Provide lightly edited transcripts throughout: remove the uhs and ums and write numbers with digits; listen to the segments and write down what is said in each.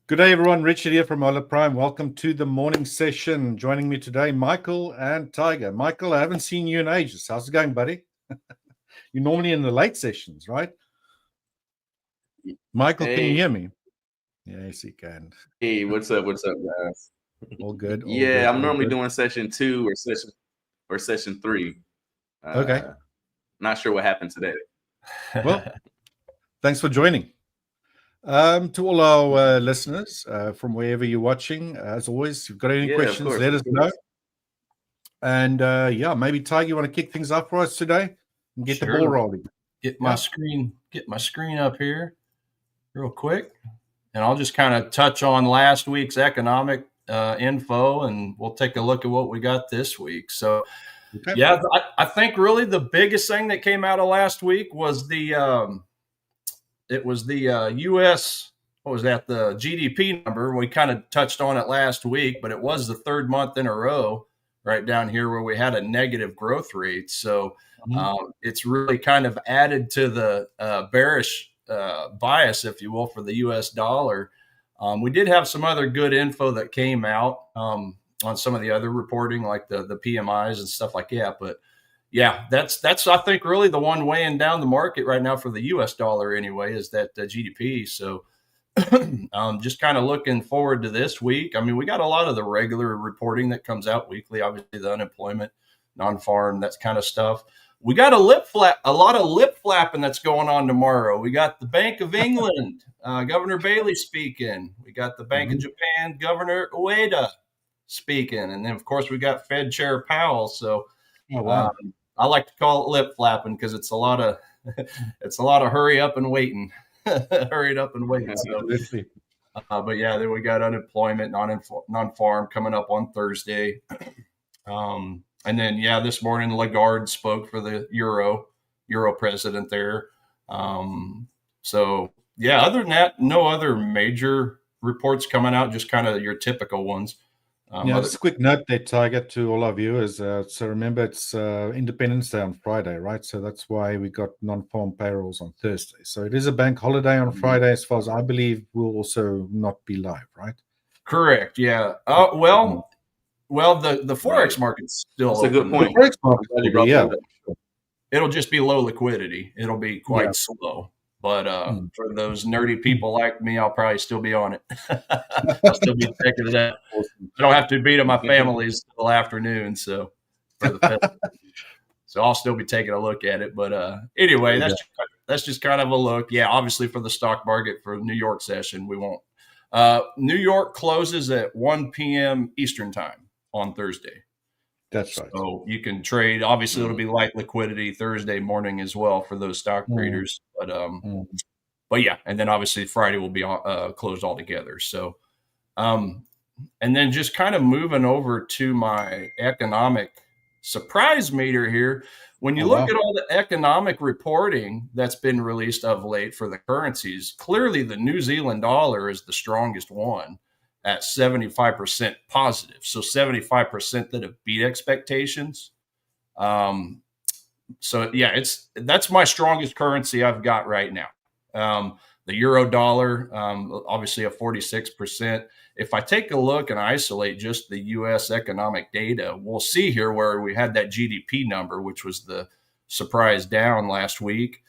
Good day, everyone. Richard here from Hola Prime. Welcome to the morning session. Joining me today, Michael and Tiger. Michael, I haven't seen you in ages. How's it going, buddy? You're normally in the late sessions, right? Michael, can you hear me? Yes, he can. Hey, what's up? What's up, guys? All good. All Yeah, good, I'm all normally good. doing session 2 or session 3. Okay. Not sure what happened today. Well, thanks for joining. To all our listeners from wherever you're watching, as always, if you've got any questions, let us know. And maybe Tiger, you want to kick things off for us today and get the ball rolling. Get my screen up here real quick, and I'll just kind of touch on last week's economic info, and we'll take a look at what we got this week. So, I think really the biggest thing that came out of last week was the U.S. What was that? The GDP number. We kind of touched on it last week, but it was the third month in a row right down here where we had a negative growth rate. So it's really kind of added to the bearish bias, if you will, for the U.S. dollar. We did have some other good info that came out on some of the other reporting, like the PMIs and stuff like that. But yeah, that's I think really the one weighing down the market right now for the U.S. dollar anyway is that GDP. So just kind of looking forward to this week. I mean, we got a lot of the regular reporting that comes out weekly, obviously the unemployment, non-farm, that kind of stuff. We got a lot of lip flapping that's going on tomorrow. We got the Bank of England, Governor Bailey speaking. We got the Bank of Japan, Governor Ueda speaking. And then, of course, we got Fed Chair Powell. So I like to call it lip flapping because it's a lot of hurry up and waiting. Hurried up and waiting. So, but yeah, then we got unemployment, non-farm coming up on Thursday. And then, this morning, Lagarde spoke for the Euro president there. So, other than that, no other major reports coming out, just kind of your typical ones. Just a quick note there, Tiger, to all our viewers. So remember, it's Independence Day on Friday, right? So that's why we got non-farm payrolls on Thursday. So it is a bank holiday on Friday, as far as I believe. We'll also not be live, right? Correct. Yeah. Well, the Forex market's still. That's a good point. The Forex market, it'll just be low liquidity. It'll be quite slow. But for those nerdy people like me, I'll probably still be on it. I'll still be checking it out. I don't have to be to my family's till afternoon, so I'll still be taking a look at it. But anyway, that's just kind of a look. Yeah, obviously for the stock market for New York session, we won't. New York closes at 1 p.m. Eastern time on Thursday. That's right. So you can trade. Obviously, it'll be light liquidity Thursday morning as well for those stock traders. But yeah, and then obviously Friday will be closed altogether. So, and then just kind of moving over to my economic surprise meter here. When you look at all the economic reporting that's been released of late for the currencies, clearly the New Zealand dollar is the strongest one at 75% positive. So 75% that have beat expectations. So yeah, that's my strongest currency I've got right now. The euro dollar, obviously a 46%. If I take a look and isolate just the U.S. economic data, we'll see here where we had that GDP number, which was the surprise down last week.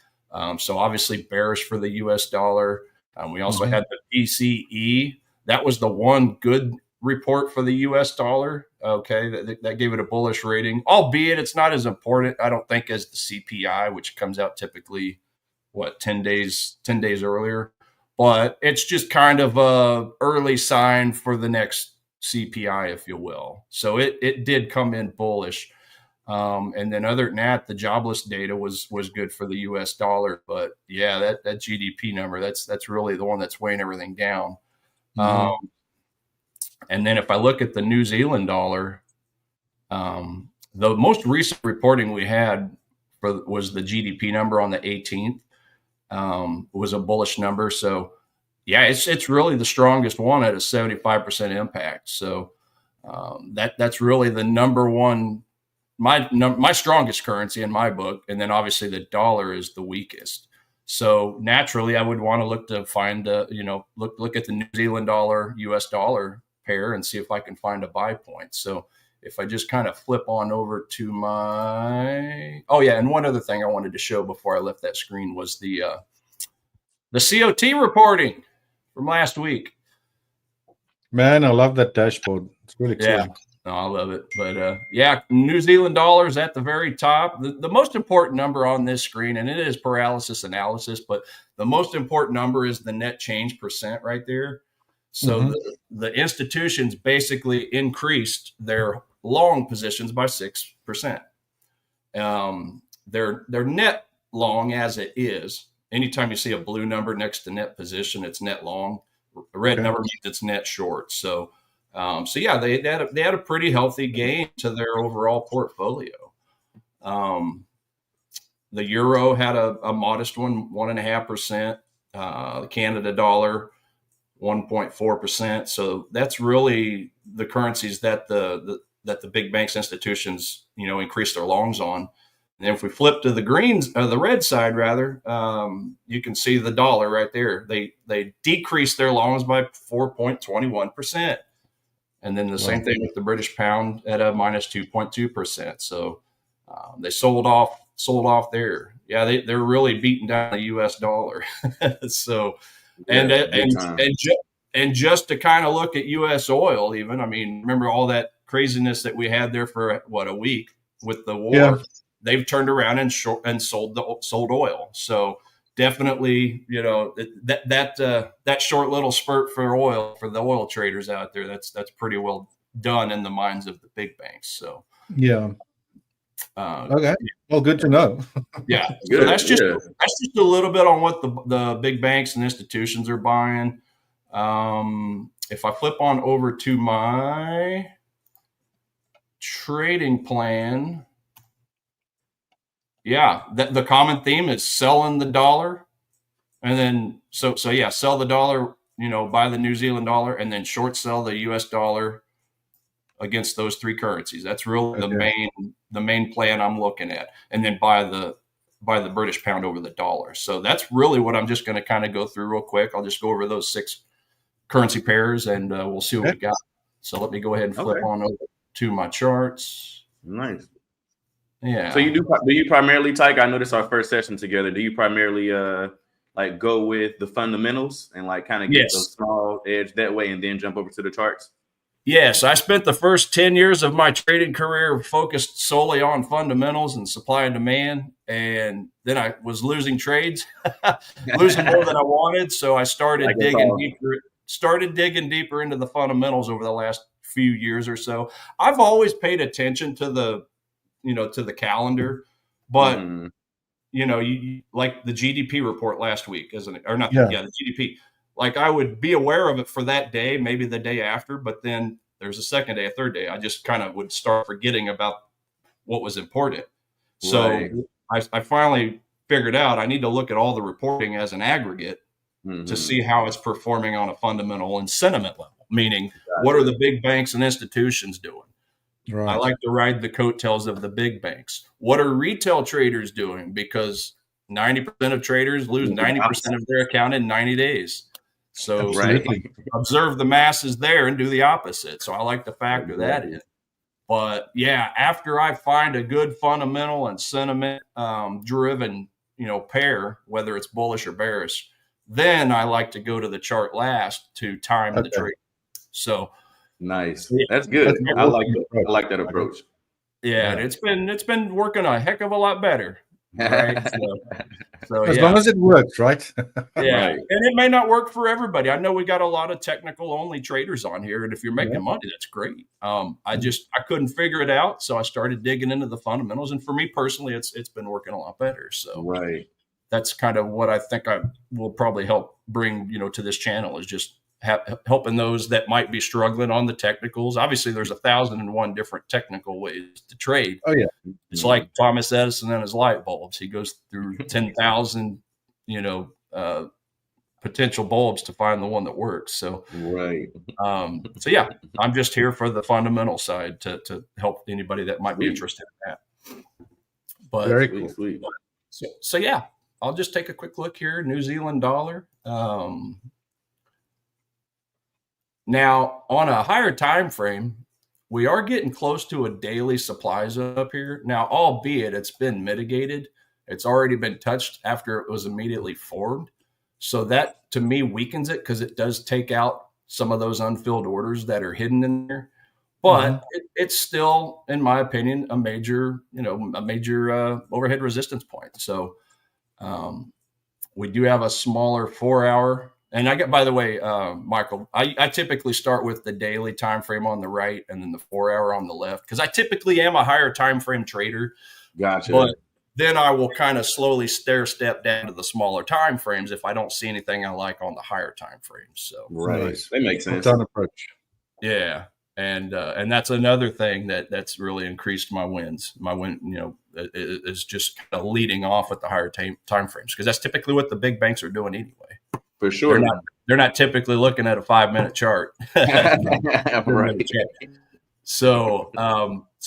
So obviously bearish for the U.S. dollar. We also had the PCE. That was the one good report for the U.S. dollar. Okay, that gave it a bullish rating, albeit it's not as important, I don't think, as the CPI, which comes out typically 10 days earlier. But it's just kind of a early sign for the next CPI, if you will. So it did come in bullish. And then other than that, the jobless data was good for the U.S. dollar. But yeah, that GDP number, that's really the one that's weighing everything down. And then if I look at the New Zealand dollar, the most recent reporting we had was the GDP number on the 18th. Was a bullish number. So yeah, it's really the strongest one at a 75% impact. So that's really the number one, my strongest currency in my book. And then obviously the dollar is the weakest. So naturally, I would want to look to find look at the New Zealand dollar US dollar pair and see if I can find a buy point. So if I just kind of flip on over to my and one other thing I wanted to show before I left that screen was the COT reporting from last week. Man, I love that dashboard. It's really cool. Yeah, no, I love it. But New Zealand dollars at the very top. The most important number on this screen, and it is paralysis analysis, but the most important number is the net change percent right there. So the institutions basically increased their long positions by 6%. Their net long as it is. Anytime you see a blue number next to net position, it's net long. A red number means it's net short. So they had a pretty healthy gain to their overall portfolio. The euro had a modest 1.5%. The Canada dollar 1.4%. So that's really the currencies that the big banks institutions increase their longs on. And if we flip to the red side rather, you can see the dollar right there. They decreased their longs by 4.21%. And then the same thing with the British pound at a minus 2.2%. So they sold off there. Yeah, they're really beating down the US dollar. So and just to kind of look at US oil, even, I mean, remember all that craziness that we had there for a week with the war. Yeah. They've turned around and sold oil. So definitely, that short little spurt for oil for the oil traders out there, that's pretty well done in the minds of the big banks. So yeah. Okay. Well, good to know. Yeah. So that's just a little bit on what the big banks and institutions are buying. If I flip on over to my trading plan. Yeah, the common theme is selling the dollar, and then sell the dollar, buy the New Zealand dollar, and then short sell the US dollar against those three currencies. That's really the main plan I'm looking at, and then buy the British pound over the dollar. So that's really what I'm just going to kind of go through real quick. I'll just go over those 6 currency pairs, and we'll see what we got. So let me go ahead and flip on over to my charts. Nice. Yeah. So do you primarily, Tyke? I know this is our first session together. Do you primarily go with the fundamentals and kind of get those small edge that way, and then jump over to the charts? Yes, I spent the first 10 years of my trading career focused solely on fundamentals and supply and demand, and then I was losing trades, losing more than I wanted. So I started digging deeper into the fundamentals over the last few years or so. I've always paid attention to the calendar, but you like the GDP report last week, isn't it? Or not? Yeah, the GDP. Like I would be aware of it for that day, maybe the day after, but then there's a second day, a third day. I just kind of would start forgetting about what was important. So I finally figured out I need to look at all the reporting as an aggregate to see how it's performing on a fundamental and sentiment level, meaning what are the big banks and institutions doing? Right. I like to ride the coattails of the big banks. What are retail traders doing? Because 90% of traders lose 90% of their account in 90 days. So observe the masses there and do the opposite. So I like to factor that in. But yeah, after I find a good fundamental and sentiment driven, pair, whether it's bullish or bearish, then I like to go to the chart last to time the trade. So nice. That's good. I like that approach. Yeah, it's been working a heck of a lot better. Right. So as long as it works, right? Yeah. Right. And it may not work for everybody. I know we got a lot of technical only traders on here, and if you're making money, that's great. I couldn't figure it out, so I started digging into the fundamentals, and for me personally, it's been working a lot better. So that's kind of what I think I will probably help bring to this channel, is just helping those that might be struggling on the technicals. Obviously, there's 1,001 different technical ways to trade. Oh yeah, it's like Thomas Edison and his light bulbs. He goes through 10,000, potential bulbs to find the one that works. So so yeah, I'm just here for the fundamental side to help anybody that might be interested in that. But very cool. So yeah, I'll just take a quick look here. New Zealand dollar. Now, on a higher time frame, we are getting close to a daily supply zone up here. Now, albeit it's been mitigated. It's already been touched after it was immediately formed. So that, to me, weakens it because it does take out some of those unfilled orders that are hidden in there. But it's still, in my opinion, a major overhead resistance point. So we do have a smaller 4-hour. And I get, by the way, Michael, I typically start with the daily time frame on the right and then the 4-hour on the left, because I typically am a higher time frame trader. Gotcha. But then I will kind of slowly stair step down to the smaller time frames if I don't see anything I like on the higher time frames. So right, that makes sense. Approach. Yeah. And that's another thing that's really increased my wins. My win, is just kind of leading off at the higher time frames, because that's typically what the big banks are doing anyway. For sure, they're not typically looking at a 5-minute chart. Right. So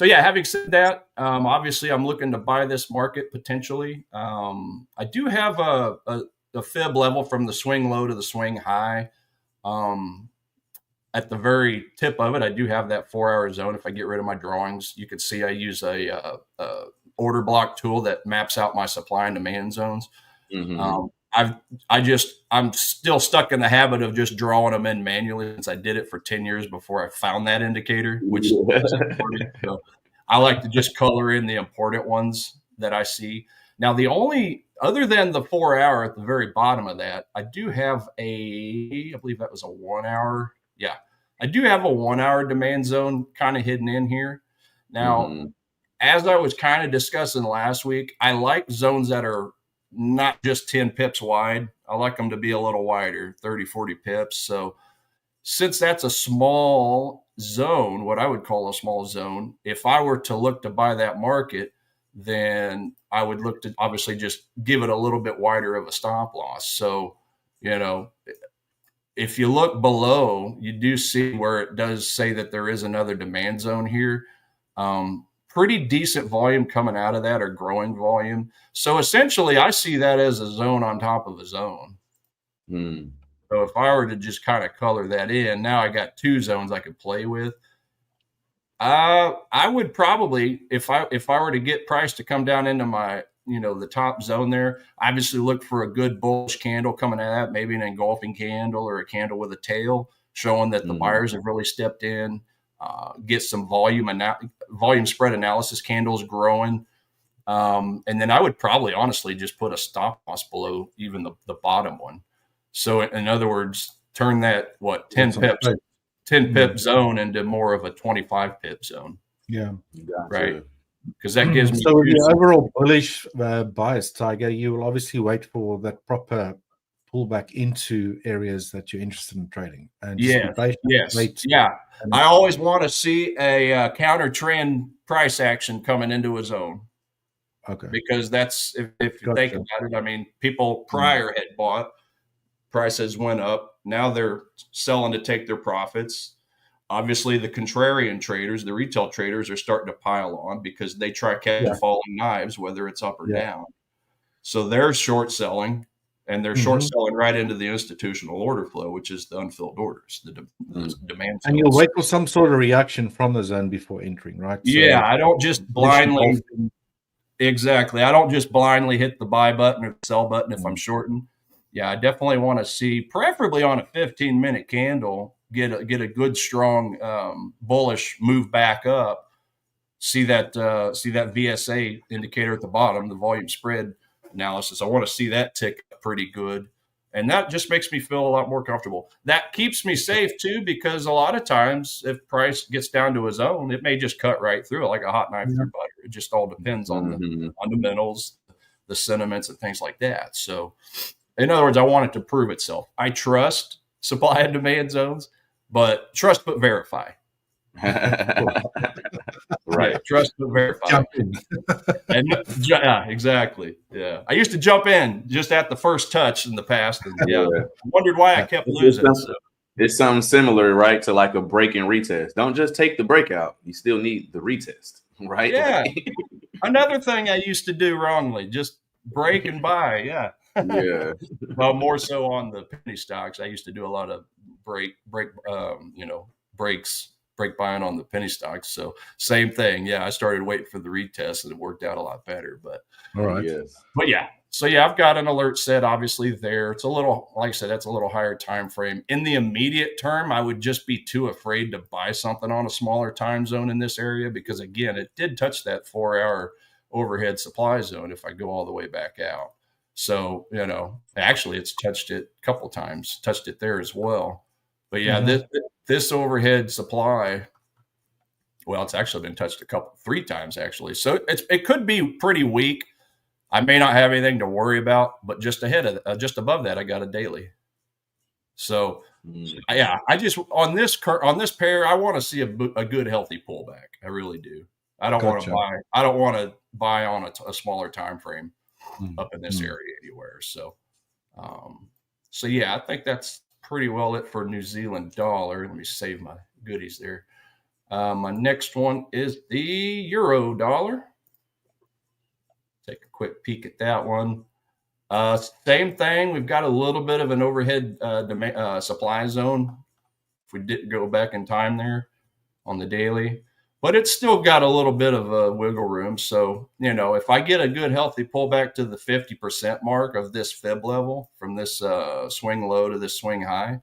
yeah. Having said that, obviously I'm looking to buy this market potentially. I do have a fib level from the swing low to the swing high. At the very tip of it, I do have that 4-hour zone. If I get rid of my drawings, you can see I use a order block tool that maps out my supply and demand zones. I'm still stuck in the habit of just drawing them in manually, since I did it for 10 years before I found that indicator, which is important. So I like to just color in the important ones that I see. Now, the only, other than the 4-hour at the very bottom of that, I do have I believe that was a 1-hour. Yeah, I do have a 1-hour demand zone kind of hidden in here. Now, as I was kind of discussing last week, I like zones that are not just 10 pips wide. I like them to be a little wider, 30, 40 pips. So since that's a small zone, what I would call a small zone, if I were to look to buy that market, then I would look to obviously just give it a little bit wider of a stop loss. So, if you look below, you do see where it does say that there is another demand zone here. Pretty decent volume coming out of that, or growing volume. So essentially, I see that as a zone on top of a zone. So if I were to just kind of color that in, now I got 2 zones I could play with. I would probably, if I were to get price to come down into my, the top zone there, obviously look for a good bullish candle coming out of that, maybe an engulfing candle or a candle with a tail showing that the buyers have really stepped in. Get some volume spread analysis candles growing. And then I would probably honestly just put a stop loss below even the bottom one. So in other words, turn that 10 pip zone into more of a 25 pip zone. Yeah. Gotcha. Right. Because that gives me. So the overall bullish bias, Tiger, you will obviously wait for that proper pullback into areas that you're interested in trading. And I always want to see a counter trend price action coming into a zone. Okay. Because that's, if you think about it, I mean, people prior had bought, prices went up. Now they're selling to take their profits. Obviously, the contrarian traders, the retail traders, are starting to pile on because they try catching falling knives, whether it's up or down. So they're short selling, and they're short selling right into the institutional order flow, which is the unfilled orders, the demand. And you'll wait for some sort of reaction from the zone before entering, right? So I don't just blindly. Exactly. I don't just blindly hit the buy button or the sell button if I'm shorting. Yeah, I definitely want to see, preferably on a 15-minute candle, get a good strong bullish move back up. See that VSA indicator at the bottom, the volume spread analysis. I want to see that tick up pretty good, and that just makes me feel a lot more comfortable. That keeps me safe too, because a lot of times if price gets down to a zone, it may just cut right through it like a hot knife through butter. It just all depends on the fundamentals, the sentiments, and things like that. So, in other words, I want it to prove itself. I trust supply and demand zones, but trust but verify. Right. Trust but verify. Jump in. Exactly. Yeah. I used to jump in just at the first touch in the past, and I wondered why I kept losing. It's something similar, right, to like a break and retest. Don't just take the breakout. You still need the retest, right? Yeah. Another thing I used to do wrongly, just break and buy. Yeah. Yeah. Well, more so on the penny stocks. I used to do a lot of break buying on the penny stocks. So same thing. Yeah, I started waiting for the retest, and it worked out a lot better. But all right. Yes. But yeah. So yeah, I've got an alert set obviously there. It's a little, like I said, that's a little higher time frame. In the immediate term, I would just be too afraid to buy something on a smaller time zone in this area because again, it did touch that 4-hour overhead supply zone if I go all the way back out. So, actually it's touched it a couple of times, touched it there as well. But yeah, this overhead supply, well, it's actually been touched 3 times actually. So it could be pretty weak. I may not have anything to worry about, but just above that, I got a daily. So yeah, I just on this pair, I want to see a good healthy pullback. I really do. I don't want to buy on a smaller time frame up in this area anywhere. So, yeah, I think that's pretty well it for New Zealand dollar. Let me save my goodies there. My next one is the euro dollar. Take a quick peek at that one. Same thing. We've got a little bit of an overhead supply zone. If we didn't go back in time there on the daily, but it's still got a little bit of a wiggle room. So, if I get a good healthy pullback to the 50% mark of this fib level from this swing low to this swing high,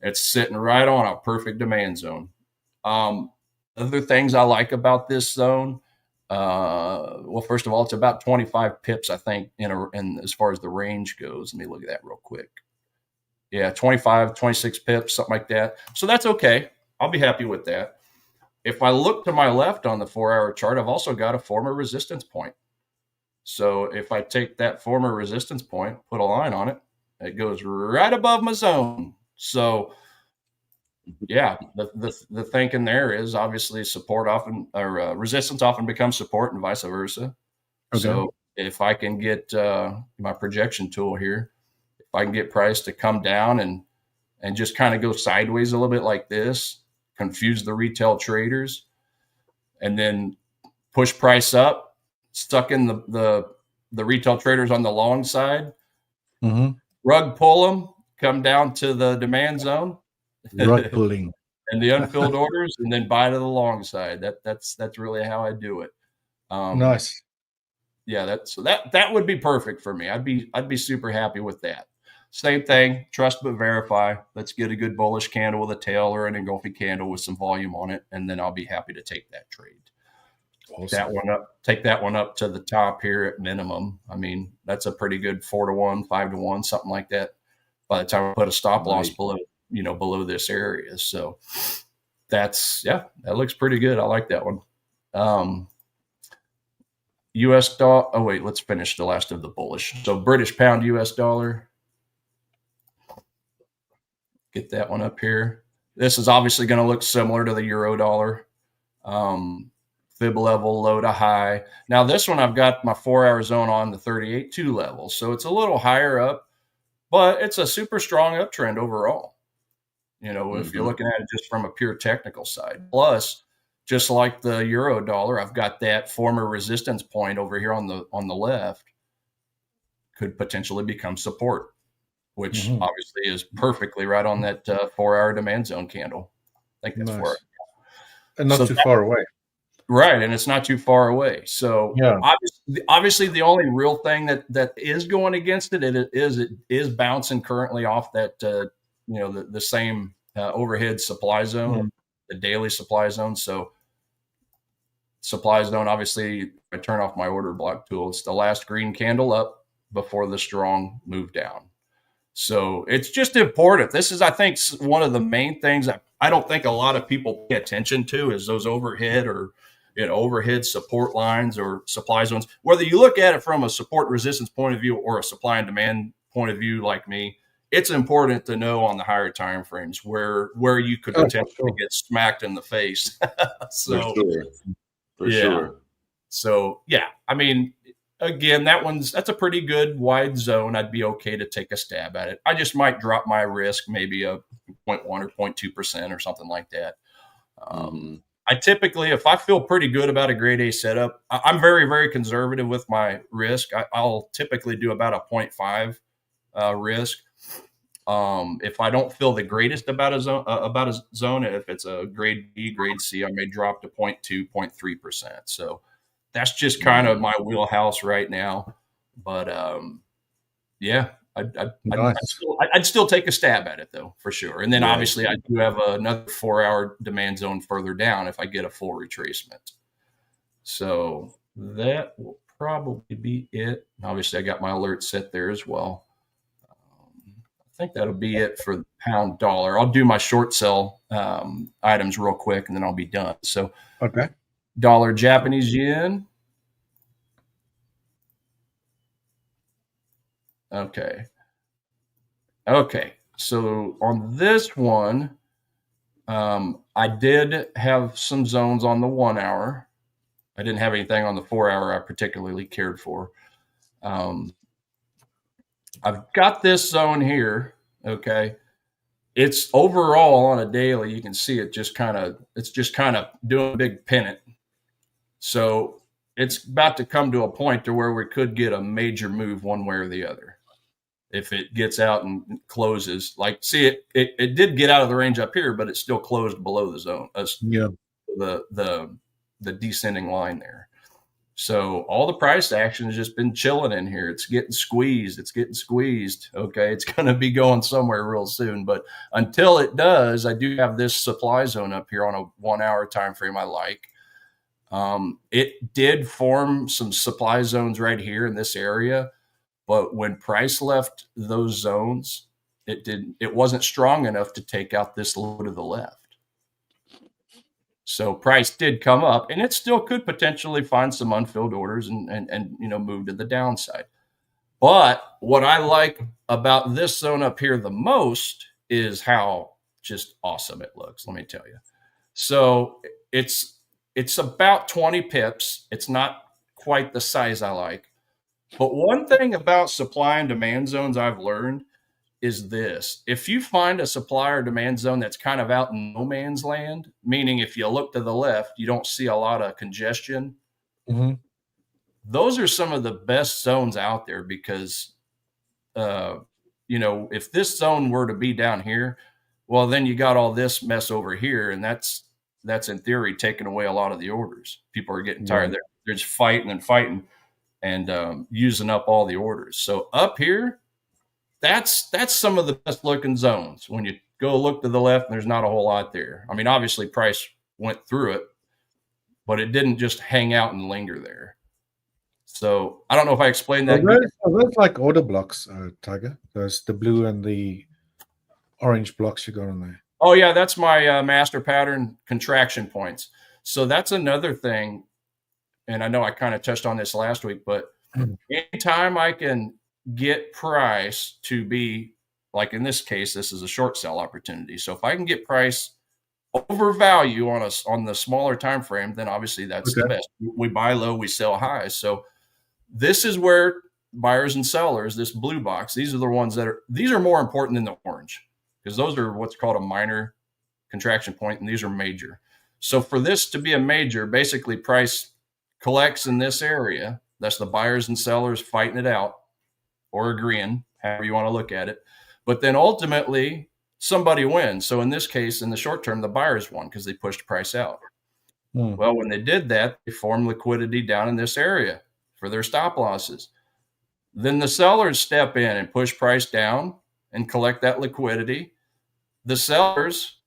it's sitting right on a perfect demand zone. Other things I like about this zone, well, first of all, it's about 25 pips, I think, in as far as the range goes. Let me look at that real quick. Yeah, 25, 26 pips, something like that. So that's okay. I'll be happy with that. If I look to my left on the 4-hour chart, I've also got a former resistance point. So if I take that former resistance point, put a line on it, it goes right above my zone. So yeah, the thinking there is obviously resistance often becomes support and vice versa. Okay. So if I can get my projection tool here, if I can get price to come down and just kind of go sideways a little bit like this, confuse the retail traders, and then push price up, stuck in the retail traders on the long side, rug pull them, come down to the demand zone. Rug pulling and the unfilled orders, and then buy to the long side. That's really how I do it. Nice. Yeah, that would be perfect for me. I'd be super happy with that. Same thing, trust but verify. Let's get a good bullish candle with a tail or an engulfing candle with some volume on it, and then I'll be happy to take that trade. Awesome. Take that one up to the top here at minimum. I mean, that's a pretty good 4-to-1, 5-to-1, something like that. By the time I put a stop loss below this area. So that looks pretty good. I like that one. US dollar. Oh, wait, let's finish the last of the bullish. So British pound, US dollar. Get that one up here. This is obviously going to look similar to the euro dollar. Fib level, low to high. Now this one, I've got my 4-hour zone on the 38.2 level. So it's a little higher up, but it's a super strong uptrend overall. If you're looking at it just from a pure technical side. Plus, just like the euro dollar, I've got that former resistance point over here on the left could potentially become support, which obviously is perfectly right on that 4-hour demand zone candle. I think that's nice. And not too far away. Right, and it's not too far away. So yeah. Obviously the only real thing that is going against it is bouncing currently off that the same overhead supply zone, the daily supply zone. So supply zone, obviously, I turn off my order block tool. It's the last green candle up before the strong move down. So it's just important. This is, I think, one of the main things that I don't think a lot of people pay attention to is those overhead or overhead support lines or supply zones. Whether you look at it from a support resistance point of view or a supply and demand point of view like me, it's important to know on the higher time frames where you could potentially get smacked in the face. So, for sure. So, yeah, I mean, again, that's a pretty good wide zone. I'd be okay to take a stab at it. I just might drop my risk, maybe a 0.1 or 0.2% or something like that. I typically, if I feel pretty good about a grade A setup, I'm very, very conservative with my risk. I'll typically do about a 0.5 risk. If I don't feel the greatest about a zone, if it's a grade B, grade C, I may drop to 0.2, 0.3%. So that's just kind of my wheelhouse right now. But yeah, I'd still take a stab at it though, for sure. And then obviously I do have another 4-hour demand zone further down if I get a full retracement. So that will probably be it. Obviously I got my alert set there as well. I think that'll be it for the pound dollar. I'll do my short sell items real quick and then I'll be done. So okay, dollar Japanese yen. Okay. So on this one, I did have some zones on the 1 hour. I didn't have anything on the 4 hour I particularly cared for. I've got this zone here. Okay. It's overall on a daily, you can see it just kind of doing a big pennant. So it's about to come to a point to where we could get a major move one way or the other. If it gets out and closes, like, see it did get out of the range up here, but it still closed below the zone. The descending line there. So all the price action has just been chilling in here. It's getting squeezed. Okay. It's going to be going somewhere real soon. But until it does, I do have this supply zone up here on a 1 hour time frame I like. It did form some supply zones right here in this area. But when price left those zones, it wasn't strong enough to take out this low to the left. So price did come up, and it still could potentially find some unfilled orders and move to the downside. But what I like about this zone up here the most is how just awesome it looks. Let me tell you. So it's about 20 pips. It's not quite the size I like. But one thing about supply and demand zones I've learned is this. If you find a supply or demand zone that's kind of out in no man's land, meaning if you look to the left, you don't see a lot of congestion. Mm-hmm. Those are some of the best zones out there because, if this zone were to be down here, well, then you got all this mess over here. And that's in theory taking away a lot of the orders. People are getting tired. Right. They're just fighting and using up all the orders. So up here, that's some of the best looking zones. When you go look to the left, there's not a whole lot there. I mean, obviously price went through it, but it didn't just hang out and linger there. So I don't know if I explained that. Are those like order blocks, Tiger? There's the blue and the orange blocks you got on there. Oh yeah, that's my master pattern contraction points. So that's another thing. And I know I kind of touched on this last week, but anytime I can get price to be, like in this case, this is a short sell opportunity. So if I can get price over value on the smaller time frame, then obviously that's the best. We buy low, we sell high. So this is where buyers and sellers, this blue box, these are the ones these are more important than the orange because those are what's called a minor contraction point, and these are major. So for this to be a major, basically price collects in this area. That's the buyers and sellers fighting it out or agreeing, however you want to look at it. But then ultimately somebody wins. So in this case, in the short term, the buyers won because they pushed price out. Well, when they did that, they formed liquidity down in this area for their stop losses. Then the sellers step in and push price down and collect that liquidity. The sellers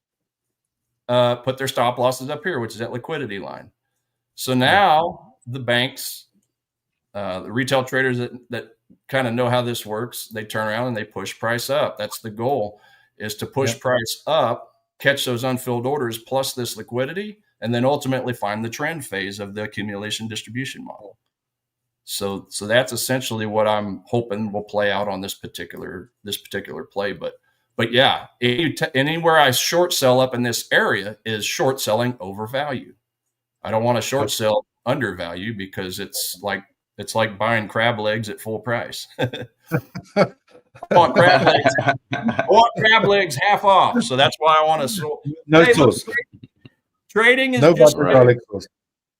put their stop losses up here, which is that liquidity line. So now the banks, the retail traders that kind of know how this works, they turn around and they push price up. That's the goal, is to push price up, catch those unfilled orders plus this liquidity, and then ultimately find the trend phase of the accumulation distribution model. So that's essentially what I'm hoping will play out on this particular play. But yeah, anywhere I short sell up in this area is short selling over value. I don't want to short sell under value because it's like buying crab legs at full price. I want crab legs half off. So that's why I want to. Trading is No just butter garlic sauce.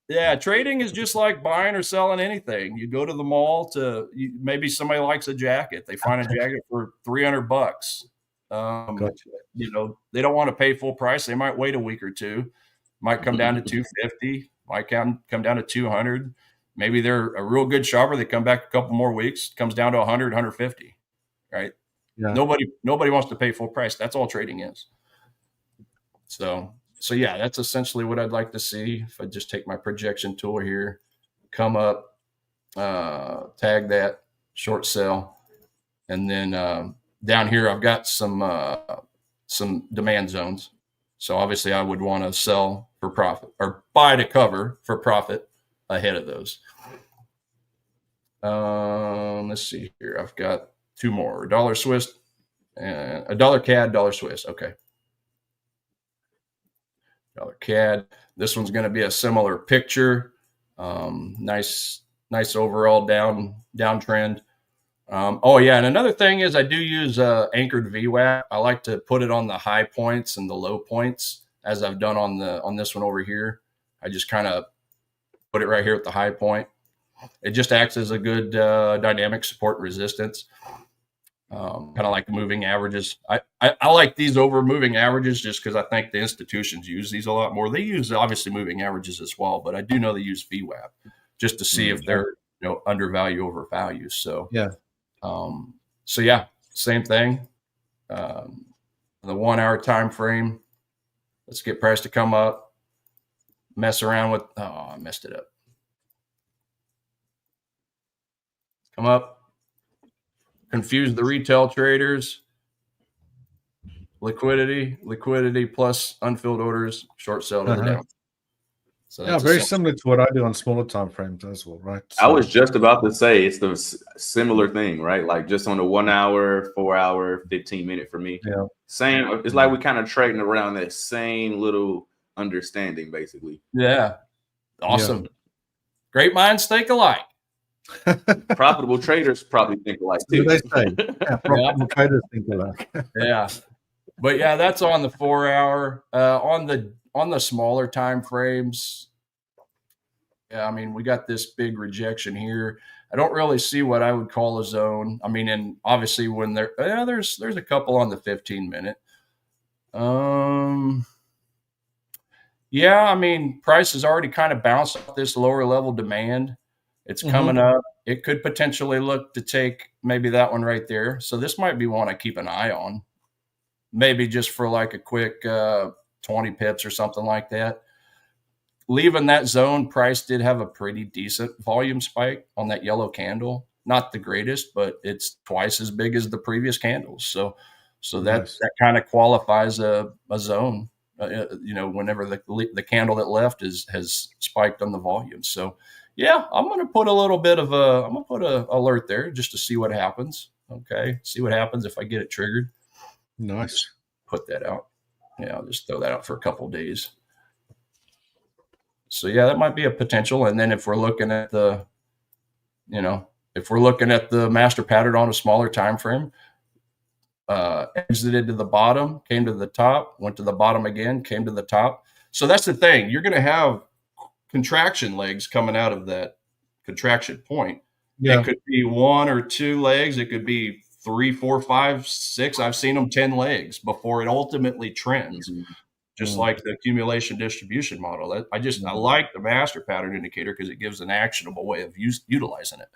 Yeah, trading is just like buying or selling anything. You go to the mall maybe somebody likes a jacket. They find a jacket for $300. Gotcha. You know, they don't want to pay full price. They might wait a week or two. Might come down to $250. Might come down to $200. Maybe they're a real good shopper. They come back a couple more weeks. Comes down to $100, $150. Right? Yeah. Nobody wants to pay full price. That's all trading is. So yeah, that's essentially what I'd like to see. If I just take my projection tool here, come up, tag that short sell, and then down here I've got some demand zones. So obviously I would want to sell for profit or buy to cover for profit ahead of those. Let's see here. I've got two more: dollar Swiss and a dollar CAD, dollar Swiss. Okay. Dollar CAD. This one's going to be a similar picture. Nice overall downtrend. Oh yeah, and another thing is I do use anchored VWAP. I like to put it on the high points and the low points, as I've done on this one over here. I just kind of put it right here at the high point. It just acts as a good dynamic support and resistance. Kind of like moving averages. I like these over moving averages just because I think the institutions use these a lot more. They use obviously moving averages as well, but I do know they use VWAP just to see if they're undervalue over value. So yeah. So yeah, same thing. The 1 hour time frame. Let's get price to come up. Mess around with. Oh, I messed it up. Come up. Confuse the retail traders. Liquidity plus unfilled orders, short sell to the down. So yeah, very similar to what I do on smaller time frames as well, right? So, I was just about to say it's the similar thing, right? Like just on the 1 hour, 4 hour, 15-minute for me. Yeah. Same. It's like we kind of trading around that same little understanding, basically. Yeah. Awesome. Yeah. Great minds think alike. Profitable traders probably think alike too. They say. Yeah, profitable traders think alike. Yeah. But yeah, that's on the 4 hour. On the smaller time frames. Yeah, I mean, we got this big rejection here. I don't really see what I would call a zone. I mean, and obviously when there's a couple on the 15-minute. Yeah, I mean, price has already kind of bounced off this lower level demand. It's coming up. It could potentially look to take maybe that one right there. So this might be one I keep an eye on. Maybe just for like a quick 20 pips or something like that. Leaving that zone, price did have a pretty decent volume spike on that yellow candle. Not the greatest, but it's twice as big as the previous candles. So that kind of qualifies a zone. Whenever the candle that left has spiked on the volume. So yeah, I'm going to put a little bit of a alert there just to see what happens. Okay, see what happens if I get it triggered. Nice. Put that out. Yeah, I'll just throw that out for a couple of days. So yeah, that might be a potential. And then if we're looking at the master pattern on a smaller time frame, exited to the bottom, came to the top, went to the bottom again, came to the top. So that's the thing. You're going to have contraction legs coming out of that contraction point. Yeah. It could be 1 or 2 legs. It could be 3, 4, 5, 6. I've seen them 10 legs before it ultimately trends, just like the accumulation distribution model. I like the master pattern indicator because it gives an actionable way of utilizing it.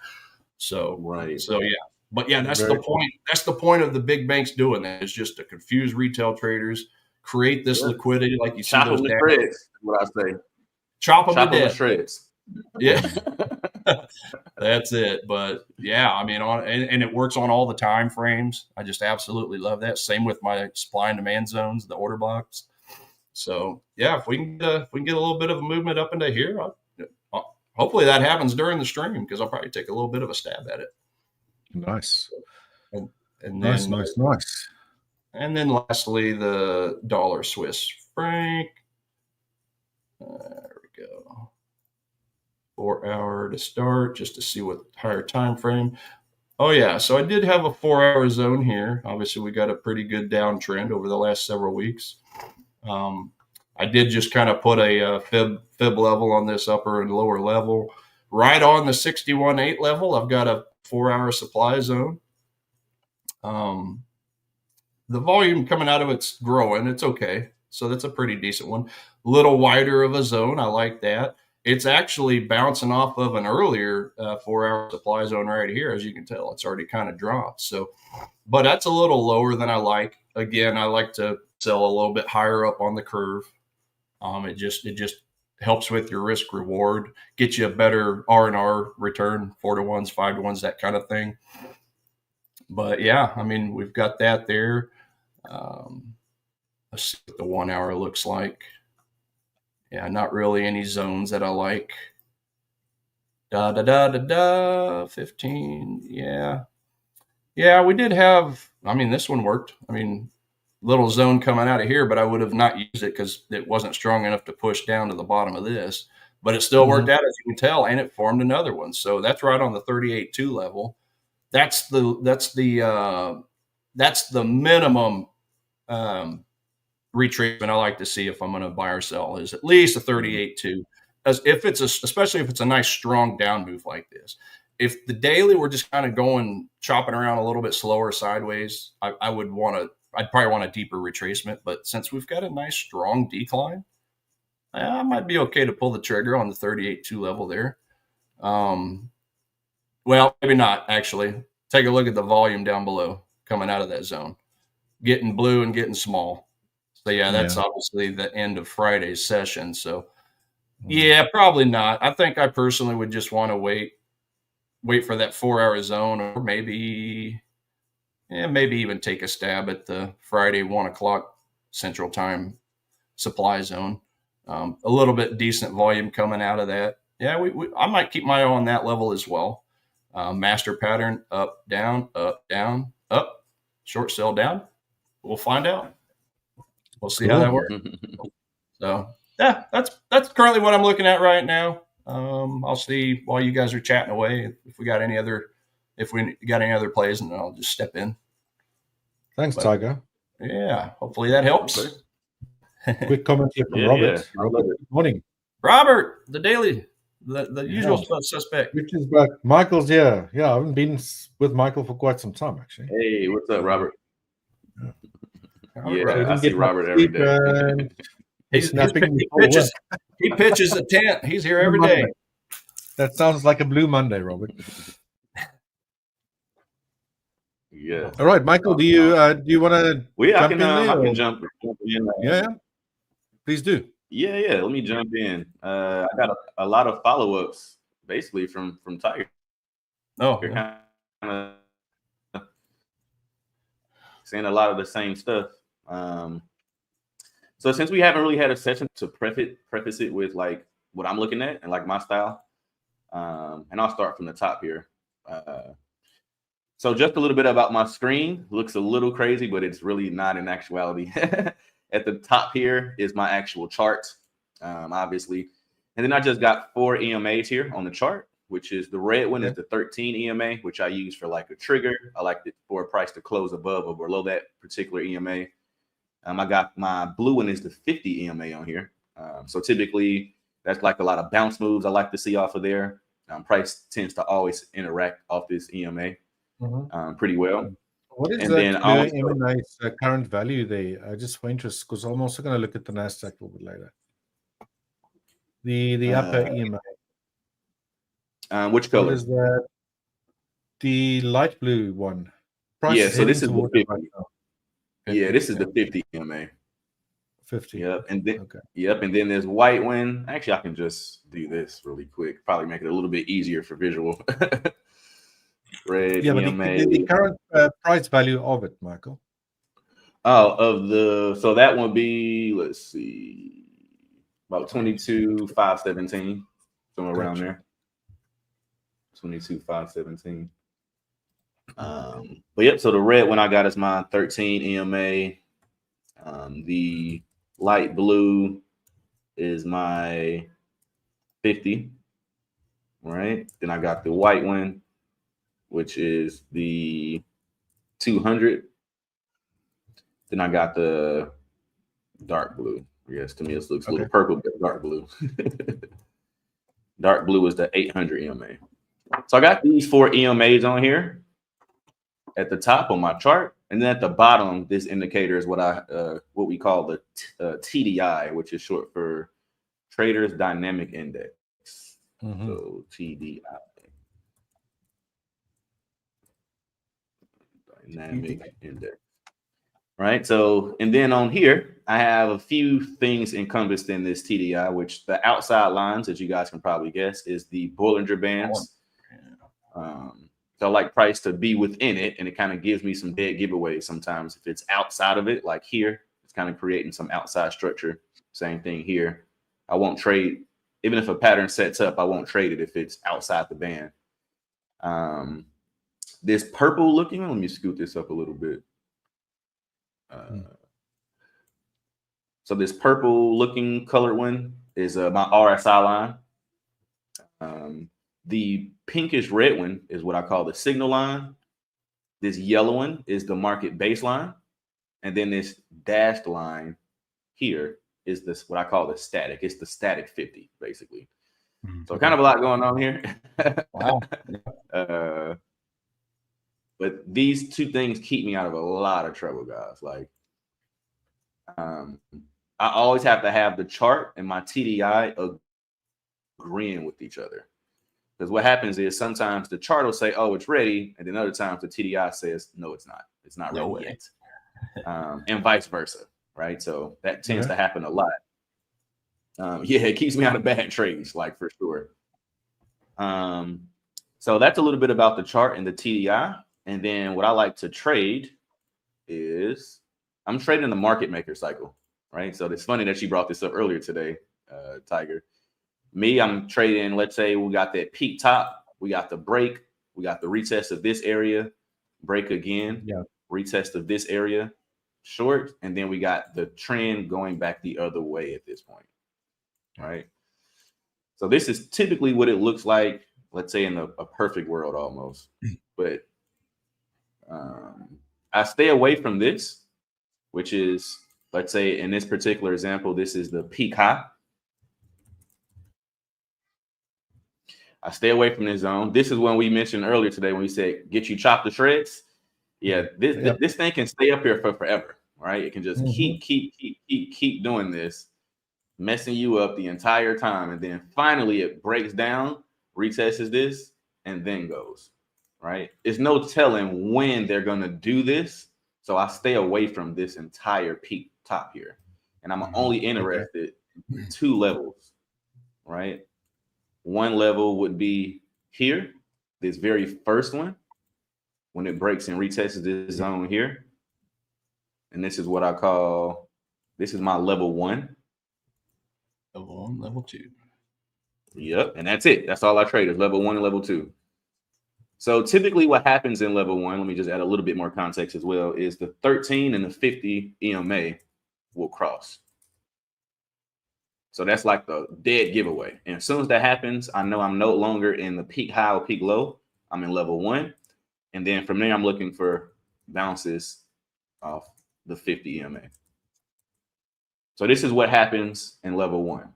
So, So yeah. But yeah, that's the point. That's the point of the big banks doing that, is just to confuse retail traders, create this liquidity, like you see those shreds. What I say, chop them to shreds. Yeah, that's it. But yeah, I mean, and it works on all the time frames. I just absolutely love that. Same with my supply and demand zones, the order blocks. So yeah, if we can get a little bit of a movement up into here, hopefully that happens during the stream, because I'll probably take a little bit of a stab at it. Nice. And then, nice. And then lastly, the dollar Swiss franc. There we go. 4 hour to start, just to see what higher time frame. Oh yeah, so I did have a 4 hour zone here. Obviously, we got a pretty good downtrend over the last several weeks. I I did just kind of put a fib level on this upper and lower level. Right on the 61.8 level, I've got a 4-hour supply zone. The volume coming out of it's growing. It's okay. So that's a pretty decent one. A little wider of a zone. I like that. It's actually bouncing off of an earlier 4-hour supply zone right here. As you can tell, it's already kind of dropped. So, but that's a little lower than I like. Again, I like to sell a little bit higher up on the curve. It just helps with your risk reward, get you a better R&R return, 4-to-1s, 5-to-1s, that kind of thing. But yeah, I mean, we've got that there. Let's see what the 1 hour looks like. Yeah, not really any zones that I like. 15. Yeah, we did have, I mean, this one worked. I mean, little zone coming out of here, but I would have not used it because it wasn't strong enough to push down to the bottom of this. But it still worked out, as you can tell, and it formed another one. So that's right on the 38.2 level. That's the minimum retracement I like to see if I'm going to buy or sell, is at least a 38.2. As if it's especially if it's a nice strong down move like this. If the daily we're just kind of going chopping around a little bit slower sideways, I'd probably want a deeper retracement. But since we've got a nice strong decline, I might be okay to pull the trigger on the 38.2 level there. Well, maybe not, actually. Take a look at the volume down below coming out of that zone. Getting blue and getting small. So, yeah, that's obviously the end of Friday's session. So, yeah, probably not. I think I personally would just want to wait for that 4-hour zone, or maybe even take a stab at the Friday 1 o'clock Central Time supply zone. A little bit decent volume coming out of that. Yeah, I might keep my eye on that level as well. Master pattern, up, down, up, down, up, short sell down. We'll find out. We'll see how that works. So yeah, that's currently what I'm looking at right now. I'll see while you guys are chatting away if we got any other plays, and I'll just step in. Thanks, Tiger. Yeah, hopefully that helps. Quick comment here from Robert. Yeah. Robert, good morning. Robert, the daily, the usual suspect. Which is back. Michael's here. Yeah, I haven't been with Michael for quite some time, actually. Hey, what's up, Robert? Yeah, I see Robert every day. He pitches a tent. He's here every day. That sounds like a Blue Monday, Robert. Yeah. All right, Michael. Do you want to? I can jump in. Yeah. Please do. Yeah. Let me jump in. I got a lot of follow-ups, basically from Tiger. Oh, You're kind of saying a lot of the same stuff. So since we haven't really had a session to preface it with like what I'm looking at and like my style, and I'll start from the top here. So just a little bit about my screen. Looks a little crazy, but it's really not in actuality. At the top here is my actual chart, obviously. And then I just got 4 EMAs here on the chart, which is the red one is the 13 EMA, which I use for like a trigger. I like it for a price to close above or below that particular EMA. I got my blue one is the 50 EMA on here. So typically that's like a lot of bounce moves I like to see off of there. Price tends to always interact off this EMA pretty well. What is that EMA's current value there? Just for interest, because I'm also going to look at the NASDAQ a little bit later. The upper EMA. Which color? What is that? The light blue one. Price so this is the 50. Right now. Yeah, this is the 50 EMA. 50. Yep. And then and then there's white one. Actually, I can just do this really quick. Probably make it a little bit easier for visual. Red EMA. But the current price value of it, Michael. So that one be, let's see, about 22,517, somewhere around there. 22,517. But so the red one I got is my 13 EMA. The light blue is my 50. Right. Then I got the white one, which is the 200. Then I got the dark blue Yes, to me it looks a little purple, but dark blue. Dark blue is the 800 EMA. So I got these 4 EMAs on here at the top on my chart, and then at the bottom, this indicator is what we call the TDI, which is short for Traders Dynamic Index. So TDI. Dynamic Index. Right. So, and then on here, I have a few things encompassed in this TDI, which the outside lines, as you guys can probably guess, is the Bollinger Bands. So I like price to be within it, and it kind of gives me some dead giveaways sometimes. If it's outside of it, like here, it's kind of creating some outside structure. Same thing here. I won't trade, even if a pattern sets up, I won't trade it if it's outside the band. This purple looking, let me scoot this up a little bit. So this purple looking colored one is my RSI line. The pinkish red one is what I call the signal line. This yellow one is the market baseline. And then this dashed line here is this what I call the static. It's the static 50, basically. So kind of a lot going on here. Wow. But these two things keep me out of a lot of trouble, guys. Like, I always have to have the chart and my TDI agreeing with each other. Because what happens is sometimes the chart will say, oh, it's ready. And then other times the TDI says, no, it's not. It's not ready yet. And vice versa. Right. So that tends to happen a lot. It keeps me out of bad trades, like for sure. So that's a little bit about the chart and the TDI. And then what I like to trade is I'm trading the market maker cycle, right? So it's funny that you brought this up earlier today, Tiger. Me, I'm trading, let's say we got that peak top, we got the break, we got the retest of this area, break again, retest of this area, short, and then we got the trend going back the other way at this point, right? So this is typically what it looks like, let's say in a perfect world almost, but I stay away from this, which is, let's say in this particular example, this is the peak high. I stay away from this zone. This is when we mentioned earlier today when we said get you chopped to shreds. Yeah, this thing can stay up here for forever, right? It can just keep doing this, messing you up the entire time, and then finally it breaks down, retests this, and then goes. Right? It's no telling when they're going to do this. So I stay away from this entire peak top here. And I'm only interested in 2 levels, right? One level would be here, this very first one, when it breaks and retests this zone here. And this is what I call, this is my level 1. Level 1, level 2. Yep. And that's it. That's all I trade is level 1 and level 2. So typically what happens in level 1, let me just add a little bit more context as well, is the 13 and the 50 EMA will cross. So that's like the dead giveaway. And as soon as that happens, I know I'm no longer in the peak high or peak low. I'm in level 1. And then from there, I'm looking for bounces off the 50 EMA. So this is what happens in level 1.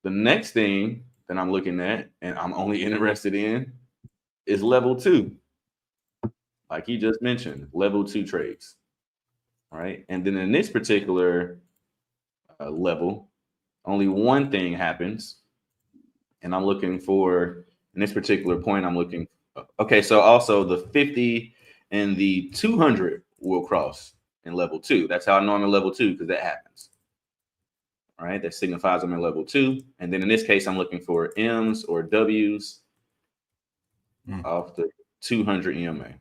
The next thing that I'm looking at, and I'm only interested in, is level 2. Like he just mentioned, level 2 trades. All right. And then in this particular level, only one thing happens. And I'm looking for, in this particular point, I'm looking. Okay. So also the 50 and the 200 will cross in level 2. That's how I know I'm in level 2 because that happens. All right. That signifies I'm in level 2. And then in this case, I'm looking for M's or W's off the 200 EMA.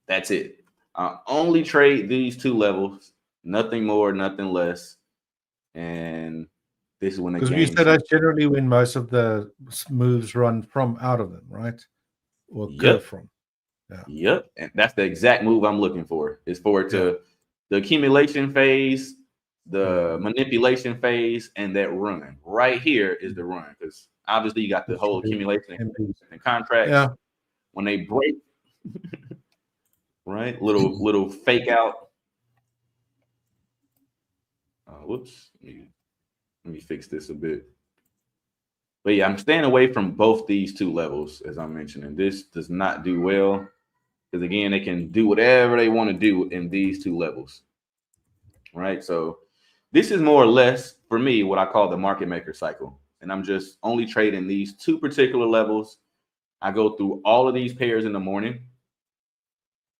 That's it. I only trade these 2 levels, nothing more, nothing less. And this is when the game. Because you said that's generally when most of the moves run from out of them, right? Or curve from. Yep. And that's the exact move I'm looking for. Is for it to the accumulation phase, the manipulation phase, and that run. Right here is the run because obviously you got the whole accumulation and contracts. Yeah. When they break, right? Little fake out. whoops. Let me fix this a bit. But yeah, I'm staying away from both these two levels, as I'm mentioning. This does not do well because, again, they can do whatever they want to do in these two levels. Right? So this is more or less, for me, what I call the market maker cycle. And I'm just only trading these two particular levels. I go through all of these pairs in the morning.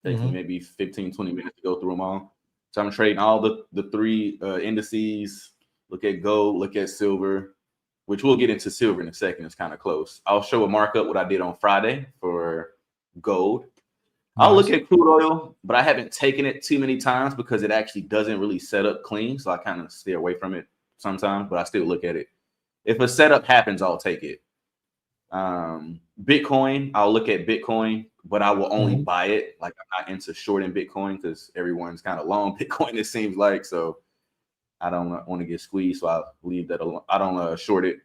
Takes me maybe 15, 20 minutes to go through them all. So I'm trading all the three indices. Look at gold, look at silver, which we'll get into silver in a second. It's kind of close. I'll show a markup what I did on Friday for gold. I'll look at crude oil, but I haven't taken it too many times because it actually doesn't really set up clean. So I kind of stay away from it sometimes, but I still look at it. If a setup happens, I'll take it. Bitcoin, I'll look at Bitcoin, but I will only buy it. Like, I'm not into shorting Bitcoin because everyone's kind of long Bitcoin, it seems like. So I don't want to get squeezed, so I'll leave that alone. I don't short it.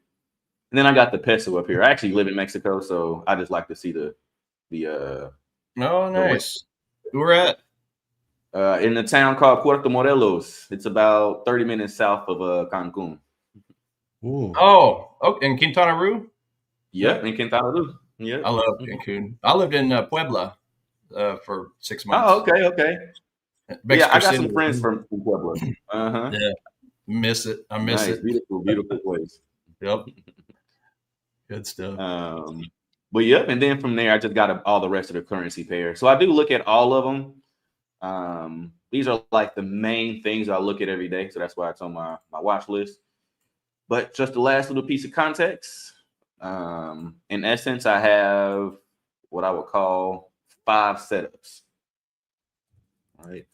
And then I got the peso up here. I actually live in Mexico, so I just like to see the Oh, nice. Where at? In the town called Puerto Morelos. It's about 30 minutes south of Cancun. Ooh. Oh, in Quintana Roo? Yep, in Quintana Roo. Yeah, I love Cancun. I lived in Puebla for 6 months. Oh, okay. Mexico I got City. some friends from Puebla. Yeah, miss it. I miss it. Beautiful place. Yep. Good stuff. But yep, and then from there, I just got all the rest of the currency pairs. So I do look at all of them. These are like the main things I look at every day. So that's why it's on my watch list. But just the last little piece of context. In essence, I have what I would call 5 setups. All right.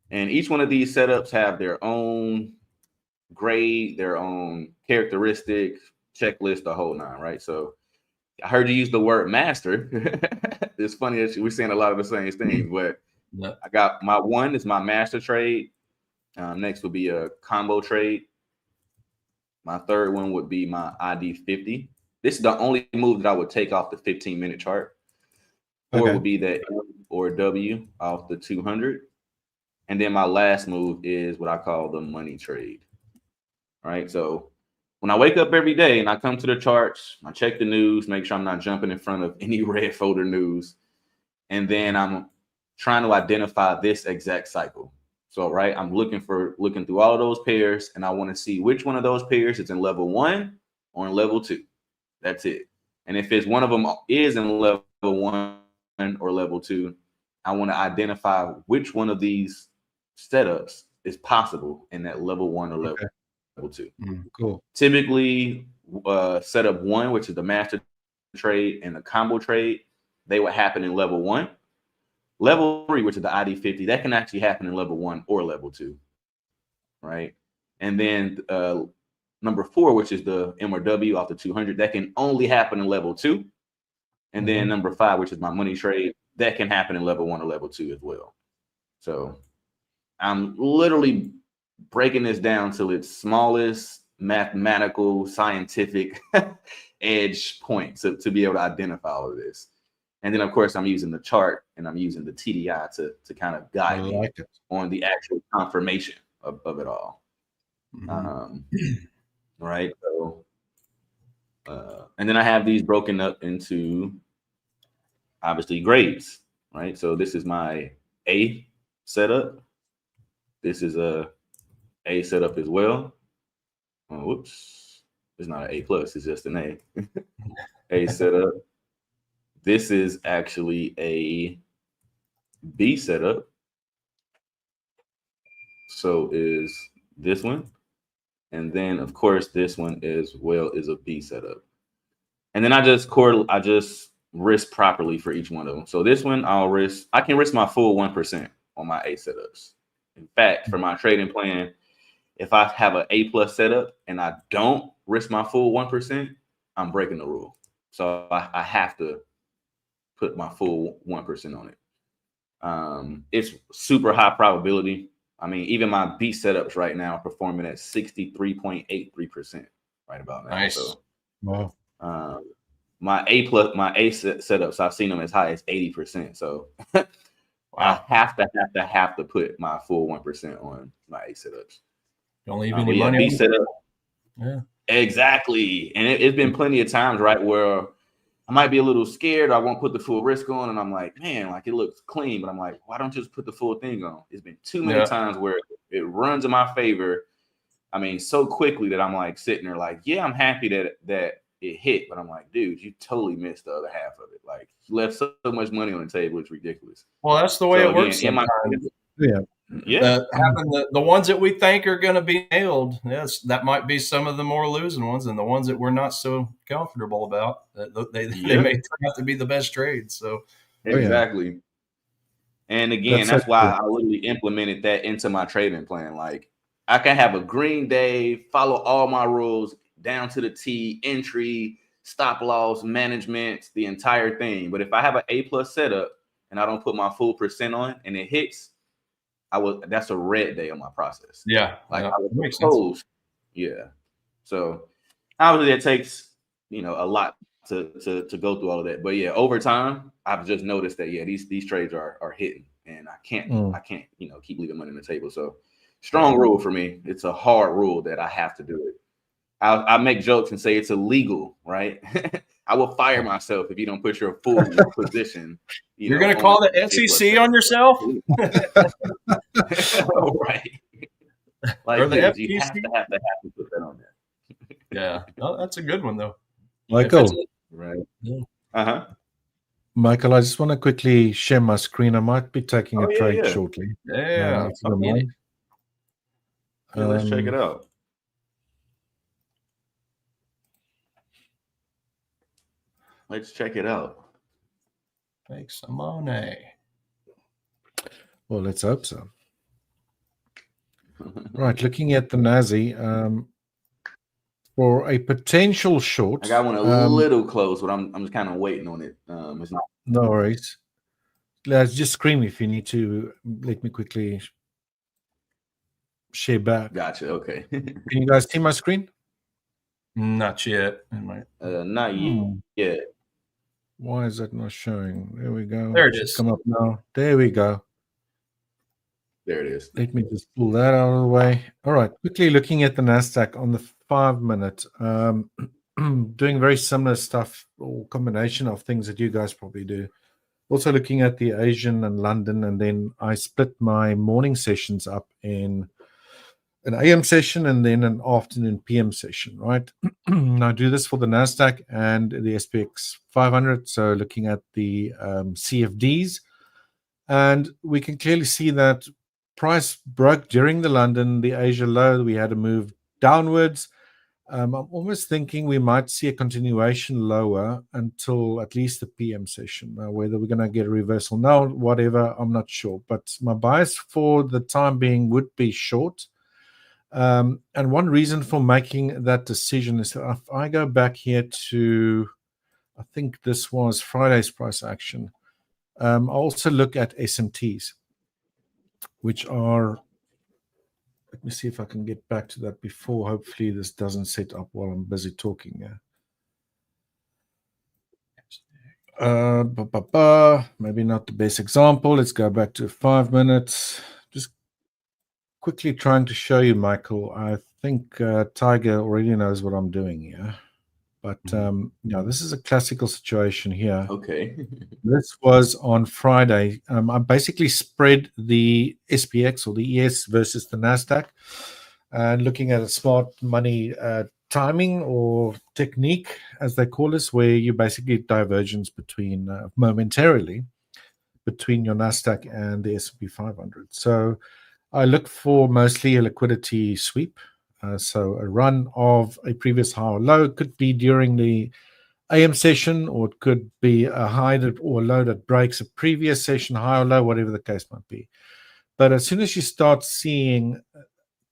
And each one of these setups have their own grade, their own characteristic, checklist, the whole nine, right? So I heard you use the word master. It's funny that we're saying a lot of the same things, but I got my one is my master trade. Next would be a combo trade. My third one would be my ID 50. This is the only move that I would take off the 15-minute chart. Or would be the M or W off the 200. And then my last move is what I call the money trade. All right. So when I wake up every day and I come to the charts, I check the news, make sure I'm not jumping in front of any red folder news. And then I'm trying to identify this exact cycle. So, right, I'm looking through all of those pairs, and I want to see which one of those pairs is in level 1 or in level 2. That's it. And if it's one of them is in level 1 or level 2, I want to identify which one of these setups is possible in that level 1 or level 2. Cool. Typically, setup 1, which is the master trade and the combo trade, they would happen in level 1. Level 3, which is the ID 50, that can actually happen in level 1 or level 2, right? And then number 4, which is the M or W off the 200, that can only happen in level 2. And then number 5, which is my money trade, that can happen in level 1 or level 2 as well. So I'm literally breaking this down till its smallest mathematical, scientific edge point to be able to identify all of this. And then, of course, I'm using the chart and I'm using the TDI to kind of guide me on the actual confirmation of it all. Right. So, and then I have these broken up into obviously grades. Right. So this is my A setup. This is a setup as well. Oh, whoops. It's not an A plus. It's just an A. A setup. This is actually a B setup. So is this one. And then, of course, this one as well is a B setup. And then I just risk properly for each one of them. So this one, I can risk my full 1% on my A setups. In fact, for my trading plan, if I have an A plus setup and I don't risk my full 1%, I'm breaking the rule. So I have to put my full 1% on it. It's super high probability. I mean, even my B setups right now are performing at 63.83% right about now. Nice. So, wow. My A setups, I've seen them as high as 80%. So wow. I have to put my full 1% on my A setups. Don't leave any money be set up. Yeah, exactly. And it's been plenty of times, right, where I might be a little scared. I won't put the full risk on, and I'm like, man, like it looks clean, but I'm like, why don't you just put the full thing on? It's been too many times where it runs in my favor. I mean, so quickly that I'm like sitting there, like, yeah, I'm happy that it hit, but I'm like, dude, you totally missed the other half of it. Like, you left so much money on the table, it's ridiculous. Well, that's the way it works. Sometimes. Having the ones that we think are going to be nailed, yes, that might be some of the more losing ones, and the ones that we're not so comfortable about, they may turn out to be the best trades. So exactly. And again, that's why I literally implemented that into my trading plan. Like, I can have a green day, follow all my rules down to the T, entry, stop loss, management, the entire thing. But if I have an A+ setup and I don't put my full percent on and it hits, that's a red day on my process. Yeah. Like I was exposed. Yeah. So obviously it takes, a lot to go through all of that. But yeah, over time, I've just noticed that these trades are hitting, and I can't keep leaving money on the table. So strong rule for me. It's a hard rule that I have to do it. I make jokes and say it's illegal, right? I will fire myself if you don't put your full position. You're going to call the SEC on yourself? Right. Like, or the FTC? You have to put that on there. Yeah. No, that's a good one, though. Michael. Right. Yeah. Michael, I just want to quickly share my screen. I might be taking a trade shortly. Yeah. Let's check it out. Let's check it out. Make some money. Well, let's hope so. Right, looking at the NASDAQ, for a potential short. I got one a little close, but I'm just kind of waiting on it. It's not. No worries. Let's just scream if you need to. Let me quickly share back. Gotcha. Okay. Can you guys see my screen? Not yet. Not yet. Why is that not showing? There we go. There it is. Come up now. There we go. There it is. Let me just pull that out of the way. All right. Quickly looking at the NASDAQ on the 5-minute. Doing very similar stuff or combination of things that you guys probably do. Also looking at the Asian and London, and then I split my morning sessions up in an AM session and then an afternoon PM session, right? I do this for the NASDAQ and the SPX 500. So looking at the CFDs, and we can clearly see that price broke during the London, the Asia low. We had a move downwards. I'm almost thinking we might see a continuation lower until at least the PM session. Whether we're going to get a reversal now, whatever, I'm not sure. But my bias for the time being would be short. And one reason for making that decision is that if I go back here to, I think this was Friday's price action. I also look at SMTs, which are, let me see if I can get back to that before. Hopefully this doesn't set up while I'm busy talking. Maybe not the best example. Let's go back to 5 minutes. Just quickly trying to show you, Michael. I think Tiger already knows what I'm doing here. But this is a classical situation here. Okay. This was on Friday. I basically spread the SPX or the ES versus the NASDAQ, and looking at a smart money timing or technique, as they call this, where you basically divergence between momentarily between your NASDAQ and the S&P 500. So I look for mostly a liquidity sweep. So a run of a previous high or low could be during the AM session, or it could be a high or low that breaks a previous session high or low, whatever the case might be. But as soon as you start seeing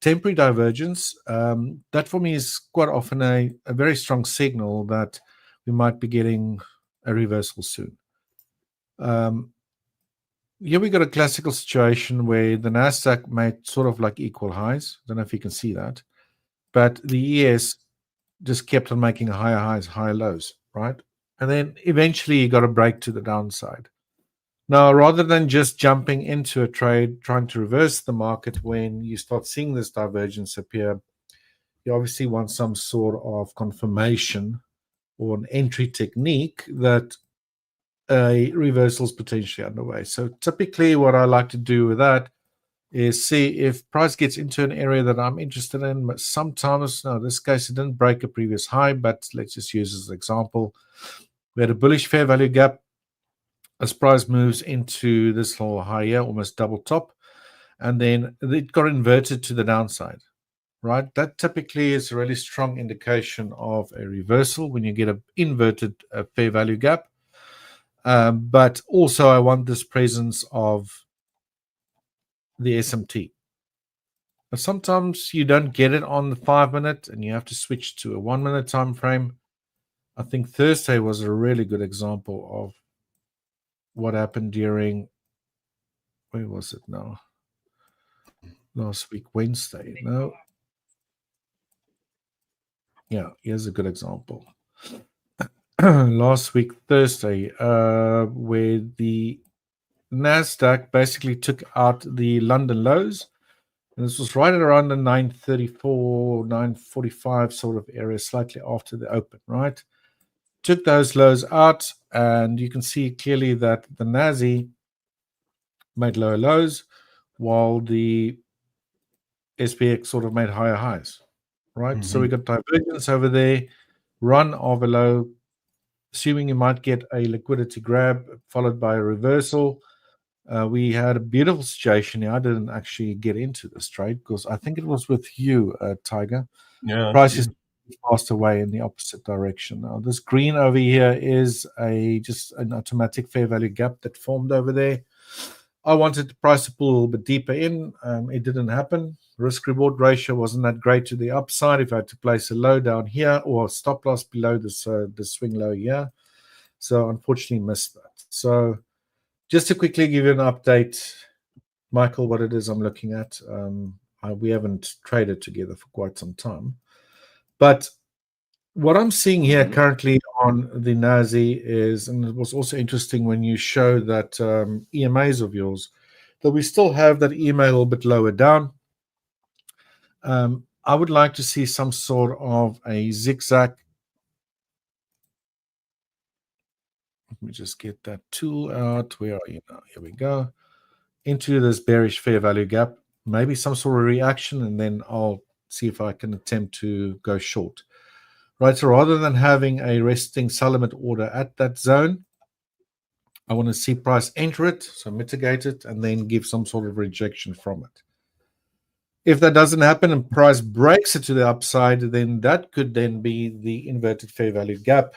temporary divergence, that for me is quite often a very strong signal that we might be getting a reversal soon. Here we got a classical situation where the NASDAQ made sort of like equal highs. I don't know if you can see that. But the ES just kept on making higher highs, higher lows, right? And then eventually you got a break to the downside. Now, rather than just jumping into a trade, trying to reverse the market when you start seeing this divergence appear, you obviously want some sort of confirmation or an entry technique that a reversal is potentially underway. So typically what I like to do with that is see if price gets into an area that I'm interested in. But sometimes, no, in this case, it didn't break a previous high, but let's just use as an example. We had a bullish fair value gap. As price moves into this little high here, almost double top, and then it got inverted to the downside, right? That typically is a really strong indication of a reversal when you get an inverted fair value gap. But also I want this presence of the SMT. But sometimes you don't get it on the 5-minute and you have to switch to a 1-minute time frame. I think Thursday was a really good example of what happened during, where was it now? Last week, Wednesday. No. Yeah, here's a good example. Last week, Thursday, where the NASDAQ basically took out the London lows. And this was right at around the 934, 945 sort of area, slightly after the open, right? Took those lows out, and you can see clearly that the NASI made lower lows, while the SPX sort of made higher highs, right? Mm-hmm. So we got divergence over there, run of a low, assuming you might get a liquidity grab, followed by a reversal. We had a beautiful situation here. I didn't actually get into this trade because I think it was with you, Tiger. Yeah. Price is passed away in the opposite direction. Now, this green over here is just an automatic fair value gap that formed over there. I wanted the price to pull a little bit deeper in. It didn't happen. Risk-reward ratio wasn't that great to the upside. If I had to place a low down here or a stop loss below this the swing low here, so unfortunately missed that. So just to quickly give you an update, Michael, what it is I'm looking at. We haven't traded together for quite some time. But what I'm seeing here currently on the NASI is, and it was also interesting when you show that EMAs of yours, that we still have that EMA a little bit lower down. I would like to see some sort of a zigzag. Let me just get that tool out. Where are you now? Here we go. Into this bearish fair value gap. Maybe some sort of reaction, and then I'll see if I can attempt to go short. Right, so rather than having a resting sell limit order at that zone, I want to see price enter it, so mitigate it, and then give some sort of rejection from it. If that doesn't happen and price breaks it to the upside, then that could then be the inverted fair value gap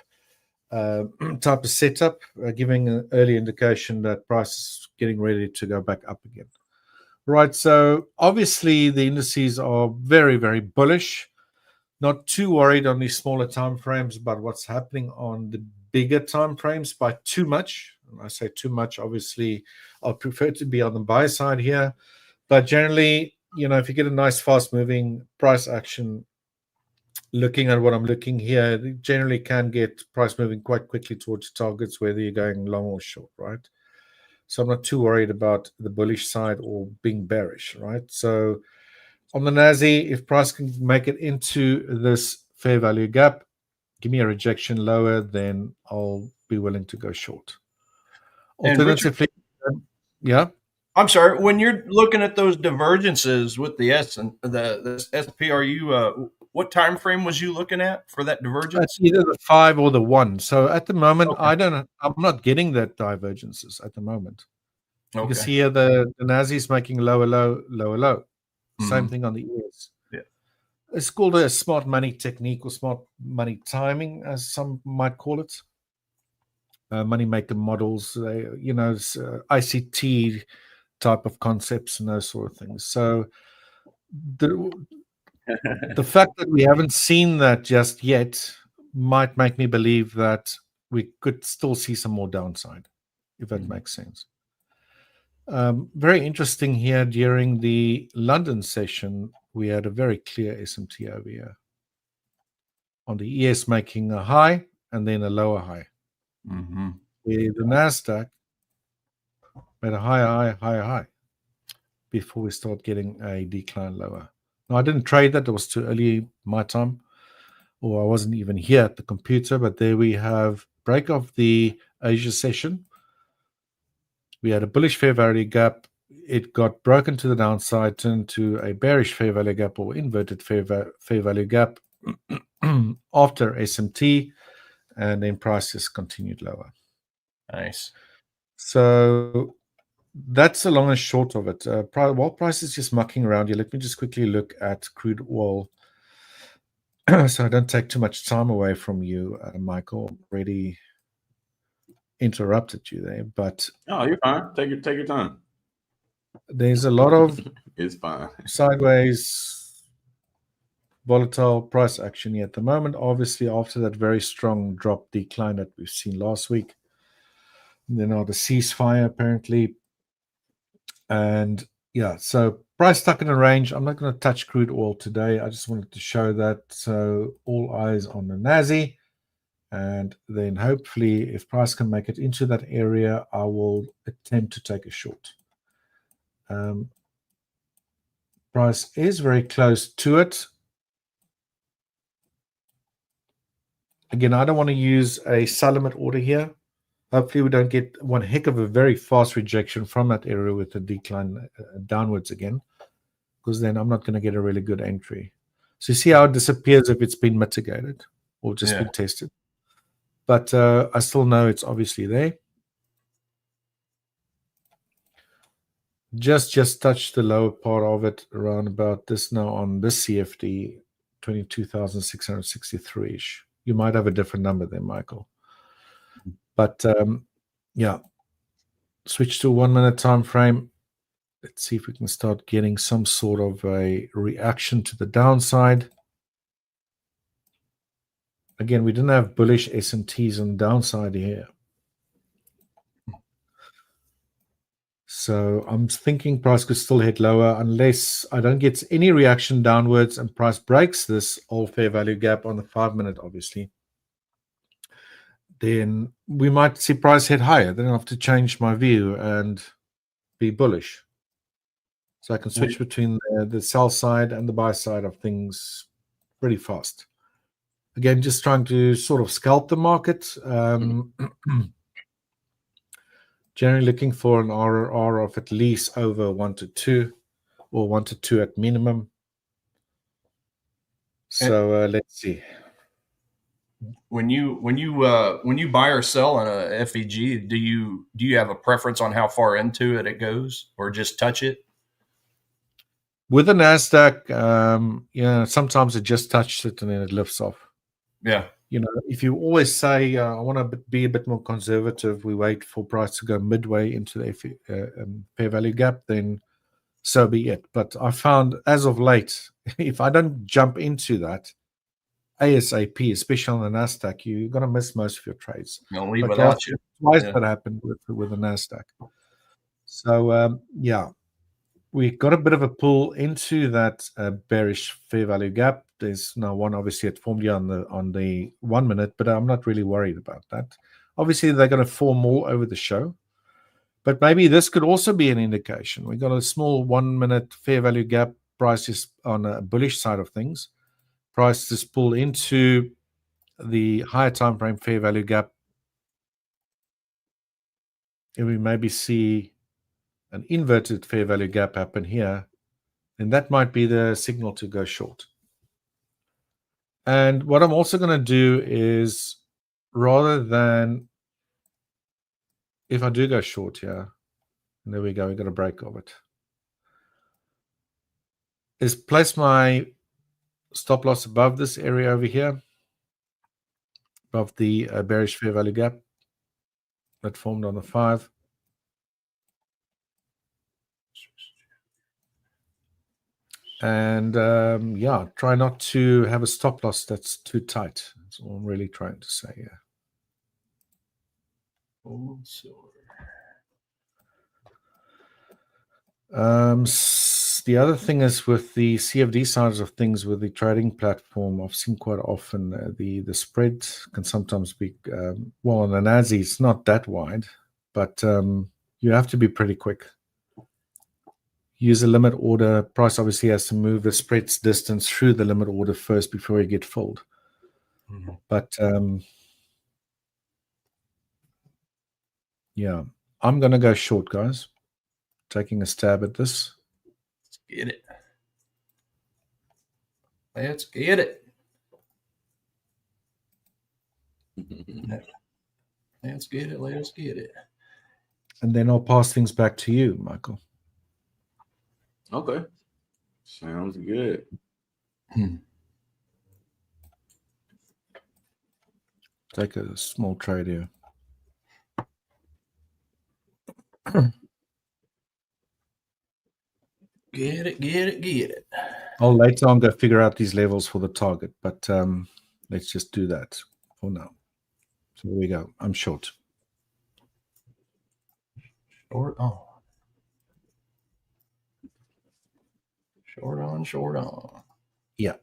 type of setup, giving an early indication that price is getting ready to go back up again. Right, so obviously the indices are very, very bullish. Not too worried on these smaller time frames about what's happening on the bigger time frames by too much. When I say too much, obviously, I'll prefer to be on the buy side here. But generally, if you get a nice fast-moving price action, looking at what I'm looking here, you generally can get price moving quite quickly towards targets, whether you're going long or short, right? So I'm not too worried about the bullish side or being bearish, right? So on the NASI, if price can make it into this fair value gap, give me a rejection lower, then I'll be willing to go short. Alternatively, yeah. I'm sorry. When you're looking at those divergences with the S and the S&P, are you what time frame was you looking at for that divergence? It's either the 5 or the 1. So at the moment, okay. I'm not getting that divergences at the moment. You can see here the NASI is making lower low, lower low. Same thing on the ES. Yeah. It's called a smart money technique or smart money timing, as some might call it. Money maker models, ICT type of concepts and those sort of things. So the fact that we haven't seen that just yet might make me believe that we could still see some more downside, if that makes sense. Very interesting here during the London session, we had a very clear SMT over here. On the ES making a high and then a lower high. Where the NASDAQ made a high before we start getting a decline lower. Now, I didn't trade that. It was too early my time, or I wasn't even here at the computer. But there we have break of the Asia session. We had a bullish fair value gap. It got broken to the downside, turned to a bearish fair value gap or inverted fair value gap after SMT, and then prices continued lower. Nice. So that's the long and short of it. While price is just mucking around here, let me just quickly look at crude oil so I don't take too much time away from you, Michael. Already interrupted you there, but oh, you're fine. Take your time. There's a lot of it's fine. Sideways volatile price action here at the moment. Obviously, after that very strong drop decline that we've seen last week, and then the ceasefire apparently, and yeah, so price stuck in a range. I'm not going to touch crude oil today. I just wanted to show that. So all eyes on the NASDAQ. And then hopefully if price can make it into that area, I will attempt to take a short. Price is very close to it. Again, I don't want to use a sell limit order here. Hopefully we don't get one heck of a very fast rejection from that area with a decline downwards again, because then I'm not going to get a really good entry. So you see how it disappears if it's been mitigated or just been tested. But I still know it's obviously there. Just touch the lower part of it around about this now on this CFD, 22,663-ish. You might have a different number there, Michael. But yeah, switch to a 1 minute time frame. Let's see if we can start getting some sort of a reaction to the downside. Again, we didn't have bullish S&Ts on the downside here. So I'm thinking price could still head lower unless I don't get any reaction downwards and price breaks this old fair value gap on the 5 minute, obviously. Then we might see price head higher. Then I have to change my view and be bullish. So I can switch between the sell side and the buy side of things pretty fast. Again, just trying to sort of scalp the market. Generally looking for an RRR of at least over 1 to 2 or 1 to 2 at minimum. So let's see. When you buy or sell on a FEG, do you have a preference on how far into it goes, or just touch it? With the NASDAQ, sometimes it just touches it and then it lifts off. Yeah. If you always say, I want to be a bit more conservative, we wait for price to go midway into the fair value gap, then so be it. But I found as of late, if I don't jump into that ASAP, especially on the NASDAQ, you're going to miss most of your trades. Don't leave without you. Twice that happened with the NASDAQ. So, we got a bit of a pull into that bearish fair value gap. There's now one obviously it formed here on the 1 minute, but I'm not really worried about that. Obviously, they're going to form more over the show, but maybe this could also be an indication. We got a small 1 minute fair value gap. Price is on a bullish side of things. Price is pulled into the higher time frame fair value gap, and we maybe see an inverted fair value gap happen here, and that might be the signal to go short. And what I'm also going to do is, rather than, if I do go short here, and there we go, we got a break of it, is place my stop loss above this area over here, above the bearish fair value gap that formed on the 5. And try not to have a stop loss that's too tight. That's all I'm really trying to say here. The other thing is with the CFD sides of things, with the trading platform, I've seen quite often the spread can sometimes be, on the NASDAQ, it's not that wide, but, You have to be pretty quick. Use a limit order. Price obviously has to move the spreads distance through the limit order first before you get filled. Mm-hmm. But yeah, I'm going to go short, guys. Taking a stab at this. Let's get it. Let's get it. Let's get it. Let's get it. And then I'll pass things back to you, Michael. Okay. Sounds good. Take a small trade here. Get it, get it, get it. I'll later on go figure out these levels for the target, but let's just do that for now. So there we go. I'm short. Short on. Short on, short on. Yeah.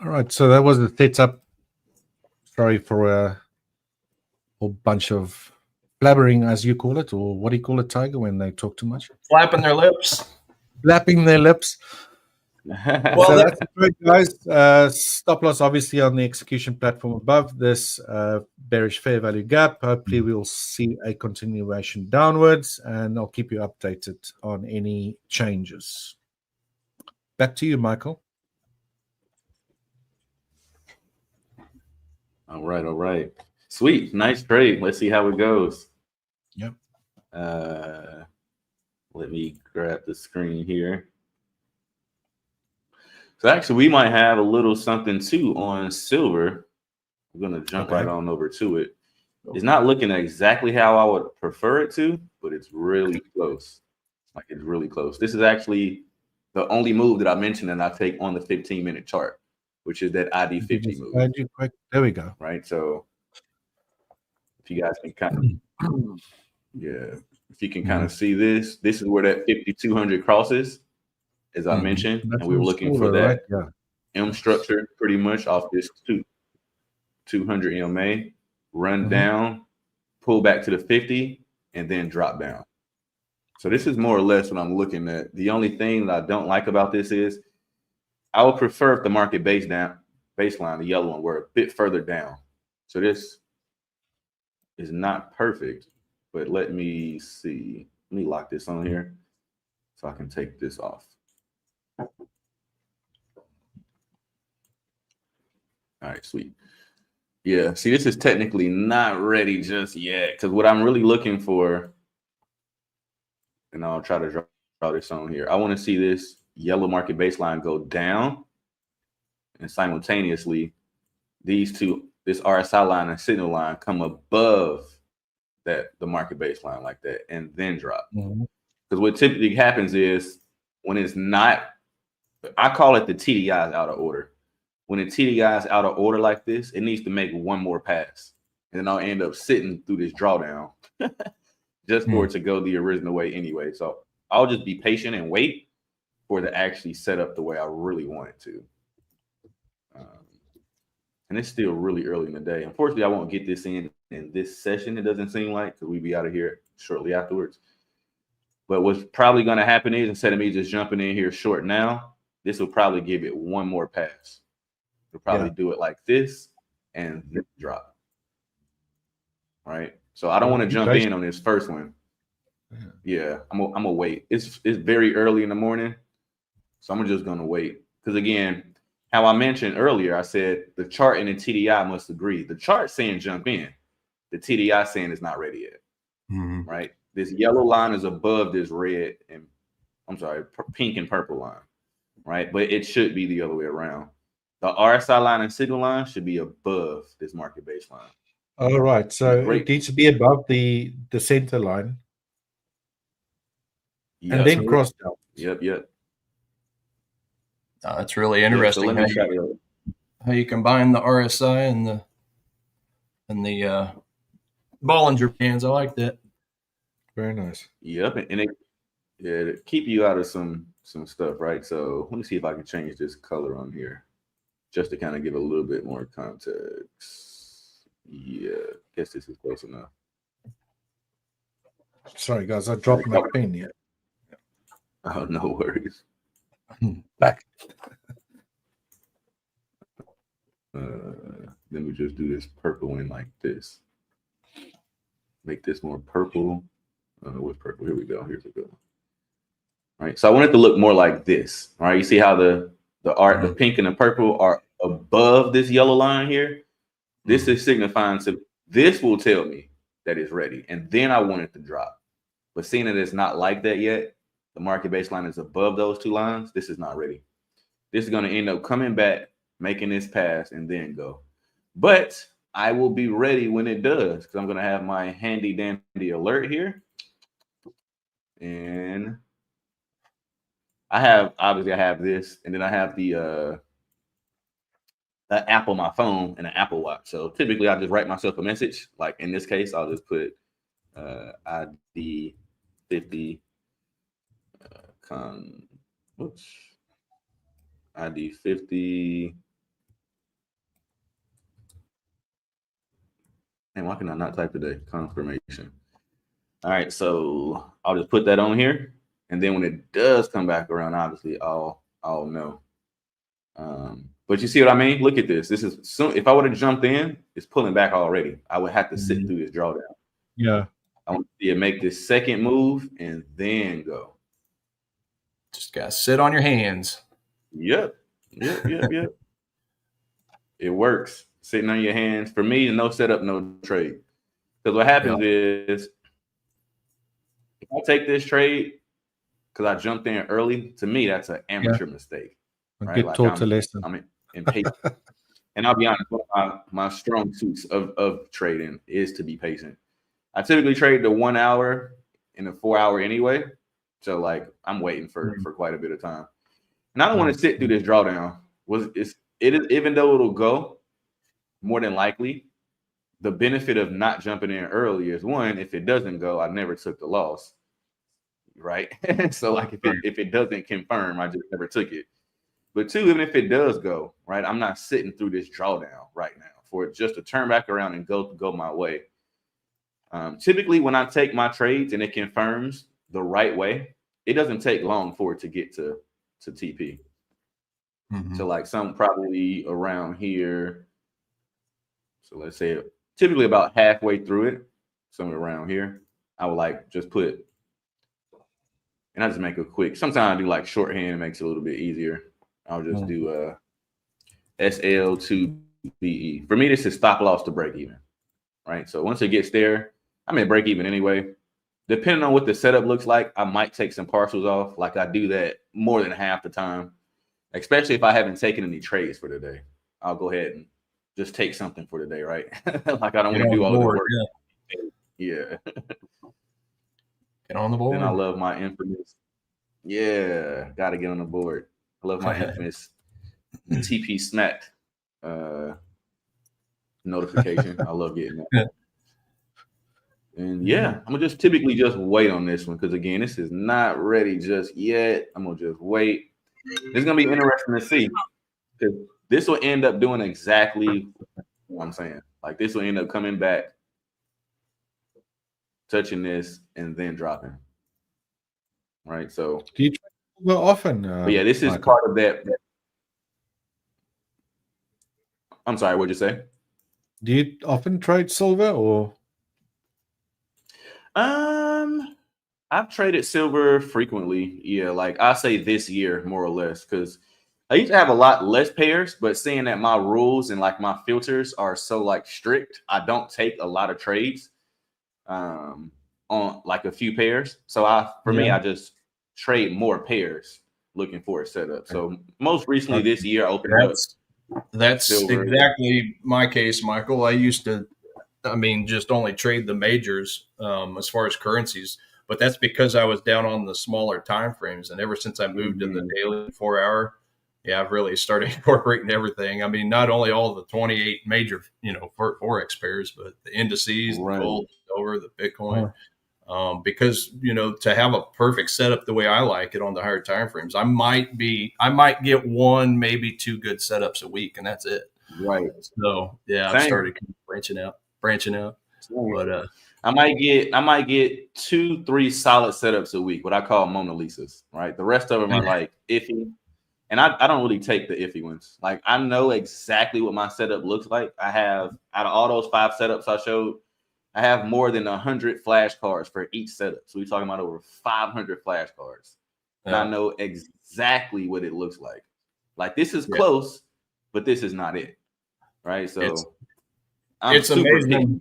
All right. So that was the setup. Sorry for a whole bunch of blabbering, as you call it, or what do you call it, Tiger, when they talk too much? Flapping their lips. Flapping their lips. Well, so that's great, guys. Stop loss, obviously, on the execution platform above this bearish fair value gap. Hopefully, we'll see a continuation downwards, and I'll keep you updated on any changes. Back to you, Michael. All right, all right. Sweet, nice trade. Let's see how it goes. Yep. Let me grab the screen here. So actually, we might have a little something too on silver. I'm gonna jump right on over to it. It's not looking exactly how I would prefer it to, but it's really close. Like it's really close. This is actually the only move that I mentioned that I take on the 15-minute chart, which is that ID50 move. There we go. Right. So if you guys can kind of, if you can kind of see this, this is where that 5,200 crosses, as I mentioned, and we were looking for that M structure pretty much off this 200 EMA, run down, pull back to the 50, and then drop down. So this is more or less what I'm looking at. The only thing that I don't like about this is I would prefer if the market baseline, the yellow one, were a bit further down. So this is not perfect, but let me see. Let me lock this on here so I can take this off. All right, sweet. Yeah, see, this is technically not ready just yet because what I'm really looking for, and I'll try to draw this on here. I want to see this yellow market baseline go down, and simultaneously, these two, this RSI line and signal line, come above the market baseline like that, and then drop. Because what typically happens is when it's not, I call it the TDIs out of order. When the TDI is out of order like this, it needs to make one more pass. And then I'll end up sitting through this drawdown just for it to go the original way anyway. So I'll just be patient and wait for it to actually set up the way I really want it to. And it's still really early in the day. Unfortunately, I won't get this in this session, it doesn't seem like, because we'll be out of here shortly afterwards. But what's probably going to happen is, instead of me just jumping in here short now, this will probably give it one more pass. We'll probably do it like this and then drop. Right? So I don't want to jump in on this first one. Yeah, I'm gonna wait. It's very early in the morning, so I'm just gonna wait. Because again, how I mentioned earlier, I said the chart and the TDI must agree. The chart saying jump in, the TDI saying it's not ready yet. Right? This yellow line is above this red and pink and purple line. Right? But it should be the other way around. The RSI line and signal line should be above this market baseline. All right. So it needs to be above the center line. And then cross down. Yep. That's really interesting. So let me how you combine the RSI and the Bollinger Bands. I like that. Very nice. Yep, and it keep you out of some stuff, right? So let me see if I can change this color on here, just to kind of give a little bit more context. Yeah, guess this is close enough. Sorry, guys, I dropped my pen here. Oh, no worries. Back. Let me just do this purple in like this. Make this more purple. What's purple? Here we go. Here's a good one. All right. So I want it to look more like this. All right. You see how the the pink and the purple are above this yellow line here? This is signifying to this will tell me that it's ready. And then I want it to drop. But seeing that it's not like that yet, the market baseline is above those two lines. This is not ready. This is going to end up coming back, making this pass, and then go. But I will be ready when it does, because I'm going to have my handy dandy alert here. And I have this, and then I have the app on my phone and an Apple Watch. So typically I just write myself a message. Like in this case, I'll just put ID 50 ID 50. And why can I not type today? Confirmation. All right, so I'll just put that on here, and then when it does come back around, obviously I'll know. But you see what I mean? Look at this. This is soon. If I would have jumped in, it's pulling back already. I would have to sit through this drawdown. Yeah. I want to see it make this second move and then go. Just gotta sit on your hands. Yep. It works. Sitting on your hands. For me, no setup, no trade. Because what happens is, if I take this trade because I jumped in early, to me that's an amateur mistake. Right? Get taught a lesson. I'm impatient. And I'll be honest, one of my strong suits of trading is to be patient. I typically trade the 1 hour and the 4 hour anyway. So like I'm waiting for quite a bit of time. And I don't want to sit through this drawdown. Even though it'll go, more than likely, the benefit of not jumping in early is, one, if it doesn't go, I never took the loss. Right. So like if it doesn't confirm, I just never took it. But two, even if it does go, right, I'm not sitting through this drawdown right now for it just to turn back around and go my way. Typically, when I take my trades and it confirms the right way, it doesn't take long for it to get to TP. So like some probably around here. So let's say typically about halfway through it, somewhere around here, I would like just put, and I just make a quick, sometimes I do like shorthand, it makes it a little bit easier. I'll just do SL2BE. For me, this is stop loss to break even, right? So once it gets there, I'm at break even anyway. Depending on what the setup looks like, I might take some partials off. Like I do that more than half the time, especially if I haven't taken any trades for the day. I'll go ahead and just take something for the day, right? Like I don't want to do all the work. Yeah. Get on the board. Then I love my infamous. Yeah, got to get on the board. I love my infamous TP smacked notification. I love getting that. And yeah, I'm gonna just typically just wait on this one because again, this is not ready just yet. I'm gonna just wait. It's gonna be interesting to see because this will end up doing exactly what I'm saying. Like this will end up coming back, touching this, and then dropping. Right. So do you trade well often? But yeah, this is Michael? part of that. I'm sorry, what'd you say? Do you often trade silver or? I've traded silver frequently. Yeah, like I say this year, more or less, because I used to have a lot less pairs, but seeing that my rules and like my filters are so like strict, I don't take a lot of trades on like a few pairs. So for me, I just trade more pairs looking for a setup. So most recently this year, I opened that's exactly my case, Michael. I used to, just only trade the majors as far as currencies, but that's because I was down on the smaller time frames. And ever since I moved to the daily 4 hour, I've really started incorporating everything. I mean, not only all the 28 major, Forex pairs, but the indices, the gold, the silver, the Bitcoin. Because to have a perfect setup the way I like it on the higher time frames, I might get one, maybe two good setups a week, and that's it. Right. So I've started branching out. But I might get 2-3 solid setups a week, what I call Mona Lisas, right? The rest of them are like iffy. And I don't really take the iffy ones. Like, I know exactly what my setup looks like. I have, out of all those 5 setups I showed, I have more than 100 flashcards for each setup. So we're talking about over 500 flashcards. And I know exactly what it looks like. Like, this is close, but this is not it. Right? So it's amazing.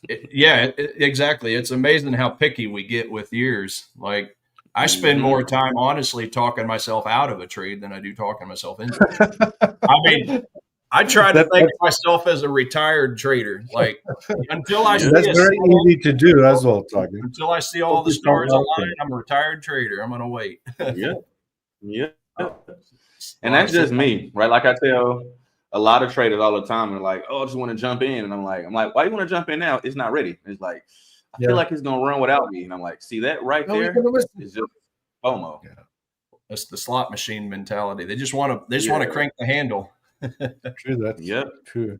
Exactly. It's amazing how picky we get with years. Like, I spend more time, honestly, talking myself out of a trade than I do talking myself into it. I mean, I try to think of myself as a retired trader. Like, until I see that's very easy to do as well, talking. Until I see all the stars align, I'm a retired trader. I'm going to wait. Yeah. And that's just me, right? Like, I tell a lot of traders all the time, they're like, "Oh, I just want to jump in," and I'm like, "Why do you want to jump in now? It's not ready." It's like, I feel like it's gonna run without me, and I'm like, "See that right there is just FOMO." Yeah. That's the slot machine mentality. They just want to crank the handle. True. That's true.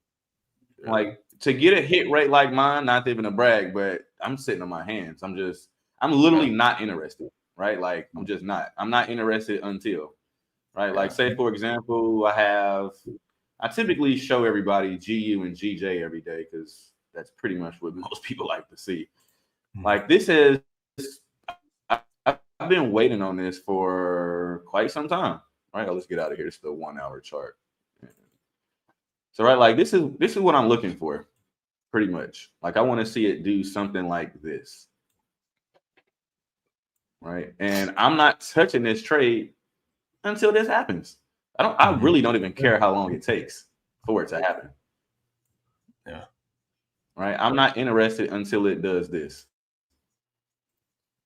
Like, to get a hit rate like mine, not even a brag, but I'm sitting on my hands. I'm literally not interested, right? Like, I'm not interested until, right? Like, say for example, I typically show everybody GU and GJ every day because that's pretty much what most people like to see. Like, this is, I've been waiting on this for quite some time. Right, let's get out of here. This is the 1 hour chart. So, right, like, this is what I'm looking for, pretty much. Like, I want to see it do something like this. Right, and I'm not touching this trade until this happens. I really don't even care how long it takes for it to happen. Yeah. Right. I'm not interested until it does this.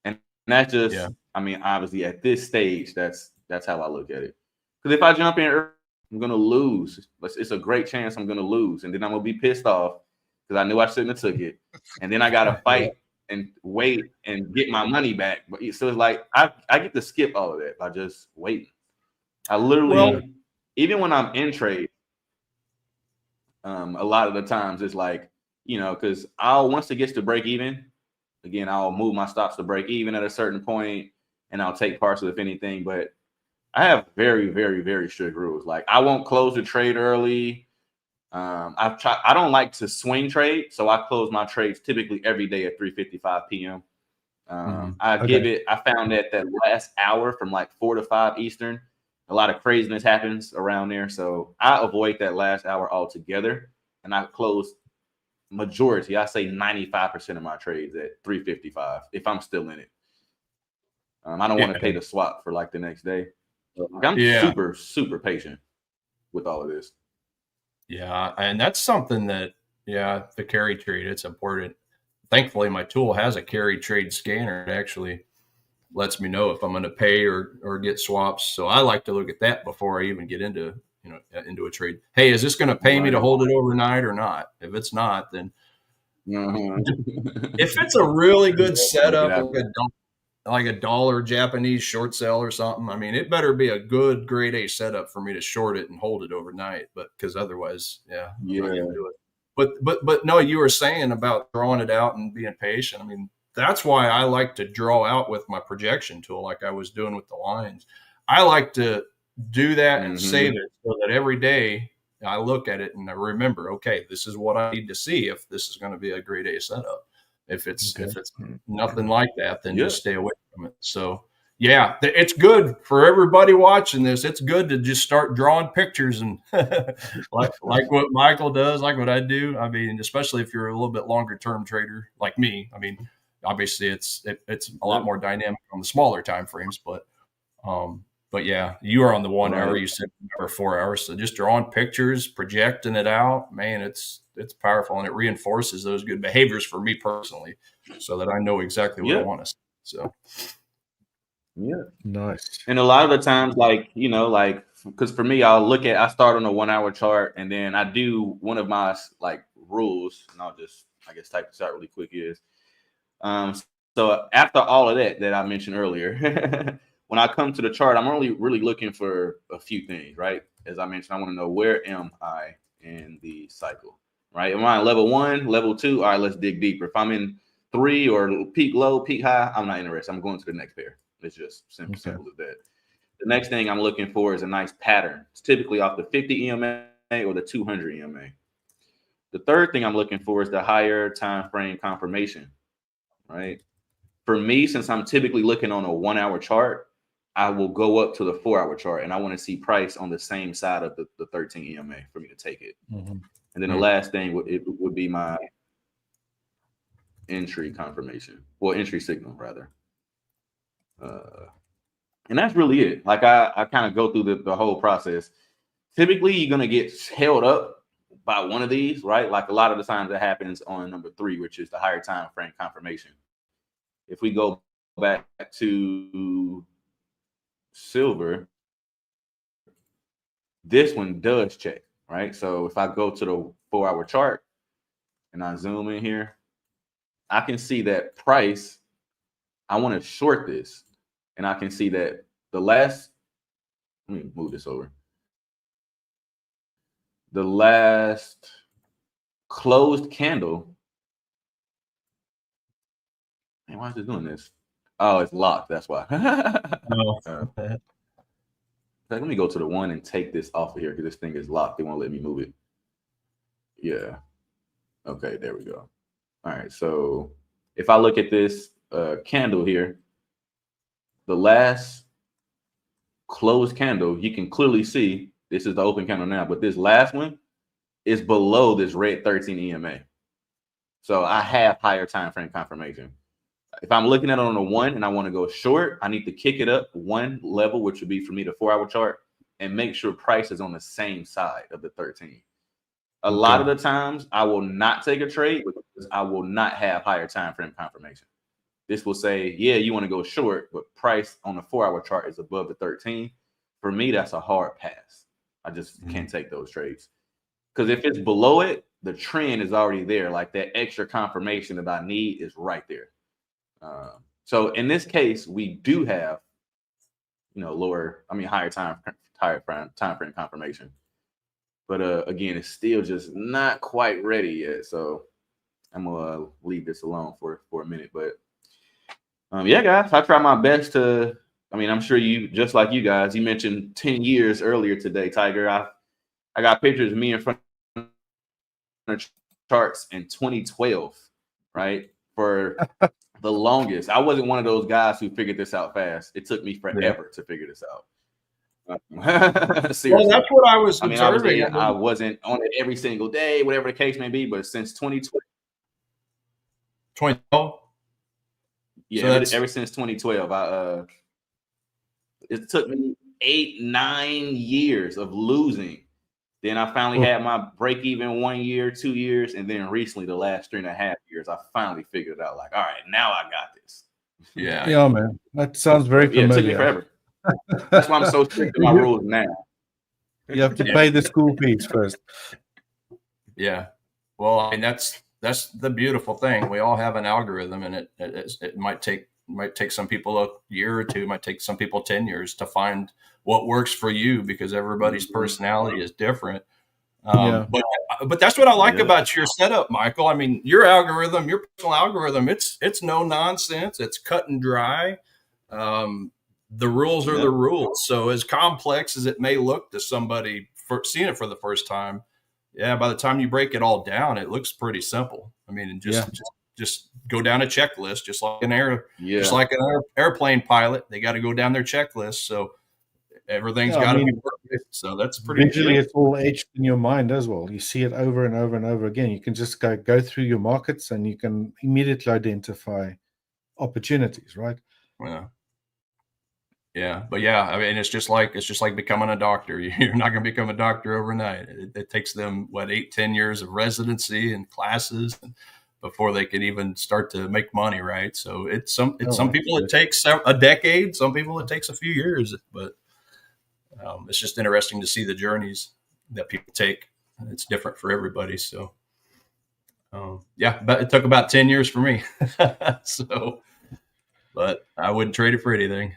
And that's just, I mean, obviously at this stage, that's how I look at it. Because if I jump in early, I'm going to lose. It's a great chance I'm going to lose. And then I'm going to be pissed off because I knew I shouldn't have took it. And then I got to fight and wait and get my money back. But so it's like, I get to skip all of that by just waiting. I literally, even when I'm in trade, a lot of the times it's like, because once it gets to break even, again, I'll move my stops to break even at a certain point, and I'll take partial if anything. But I have very, very, very strict rules. Like, I won't close the trade early. I don't like to swing trade, so I close my trades typically every day at 3:55 p.m. I found that last hour from like 4 to 5 Eastern, a lot of craziness happens around there. So I avoid that last hour altogether. And I close majority, I say 95% of my trades at 3:55 if I'm still in it. I don't want to pay the swap for like the next day. I'm super, super patient with all of this. Yeah. And that's something that, the carry trade, it's important. Thankfully, my tool has a carry trade scanner. It actually lets me know if I'm going to pay or get swaps. So I like to look at that before I even get into a trade. Hey, is this going to pay me to hold it overnight or not? If it's not, then if it's a really good setup, like a dollar Japanese short sell or something, I mean, it better be a good grade A setup for me to short it and hold it overnight. But because otherwise, I'm not going to do it. But no, you were saying about drawing it out and being patient. I mean, that's why I like to draw out with my projection tool, like I was doing with the lines. I like to do that and save it so that every day I look at it and I remember, okay, this is what I need to see if this is going to be a grade A setup. If it's nothing like that, then just stay away from it. So it's good for everybody watching this. It's good to just start drawing pictures and like what Michael does, like what I do. I mean, especially if you're a little bit longer term trader like me. I mean, obviously it's a lot more dynamic on the smaller time frames, but you are on the 1 hour, you said 4 hours. So just drawing pictures, projecting it out, man, it's powerful, and it reinforces those good behaviors for me personally, so that I know exactly what I want to see. So nice. And a lot of the times, because for me, I start on a 1 hour chart, and then I do one of my like rules, and I'll just, I guess, type this out really quick is, so after all of that I mentioned earlier, when I come to the chart, I'm only really looking for a few things, right? As I mentioned, I want to know, where am I in the cycle? right? Am I in level 1, level 2? All right, let's dig deeper. If I'm in 3 or peak low, peak high, I'm not interested. I'm going to the next pair. It's just simple as that. The next thing I'm looking for is a nice pattern. It's typically off the 50 EMA or the 200 EMA. The third thing I'm looking for is the higher time frame confirmation, right? For me, since I'm typically looking on a 1-hour chart, I will go up to the 4-hour chart, and I want to see price on the same side of the 13 EMA for me to take it. And then the last thing would be my entry confirmation, well, entry signal rather. And that's really it. Like I kind of go through the whole process. Typically, you're gonna get held up by one of these, right? Like a lot of the times that happens on number 3, which is the higher time frame confirmation. If we go back to silver, this one does check, right? So if I go to the 4-hour chart and I zoom in here, I can see that price. I want to short this, and I can see that the last, let me move this over. The last closed candle. Man, why is it doing this? Oh, it's locked. That's why. Let me go to the one and take this off of here because this thing is locked. They won't let me move it. Yeah. Okay, there we go. All right. So if I look at this candle here, the last closed candle, you can clearly see this is the open candle now, but this last one is below this red 13 EMA. So I have higher time frame confirmation. If I'm looking at it on a 1 and I want to go short, I need to kick it up 1 level, which would be for me the 4-hour chart, and make sure price is on the same side of the 13. A lot of the times I will not take a trade because I will not have higher time frame confirmation. This will say, yeah, you want to go short, but price on the 4-hour chart is above the 13. For me, that's a hard pass. I just can't take those trades. Because if it's below it, the trend is already there. Like that extra confirmation that I need is right there. So in this case, we do have, higher time frame confirmation. But again, it's still just not quite ready yet. So I'm gonna leave this alone for a minute. But yeah, guys, I try my best to. I'm sure you, just like you guys, you mentioned 10 years earlier today, Tiger. I got pictures of me in front of charts in 2012, right? For the longest. I wasn't one of those guys who figured this out fast. It took me forever to figure this out. Seriously. Well, that's what I was observing. I wasn't on it every single day, whatever the case may be, but since 2012. Yeah, so ever since 2012, it took me 8-9 years of losing. Then I finally had my break even 1 year, 2 years, and then recently the last 3.5 years, I finally figured it out. Like, all right, now I got this. Yeah, man, that sounds very familiar. It took me forever. That's why I'm so strict to my rules now. You have to pay the school fees first. Yeah, well, that's the beautiful thing. We all have an algorithm, and it might take some people a year or two, might take some people 10 years to find what works for you, because everybody's personality is different. But that's what I like about your setup, Michael. Your algorithm, your personal algorithm, it's no nonsense. It's cut and dry. The rules are the rules. So as complex as it may look to somebody seeing it for the first time, by the time you break it all down, it looks pretty simple. Just go down a checklist, just like an airplane pilot. They got to go down their checklist. So everything's got to be perfect. So that's pretty visually it's all etched in your mind as well. You see it over and over and over again. You can just go through your markets and you can immediately identify opportunities, right? But it's just like becoming a doctor. You're not going to become a doctor overnight. It takes them 8-10 years of residency and classes before they can even start to make money, right? So some people it takes a decade, some people it takes a few years, but it's just interesting to see the journeys that people take. It's different for everybody. So but it took about 10 years for me. But I wouldn't trade it for anything.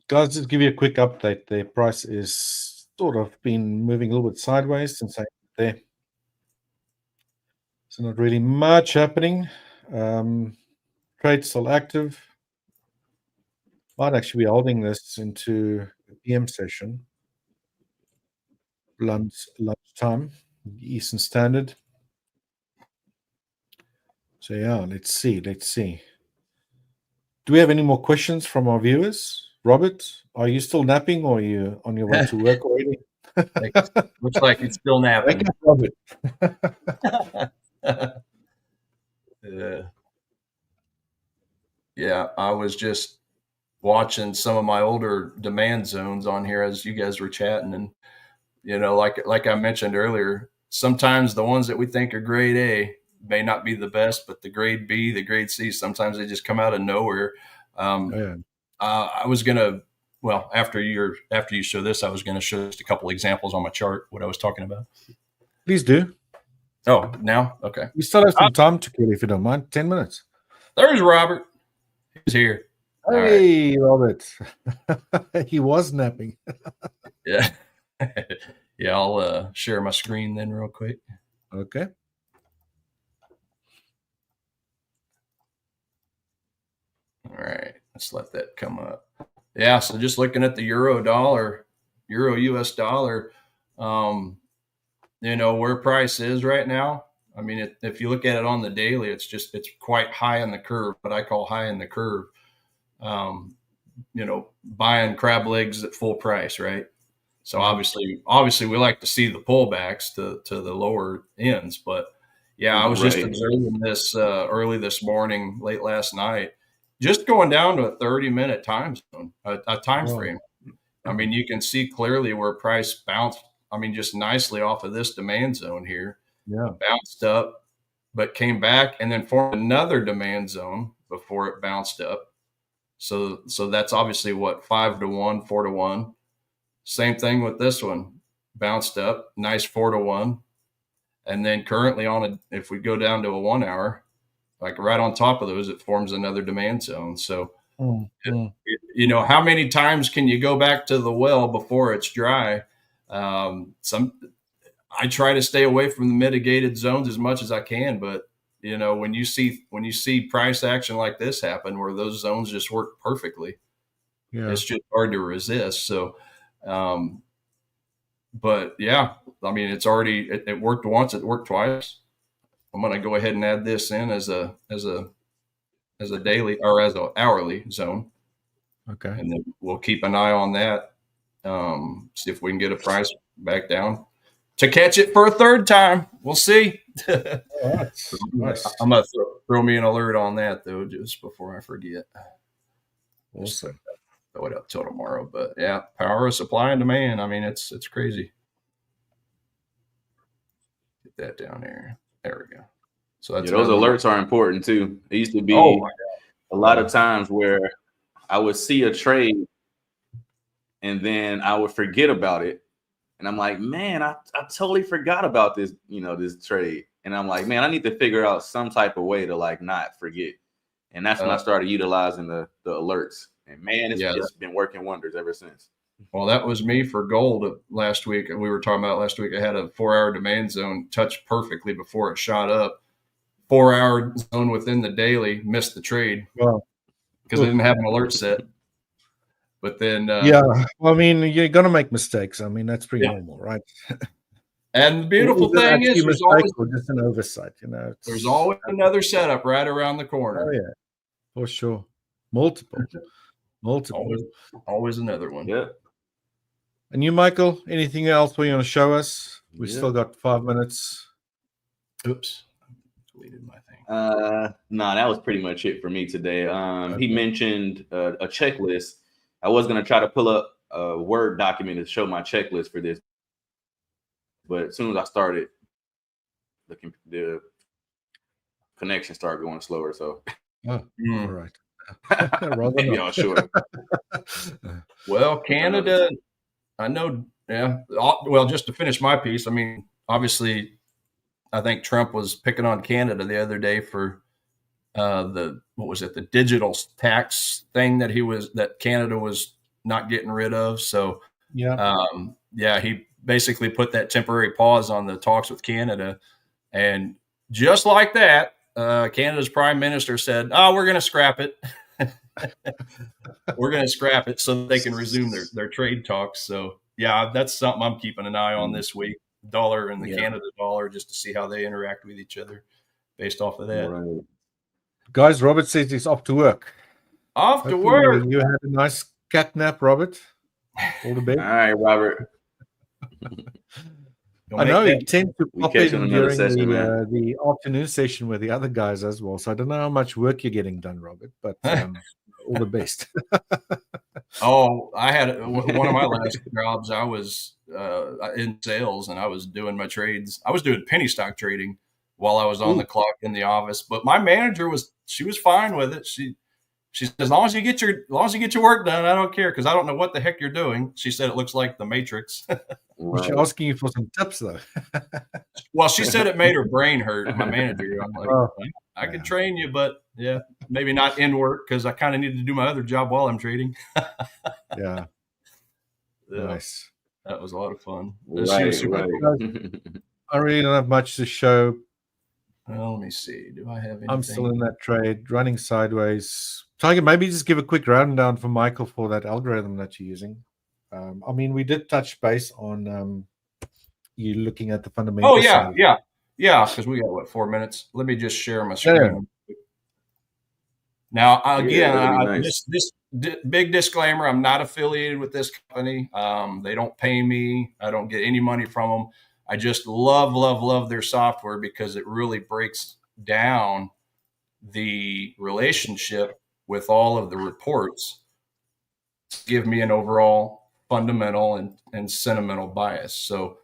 Guys, just give you a quick update. The price is sort of been moving a little bit sideways since I there. So not really much happening. Trade still active. Might actually be holding this into the PM session. Lunchtime, Eastern Standard. So yeah, let's see. Do we have any more questions from our viewers? Robert, are you still napping or are you on your way to work already? Looks like he's still napping. Wake up, Robert. Yeah, I was just watching some of my older demand zones on here as you guys were chatting, and like I mentioned earlier, sometimes the ones that we think are grade A may not be the best, but the grade B, the grade C, sometimes they just come out of nowhere. I was gonna, after you show this, I was gonna show just a couple examples on my chart what I was talking about. Please do. Oh, now? Okay. We still have some time to kill, if you don't mind. 10 minutes. There's Robert. He's here. Hey, right. Robert. He was napping. Yeah. Yeah, I'll share my screen then real quick. Okay. All right. Let's let that come up. Yeah, so just looking at the euro US dollar, where price is right now. I mean, if you look at it on the daily, it's quite high in the curve, but I call high in the curve. Buying crab legs at full price, right? So obviously we like to see the pullbacks to the lower ends, but yeah, I was just observing this early this morning, late last night, just going down to a 30-minute time zone, a time frame. I mean, you can see clearly where price bounced. I mean, just nicely off of this demand zone here. Yeah, bounced up, but came back and then formed another demand zone before it bounced up. So that's obviously what, 5 to 1, 4 to 1. Same thing with this one, bounced up, nice 4 to 1. And then currently if we go down to a 1 hour, like right on top of those, it forms another demand zone. So, how many times can you go back to the well before it's dry? I try to stay away from the mitigated zones as much as I can, but when you see price action like this happen, where those zones just work perfectly, it's just hard to resist. So, but yeah, I mean, it's already it worked once, it worked twice. I'm going to go ahead and add this in as a daily or as an hourly zone. Okay, and then we'll keep an eye on that. See if we can get a price back down to catch it for a third time. We'll see. Nice. I'm going to throw me an alert on that, though, just before I forget. Awesome. Throw it up till tomorrow. But yeah, power of supply and demand. I mean, it's crazy. Get that down there. There we go. So that's those alerts are important too. It used to be a lot of times where I would see a trade and then I would forget about it. And I'm like, man, I totally forgot about this, this trade. And I'm like, man, I need to figure out some type of way to not forget. And that's when I started utilizing the alerts. And man, it's been working wonders ever since. Well, that was me for gold last week. We were talking about last week. I had a 4-hour demand zone touched perfectly before it shot up. 4-hour zone within the daily, missed the trade because I didn't have an alert set. But then, well, I mean, you're gonna make mistakes. I mean, that's pretty normal, right? And the beautiful thing is, there's always just an oversight. There's always another setup right around the corner. Oh yeah, for sure. Multiple. Always another one. Yeah. And you, Michael, anything else we want to show us? We still got 5 minutes. Oops. Deleted my thing. No, that was pretty much it for me today. He mentioned a checklist. I was going to try to pull up a Word document to show my checklist for this, but as soon as I started, the connection started going slower. So, all right. Maybe I'll show it. Well, Canada, I know. Yeah. Well, just to finish my piece, I mean, obviously, I think Trump was picking on Canada the other day for the digital tax thing that Canada was not getting rid of. So he basically put that temporary pause on the talks with Canada, and just like that, Canada's prime minister said, "Oh, we're going to scrap it. We're going to scrap it so they can resume their trade talks." So yeah, that's something I'm keeping an eye on this week. Dollar and the Canada dollar, just to see how they interact with each other based off of that. Right. Guys, Robert says he's off to work. Off to work. You had a nice cat nap, Robert. All the best. All right, Robert. I know you tend to pop in during session, the afternoon session with the other guys as well. So I don't know how much work you're getting done, Robert, but all the best. Oh, I had one of my last jobs. I was in sales and I was doing my trades. I was doing penny stock trading while I was on the clock in the office. But my manager was fine with it. She said, as long as you get your work done, I don't care, because I don't know what the heck you're doing. She said it looks like the Matrix. Was she asking you for some tips though? Well, she said it made her brain hurt. My manager. I'm like, I can train you, but yeah, maybe not in work, because I kind of need to do my other job while I'm trading. Yeah. Nice. That was a lot of fun. Right. I really don't have much to show. Well, let me see. Do I have anything? I'm still in that trade, running sideways. Tiger, maybe just give a quick rundown for Michael for that algorithm that you're using. I mean, we did touch base on you looking at the fundamentals. Oh, yeah. Because we got 4 minutes. Let me just share my screen. Yeah. Now, again, this big disclaimer: I'm not affiliated with this company. They don't pay me. I don't get any money from them. I just love their software, because it really breaks down the relationship with all of the reports to give me an overall fundamental and sentimental bias. So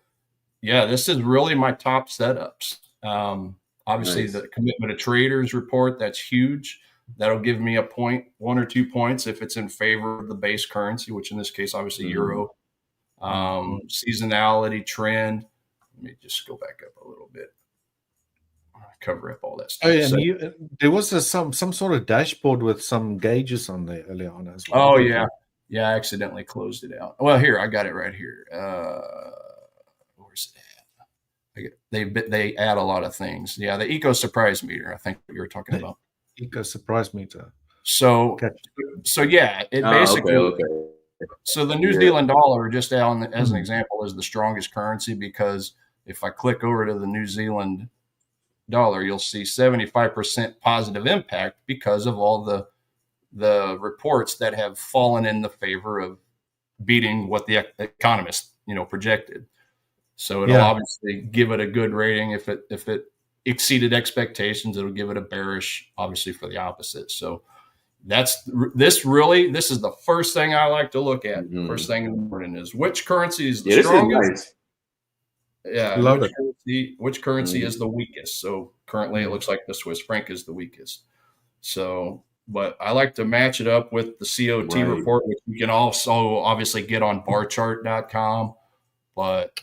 yeah, this is really my top setups. Obviously the commitment of traders report, that's huge. That'll give me a point, 1 or 2 points if it's in favor of the base currency, which in this case, obviously euro. Seasonality trend. Let me just go back up a little bit. Cover up all that stuff. Oh, yeah, there was some sort of dashboard with some gauges on there earlier on as well. Oh, yeah. Yeah, I accidentally closed it out. Well, here, I got it right here. Where's it at? They add a lot of things. Yeah, the eco surprise meter, I think you were talking about. Eco surprise meter. So yeah, it basically. Okay. So the New Zealand dollar, just as an example, is the strongest currency, because if I click over to the New Zealand dollar, you'll see 75% positive impact because of all the reports that have fallen in the favor of beating what the economists projected. So it'll obviously give it a good rating. If it exceeded expectations, it'll give it a bearish, obviously, for the opposite. So this is the first thing I like to look at. First thing in the morning is which currency is the strongest. Nice. Yeah, which currency is the weakest. So currently it looks like the Swiss franc is the weakest. So, but I like to match it up with the COT report, which you can also obviously get on barchart.com. But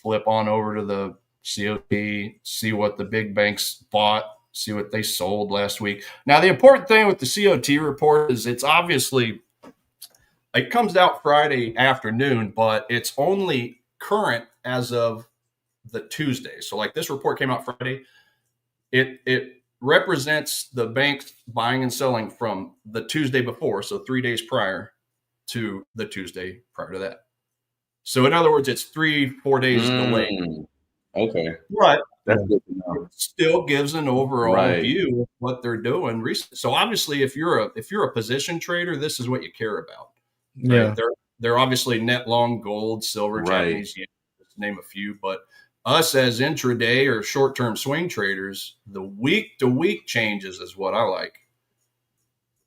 flip on over to the COT, see what the big banks bought, see what they sold last week. Now, the important thing with the COT report is it comes out Friday afternoon, but it's only current as of the Tuesday. So like this report came out Friday. It represents the banks buying and selling from the Tuesday before, so 3 days prior to the Tuesday prior to that. So in other words, it's 3-4 days delayed. Okay. But that's good to know. It still gives an overall view of what they're doing recently. So obviously if you're a position trader, this is what you care about. Right? Yeah. They're obviously net long gold, silver, Japanese yen, just to name a few. But us as intraday or short-term swing traders, the week-to-week changes is what I like.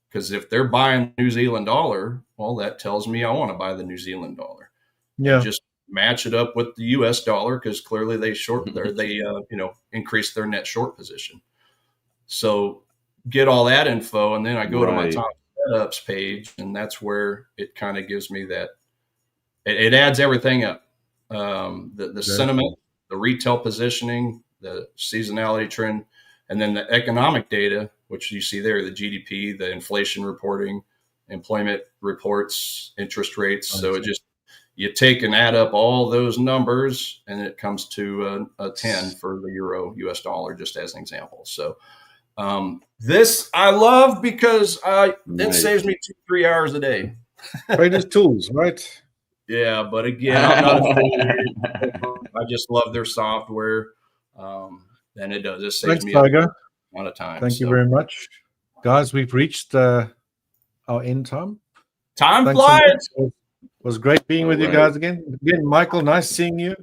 Because if they're buying New Zealand dollar, well, that tells me I want to buy the New Zealand dollar. Yeah. And just match it up with the U.S. dollar, because clearly they increase their net short position. So get all that info, and then I go to my top setups page, and that's where it kind of gives me that. It adds everything up. The sentiment, the retail positioning, the seasonality trend, and then the economic data, which you see there, the GDP, the inflation reporting, employment reports, interest rates. So you take and add up all those numbers, and it comes to a 10 for the euro US dollar, just as an example. So this I love because it saves me 2-3 hours a day. Traders tools, right? Yeah, but again, I'm not affiliated. I just love their software, and it does. It saves me a lot of time. Thank you very much, guys. We've reached our end time. Time flies. So it was great being with you guys again. Again, Michael, nice seeing you.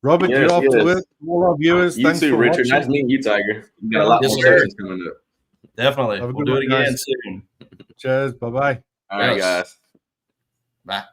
Robert, you're off to work. All our viewers, you thanks too, for Richard. watching. Nice meeting you, Tiger. You got a lot more sessions coming up. Definitely. We'll do it again soon. Cheers. Bye-bye. All right, guys. Bye.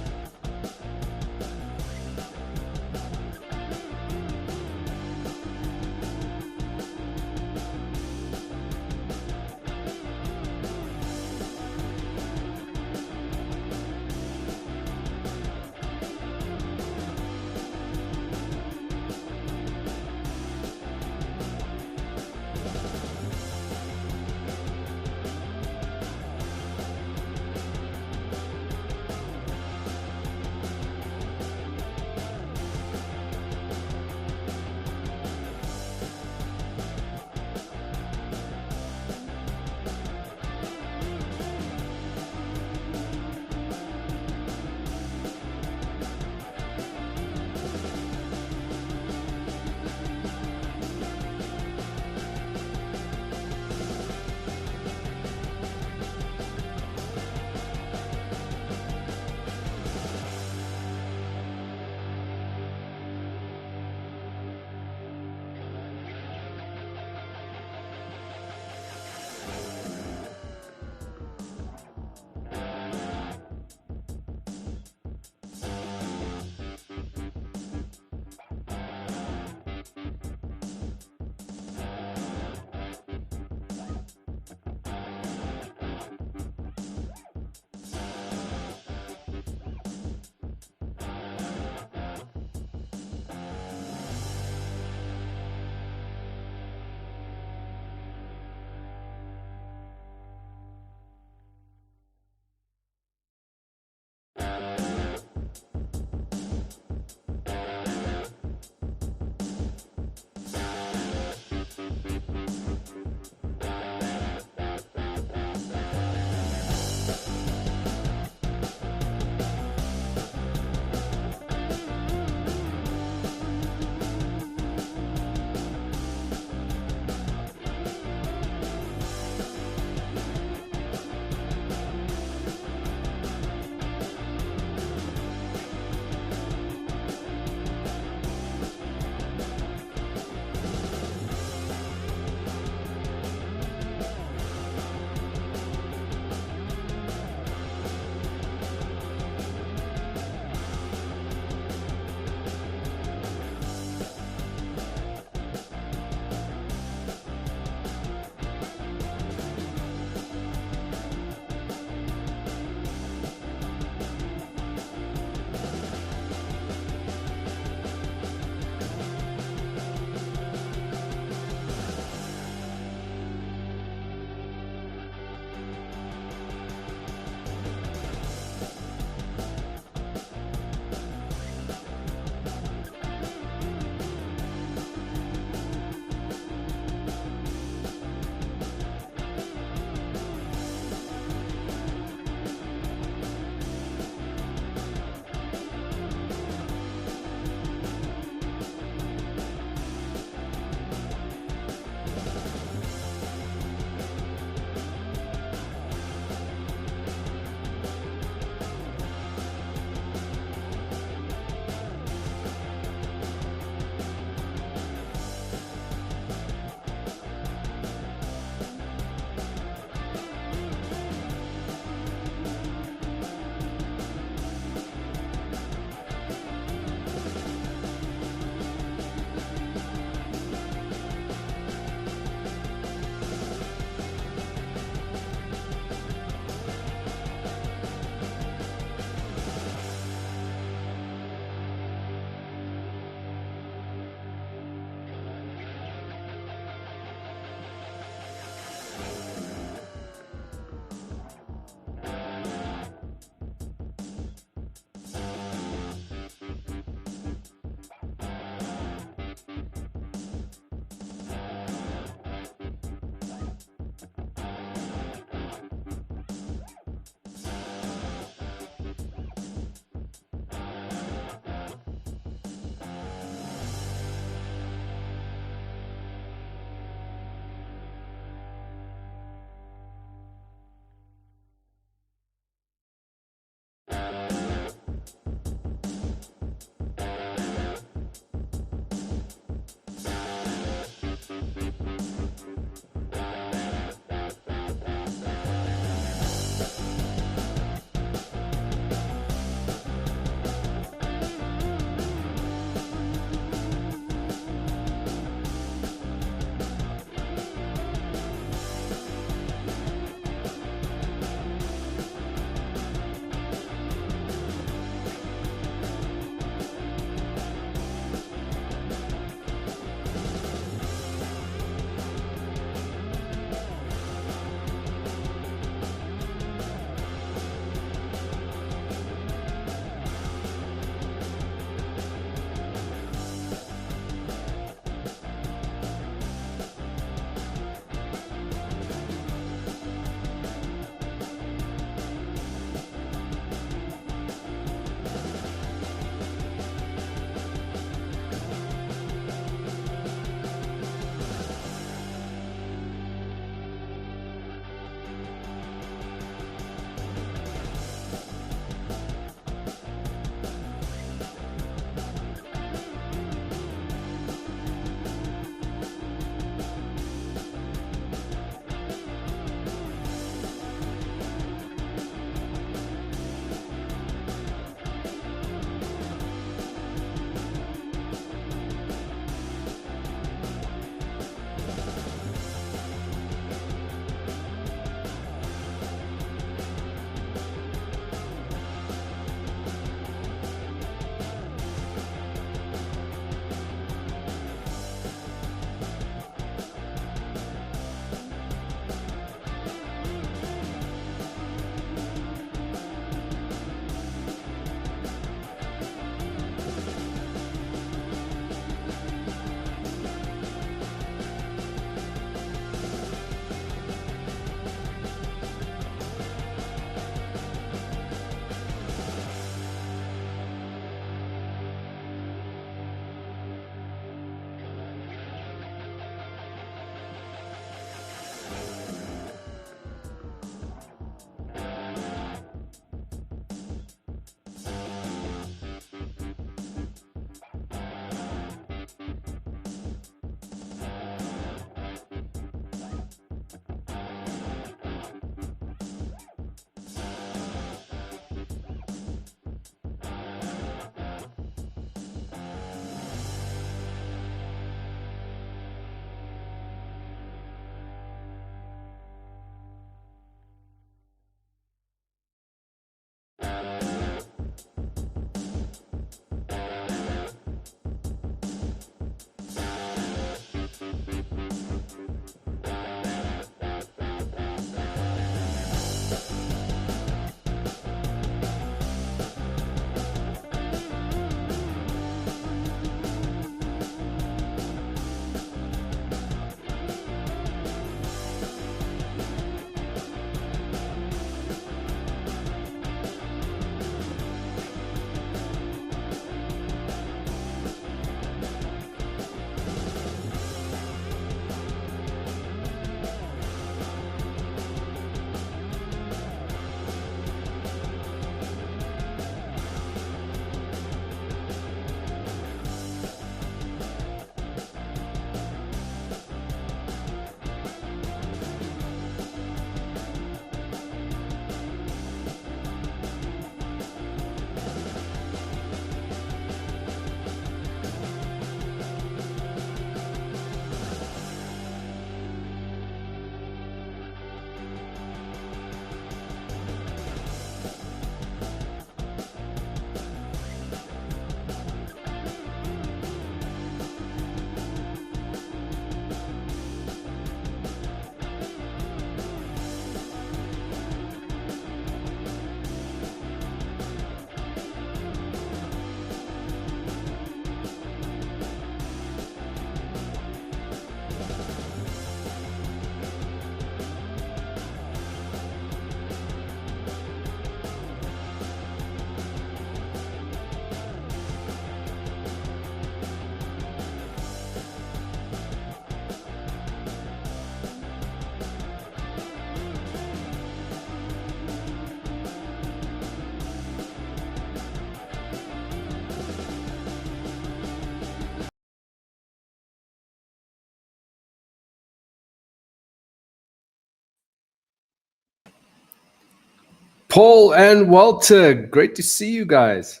Paul and Walter, great to see you guys.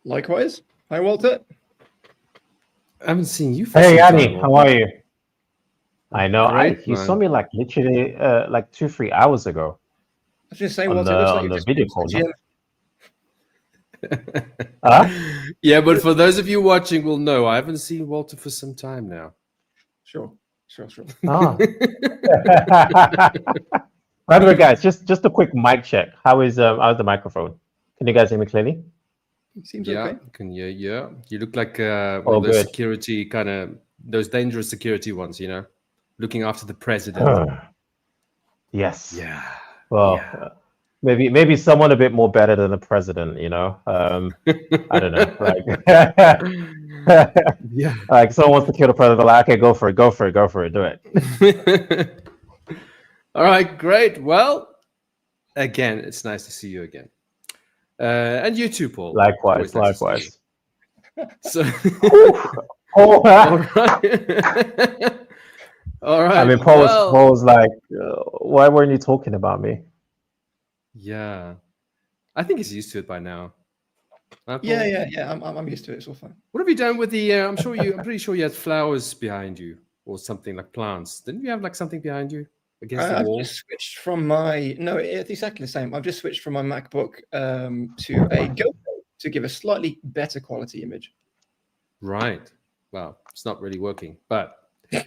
Likewise. Hi, Walter. I haven't seen you for Hey, some Jannie, time, how Walter. are you? I know. Great, You man. saw me like literally like 2-3 hours ago I was just saying, on Walter, it looks like the you just video went to call. the gym. Huh? Yeah, but for those of you watching will know, I haven't seen Walter for some time now. Sure. Ah. By the way, guys, just a quick mic check. How's the microphone? Can you guys hear me clearly? It seems Yeah, okay. yeah. You look like one Oh, of those good. security those dangerous security ones, looking after the president. Yes. Yeah. Well, yeah. maybe someone a bit more better than the president. I don't know. Like, Yeah. like someone wants to kill the president. Like, okay, go for it, do it. All right, great. Well, again, it's nice to see you again. And you too, Paul. Likewise. Nice so, Oh, all right. All right. I mean, Paul was like, why weren't you talking about me? Yeah. I think he's used to it by now. Yeah. I'm used to it. It's all fine. What have you done with the? I'm pretty sure you had flowers behind you or something like plants. Didn't you have like something behind you against the wall? I've just switched from it's exactly the same. I've just switched from my MacBook to a GoPro to give a slightly better quality image. Right. Well, it's not really working, but no,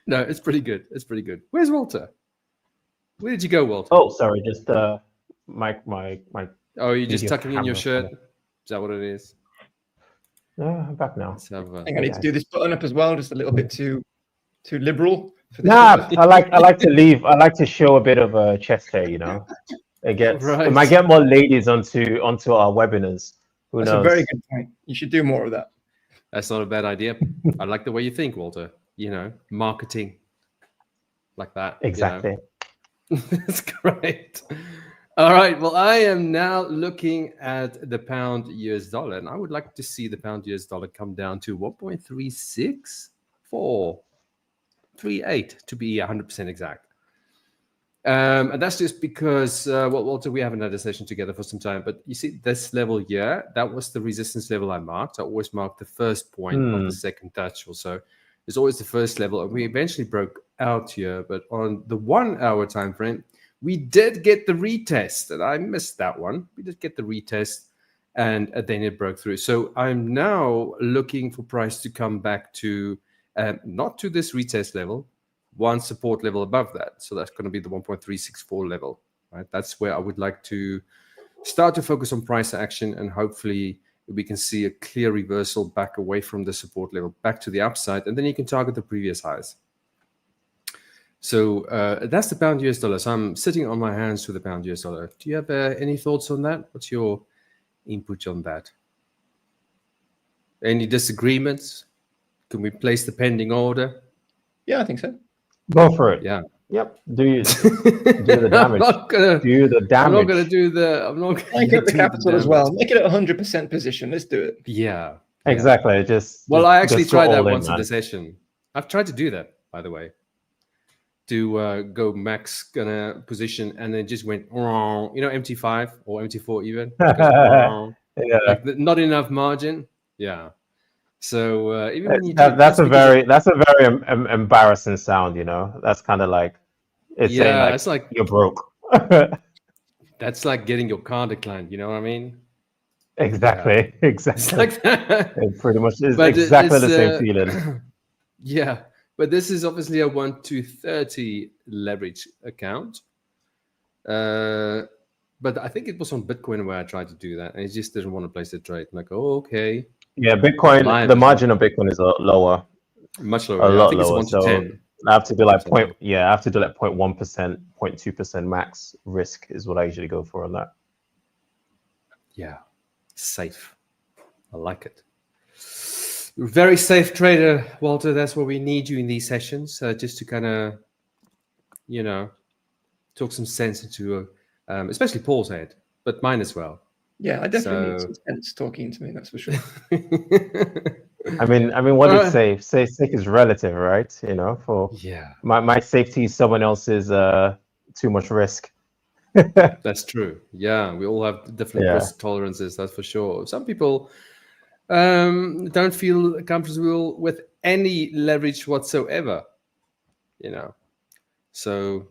it's pretty good. Where's Walter? Where did you go, Walter? Oh, sorry, just my. Oh, you're just video tucking in your camera shirt? kind Is that what it is? I'm back now. Let's have, I think I need to do this button up as well, just a little bit too liberal. For this Nah, I like to leave. I like to show a bit of a chest hair. It might get more ladies onto our webinars. Who That's knows? a very good point. You should do more of that. That's not a bad idea. I like the way you think, Walter. Marketing like that. Exactly. That's great. All right. Well, I am now looking at the pound US dollar, and I would like to see the pound US dollar come down to 1.36438 to be 100% exact. And that's just because, Walter, we haven't had a session together for some time, but you see this level here, that was the resistance level I marked. I always mark the first point of the second touch or so. It's always the first level, and we eventually broke out here, but on the 1 hour time frame, we did get the retest, and I missed that one. We did get the retest, and then it broke through. So I'm now looking for price to come back to, not to this retest level, one support level above that. So that's going to be the 1.364 level, right? That's where I would like to start to focus on price action, and hopefully we can see a clear reversal back away from the support level, back to the upside, and then you can target the previous highs. So that's the pound US dollar. So I'm sitting on my hands to the pound US dollar. Do you have any thoughts on that? What's your input on that? Any disagreements? Can we place the pending order? Yeah, I think so. Go for it. Yeah. Yep. Do the damage. Do the damage. I'm not going to do the. I'm not. Make up the capital as well. Make it a 100% position. Let's do it. Yeah. Exactly. I actually tried that once in the session. I've tried to do that, by the way. To go max position, and then just went MT5 or MT4 even. Yeah. Like not enough margin. Yeah. So even when you that's a very embarrassing sound. That's kind of like it's saying it's like you're broke. That's like getting your car declined. You know what I mean? Exactly. Yeah. Exactly. It's like that. It pretty much is exactly the same feeling. Yeah. But this is obviously a 1-to-30 leverage account. But I think it was on Bitcoin where I tried to do that, and it just didn't want to place the trade. I'm like, oh, okay. Yeah, Bitcoin. The margin of Bitcoin is lower. Much lower. A lot I think lower. It's 1 to 10. I have to do like I have to do like 0.1%, 0.2% max risk is what I usually go for on that. Yeah, safe. I like it. Very safe trader, Walter. That's what we need you in these sessions, just to kind of, talk some sense into, especially Paul's head, but mine as well. Yeah, I definitely need some sense talking to me. That's for sure. I mean, what is safe? Safe is relative, right? For my safety is someone else's too much risk. That's true. Yeah, we all have different Yeah. risk tolerances. That's for sure. Some people don't feel comfortable with any leverage whatsoever. So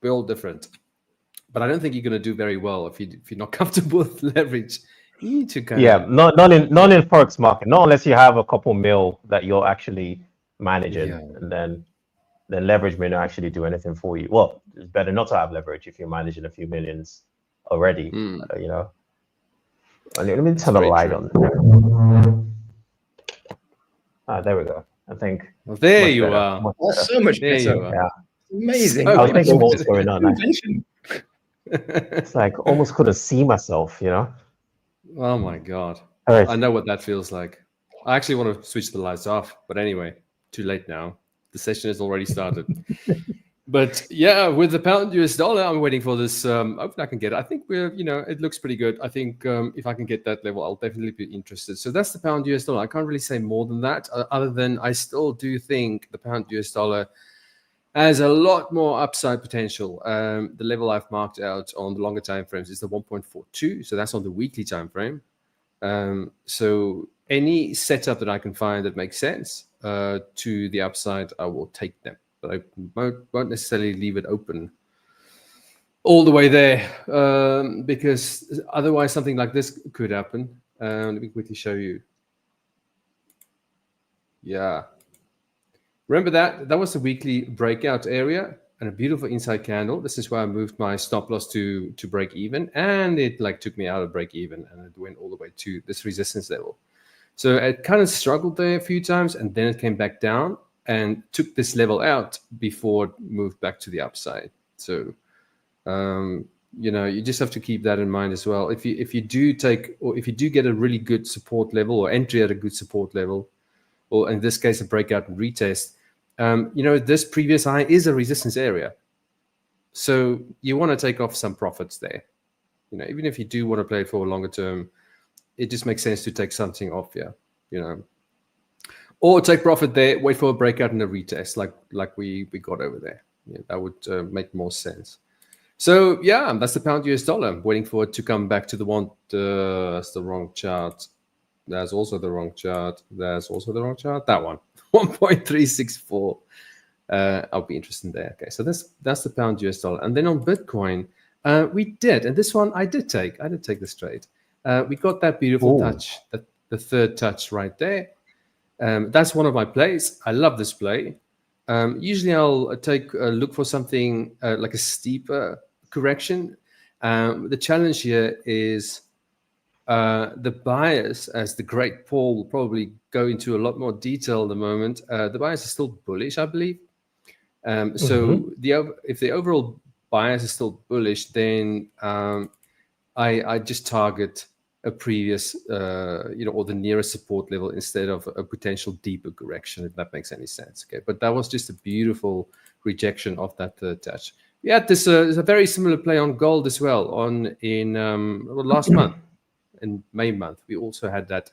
we're all different. But I don't think you're going to do very well if you're not comfortable with leverage. You need to kind of not in Forex market, not unless you have a couple mil that you're actually managing, and then leverage may not actually do anything for you. Well, it's better not to have leverage if you're managing a few millions already. Let me turn the light on. There we go. I think. Well, there you are. So much better. Yeah. Amazing. I was thinking what was going on. It's like almost couldn't see myself, Oh my God. All right. I know what that feels like. I actually want to switch the lights off, but anyway, too late now. The session has already started. But yeah, with the pound US dollar, I'm waiting for this. Hopefully I can get it. I think it looks pretty good. I think if I can get that level, I'll definitely be interested. So that's the pound US dollar. I can't really say more than that, other than I still do think the pound US dollar has a lot more upside potential. The level I've marked out on the longer time frames is the 1.42. So that's on the weekly time frame. So any setup that I can find that makes sense to the upside, I will take them. But I won't necessarily leave it open all the way there, because otherwise something like this could happen. Let me quickly show you. Yeah. Remember that was the weekly breakout area and a beautiful inside candle. This is where I moved my stop loss to break even, and it took me out of break even, and it went all the way to this resistance level. So it kind of struggled there a few times, and then it came back down and took this level out before it moved back to the upside. So you just have to keep that in mind as well. If you do get a really good support level or entry at a good support level, or in this case a breakout and retest, this previous high is a resistance area. So you want to take off some profits there. Even if you do want to play it for a longer term, it just makes sense to take something off here, or take profit there, wait for a breakout and a retest like we got over there. That would make more sense. So yeah, that's the pound US dollar. I'm waiting for it to come back to the one. That's the wrong chart. That's also the wrong chart. That's also the wrong chart. That one, 1.364. I'll be interested in there. Okay, so that's the pound US dollar. And then on Bitcoin, we did, and this one I did take this trade. We got that beautiful touch, the third touch right there. That's one of my plays. I love this play. Usually I'll look for something like a steeper correction. The challenge here is the buyers, as the great Paul will probably go into a lot more detail in the moment. The buyers are still bullish, I believe. So if the overall bias is still bullish, then I just target a previous, or the nearest support level instead of a potential deeper correction, if that makes any sense. Okay, but that was just a beautiful rejection of that third touch. We had this a very similar play on gold as well in last month, in May month. We also had that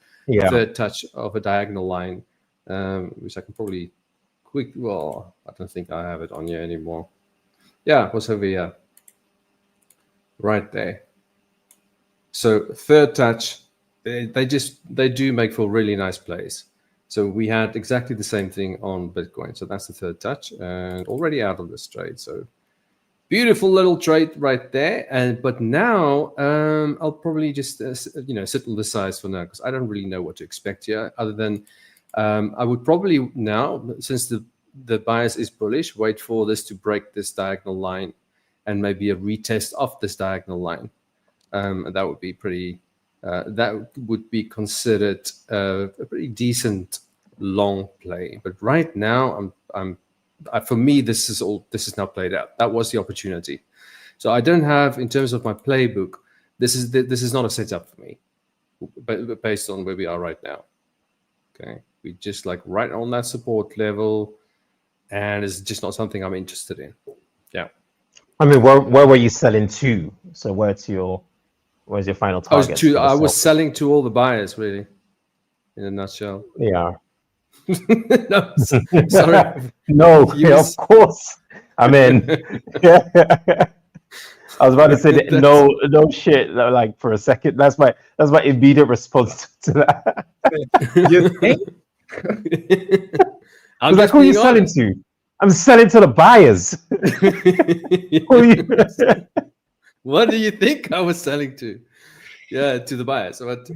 third touch of a diagonal line, which I can probably I don't think I have it on here anymore. Yeah, it was over here, right there. So third touch, they do make for really nice plays. So we had exactly the same thing on Bitcoin. So that's the third touch, and already out of this trade. So beautiful little trade right there. But now I'll probably just sit on the sides for now, because I don't really know what to expect here. Other than I would probably now, since the bias is bullish, wait for this to break this diagonal line, and maybe a retest of this diagonal line. That would be pretty. That would be considered a pretty decent long play. But right now, for me, this is now played out. That was the opportunity. So I don't have, in terms of my playbook, this is not a setup for me, but based on where we are right now. Okay, we just right on that support level, and it's just not something I'm interested in. Yeah. I mean, where were you selling to? So where's your final target? I was selling to all the buyers, really, in a nutshell. Yeah. No, sorry. No, of course. I mean, I was about to say that, no shit. Like for a second, that's my immediate response to that. You think? I'm like, who are you selling to? I'm selling to the buyers. What do you think I was selling to? Yeah, to the buyers. But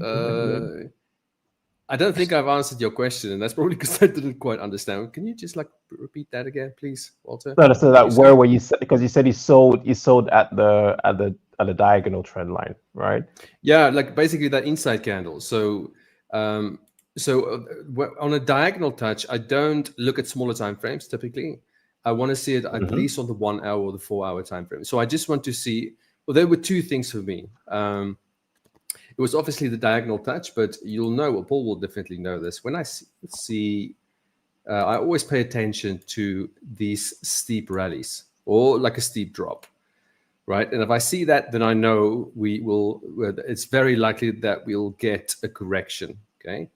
I don't think I've answered your question, and that's probably because I didn't quite understand. Can you just like repeat that again, please, Walter? No, so that where were you? Because you said you sold at the diagonal trend line, right? Yeah, like basically that inside candle. So on a diagonal touch, I don't look at smaller time frames typically. I want to see it at least on the 1 hour or the 4 hour time frame. So I just want to see. Well, there were two things for me. It was obviously the diagonal touch, but you'll know, well, Paul will definitely know this. When I see I always pay attention to these steep rallies or like a steep drop, right? And if I see that, then I know it's very likely that we'll get a correction, okay?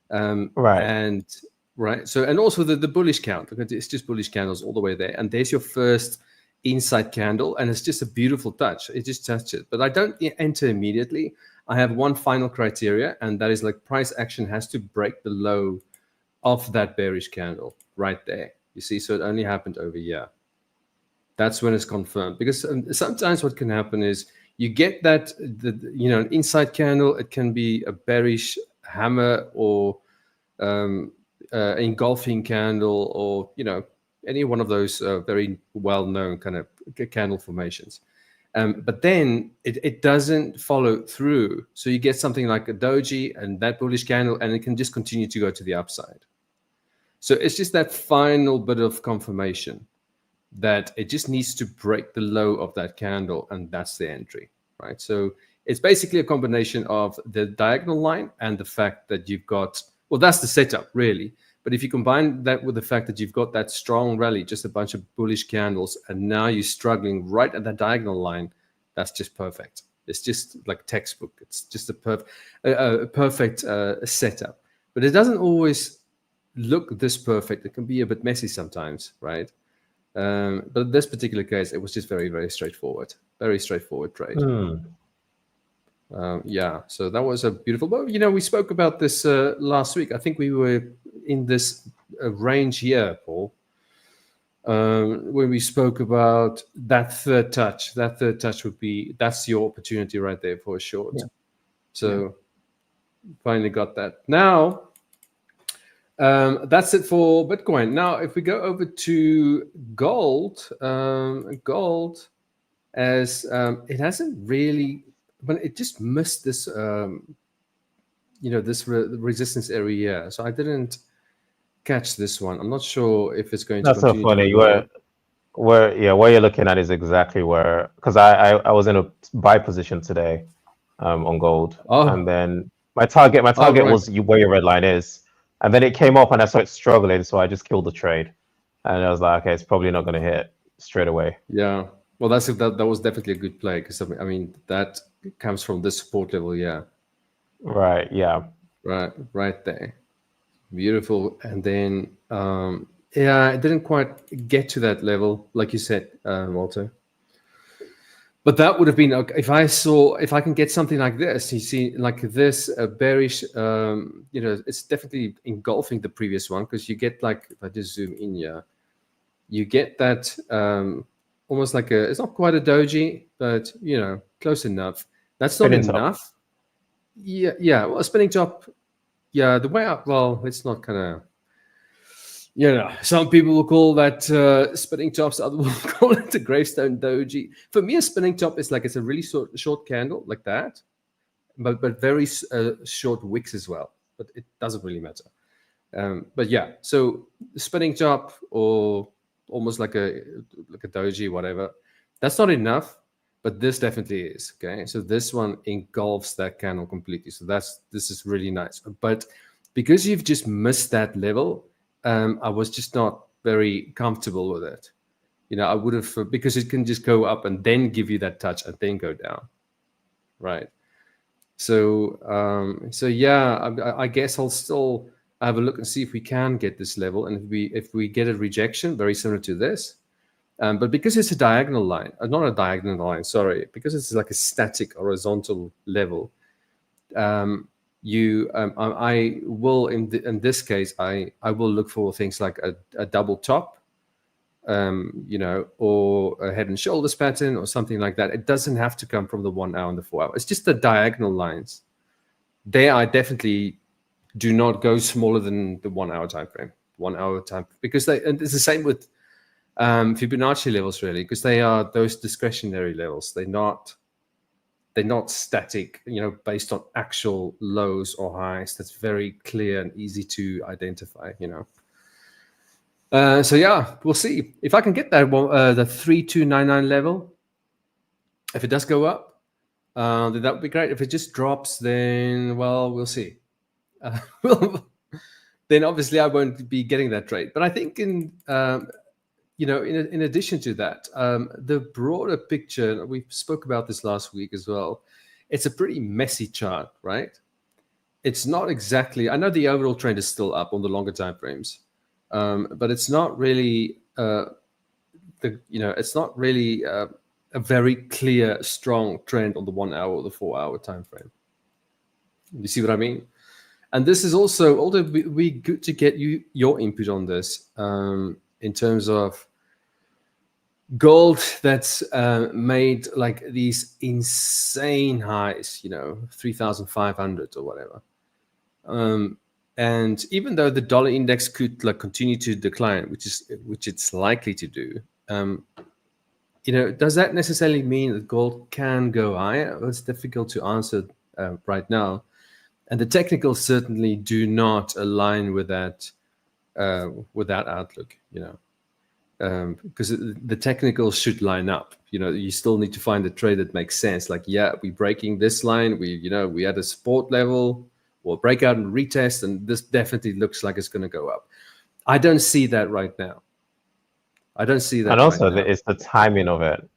Right. And right. So, and also the bullish count, because it's just bullish candles all the way there. And there's your first inside candle, and it's just a beautiful touch. It just touches it. But I don't enter immediately. I have one final criteria, and that is like price action has to break the low of that bearish candle right there. You see, so it only happened over here. That's when it's confirmed. Because sometimes what can happen is you get that, an inside candle. It can be a bearish hammer or engulfing candle, or any one of those very well-known kind of candle formations. But then it doesn't follow through. So you get something like a doji and that bullish candle, and it can just continue to go to the upside. So it's just that final bit of confirmation that it just needs to break the low of that candle, and that's the entry, right? So it's basically a combination of the diagonal line and the fact that you've got, well, that's the setup, really. But if you combine that with the fact that you've got that strong rally, just a bunch of bullish candles, and now you're struggling right at that diagonal line, that's just perfect. It's just like textbook. It's just a perfect setup. But it doesn't always look this perfect. It can be a bit messy sometimes, right? But in this particular case, it was just very, very straightforward. Very straightforward trade. Yeah, so that was a beautiful. Well, we spoke about this last week. I think we were in this range here, Paul, when we spoke about that third touch. That third touch that's your opportunity right there for a short. Yeah. So finally got that. Now, that's it for Bitcoin. Now, if we go over to gold, gold, as it hasn't really, but it just missed this, this resistance area. So I didn't catch this one. I'm not sure if it's going to. That's so funny. Where you're looking at is exactly where, because I was in a buy position today, on gold, and then my target was where your red line is. And then it came up and I started struggling, so I just killed the trade. And I was like, okay, it's probably not going to hit straight away. Yeah. Well, that was definitely a good play, because I mean that comes from this support level, yeah. Right. Yeah. Right there. Beautiful. And then it didn't quite get to that level, like you said, Walter. But that would have been okay if I can get something like this. You see, like this bearish, it's definitely engulfing the previous one, because you get, like, if I just zoom in here, you get that almost like it's not quite a doji, but close enough. That's not enough. Yeah. Well, a spinning top. Yeah, the way up. Well, it's not kind of. Some people will call that spinning tops. Others will call it a gravestone doji. For me, a spinning top is like it's a really short candle like that, but very short wicks as well. But it doesn't really matter. But yeah, so the spinning top, or almost like a doji, whatever. That's not enough, but this definitely is. Okay, so this one engulfs that candle completely. So this is really nice. But because you've just missed that level. I was just not very comfortable with it. I would have, because it can just go up and then give you that touch and then go down, right? So, yeah, I guess I'll still have a look and see if we can get this level, and if we get a rejection very similar to this, But because it's a diagonal line, not a diagonal line, sorry, because it's like a static horizontal level, I will in this case I will look for things like a double top, or a head and shoulders pattern or something like that. It doesn't have to come from the 1 hour and the 4 hour. It's just the diagonal lines. There, I definitely do not go smaller than the 1 hour time frame. 1 hour time, because and it's the same with Fibonacci levels, really, because they are those discretionary levels. They're not static, based on actual lows or highs. That's very clear and easy to identify, So yeah, we'll see if I can get that one, the 3299 level. If it does go up, then that would be great. If it just drops, then we'll see. Then obviously I won't be getting that trade. But I think in addition to that, the broader picture, we spoke about this last week as well. It's a pretty messy chart, right? It's not exactly. I know the overall trend is still up on the longer time frames. But it's not really it's not really a very clear, strong trend on the 1 hour or the 4 hour time frame. You see what I mean? And this is also be good to get your input on this, in terms of gold that's made like these insane highs, 3,500 or whatever. And even though the dollar index could continue to decline, which it's likely to do, does that necessarily mean that gold can go higher? Well, it's difficult to answer right now, and the technicals certainly do not align with that outlook. Because the technicals should line up. You still need to find a trade that makes sense. Like, yeah, we're breaking this line. We had a support level. We'll break out and retest, and this definitely looks like it's going to go up. I don't see that right now. I don't see that. And also, it's the timing of it,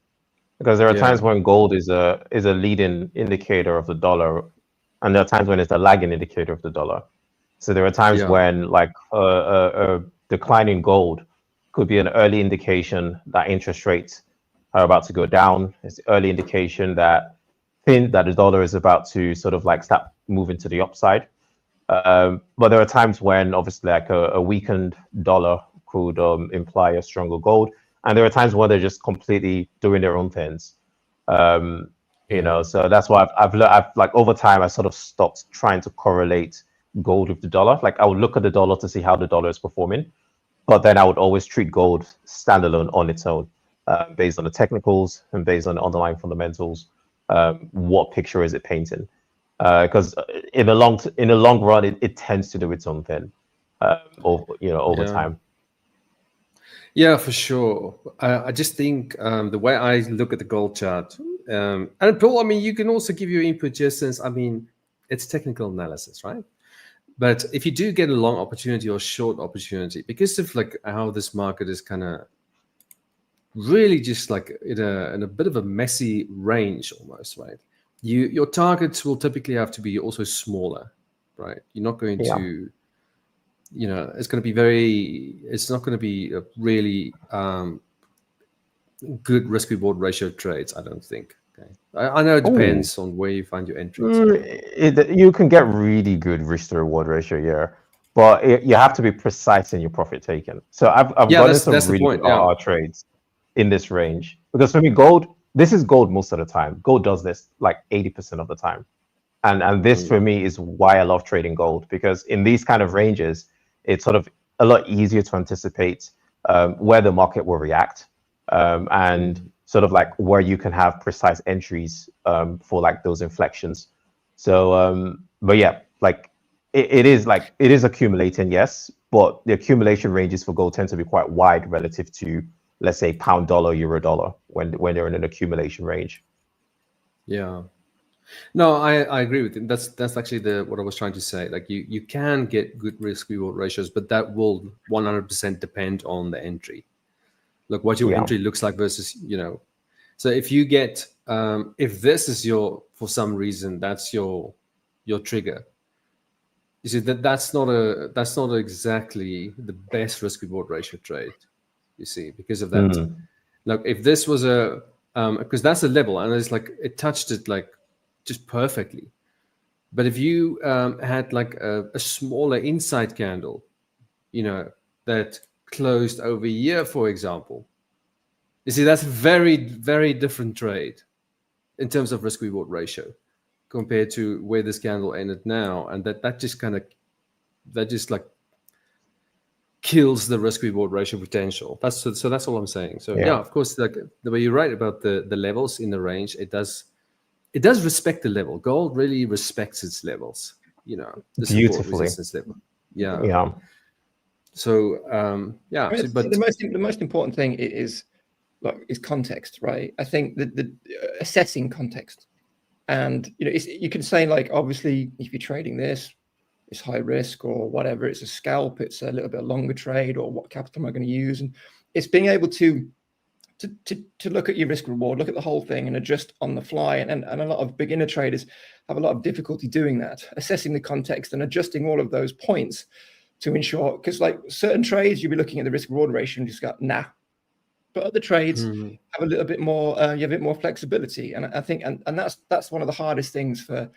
because there are times when gold is a leading indicator of the dollar, and there are times when it's a lagging indicator of the dollar. So there are times when, like, a declining gold could be an early indication that interest rates are about to go down. It's an early indication that the dollar is about to sort of like start moving to the upside. But there are times when obviously like a weakened dollar could imply a stronger gold. And there are times when they're just completely doing their own things. So that's why I've like over time, I sort of stopped trying to correlate gold with the dollar. Like I would look at the dollar to see how the dollar is performing, but then I would always treat gold standalone on its own, based on the technicals and based on the underlying fundamentals. What picture is it painting? Because in the long run, it tends to do its own thing, over time. Yeah, for sure. I just think the way I look at the gold chart, and Paul, I mean, you can also give your input just since, I mean, it's technical analysis, right? But if you do get a long opportunity or short opportunity, because of like how this market is kind of really just like in a bit of a messy range almost, right? Your targets will typically have to be also smaller, right? You're not going to, it's going to be it's not going to be a really good risk reward ratio trades, I don't think. Okay, I know it depends on where you find your entries. You can get really good risk to reward ratio here, but you have to be precise in your profit taking. So I've gotten some really good RR trades in this range, because for me, this is gold most of the time. Gold does this like 80% of the time. And this for me is why I love trading gold, because in these kind of ranges, it's sort of a lot easier to anticipate where the market will react, and sort of like where you can have precise entries for like those inflections. So, but yeah, like it is accumulating, yes, but the accumulation ranges for gold tend to be quite wide relative to, let's say, pound dollar, euro dollar, when they're in an accumulation range. Yeah. No, I agree with you. That's actually what I was trying to say. Like you can get good risk reward ratios, but that will 100% depend on the entry. Like what your entry looks like versus, So if you get if this is for some reason that's your trigger, you see that's not exactly the best risk reward ratio trade. You see, because of that. Like if this was a, because that's a level, and it's like it touched it like just perfectly. But if you had like a smaller inside candle, that closed over here, for example, you see that's a very, very different trade in terms of risk reward ratio compared to where this candle ended now, and that just like kills the risk reward ratio potential. That's all I'm saying. So yeah, of course, like the way you're right about the levels in the range, it does respect the level. Gold really respects its levels, the support resistance level. Yeah. So yeah. I mean, but the most important thing is context, right? I think that the assessing context, and you can say like, obviously if you're trading this, it's high risk or whatever, it's a scalp, it's a little bit longer trade, or what capital am I going to use? And it's being able to look at your risk reward, look at the whole thing and adjust on the fly. And a lot of beginner traders have a lot of difficulty doing that, assessing the context and adjusting all of those points to ensure, because like certain trades, you'll be looking at the risk reward ratio and just go, nah. But other trades have a little bit more, you have a bit more flexibility. And I think, and that's one of the hardest things for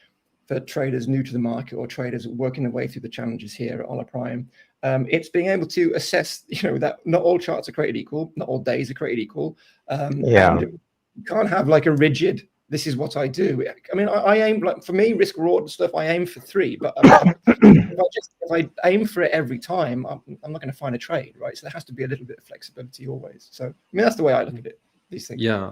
traders new to the market or traders working their way through the challenges here at Hola Prime. It's being able to assess, that not all charts are created equal, not all days are created equal. And you can't have like a rigid, this is what I do. I mean, I aim, like for me, risk reward and stuff, I aim for 3, but if I aim for it every time, I'm not going to find a trade, right? So there has to be a little bit of flexibility always. So, I mean, that's the way I look at it, these things. Yeah,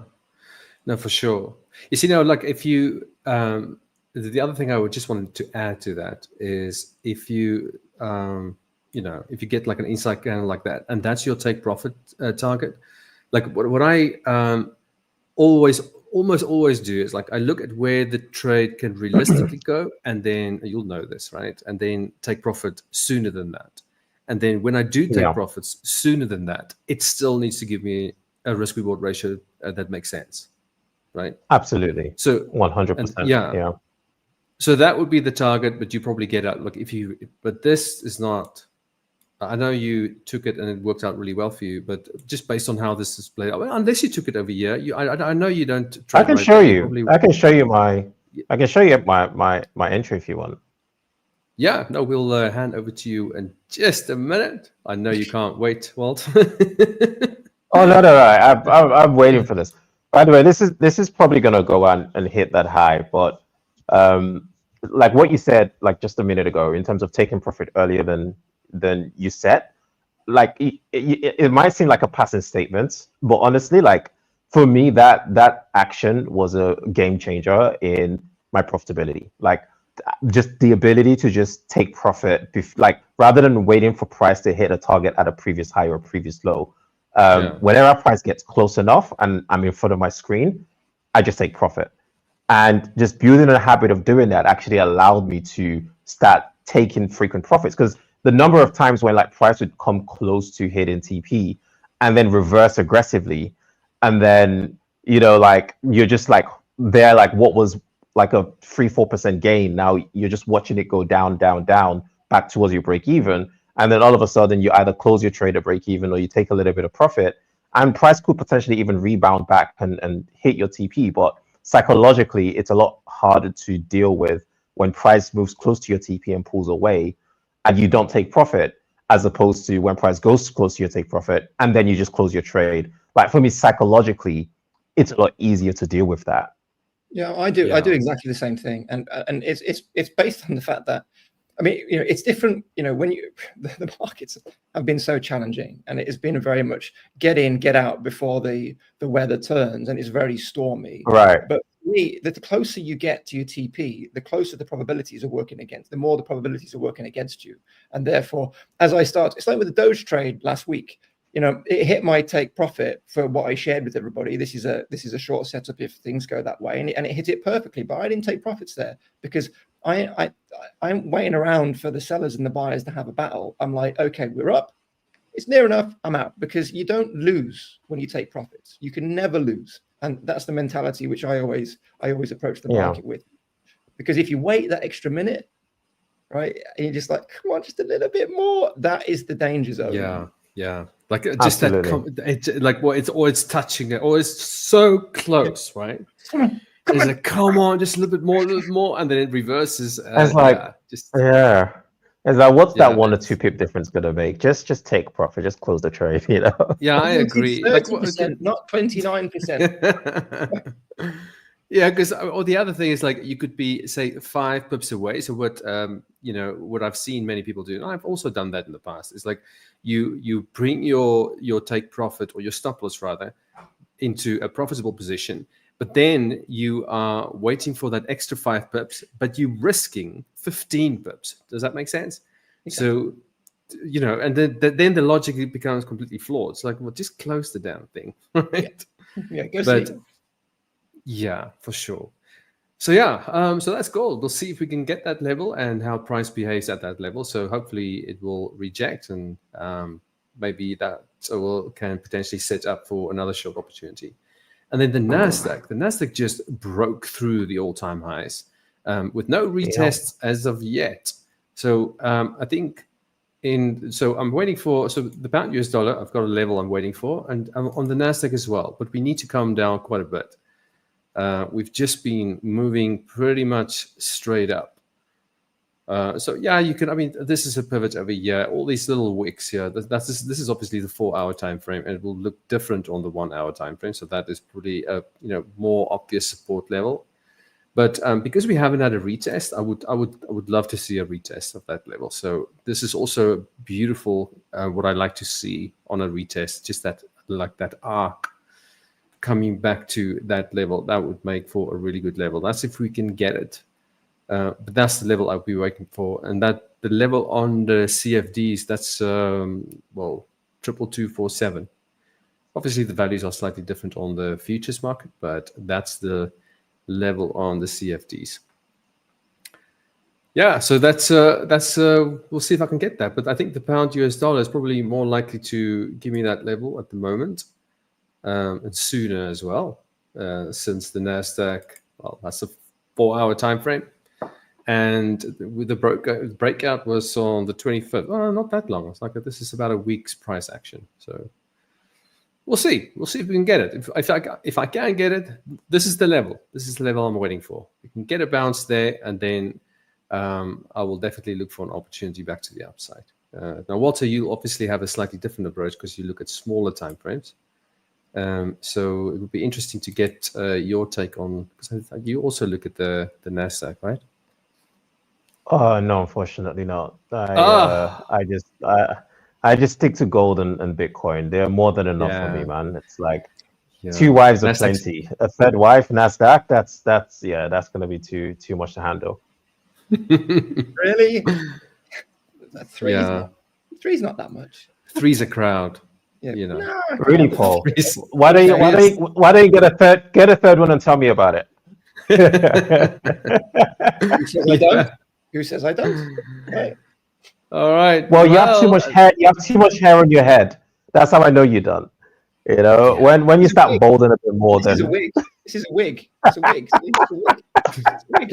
no, for sure. You see, like if you, the other thing I would just wanted to add to that is if you, if you get like an inside candle like that, and that's your take profit target, like what I almost always do is like I look at where the trade can realistically go, and then you'll know this, right? And then take profit sooner than that. And then when I do take profits sooner than that, it still needs to give me a risk reward ratio that makes sense, right? Absolutely. So 100%. Yeah. So that would be the target, but you probably get out. Look, but this is not. I know you took it and it worked out really well for you, but just based on how this is played out, unless you took it over here, I know you don't. I can show you. I can show you my entry if you want. Yeah, no, we'll hand over to you in just a minute. I know you can't wait, Walt. Oh no! I'm waiting for this. By the way, this is probably gonna go on and hit that high, but like what you said like just a minute ago in terms of taking profit earlier than you set, like it might seem like a passing statement, but honestly, like for me, that action was a game changer in my profitability. Like just the ability to just take profit, like rather than waiting for price to hit a target at a previous high or previous low. Whenever price gets close enough and I'm in front of my screen, I just take profit. And just building a habit of doing that actually allowed me to start taking frequent profits, because the number of times when like price would come close to hitting TP and then reverse aggressively, and then like you're just like there, like what was like a 3-4% gain, now you're just watching it go down back towards your break even, and then all of a sudden you either close your trade at break even or you take a little bit of profit, and price could potentially even rebound back and hit your TP. But psychologically, it's a lot harder to deal with when price moves close to your TP and pulls away and you don't take profit, as opposed to when price goes close to your take profit and then you just close your trade. Like for me, psychologically, it's a lot easier to deal with that. Yeah, I do. I do exactly the same thing, and it's based on the fact that, I mean, it's different. When the markets have been so challenging, and it has been a very much get in, get out before the weather turns, and it's very stormy. Right. But for me, the closer you get to your TP, the closer the probabilities are working against. The more the probabilities are working against you, and therefore, as I start, it's like with the Doge trade last week. It hit my take profit for what I shared with everybody. This is a short setup if things go that way, and it hit it perfectly. But I didn't take profits there because I'm waiting around for the sellers and the buyers to have a battle. I'm like, okay, we're up. It's near enough. I'm out, because you don't lose when you take profits. You can never lose, and that's the mentality which I always approach the market with. Because if you wait that extra minute, right, and you're just like, come on, just a little bit more, that is the danger zone. Yeah. Yeah, like just Absolutely. it's touching it, or it's so close, right? It's like, come on, just a little bit more, and then it reverses. It's like, it's like, what's that 1 or 2 pip difference gonna make? Just take profit, just close the trade, you know. Yeah, I agree. 30%, not 29%. Yeah, because or the other thing is like you could be say 5 pips away. So what what I've seen many people do, and I've also done that in the past, is like you bring your take profit or your stop loss rather into a profitable position, but then you are waiting for that extra 5 pips, but you're risking 15 pips. Does that make sense? Exactly. So and then the logic becomes completely flawed. It's like, well, just close the damn thing, right? Yeah, go but see. Yeah, for sure. So yeah, so that's gold. We'll see if we can get that level and how price behaves at that level. So hopefully it will reject, and maybe that can potentially set up for another short opportunity. And then the NASDAQ just broke through the all-time highs with no retests as of yet. So I think I'm waiting for the pound US dollar. I've got a level I'm waiting for, and on the NASDAQ as well. But we need to calm down quite a bit. We've just been moving pretty much straight up. So yeah, you can. I mean, this is a pivot every year. All these little wicks here. This is obviously the 4-hour time frame, and it will look different on the 1-hour time frame. So that is pretty, more obvious support level. But because we haven't had a retest, I would love to see a retest of that level. So this is also beautiful. What I like to see on a retest, just that arc coming back to that level, that would make for a really good level. That's if we can get it. But that's the level I'll be waiting for. And that the level on the CFDs, that's 22247. Obviously, the values are slightly different on the futures market, but that's the level on the CFDs. Yeah, so that's we'll see if I can get that. But I think the pound US dollar is probably more likely to give me that level at the moment. And sooner as well, since the NASDAQ, that's a 4-hour time frame, and with the breakout was on the 25th. Oh, not that long. It's like this is about a week's price action. So we'll see. We'll see if we can get it. If I can get it, this is the level. This is the level I'm waiting for. We can get a bounce there, and then I will definitely look for an opportunity back to the upside. Now, Walter, you obviously have a slightly different approach because you look at smaller time frames. So it would be interesting to get your take on, because you also look at the NASDAQ, right? No, unfortunately not. I just stick to gold and Bitcoin. They're more than enough for me, man. It's like 2 wives are plenty. A third wife, NASDAQ, that's going to be too much to handle. Really? Three's not that much. 3's a crowd. Yeah. No, really, Paul. Why don't you get a third one and tell me about it? Who says I don't? Right. All right. Well, you have too much hair. You have too much hair on your head. That's how I know you're done. When you start balding a bit more, this is a wig. It's a wig. It's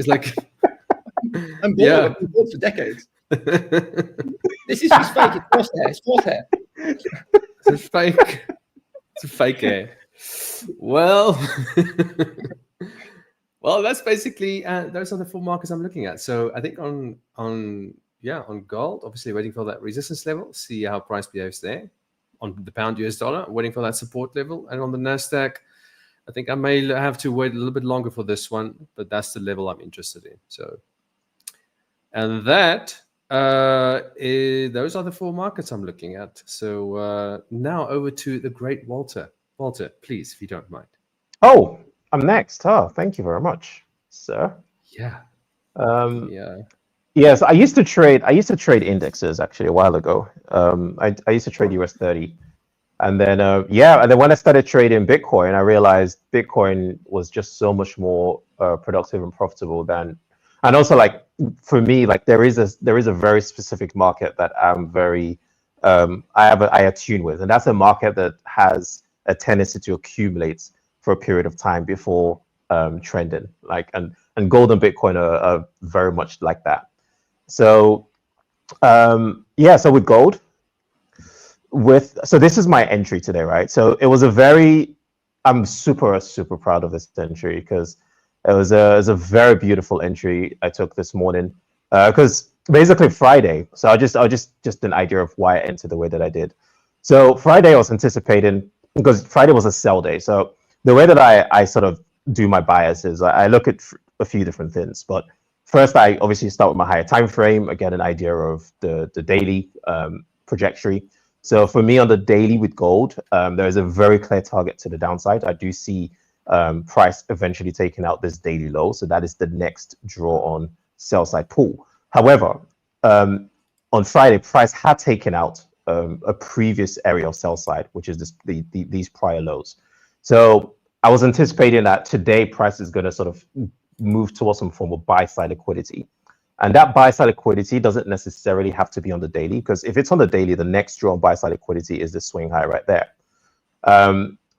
like I'm bald. I've been bald for decades. This is just fake. It's false hair. It's fake. It's a fake hair. Well, that's basically those are the 4 markets I'm looking at. So I think on gold, obviously waiting for that resistance level, see how price behaves there. On the pound US dollar, waiting for that support level, and on the NASDAQ, I think I may have to wait a little bit longer for this one, but that's the level I'm interested in. So, and that. Those are the 4 markets I'm looking at. So now over to the great Walter. Walter, please, if you don't mind. Oh, I'm next. Oh, thank you very much, sir. Yeah. Yes, I used to trade indexes actually a while ago. I used to trade US 30, and then when I started trading Bitcoin, I realized Bitcoin was just so much more productive and profitable than. And also, like for me, like there is a very specific market that I'm very I attune with, and that's a market that has a tendency to accumulate for a period of time before trending. Like and gold and Bitcoin are very much like that. So so with gold, so this is my entry today, right? So it was I'm super proud of this entry because it was a very beautiful entry I took this morning. Because basically Friday, so I'll just an idea of why I entered the way that I did. So Friday I was anticipating, because Friday was a sell day. So the way that I sort of do my bias is I look at a few different things, but first I obviously start with my higher time frame, get an idea of the daily trajectory. So for me on the daily with gold, there is a very clear target to the downside. I do see price eventually taking out this daily low. So that is the next draw on sell side pull. However, on Friday, price had taken out a previous area of sell side, which is these prior lows. So I was anticipating that today price is going to sort of move towards some form of buy side liquidity. And that buy side liquidity doesn't necessarily have to be on the daily, because if it's on the daily, the next draw on buy side liquidity is the swing high right there.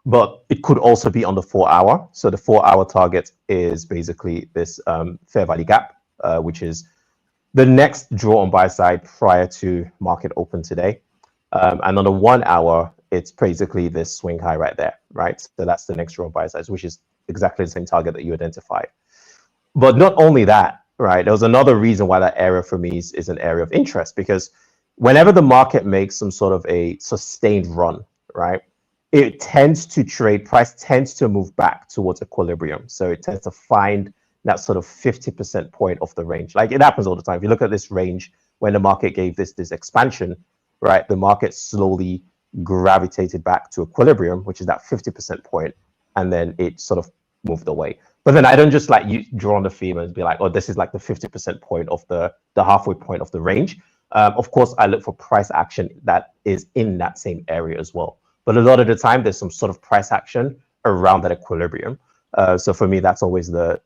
But it could also be on the 4 hour. So the 4 hour target is basically this fair value gap, which is the next draw on buy side prior to market open today. And on the 1 hour, it's basically this swing high right there, right? So that's the next draw on buy side, which is exactly the same target that you identified. But not only that, right? There was another reason why that area for me is an area of interest, because whenever the market makes some sort of a sustained run, right, it tends to trade, price tends to move back towards equilibrium. So it tends to find that sort of 50% point of the range. Like it happens all the time. If you look at this range, when the market gave this expansion, right, the market slowly gravitated back to equilibrium, which is that 50% point, and then it sort of moved away. But then I don't just like you draw on the theme and be like, oh, this is like the 50% point of the halfway point of the range. Of course, I look for price action that is in that same area as well. But a lot of the time, there's some sort of price action around that equilibrium. So for me, that's always the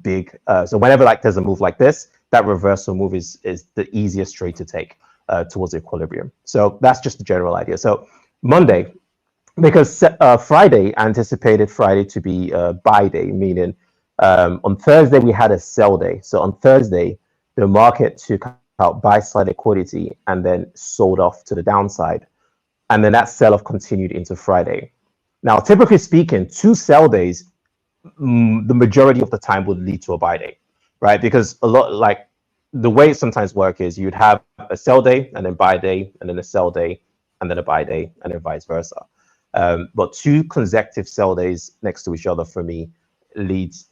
big. So whenever like there's a move like this, that reversal move is the easiest trade to take towards the equilibrium. So that's just the general idea. So Monday, because Friday, I anticipated Friday to be a buy day, meaning on Thursday we had a sell day. So on Thursday, the market took out buy side liquidity and then sold off to the downside. And then that sell-off continued into Friday. Now, typically speaking, 2 sell days, the majority of the time would lead to a buy day, right? Because a lot, like the way it sometimes works is you'd have a sell day and then buy day and then a sell day and then a buy day and then vice versa. But 2 consecutive sell days next to each other for me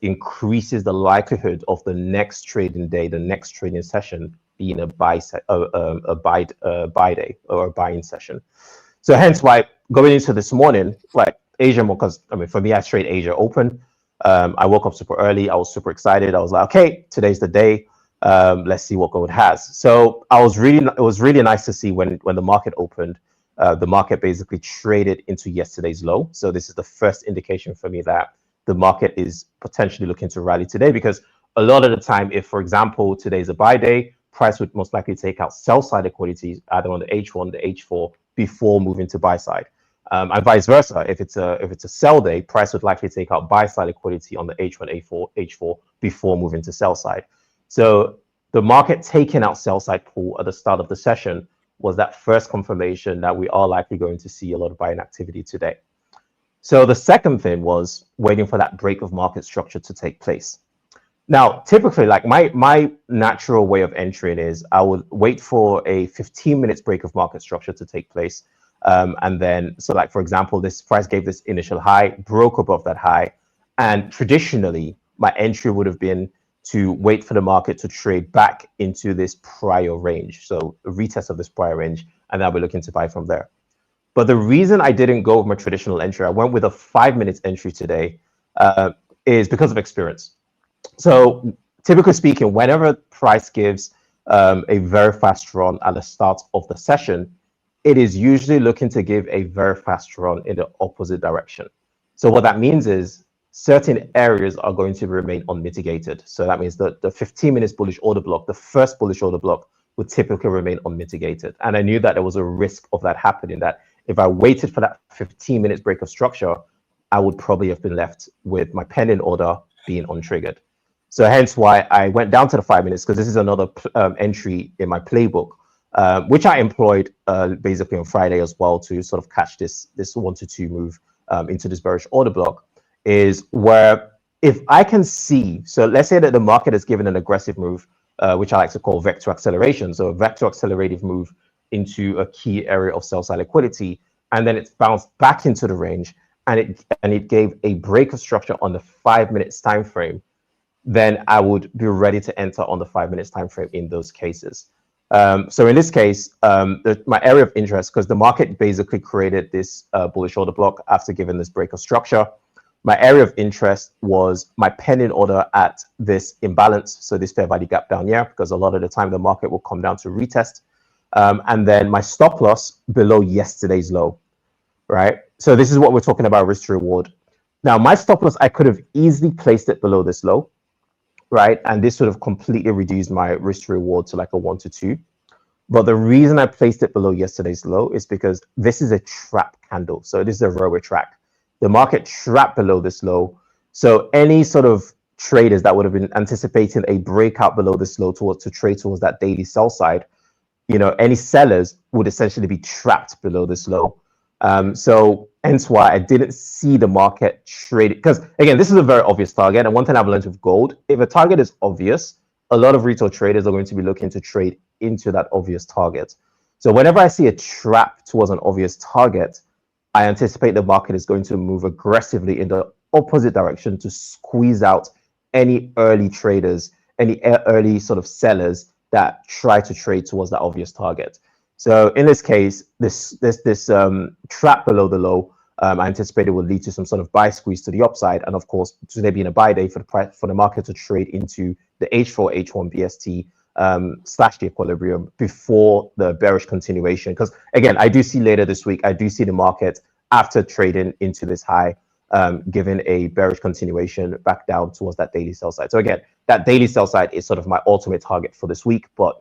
increases the likelihood of the next trading day, the next trading session being a buy day or a buying session. So hence why going into this morning, like Asia, because I mean, for me, I trade Asia open. I woke up super early. I was super excited. I was like, okay, today's the day. Let's see what gold has. So it was really nice to see when the market opened, the market basically traded into yesterday's low. So this is the first indication for me that the market is potentially looking to rally today, because a lot of the time, if, for example, today's a buy day, price would most likely take out sell side liquidity either on the H1, the H4 before moving to buy side. And vice versa, if it's a sell day, price would likely take out buy side liquidity on the H1, H4 before moving to sell side. So the market taking out sell side pull at the start of the session was that first confirmation that we are likely going to see a lot of buying activity today. So the second thing was waiting for that break of market structure to take place. Now, typically, like my natural way of entering is I would wait for a 15 minutes break of market structure to take place. And then, so like, for example, this price gave this initial high, broke above that high. And traditionally, my entry would have been to wait for the market to trade back into this prior range. So a retest of this prior range, and then we're looking to buy from there. But the reason I didn't go with my traditional entry, I went with a 5 minutes entry today, is because of experience. So typically speaking, whenever price gives a very fast run at the start of the session, it is usually looking to give a very fast run in the opposite direction. So what that means is certain areas are going to remain unmitigated. So that means that the 15 minutes bullish order block, the first bullish order block, would typically remain unmitigated. And I knew that there was a risk of that happening, that if I waited for that 15 minutes break of structure, I would probably have been left with my pending order being untriggered. So hence why I went down to the 5 minutes, because this is another entry in my playbook which I employed basically on Friday as well to sort of catch this 1 to 2 move into this bearish order block, is where if I can see, so let's say that the market has given an aggressive move, which I like to call vector acceleration, so a vector accelerative move into a key area of sell side liquidity, and then it's bounced back into the range, and it gave a break of structure on the 5 minutes time frame, then I would be ready to enter on the 5 minutes time frame in those cases. So in this case, my area of interest, because the market basically created this bullish order block after giving this break of structure, my area of interest was my pending order at this imbalance, so this fair value gap down here, because a lot of the time the market will come down to retest, and then my stop loss below yesterday's low, right? So this is what we're talking about, risk to reward. Now my stop loss, I could have easily placed it below this low, right? And this would have completely reduced my risk to reward to like a 1 to 2. But the reason I placed it below yesterday's low is because this is a trap candle. So this is a rower track. The market trapped below this low. So any sort of traders that would have been anticipating a breakout below this low to trade towards that daily sell side, any sellers would essentially be trapped below this low. So hence why I didn't see the market trade, because again, this is a very obvious target. And one thing I've learned with gold, if a target is obvious, a lot of retail traders are going to be looking to trade into that obvious target. So whenever I see a trap towards an obvious target, I anticipate the market is going to move aggressively in the opposite direction to squeeze out any early traders, any early sort of sellers that try to trade towards that obvious target. So in this case, this trap below the low, I anticipate it will lead to some sort of buy squeeze to the upside, and of course, today being a buy day for the market to trade into the H4 H1 BST / the equilibrium before the bearish continuation. Because again, I do see later this week, I do see the market after trading into this high, given a bearish continuation back down towards that daily sell side. So again, that daily sell side is sort of my ultimate target for this week, but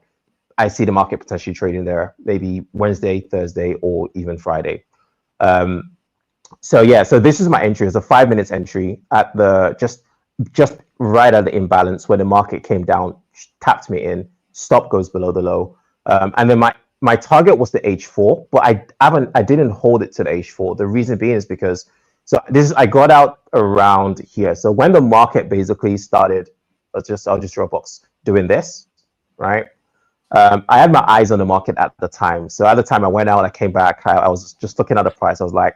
I see the market potentially trading there maybe Wednesday, Thursday, or even Friday. So yeah, so this is my entry. It's a 5 minutes entry at the just right at the imbalance where the market came down, tapped me in, stop goes below the low, and then my target was the H4, but I didn't hold it to the H4. The reason being is because I got out around here. So when the market basically started, I'll just draw a box doing this, right? I had my eyes on the market at the time. So at the time I went out, I came back, I was just looking at the price. I was like,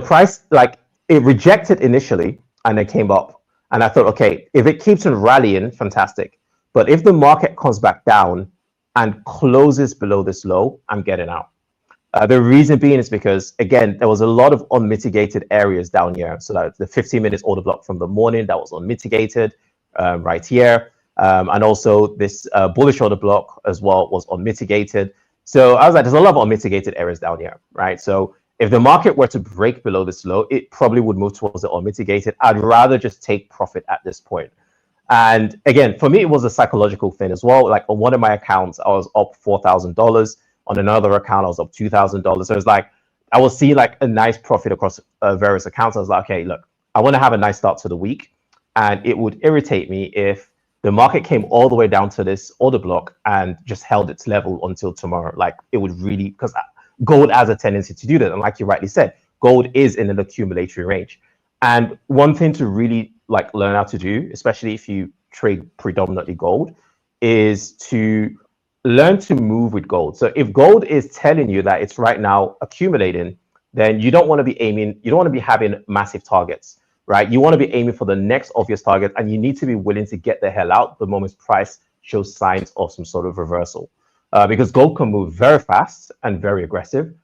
price, like it rejected initially and then came up. And I thought, okay, if it keeps on rallying, fantastic. But if the market comes back down and closes below this low, I'm getting out. The reason being is because, again, there was a lot of unmitigated areas down here. So that the 15 minutes order block from the morning, that was unmitigated right here. And also this bullish order block as well was unmitigated. So I was like, there's a lot of unmitigated areas down here, right? So if the market were to break below this low, it probably would move towards the unmitigated. I'd rather just take profit at this point. And again, for me, it was a psychological thing as well. Like on one of my accounts, I was up $4,000. On another account, I was up $2,000. So it's like, I will see like a nice profit across various accounts. I was like, okay, look, I want to have a nice start to the week. And it would irritate me if the market came all the way down to this order block and just held its level until tomorrow. Like it would really, because gold has a tendency to do that. And like you rightly said, gold is in an accumulatory range. And one thing to really like learn how to do, especially if you trade predominantly gold, is to learn to move with gold. So if gold is telling you that it's right now accumulating, then you don't want to be aiming, you don't want to be having massive targets, right? You want to be aiming for the next obvious target, and you need to be willing to get the hell out the moment price shows signs of some sort of reversal. Because gold can move very fast and very aggressive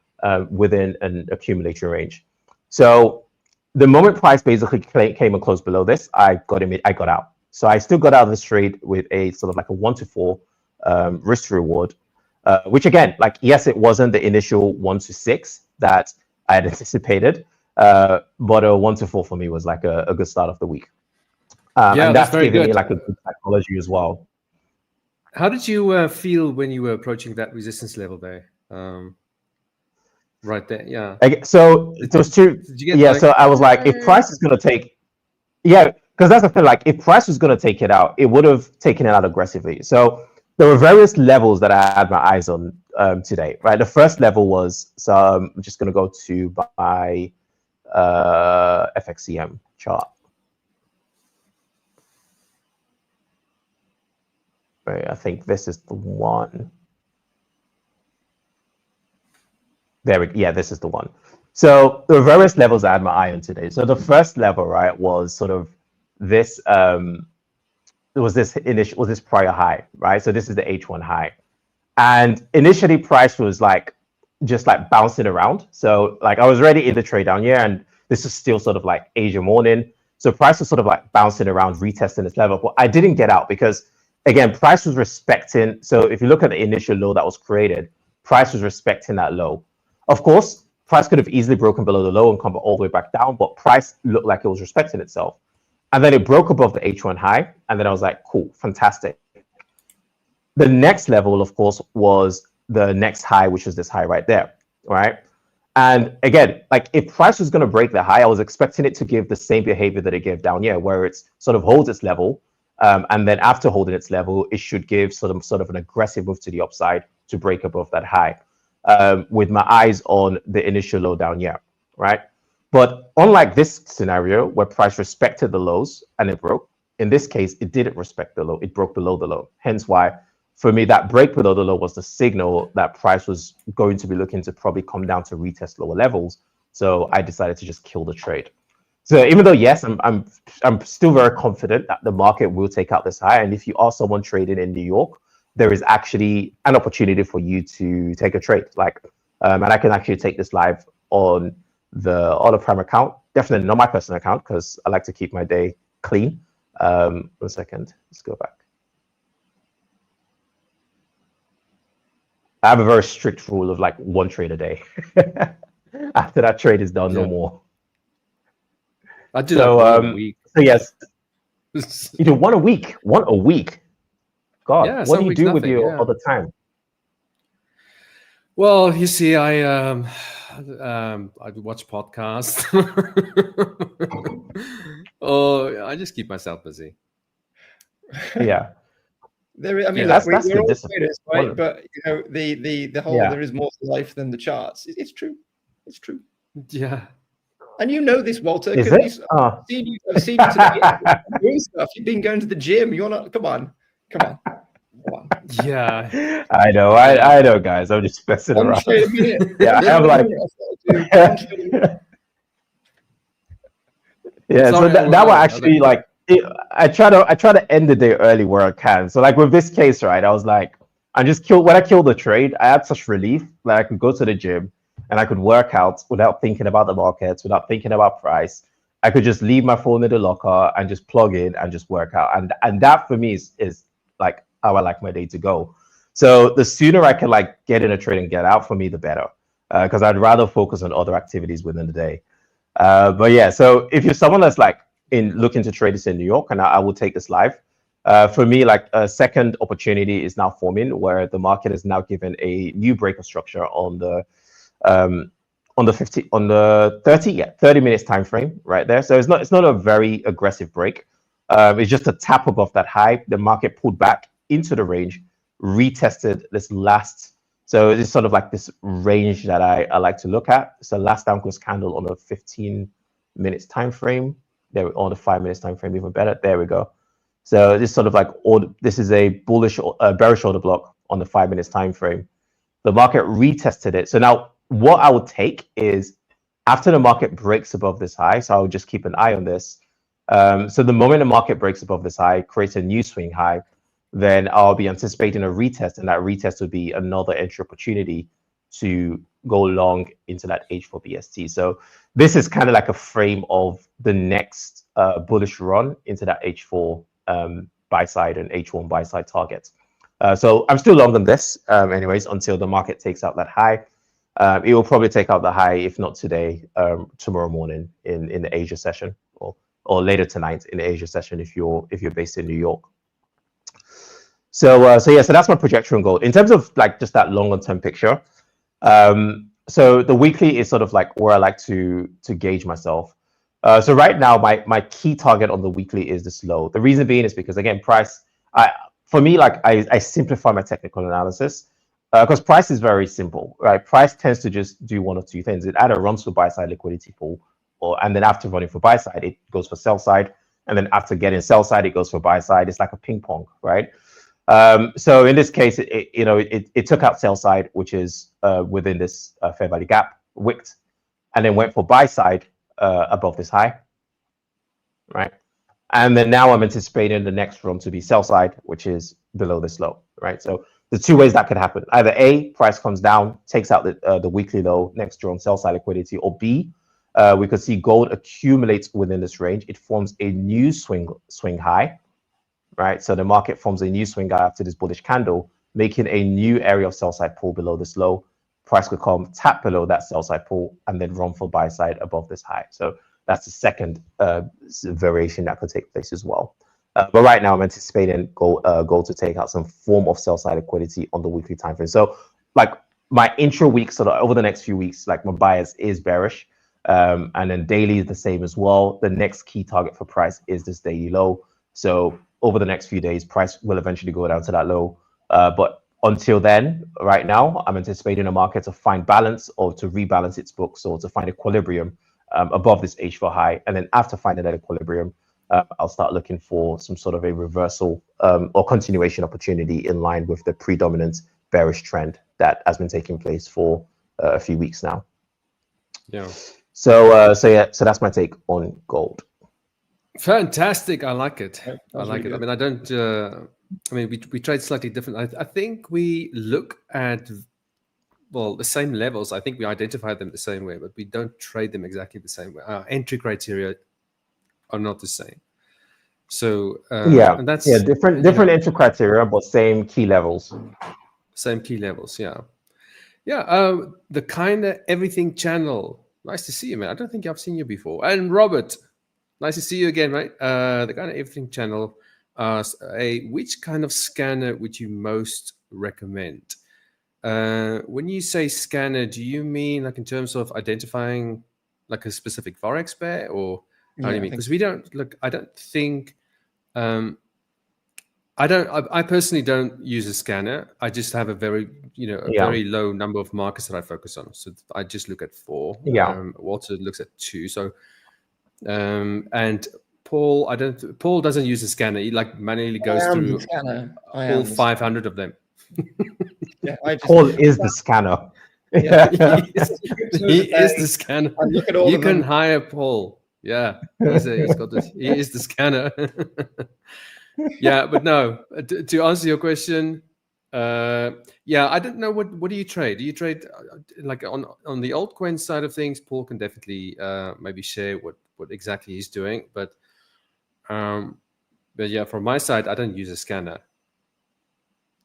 within an accumulatory range. So the moment price basically came and closed below this, I got out. So I still got out of this trade with a sort of like a 1 to 4 risk to reward, which again, like, yes, it wasn't the initial 1 to 6 that I had anticipated, but a 1 to 4 for me was like a good start of the week. Yeah, and that's very giving good. me like a good psychology as well. How did you feel when you were approaching that resistance level there? Right there, yeah. So those two, yeah. So I was like, if price is going to take, yeah, because that's the thing. Like, if price was going to take it out, it would have taken it out aggressively. So there were various levels that I had my eyes on today, right? The first level was, so I'm just going to go to my FXCM chart. Right, I think this is the one. Yeah, this is the one. So there were various levels I had my eye on today. So the first level, right, was sort of this. Was this prior high, right? So this is the H1 high, and initially price was like just like bouncing around. So like I was already in the trade down here, and this is still sort of like Asia morning. So price was sort of like bouncing around, retesting this level, but I didn't get out because again, price was respecting. So if you look at the initial low that was created, price was respecting that low. Of course, price could have easily broken below the low and come all the way back down, but price looked like it was respecting itself. And then it broke above the H1 high. And then I was like, cool, fantastic. The next level, of course, was the next high, which is this high right there, right? And again, like if price was going to break the high, I was expecting it to give the same behavior that it gave down here, where it's sort of holds its level. And then after holding its level, it should give sort of an aggressive move to the upside to break above that high, with my eyes on the initial low down here, right? But unlike this scenario where price respected the lows and it broke, in this case, it didn't respect the low. It broke below the low. Hence why, for me, that break below the low was the signal that price was going to be looking to probably come down to retest lower levels. So I decided to just kill the trade. So even though, yes, I'm still very confident that the market will take out this high. And if you are someone trading in New York, there is actually an opportunity for you to take a trade. Like, and I can actually take this live on the Auto Prime account, definitely not my personal account because I like to keep my day clean. 1 second, let's go back. I have a very strict rule of like 1 trade a day. After that trade is done, no more. I do that one a week. So yes, you do one a week. God, yeah, what do you do with your other time? Well, you see, I watch podcasts. Oh, I just keep myself busy. Yeah. I mean, that's we're all discipline. traders, right? But you know, the whole there is more to life than the charts. It's true. It's true. Yeah. And you know this, Walter. Is it? I've seen you today. Doing stuff. You've been going to the gym. You're not. Come on. Yeah. I know, guys. I'm just messing around. Yeah, I have like. Yeah, so that one actually like. I try to end the day early where I can. So like with this case, right, I was like, when I killed the trade, I had such relief that I could go to the gym and I could work out without thinking about the markets, without thinking about price. I could just leave my phone in the locker and just plug in and just work out. And that for me is like how I like my day to go. So the sooner I can like get in a trade and get out, for me, the better. Because I'd rather focus on other activities within the day. But yeah, so if you're someone that's like looking to trade this in New York, and I will take this live. For me, like a second opportunity is now forming where the market is now given a new breaker structure on the 30 minutes time frame right there. So it's not a very aggressive break. It's just a tap above that high. The market pulled back into the range, retested this last. So it's sort of like this range that I like to look at. It's the last downward candle on the 15 minutes time frame. There on the 5 minutes time frame, even better. There we go. So this sort of like this is a bullish bearish order block on the 5 minutes time frame. The market retested it. So now what I would take is after the market breaks above this high, so I would just keep an eye on this. So the moment the market breaks above this high, creates a new swing high, then I'll be anticipating a retest, and that retest would be another entry opportunity to go long into that H4BST. So this is kind of like a frame of the next bullish run into that H4 buy side and H1 buy side targets. So I'm still long on this anyways until the market takes out that high. It will probably take out the high, if not today, tomorrow morning in the Asia session, or later tonight in the Asia session if you're based in New York. So yeah, so that's my projection goal in terms of like just that longer term picture. So the weekly is sort of like where I like to gauge myself. So right now, my key target on the weekly is this low. The reason being is because again, price for me, like I simplify my technical analysis because price is very simple, right? Price tends to just do one of two things. It either runs for buy side liquidity pool, and then after running for buy side, it goes for sell side, and then after getting sell side, it goes for buy side. It's like a ping pong, right? So in this case, it took out sell side, which is within this fair value gap, wicked, and then went for buy side above this high, right? And then now I'm anticipating the next run to be sell side, which is below this low, right? So the two ways that could happen: either A, price comes down, takes out the weekly low, next run sell side liquidity, or B, we could see gold accumulates within this range. It forms a new swing high, right? So the market forms a new swing high after this bullish candle, making a new area of sell side pull below this low. Price could come tap below that sell side pull and then run for buy side above this high. So that's the second variation that could take place as well. But right now, I'm anticipating gold to take out some form of sell side liquidity on the weekly time frame. So, like my intra week, sort of over the next few weeks, like my bias is bearish, and then daily is the same as well. The next key target for price is this daily low. So over the next few days, price will eventually go down to that low. But until then, right now, I'm anticipating the market to find balance or to rebalance its books or to find equilibrium above this H4 high. And then after finding that equilibrium, I'll start looking for some sort of a reversal or continuation opportunity in line with the predominant bearish trend that has been taking place for a few weeks now. Yeah. So that's my take on gold. Fantastic. I like it. I like really it. good. I mean, I don't. I mean, we trade slightly different. I think we look at the same levels. I think we identify them the same way, but we don't trade them exactly the same way. Our entry criteria are not the same. So and that's different entry criteria, but same key levels. Same key levels, yeah. The kind of everything channel. Nice to see you, man. I don't think I've seen you before. And Robert, nice to see you again, mate. The kind of everything channel. Which kind of scanner would you most recommend? When you say scanner, do you mean like in terms of identifying like a specific Forex pair, or how do you mean? Because we don't look. I don't think. I personally don't use a scanner. I just have a very, very low number of markets that I focus on. So I just look at 4. Walter looks at 2. So, and Paul doesn't use a scanner. He like manually goes through all 500 of them. Paul is the scanner. Yeah, he is the scanner. I look at all you can hire Paul. Yeah, he's got this. He is the scanner. Yeah, but no. To answer your question, I don't know what do you trade? Do you trade like on the altcoin side of things? Paul can definitely maybe share what exactly he's doing. But yeah, from my side, I don't use a scanner.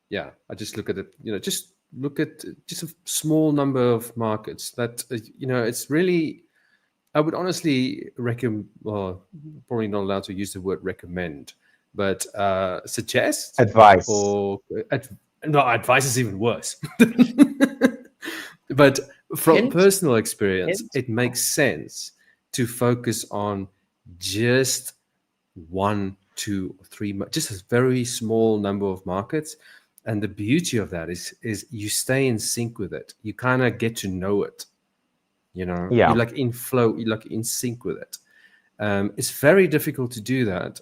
Yeah, I just look at it. Just look at just a small number of markets. That it's really. I would honestly recommend. Well, probably not allowed to use the word recommend. But suggest advice or advice is even worse. But from personal experience, it makes sense to focus on just 1, 2, or 3, just a very small number of markets. And the beauty of that is you stay in sync with it. You kind of get to know it. You're like in flow. You're like in sync with it. It's very difficult to do that.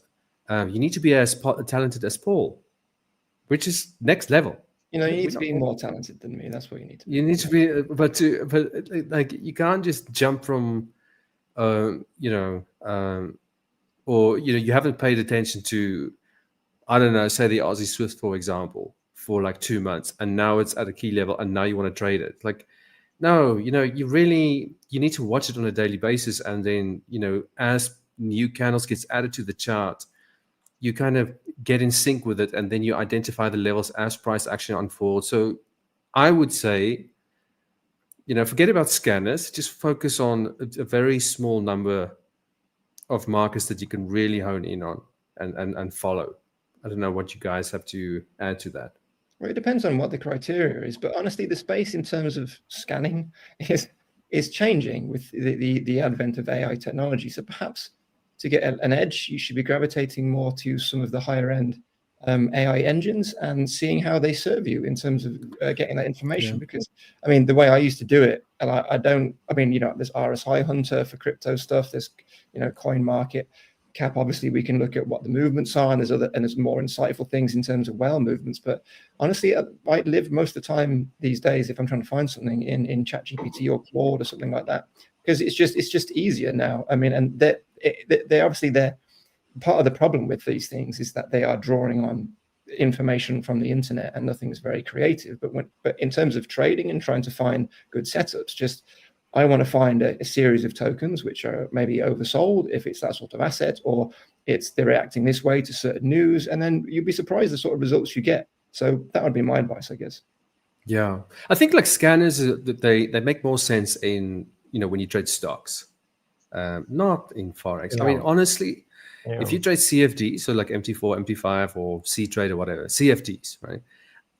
You need to be as talented as Paul, which is next level. You need to be more talented than me. That's what you need to be. You need to be, but like you can't just jump from, or you haven't paid attention to, I don't know, say the Aussie Swift, for example, for like 2 months, and now it's at a key level, and now you want to trade it. Like, no, you need to watch it on a daily basis, and then as new candles gets added to the chart, you kind of get in sync with it, and then you identify the levels as price action unfolds. So I would say, forget about scanners, just focus on a very small number of markets that you can really hone in on and follow. I don't know what you guys have to add to that. Well, it depends on what the criteria is, but honestly, the space in terms of scanning is changing with the advent of AI technology. So perhaps to get an edge, you should be gravitating more to some of the higher end AI engines and seeing how they serve you in terms of getting that information. Because I mean, the way I used to do it, and I mean, there's RSI Hunter for crypto stuff. There's, Coin Market Cap. Obviously, we can look at what the movements are, and there's more insightful things in terms of whale movements. But honestly, I live most of the time these days, if I'm trying to find something, in ChatGPT or Claude or something like that, because it's just easier now. I mean, and they obviously they're part of the problem with these things is that they are drawing on information from the internet and nothing's very creative. But in terms of trading and trying to find good setups, I want to find a series of tokens which are maybe oversold if it's that sort of asset, or they're reacting this way to certain news, and then you'd be surprised the sort of results you get. So that would be my advice, I guess. Yeah, I think like scanners, they make more sense in when you trade stocks, not in Forex. I mean, honestly. If you trade CFD, so like MT4, MT5, or C-Trade or whatever, CFDs, right?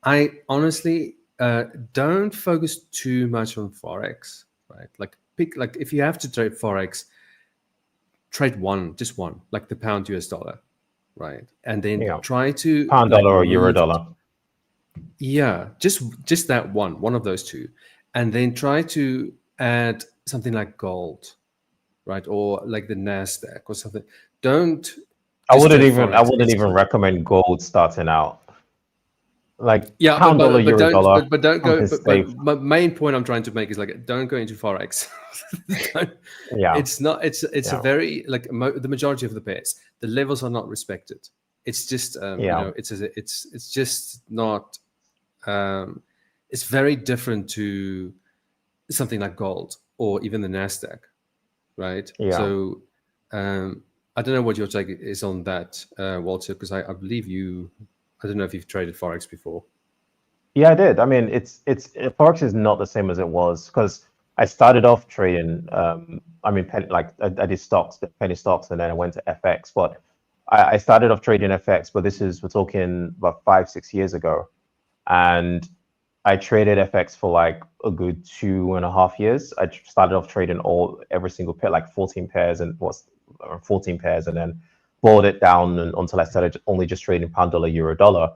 I honestly don't focus too much on Forex, right? Like if you have to trade Forex, trade just one, like the pound US dollar, right? And then try to pound dollar or euro dollar. Yeah, just that one of those two, and then try to add something like gold, right, or like the NASDAQ or something. I wouldn't even recommend gold starting out. Like pound dollar, euro dollar. But don't go. But my main point I'm trying to make is like, don't go into Forex. It's not. It's a very like the majority of the pairs. The levels are not respected. It's just it's just not. It's very different to something like gold or even the NASDAQ, right? Yeah. So. I don't know what your take is on that, Walter, because I believe I don't know if you've traded Forex before. Yeah, I did. I mean, Forex is not the same as it was, because I started off trading. I did stocks, penny stocks, and then I went to FX. But I started off trading FX, but we're talking about 5-6 years ago, and I traded FX for like a good 2.5 years. I started off trading every single pair, like 14 pairs, and 14 pairs, and then boiled it down until I started only just trading pound dollar, euro dollar.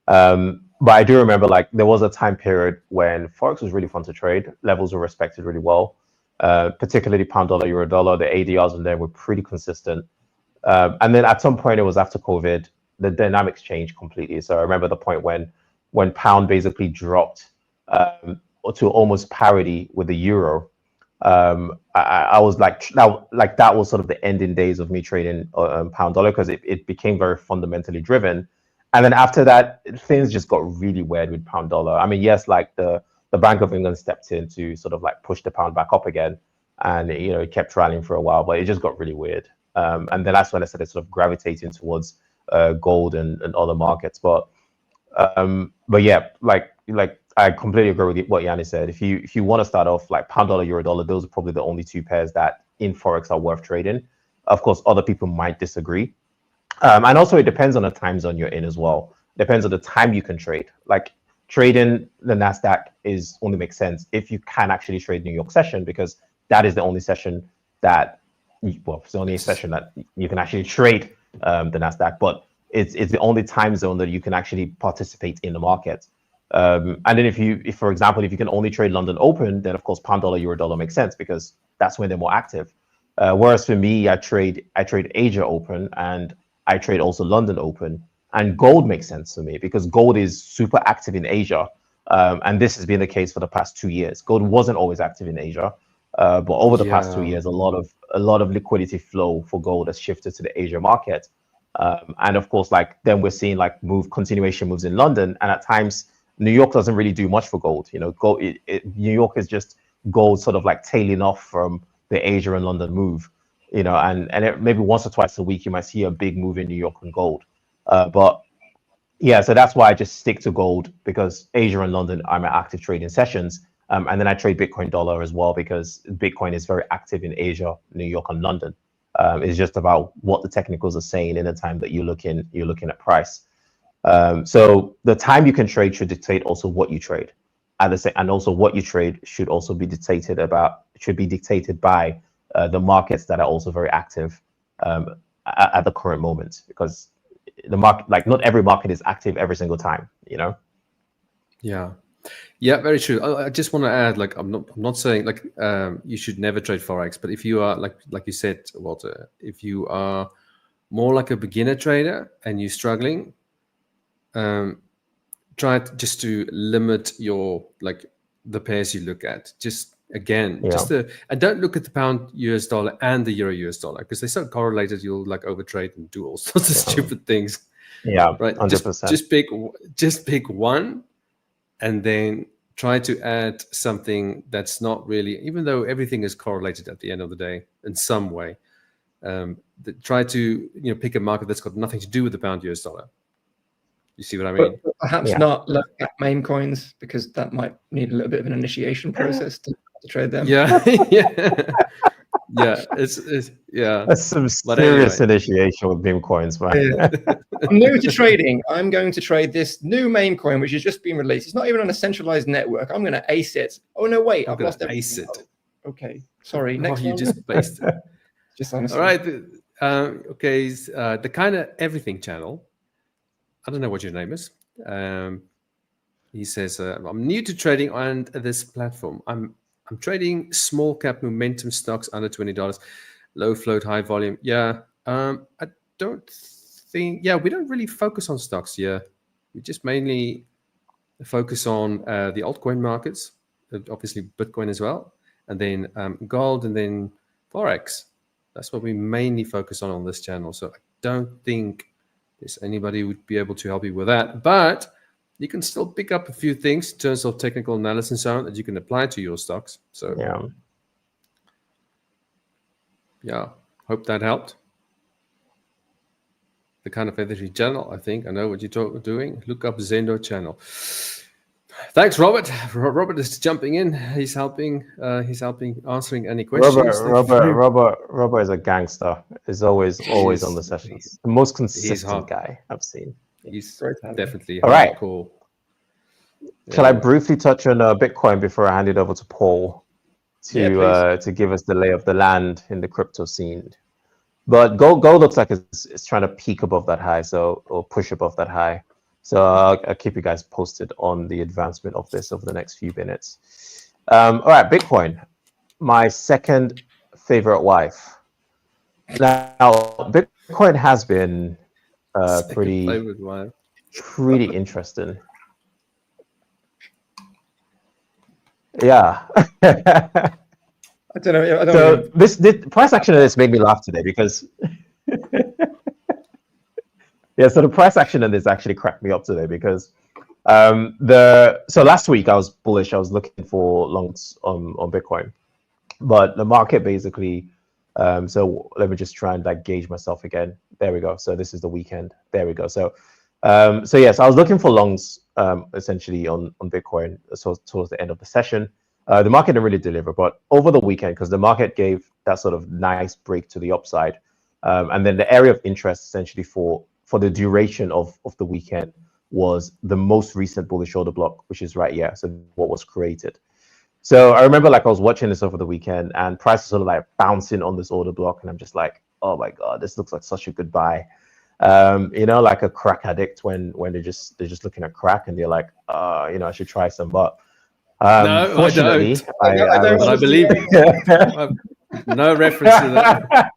But I do remember like there was a time period when Forex was really fun to trade. Levels were respected really well, particularly pound dollar, euro dollar. The ADRs in there were pretty consistent. And then at some point, it was after COVID, the dynamics changed completely. So I remember the point when pound basically dropped to almost parity with the euro. I was like that was sort of the ending days of me trading pound dollar, because it became very fundamentally driven. And then after that, things just got really weird with pound dollar. I mean, yes, like the Bank of England stepped in to sort of like push the pound back up again, and it kept rallying for a while, but it just got really weird. And then that's when I started sort of gravitating towards gold and other markets. But yeah, like I completely agree with what Jannie said. If you want to start off like pound dollar, euro dollar, those are probably the only two pairs that in Forex are worth trading. Of course, other people might disagree. And also it depends on the time zone you're in as well. Depends on the time you can trade. Like trading the NASDAQ only makes sense if you can actually trade New York session, because that is the only session that, it's the only session that you can actually trade the NASDAQ, but it's the only time zone that you can actually participate in the market. And then if for example, if you can only trade London Open, then of course pound dollar, euro dollar makes sense, because that's when they're more active. Whereas for me, I trade Asia Open, and I trade also London Open, and gold makes sense to me because gold is super active in Asia. And this has been the case for the past 2 years. Gold wasn't always active in Asia, but over the past 2 years, a lot of liquidity flow for gold has shifted to the Asia market. And of course, like then we're seeing like continuation moves in London, and at times New York doesn't really do much for gold. New York is just gold sort of like tailing off from the Asia and London move. And maybe once or twice a week you might see a big move in New York on gold. But yeah, so that's why I just stick to gold, because Asia and London are my active trading sessions. And then I trade Bitcoin dollar as well, because Bitcoin is very active in Asia, New York, and London. It's just about what the technicals are saying in the time that you're looking at price. So the time you can trade should dictate also what you trade. And also what you trade should also be dictated by the markets that are also very active at the current moment, because the market, like not every market is active every single time, you know? Yeah, very true. I just want to add, like, I'm not saying like you should never trade Forex, but if you are like you said, Walter, if you are more like a beginner trader and you're struggling, try just to limit your like the pairs you look at. Just again, and don't look at the pound US dollar and the euro US dollar because they're so correlated. You'll like overtrade and do all sorts of stupid things. Yeah, right. 100%. Just pick one, and then try to add something that's not really, even though everything is correlated at the end of the day in some way. Try to pick a market that's got nothing to do with the pound US dollar. You see what I mean? But perhaps not look at meme coins because that might need a little bit of an initiation process to trade them. Yeah, yeah, it's That's some serious initiation with meme coins, man. I'm new to trading. I'm going to trade this new meme coin, which has just been released. It's not even on a centralized network. I'm going to ace it. Oh no, wait, I've lost everything. Ace it. Oh, okay, sorry. Next one. You just based it. Just honestly. All right. Okay. The kind of everything channel. I don't know what your name is. He says, I'm new to trading on this platform. I'm trading small cap momentum stocks under $20, low float, high volume. Yeah. I don't think, we don't really focus on stocks here. We just mainly focus on the altcoin markets, obviously Bitcoin as well, and then gold, and then Forex. That's what we mainly focus on this channel. So I don't think there's anybody who would be able to help you with that. But you can still pick up a few things in terms of technical analysis and so on that you can apply to your stocks. So hope that helped. The kind of everything channel, I think. I know what you're doing. Look up Zendo channel. Thanks, Robert. Robert is jumping in. He's helping answering any questions. Robert is a gangster. He's always on the sessions. The most consistent guy I've seen. He's definitely all right. Cool. Shall I briefly touch on Bitcoin before I hand it over to Paul to give us the lay of the land in the crypto scene? But gold looks like it's trying to peak above that high, or push above that high. So I'll keep you guys posted on the advancement of this over the next few minutes. All right, Bitcoin, my second favorite wife. Now, Bitcoin has been pretty interesting. Yeah. I don't know. This price action of this made me laugh today because so the price action of this actually cracked me up today because so last week I was bullish. I was looking for longs on Bitcoin, but the market basically so let me just try and like gauge myself again. There we go. So this is the weekend. There we go. So yes, I was looking for longs essentially on Bitcoin towards the end of the session. The market didn't really deliver, but over the weekend, because the market gave that sort of nice break to the upside, and then the area of interest essentially for the duration of the weekend was the most recent bullish order block, which is right here. So what was created. So I remember like I was watching this over the weekend and price was sort of like bouncing on this order block. And I'm just like, oh my God, this looks like such a good buy. Like a crack addict when they're just looking at crack and they're like, I should try some. But no, fortunately, I don't. I believe you. No reference to that.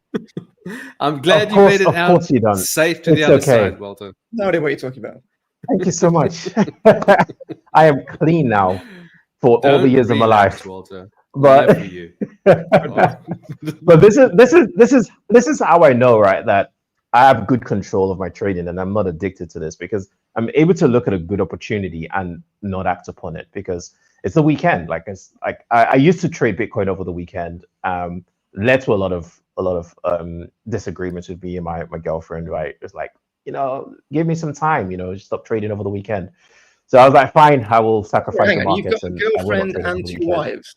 I'm glad you made it out safe to the other side, Walter. No idea what you're talking about. Thank you so much. I am clean now for all the years of my life, Walter. But but this is how I know, right, that I have good control of my trading and I'm not addicted to this because I'm able to look at a good opportunity and not act upon it because it's the weekend. I used to trade Bitcoin over the weekend. Led to a lot of disagreements with me and my girlfriend, right? It was like, give me some time, just stop trading over the weekend. So I was like, fine, I will sacrifice the markets. You've got a girlfriend and 2 wives.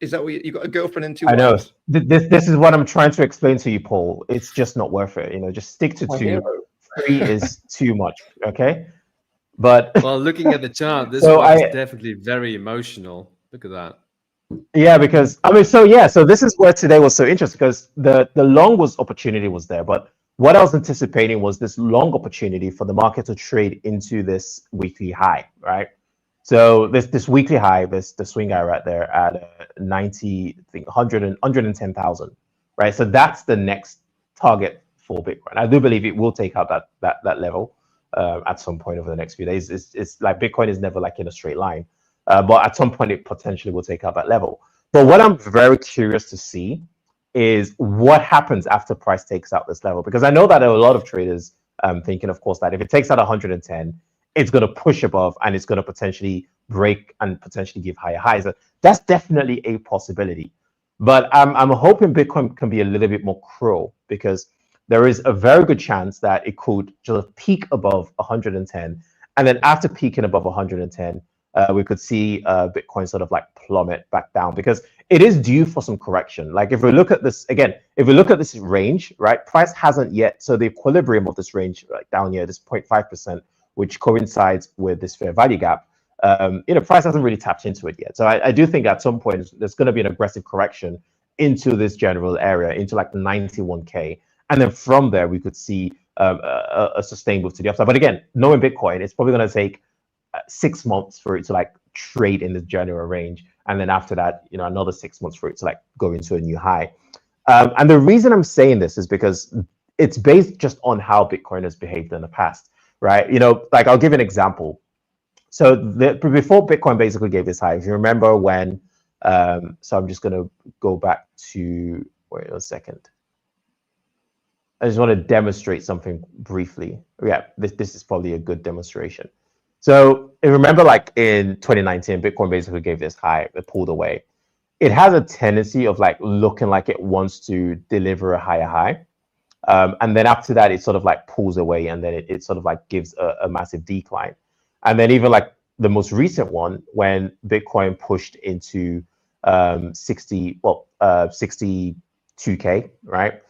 Is that what you got a girlfriend and 2 wives? I know. This is what I'm trying to explain to you, Paul. It's just not worth it. Just stick to 2. 3 is too much. Okay. But well, looking at the chart, this was definitely very emotional. Look at that. Yeah, because so this is where today was so interesting because the long opportunity was there, but what I was anticipating was this long opportunity for the market to trade into this weekly high, right? So this weekly high, the swing high right there at 90, I think 110,000, right? So that's the next target for Bitcoin. I do believe it will take out that level at some point over the next few days. It's like Bitcoin is never like in a straight line, but at some point it potentially will take out that level. But what I'm very curious to see is what happens after price takes out this level, because I know that there are a lot of traders thinking, of course, that if it takes out 110, it's going to push above and it's going to potentially break and potentially give higher highs. That's definitely a possibility. But I'm hoping Bitcoin can be a little bit more cruel, because there is a very good chance that it could just peak above 110. And then after peaking above 110, we could see Bitcoin sort of like plummet back down, because it is due for some correction. Like if we look at this again, if we look at this range, right, price hasn't yet. So the equilibrium of this range right down here, this 0.5%, which coincides with this fair value gap, price hasn't really tapped into it yet. So I do think at some point there's going to be an aggressive correction into this general area, into like 91K. And then from there, we could see a sustained move to the upside. But again, knowing Bitcoin, it's probably going to take 6 months for it to like trade in this general range. And then after that, another 6 months for it to like go into a new high. And the reason I'm saying this is because it's based just on how Bitcoin has behaved in the past, right? Like I'll give an example. So before Bitcoin basically gave this high, if you remember when, so I'm just going to go back to, wait a second. I just want to demonstrate something briefly. Yeah, this is probably a good demonstration. So if you remember, like in 2019, Bitcoin basically gave this high, it pulled away. It has a tendency of like looking like it wants to deliver a higher high. And then after that, it sort of like pulls away, and then it sort of like gives a massive decline. And then even like the most recent one, when Bitcoin pushed into 62K, right?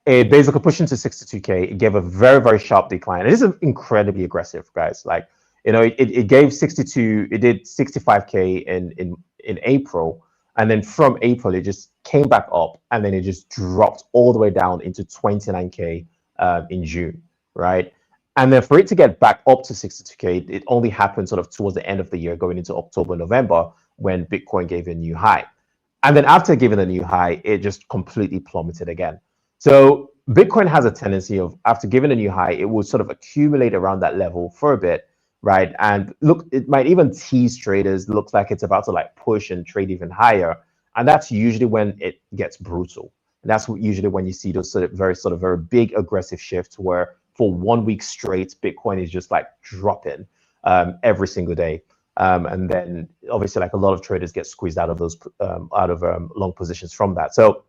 It basically pushed into 62K. It gave a very, very sharp decline. It is incredibly aggressive, guys. Like, it gave 62, it did 65K in April. And then from April, it just came back up, and then it just dropped all the way down into 29K in June, right? And then for it to get back up to 62K, it only happened sort of towards the end of the year, going into October, November, when Bitcoin gave a new high. And then after giving a new high, it just completely plummeted again. So Bitcoin has a tendency of, after giving a new high, it will sort of accumulate around that level for a bit, right? And look, it might even tease traders, looks like it's about to like push and trade even higher. And that's usually when it gets brutal. And that's usually when you see those very big aggressive shifts where for 1 week straight, Bitcoin is just like dropping every single day. And then obviously like a lot of traders get squeezed out of those, long positions from that. So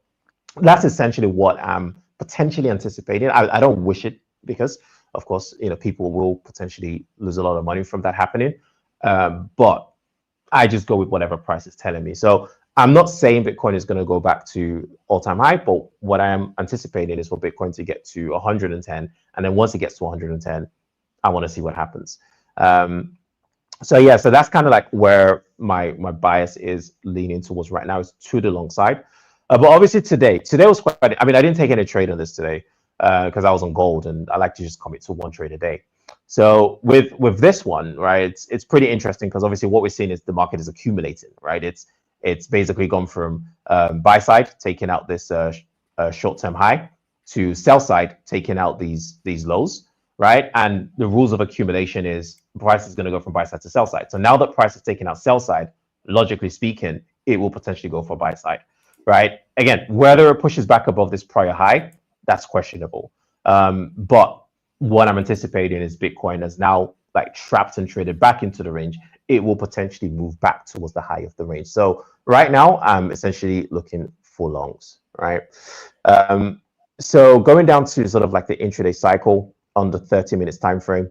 that's essentially what I'm potentially anticipating. I don't wish it, because of course, people will potentially lose a lot of money from that happening. But I just go with whatever price is telling me. So I'm not saying Bitcoin is going to go back to all-time high, but what I am anticipating is for Bitcoin to get to 110. And then once it gets to 110, I want to see what happens. So that's kind of like where my bias is leaning towards right now, is to the long side. But obviously today was quite, I didn't take any trade on this today because I was on gold, and I like to just commit to one trade a day. So with this one, right, it's pretty interesting, because obviously what we're seeing is the market is accumulating, right? It's basically gone from buy side taking out this short-term high, to sell side taking out these lows, right? And the rules of accumulation is price is going to go from buy side to sell side. So now that price is taking out sell side, logically speaking, it will potentially go for buy side, right? Again, whether it pushes back above this prior high, that's questionable. But what I'm anticipating is Bitcoin is now like trapped and traded back into the range. It will potentially move back towards the high of the range. So right now, I'm essentially looking for longs, right? So going down to sort of like the intraday cycle on the 30 minutes time frame,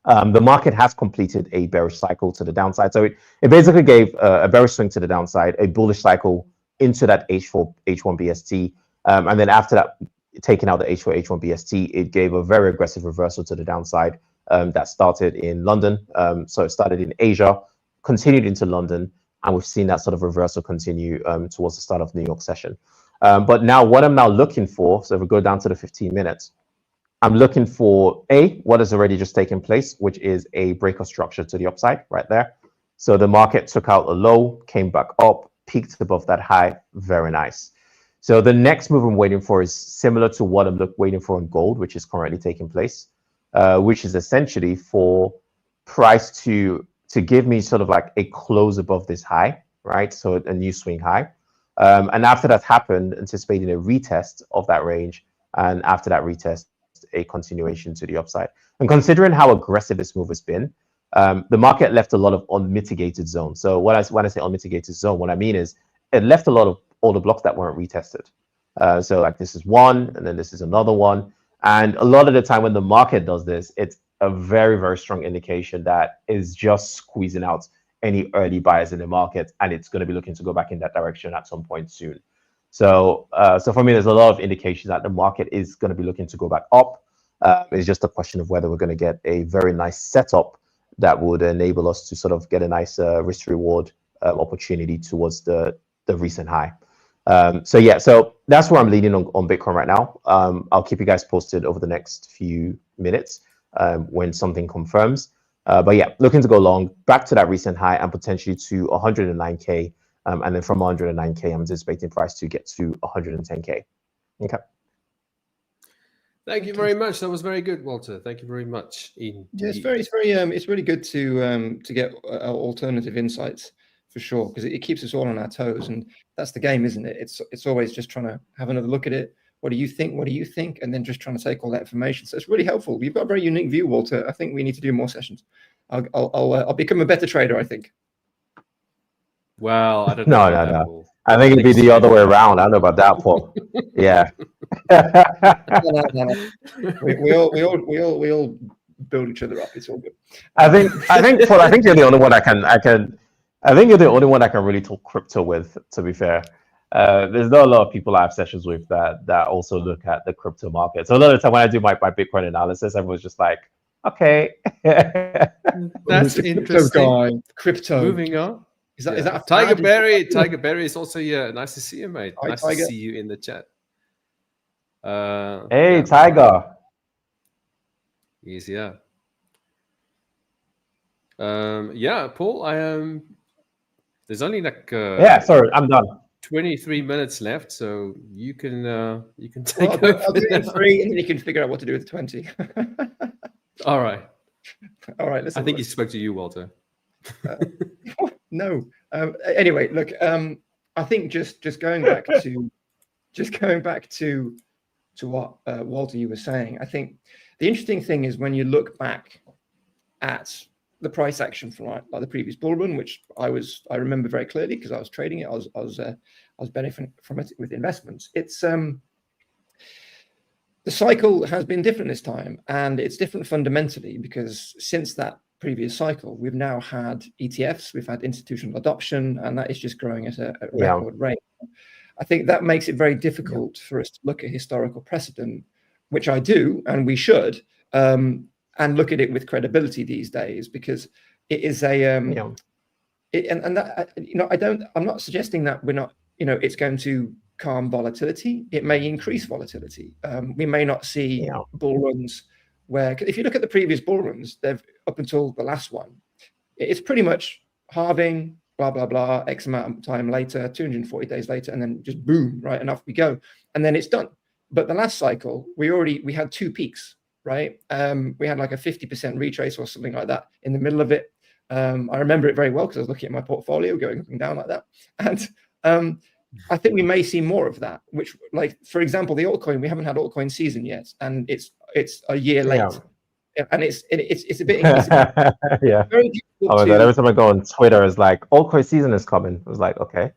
the market has completed a bearish cycle to the downside. So it basically gave a bearish swing to the downside, a bullish cycle into that H4, H1 BST. And then after that, taking out the H4, H1 BST, it gave a very aggressive reversal to the downside that started in London. So it started in Asia, continued into London, and we've seen that sort of reversal continue towards the start of New York session. But now what I'm now looking for, so if we go down to the 15 minutes, I'm looking for what has already just taken place, which is a break of structure to the upside right there. So the market took out a low, came back up, peaked above that high. Very nice. So the next move I'm waiting for is similar to what I'm waiting for in gold, which is currently taking place, which is essentially for price to give me sort of like a close above this high, right? So a new swing high. And after that happened, anticipating a retest of that range. And after that retest, a continuation to the upside. And considering how aggressive this move has been, the market left a lot of unmitigated zones. So when I say unmitigated zone, what I mean is it left a lot of all the blocks that weren't retested. So like this is one, and then this is another one. And a lot of the time when the market does this, it's a very, very strong indication that is just squeezing out any early buyers in the market, and it's going to be looking to go back in that direction at some point soon. So for me, there's a lot of indications that the market is going to be looking to go back up. It's just a question of whether we're going to get a very nice setup that would enable us to sort of get a nice risk-reward opportunity towards the recent high. So that's where I'm leaning on Bitcoin right now. I'll keep you guys posted over the next few minutes when something confirms. But yeah, looking to go long, back to that recent high and potentially to 109K. And then from 109K, I'm anticipating price to get to 110K. Okay. Thank you very much. That was very good, Walter. Thank you very much. Yeah, it's really good to get alternative insights for sure, because it keeps us all on our toes, and that's the game, isn't it? It's always just trying to have another look at it. What do you think? What do you think? And then just trying to take all that information. So it's really helpful. You've got a very unique view, Walter. I think we need to do more sessions. I'll become a better trader, I think. Well, I don't know. No. I think it'd be the other way around. I don't know about that, Paul. Yeah. No. We all build each other up. It's all good. I think Paul, I think you're the only one I think you're the only one I can really talk crypto with, to be fair. There's not a lot of people I have sessions with that also look at the crypto market. So a lot of the time when I do my Bitcoin analysis, everyone's just like, okay. That's interesting. Crypto. Moving on. Is that Tiger Berry? Tiger Berry is also here. Nice to see you, mate. Hi, nice Tiger. to see you in the chat. Hey, Tiger. He's here. Yeah, Paul. There's only like sorry, I'm done. 23 minutes left, so you can take over. I'll do it in 3, and then you can figure out what to do with 20. All right. I think he spoke to you, Walter. No. Anyway, look. I think just going back to what Walter, you were saying. I think the interesting thing is when you look back at the price action from like the previous bull run, which I remember very clearly because I was trading it. I was benefiting from it with investments. It's the cycle has been different this time, and it's different fundamentally because since that previous cycle, we've now had ETFs, we've had institutional adoption, and that is just growing at a record rate. I think that makes it very difficult for us to look at historical precedent, which I do, and we should, and look at it with credibility these days, because it is I'm not suggesting that we're not, it's going to calm volatility. It may increase volatility. We may not see bull runs where, if you look at the previous bull runs, they've up until the last one, it's pretty much halving, blah, blah, blah, X amount of time later, 240 days later, and then just boom, right, and off we go. And then it's done. But the last cycle, we had 2 peaks, right? We had like a 50% retrace or something like that in the middle of it. I remember it very well because I was looking at my portfolio going up and down like that. And I think we may see more of that, which, like, for example, the altcoin, we haven't had altcoin season yet, and it's a year late. And it's a bit very difficult. Oh my God, every time I go on Twitter, it's like, altcoin season is coming. I was like, okay.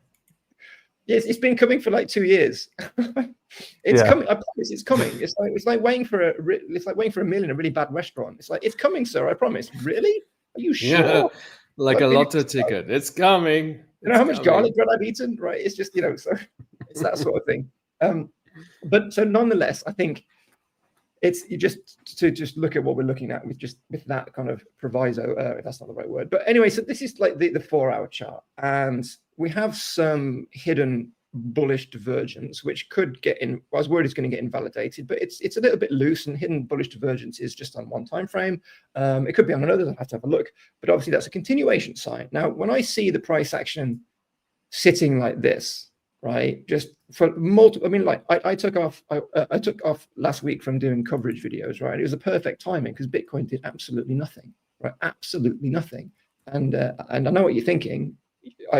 Yes, it's been coming for like 2 years. It's coming. I promise, it's coming. It's like waiting for a meal in a really bad restaurant. It's like, it's coming, sir. I promise. Really? Are you sure? Yeah, like a lotto ticket. It's coming. You know how much garlic bread I've eaten, right? It's just, so it's that sort of thing. But so nonetheless, I think it's just look at what we're looking at with that kind of proviso, if that's not the right word. But anyway, so this is like the 4-hour chart, and we have some hidden bullish divergence, which could get in. I was worried it's going to get invalidated, but it's a little bit loose, and hidden bullish divergence is just on one time frame. It could be on another. I'll have to have a look, but obviously that's a continuation sign. Now, when I see the price action sitting like this, right, just for multiple, I mean, like I took off last week from doing coverage videos, right? It was a perfect timing because Bitcoin did absolutely nothing, right? Absolutely nothing. And I know what you're thinking.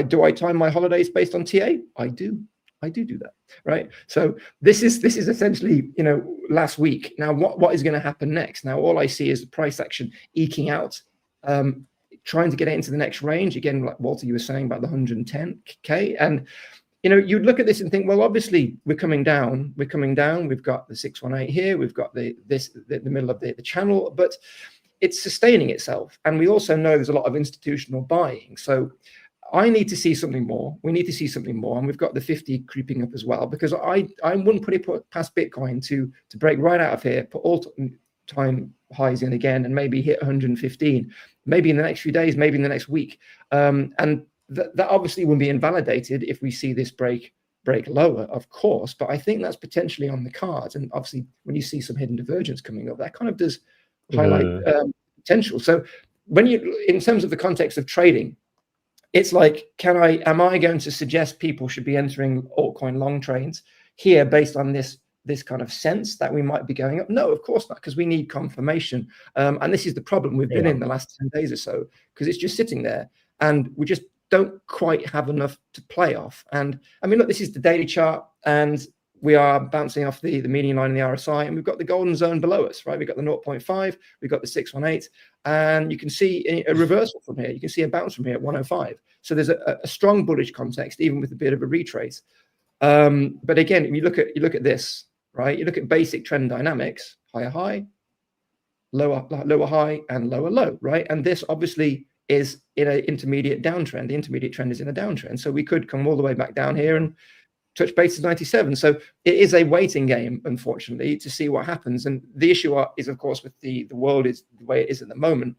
Do I time my holidays based on TA? I do that, right? So this is essentially, you know, last week. Now, what is going to happen next? Now, all I see is the price action eking out, trying to get it into the next range. Again, like Walter, you were saying about the 110K. And, you know, you'd look at this and think, well, obviously we're coming down. We've got the 618 here. We've got the middle of the channel, but it's sustaining itself. And we also know there's a lot of institutional buying. So I need to see something more. We need to see something more. And we've got the 50 creeping up as well, because I wouldn't put it past Bitcoin to break right out of here, put all-time highs in again, and maybe hit 115, maybe in the next few days, maybe in the next week. And that obviously will be invalidated if we see this break lower, of course. But I think that's potentially on the cards. And obviously, when you see some hidden divergence coming up, that kind of does highlight potential. So when you, in terms of the context of trading, it's like, am I going to suggest people should be entering altcoin long trades here based on this kind of sense that we might be going up? No, of course not, because we need confirmation. And this is the problem we've been in the last 10 days or so, because it's just sitting there and we just don't quite have enough to play off. And I mean, look, this is the daily chart, and we are bouncing off the median line in the RSI, and we've got the golden zone below us, right? We've got the 0.5, we've got the 618, and you can see a reversal from here. You can see a bounce from here at 105. So there's a strong bullish context, even with a bit of a retrace. But again, if you look at this, right? You look at basic trend dynamics: higher high, lower high, and lower low, right? And this obviously is in an intermediate downtrend. The intermediate trend is in a downtrend. So we could come all the way back down here and touch base to 97. So it is a waiting game, unfortunately, to see what happens. And the issue is, of course, with the world is the way it is at the moment.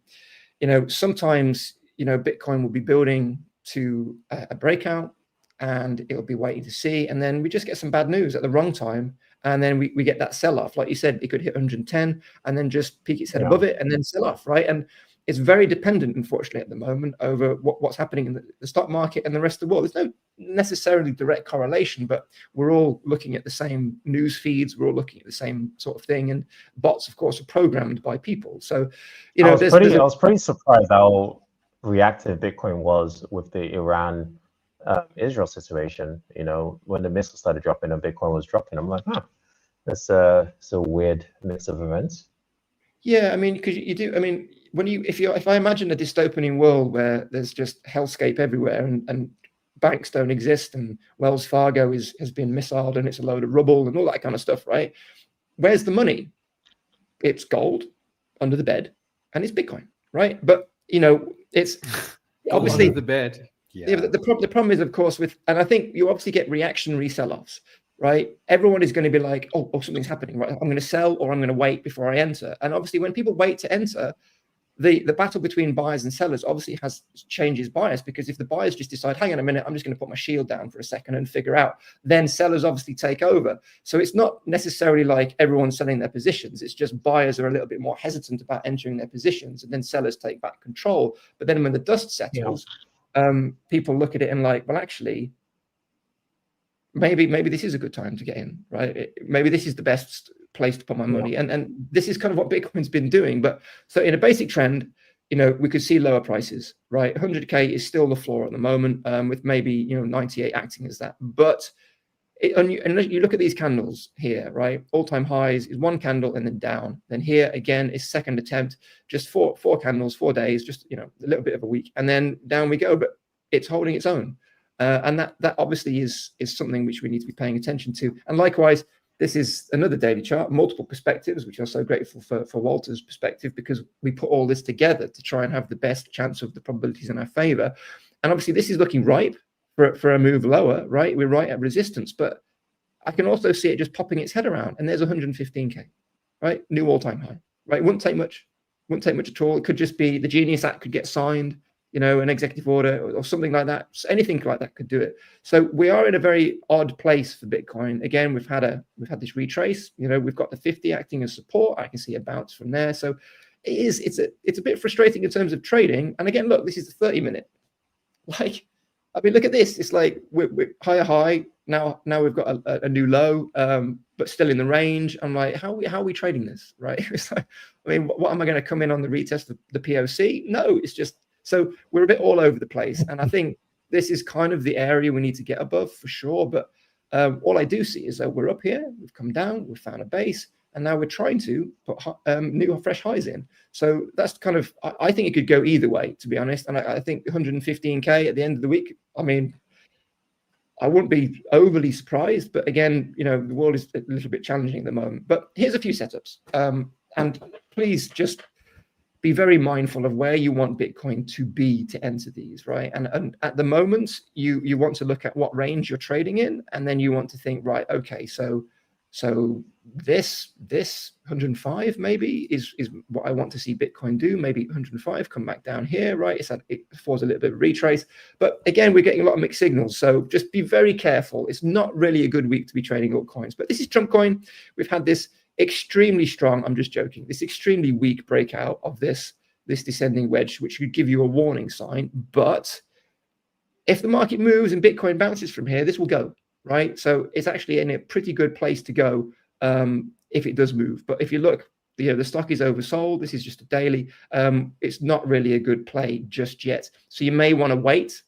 You know, sometimes, you know, Bitcoin will be building to a breakout, and it'll be waiting to see. And then we just get some bad news at the wrong time. And then we get that sell off. Like you said, it could hit 110 and then just peak its head above it and then sell off, right? And it's very dependent, unfortunately, at the moment over what's happening in the stock market and the rest of the world. There's no necessarily direct correlation, but we're all looking at the same news feeds. We're all looking at the same sort of thing. And bots, of course, are programmed by people. So, you know, I was pretty surprised how reactive Bitcoin was with the Iran Israel situation. You know, when the missiles started dropping and Bitcoin was dropping, I'm like, that's a weird mix of events. Yeah, I mean, because you do. I mean, if I imagine a dystopian world where there's just hellscape everywhere, and banks don't exist, and Wells Fargo has been missiled and it's a load of rubble and all that kind of stuff, right? Where's the money? It's gold under the bed, and it's Bitcoin, right? But you know, it's obviously under the bed. Yeah, but the problem is, of course, and I think you obviously get reactionary sell-offs, right? Everyone is going to be like, oh, something's happening, right? I'm going to sell, or I'm going to wait before I enter. And obviously, when people wait to enter, the battle between buyers and sellers obviously changes bias, because if the buyers just decide, hang on a minute, I'm just going to put my shield down for a second and figure out, then sellers obviously take over. So it's not necessarily like everyone's selling their positions. It's just buyers are a little bit more hesitant about entering their positions, and then sellers take back control. But then when the dust settles, people look at it and like, well, actually, maybe this is a good time to get in, right? Maybe this is the best place to put my money. And this is kind of what Bitcoin's been doing. But so in a basic trend, you know, we could see lower prices, right? 100K is still the floor at the moment, with maybe, you know, 98 acting as that. But unless you look at these candles here, right? All-time highs is one candle and then down. Then here again is second attempt, just four candles, 4 days, just, you know, a little bit of a week, and then down we go. But it's holding its own. And that obviously is something which we need to be paying attention to. And likewise, this is another daily chart, multiple perspectives, which I'm so grateful for Walter's perspective, because we put all this together to try and have the best chance of the probabilities in our favor. And obviously, this is looking ripe for a move lower, right? We're right at resistance, but I can also see it just popping its head around, and there's 115K, right? New all-time high, right? Wouldn't take much at all. It could just be the Genius Act could get signed, an executive order or something like that. Anything like that could do it. So we are in a very odd place for Bitcoin. Again, we've had this retrace. We've got the 50 acting as support. I can see a bounce from there. So it's a bit frustrating in terms of trading. And again, look, this is the 30-minute. Like, I mean, look at this. It's like we're higher high now. Now we've got a new low, but still in the range. I'm like, how are we trading this, right? It's like, I mean, what am I going to come in on the retest of the POC? No, it's just, so we're a bit all over the place. And I think this is kind of the area we need to get above for sure. But all I do see is that we're up here, we've come down, we've found a base, and now we're trying to put new fresh highs in. So that's kind of, I think it could go either way, to be honest. And I think 115K at the end of the week, I mean, I wouldn't be overly surprised. But again, the world is a little bit challenging at the moment. But here's a few setups. And please just be very mindful of where you want Bitcoin to be to enter these, right? And at the moment, you want to look at what range you're trading in, and then you want to think, right, okay, so this 105 maybe is what I want to see Bitcoin do. Maybe 105 come back down here, right? It forms a little bit of a retrace. But again, we're getting a lot of mixed signals. So just be very careful. It's not really a good week to be trading altcoins. But this is Trump coin. We've had this extremely strong, I'm just joking, this extremely weak breakout of this descending wedge, which could give you a warning sign. But if the market moves and Bitcoin bounces from here, this will go, right? So it's actually in a pretty good place to go if it does move. But if you look, the stock is oversold. This is just a daily. It's not really a good play just yet. So you may want to wait,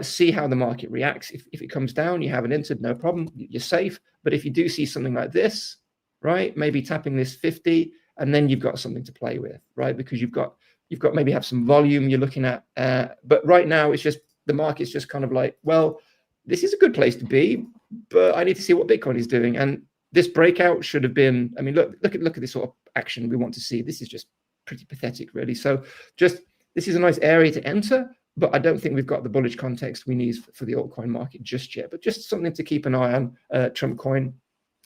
see how the market reacts. If it comes down, you haven't entered, no problem, you're safe. But if you do see something like this, right, maybe tapping this 50, and then you've got something to play with, right? Because you've got maybe have some volume you're looking at. But right now, it's just the market's just kind of like, well, this is a good place to be, but I need to see what Bitcoin is doing. And this breakout should have been, I mean, look at this sort of action we want to see. This is just pretty pathetic, really. So just, this is a nice area to enter, but I don't think we've got the bullish context we need for the altcoin market just yet. But just something to keep an eye on, Trump coin.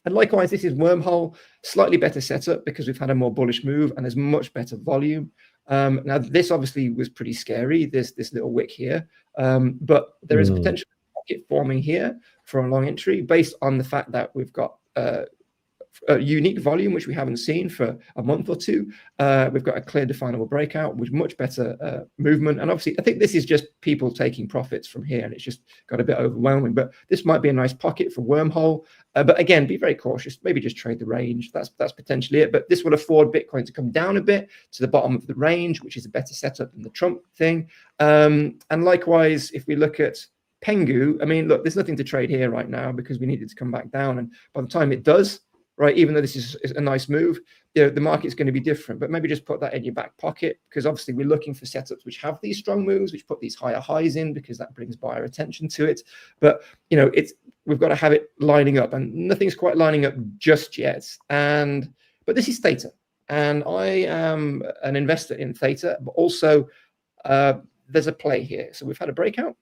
And likewise, this is Wormhole, slightly better setup because we've had a more bullish move and there's much better volume. Now, this obviously was pretty scary, this little wick here, but there is a potential pocket forming here for a long entry based on the fact that we've got a unique volume, which we haven't seen for a month or two. We've got a clear definable breakout with much better movement. And obviously, I think this is just people taking profits from here, and it's just got a bit overwhelming. But this might be a nice pocket for Wormhole. But again, be very cautious. Maybe just trade the range. That's potentially it. But this will afford Bitcoin to come down a bit to the bottom of the range, which is a better setup than the Trump thing. And likewise, if we look at Pengu, I mean, look, there's nothing to trade here right now because we need it to come back down. And by the time it does, right, even though this is a nice move, the market's going to be different. But maybe just put that in your back pocket, because obviously we're looking for setups which have these strong moves, which put these higher highs in, because that brings buyer attention to it. But we've got to have it lining up, and nothing's quite lining up just yet. But this is Theta, and I am an investor in Theta, but also there's a play here. So we've had a breakout,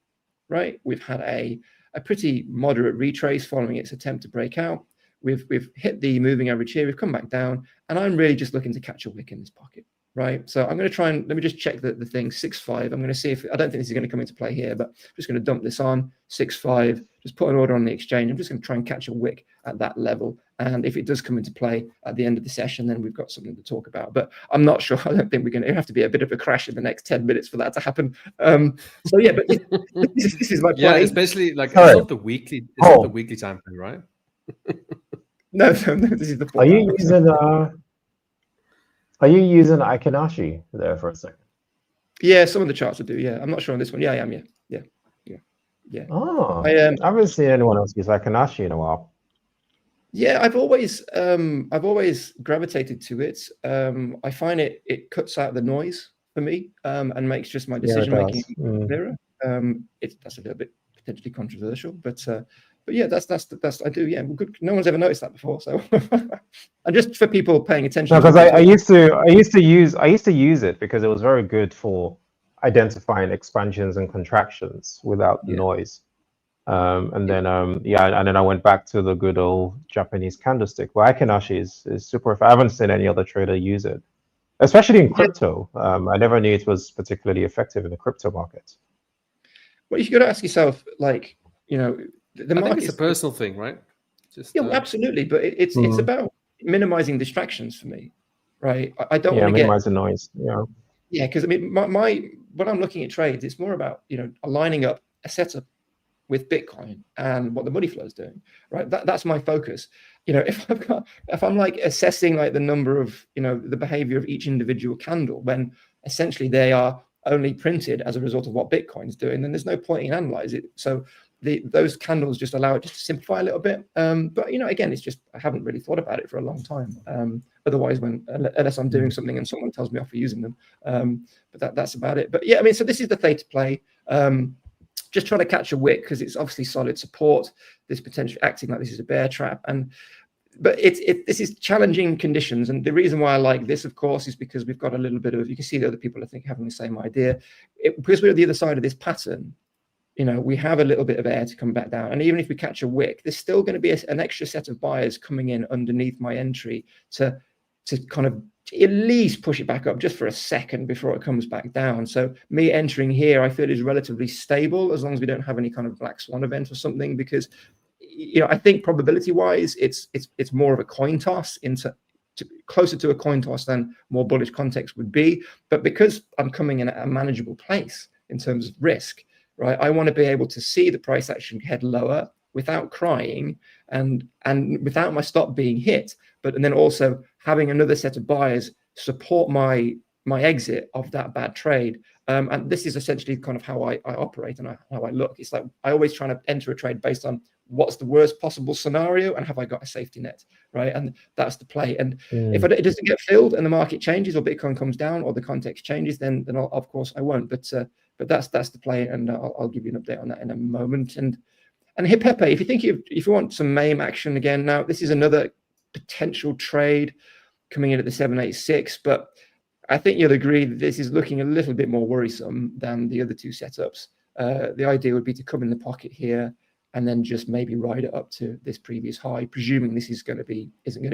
right? We've had a pretty moderate retrace following its attempt to break out. We've hit the moving average here. We've come back down, and I'm really just looking to catch a wick in this pocket, right? So I'm going to try and let me just check the thing 6.5. I'm going to see if I don't think this is going to come into play here, but I'm just going to dump this on 6.5. Just put an order on the exchange. I'm just going to try and catch a wick at that level, and if it does come into play at the end of the session, then we've got something to talk about. But I'm not sure. I don't think we're going to have to be a bit of a crash in the next 10 minutes for that to happen. So yeah, but this is my plan. Yeah, especially like it's not the weekly. It's not the weekly time frame, right? No, this is the. Are you using Akinashi there for a second? Yeah, some of the charts will do. Yeah, I'm not sure on this one. Yeah, I am. Yeah. Oh, I haven't seen anyone else use Akinashi in a while. Yeah, I've always gravitated to it. I find it cuts out the noise for me and makes just my decision making clearer. That's a little bit potentially controversial, but yeah, that's I do. Yeah, well, good. No one's ever noticed that before, so and just for people paying attention. No, because I used to use it because it was very good for identifying expansions and contractions without the noise. And then I went back to the good old Japanese candlestick. Well, Akinashi is super. I haven't seen any other trader use it. especially in crypto. I never knew it was particularly effective in the crypto market. Well, you got to ask yourself, like, you know, the market. I think it's a personal thing, right? Just yeah, absolutely. But it's about minimizing distractions for me, right? I don't want to minimize the noise. Yeah, because I mean, when I'm looking at trades, it's more about, you know, aligning up a setup with Bitcoin and what the money flow is doing, right? That's my focus. You know, if I'm like assessing like the number of, you know, the behavior of each individual candle, when essentially they are only printed as a result of what Bitcoin's doing, then there's no point in analyze it. So those candles just allow it just to simplify a little bit. But, you know, again, it's just, I haven't really thought about it for a long time. Otherwise, unless I'm doing something and someone tells me off for using them. But that's about it. But yeah, I mean, so this is the theta play. Just trying to catch a wick because it's obviously solid support. This potentially acting like this is a bear trap, but this is challenging conditions. And the reason why I like this, of course, is because we've got a little bit of, you can see the other people I think having the same idea. Because we're at the other side of this pattern, you know, we have a little bit of air to come back down. And even if we catch a wick, there's still going to be an extra set of buyers coming in underneath my entry to kind of at least push it back up just for a second before it comes back down. So me entering here, I feel is relatively stable as long as we don't have any kind of black swan event or something, because, you know, I think probability wise, it's more of a coin toss closer to a coin toss than more bullish context would be. But because I'm coming in at a manageable place in terms of risk, right, I want to be able to see the price action head lower without crying and without my stop being hit, and then also having another set of buyers support my exit of that bad trade. And this is essentially kind of how I operate and how I look. It's like I always try to enter a trade based on what's the worst possible scenario and have I got a safety net, right? And that's the play. And if it doesn't get filled and the market changes or Bitcoin comes down or the context changes, then of course I won't. But that's the play, and I'll give you an update on that in a moment. And hit Pepe, if you want some MAME action again, now this is another potential trade coming in at the 786, but I think you'll agree that this is looking a little bit more worrisome than the other two setups. The idea would be to come in the pocket here and then just maybe ride it up to this previous high, presuming this isn't going to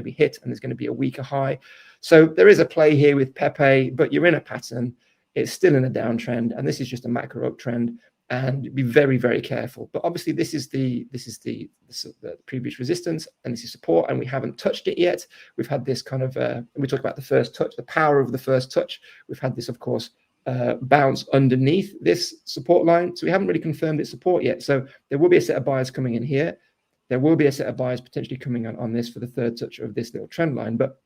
be hit and there's going to be a weaker high. So there is a play here with Pepe, but you're in a pattern. It's still in a downtrend, and this is just a macro uptrend. And be very, very careful. But obviously, this is the previous resistance, and this is support, and we haven't touched it yet. We've had this kind of we talk about the first touch, the power of the first touch. We've had this, of course, bounce underneath this support line, so we haven't really confirmed its support yet. So there will be a set of buyers coming in here. There will be a set of buyers potentially coming on this for the third touch of this little trend line, but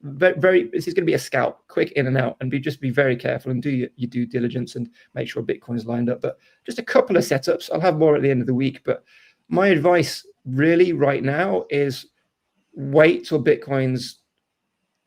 this is going to be a scalp, quick in and out, and just be very careful and do your due diligence and make sure Bitcoin is lined up. But just a couple of setups. I'll have more at the end of the week, but my advice really right now is wait till Bitcoin's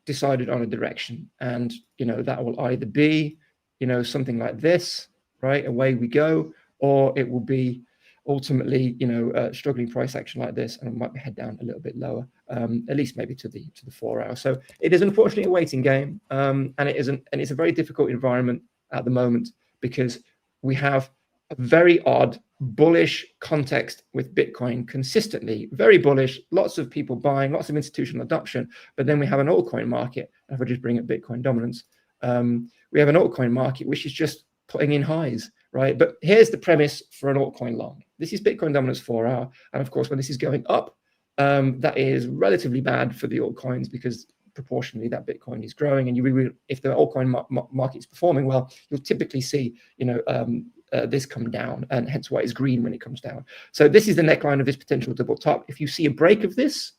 decided on a direction, and you know that will either be, you know, something like this, right, away we go, or it will be ultimately, you know, struggling price action like this, and it might head down a little bit lower, at least maybe to the 4 hour. So it is unfortunately a waiting game, and it's a very difficult environment at the moment because we have a very odd bullish context with Bitcoin consistently, very bullish, lots of people buying, lots of institutional adoption, but then we have an altcoin market. If I just bring up Bitcoin dominance, we have an altcoin market which is just putting in highs, right? But here's the premise for an altcoin long. This is Bitcoin dominance 4 hour. And of course, when this is going up, that is relatively bad for the altcoins because proportionally that Bitcoin is growing. And if the altcoin market is performing well, you'll typically see, you know, this come down, and hence why it's green when it comes down. So this is the neckline of this potential double top. If you see a break of this,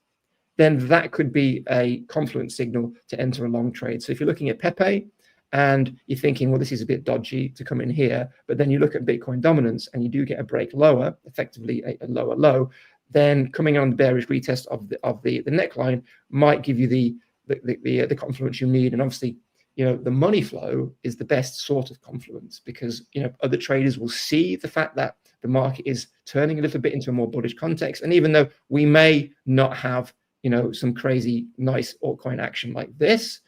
then that could be a confluence signal to enter a long trade. So if you're looking at Pepe, and you're thinking, well, this is a bit dodgy to come in here, but then you look at Bitcoin dominance and you do get a break lower, effectively a lower low, then coming on the bearish retest of the neckline might give you the confluence you need. And obviously, you know, the money flow is the best sort of confluence because, you know, other traders will see the fact that the market is turning a little bit into a more bullish context. And even though we may not have, you know, some crazy nice altcoin action like this,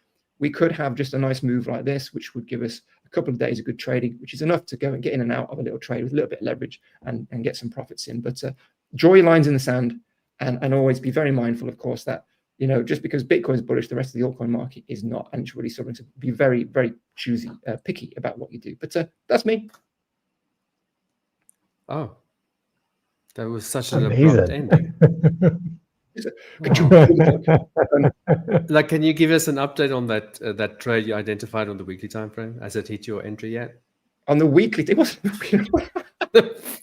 we could have just a nice move like this, which would give us a couple of days of good trading, which is enough to go and get in and out of a little trade with a little bit of leverage and get some profits in. But draw your lines in the sand and always be very mindful, of course, that you know, just because Bitcoin is bullish, the rest of the altcoin market is not, and it's really something to be very, very choosy, picky about what you do. But that's me. Oh, that was such an abrupt ending. Like, can you give us an update on that trade you identified on the weekly time frame? Has it hit your entry yet? On the weekly, it wasn't.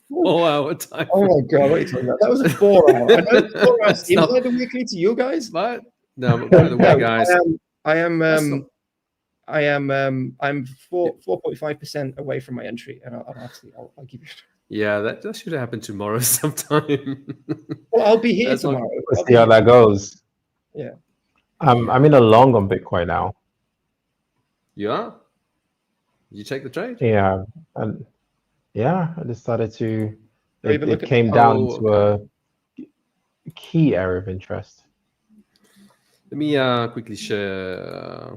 4 hour time. Oh my god, what are you talking about? That was a 4 hour. I know 4 hours inside the weekly to you guys, but no. But by the way, guys, I'm 4.5% away from my entry, and I'll give you. Yeah, that should happen tomorrow sometime. Well, I'll be here tomorrow. We'll see how that goes. Yeah. I'm in a long on Bitcoin now. Yeah. You take the trade? Yeah, and I decided to. It came down to a key area of interest. Let me quickly share.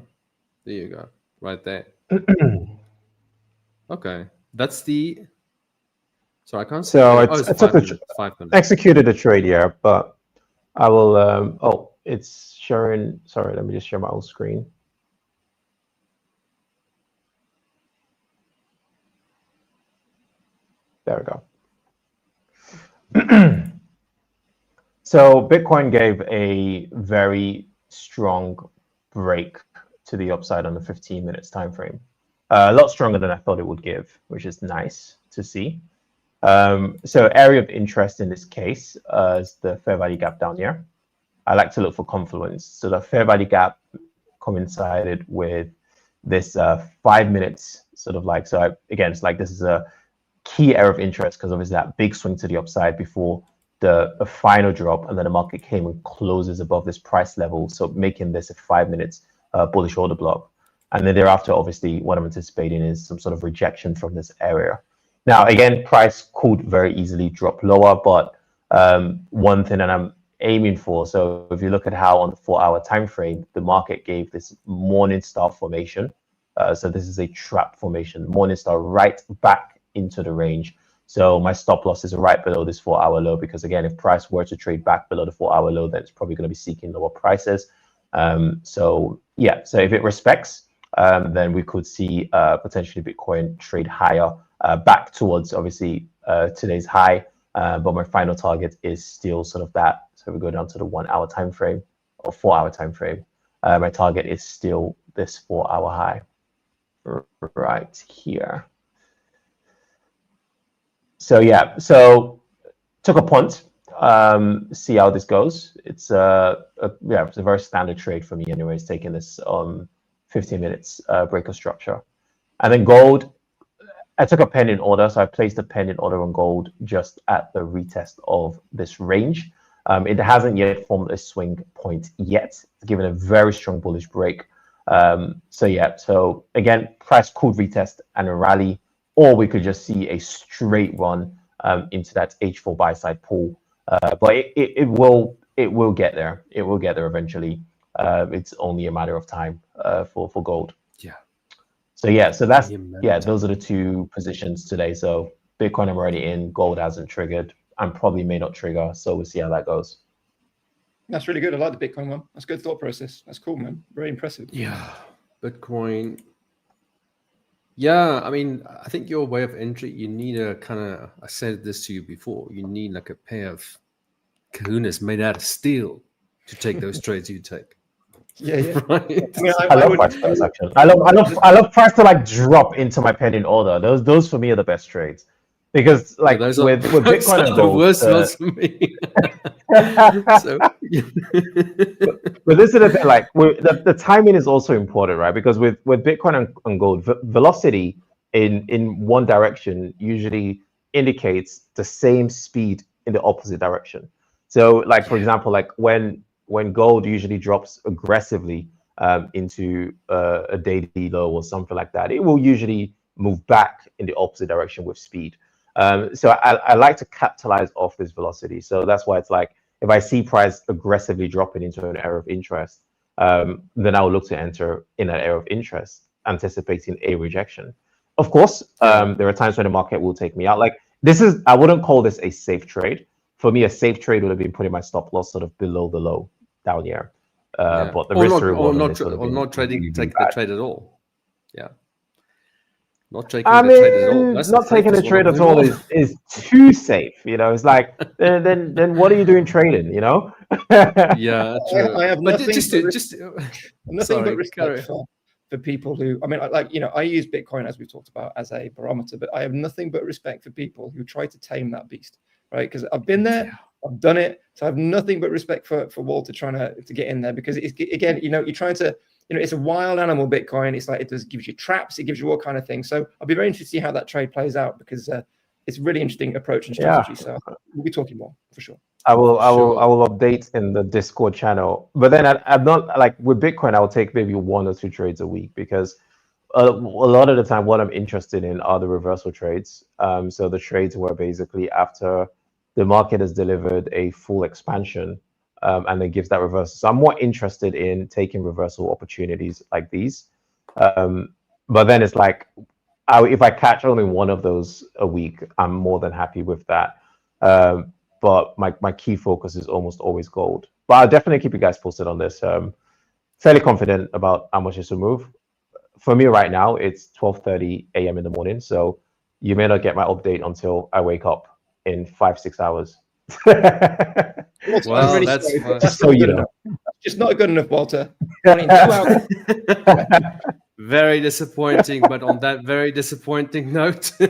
There you go, right there. Okay, that's the. So I can't. So executed a trade here, but I will. It's sharing. Sorry, let me just share my own screen. There we go. So Bitcoin gave a very strong break to the upside on the 15 minutes time frame. A lot stronger than I thought it would give, which is nice to see. So area of interest in this case is the fair value gap down here. I like to look for confluence. So the fair value gap coincided with this 5 minutes sort of like, so again, it's like this is a key area of interest because obviously that big swing to the upside before the final drop, and then the market came and closes above this price level, so making this a 5 minutes bullish order block. And then thereafter, obviously, what I'm anticipating is some sort of rejection from this area. Now, again, price could very easily drop lower, but one thing that I'm aiming for, so if you look at how on the 4 hour time frame, the market gave this morning star formation. So this is a trap formation, morning star right back into the range. So my stop loss is right below this 4 hour low, because again, if price were to trade back below the 4 hour low, then it's probably going to be seeking lower prices. So if it respects, then we could see potentially Bitcoin trade higher back towards obviously today's high. But my final target is still sort of that. So we go down to the 1 hour time frame or 4 hour time frame. My target is still this 4 hour high right here. So took a punt, see how this goes. It's it's a very standard trade for me anyways, taking this 15 minutes breaker structure. And then gold, I took a pending order, so I placed a pending order on gold just at the retest of this range. It hasn't yet formed a swing point yet. It's given a very strong bullish break. So again, price could retest and a rally, or we could just see a straight run into that H4 buy side pool. But it will get there. It will get there eventually. It's only a matter of time for gold. Yeah. So that's those are the two positions today. So Bitcoin I'm already in, gold hasn't triggered, and probably may not trigger. So we'll see how that goes. That's really good. I like the Bitcoin one. That's good thought process. That's cool, man. Very impressive. Yeah, Bitcoin. Yeah, I mean, I think your way of entry, you need a kind of, I said this to you before, you need like a pair of kahunas made out of steel to take those trades you take. Yeah. Right. I love price first, actually. I love price to like drop into my pending order. Those for me are the best trades. Because like with Bitcoin and gold, the worst ones for me. but this is the thing, like the timing is also important, right? Because with Bitcoin and gold, velocity in one direction usually indicates the same speed in the opposite direction. So like, for example, like when gold usually drops aggressively into a daily low or something like that, it will usually move back in the opposite direction with speed. So I like to capitalize off this velocity. So that's why it's like, if I see price aggressively dropping into an area of interest, then I will look to enter in that area of interest, anticipating a rejection. Of course, there are times when the market will take me out. Like I wouldn't call this a safe trade. For me, a safe trade would have been putting my stop loss sort of below the low down here. But the risk reward or not taking the trade at all. Yeah. Not taking I the mean, trade at all. That's not taking the trade at all is too safe. It's like then what are you doing trading? Yeah, true. I have but nothing nothing but respect for people who, I mean, I use Bitcoin, as we've talked about, as a barometer, but I have nothing but respect for people who try to tame that beast, right? Because I've been there, I've done it, so I have nothing but respect for Walter trying to get in there, because it's, again, you're trying to, it's a wild animal, Bitcoin. It's like gives you traps, it gives you all kind of things. So I'll be very interested to see how that trade plays out, because it's a really interesting approach and strategy. So we'll be talking more for sure. I will update in the Discord channel. But then I'm not like with Bitcoin, I will take maybe 1 or 2 trades a week, because a lot of the time what I'm interested in are the reversal trades. So the trades where basically after the market has delivered a full expansion, and then gives that reversal. So I'm more interested in taking reversal opportunities like these. But then it's like, if I catch only 1 of those a week, I'm more than happy with that. But my key focus is almost always gold. But I'll definitely keep you guys posted on this. Fairly confident about how much this will move. For me right now, it's 12:30 a.m. in the morning. So you may not get my update until I wake up in 5-6 hours. Well, really that's just so you know. Just not good enough, Walter. 2 hours. Very disappointing. But on that very disappointing note, no,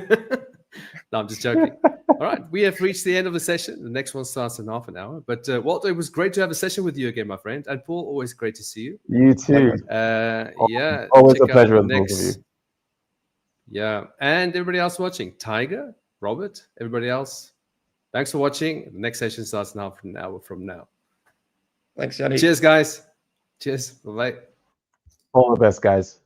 I'm just joking. All right, we have reached the end of the session. The next one starts in half an hour. But Walter, it was great to have a session with you again, my friend. And Paul, always great to see you. You too. Yeah, always a pleasure with both of you. Yeah, and everybody else watching, Tiger, Robert, everybody else. Thanks for watching. The next session starts now from an hour from now. Thanks, Jannie. Cheers, guys. Cheers. Bye-bye. All the best, guys.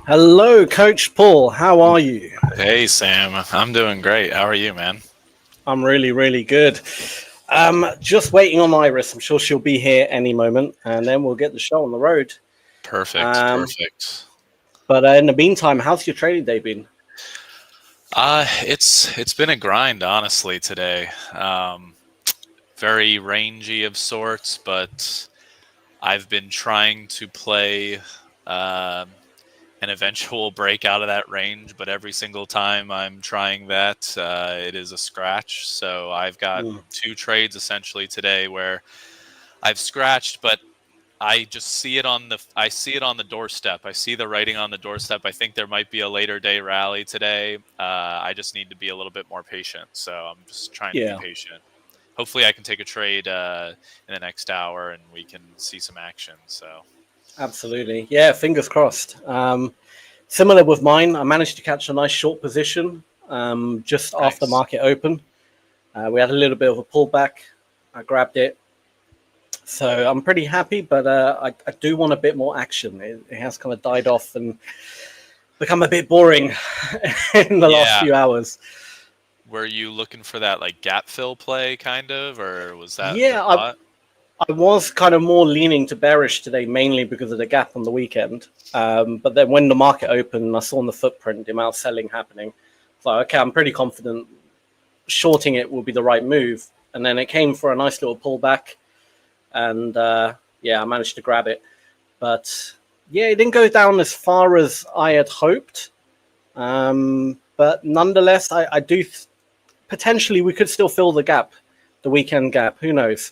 Hello, Coach Paul. How are you? Hey, Sam. I'm doing great. How are you, man? I'm really, really good. Just waiting on Iris. I'm sure she'll be here any moment, and then we'll get the show on the road. Perfect. But in the meantime, how's your trading day been? It's been a grind, honestly, today. Very rangy of sorts, but I've been trying to play an eventual break out of that range, but every single time I'm trying that, it is a scratch. So I've got 2 trades essentially today where I've scratched, but I just see it on the doorstep. I see the writing on the doorstep. I think there might be a later day rally today. I just need to be a little bit more patient. So I'm just trying to be patient. Hopefully I can take a trade in the next hour and we can see some action. So absolutely. Yeah, fingers crossed. Similar with mine, I managed to catch a nice short position just after market open. We had a little bit of a pullback. I grabbed it. So I'm pretty happy, but I do want a bit more action. It has kind of died off and become a bit boring in the last few hours. Were you looking for that like gap fill play kind of, or was that? Yeah, I was kind of more leaning to bearish today, mainly because of the gap on the weekend. But then when the market opened, I saw in the footprint the amount of selling happening. So okay, I'm pretty confident shorting it will be the right move. And then it came for a nice little pullback. And yeah, I managed to grab it. But yeah, it didn't go down as far as I had hoped. But nonetheless, I do potentially we could still fill the gap, the weekend gap. Who knows?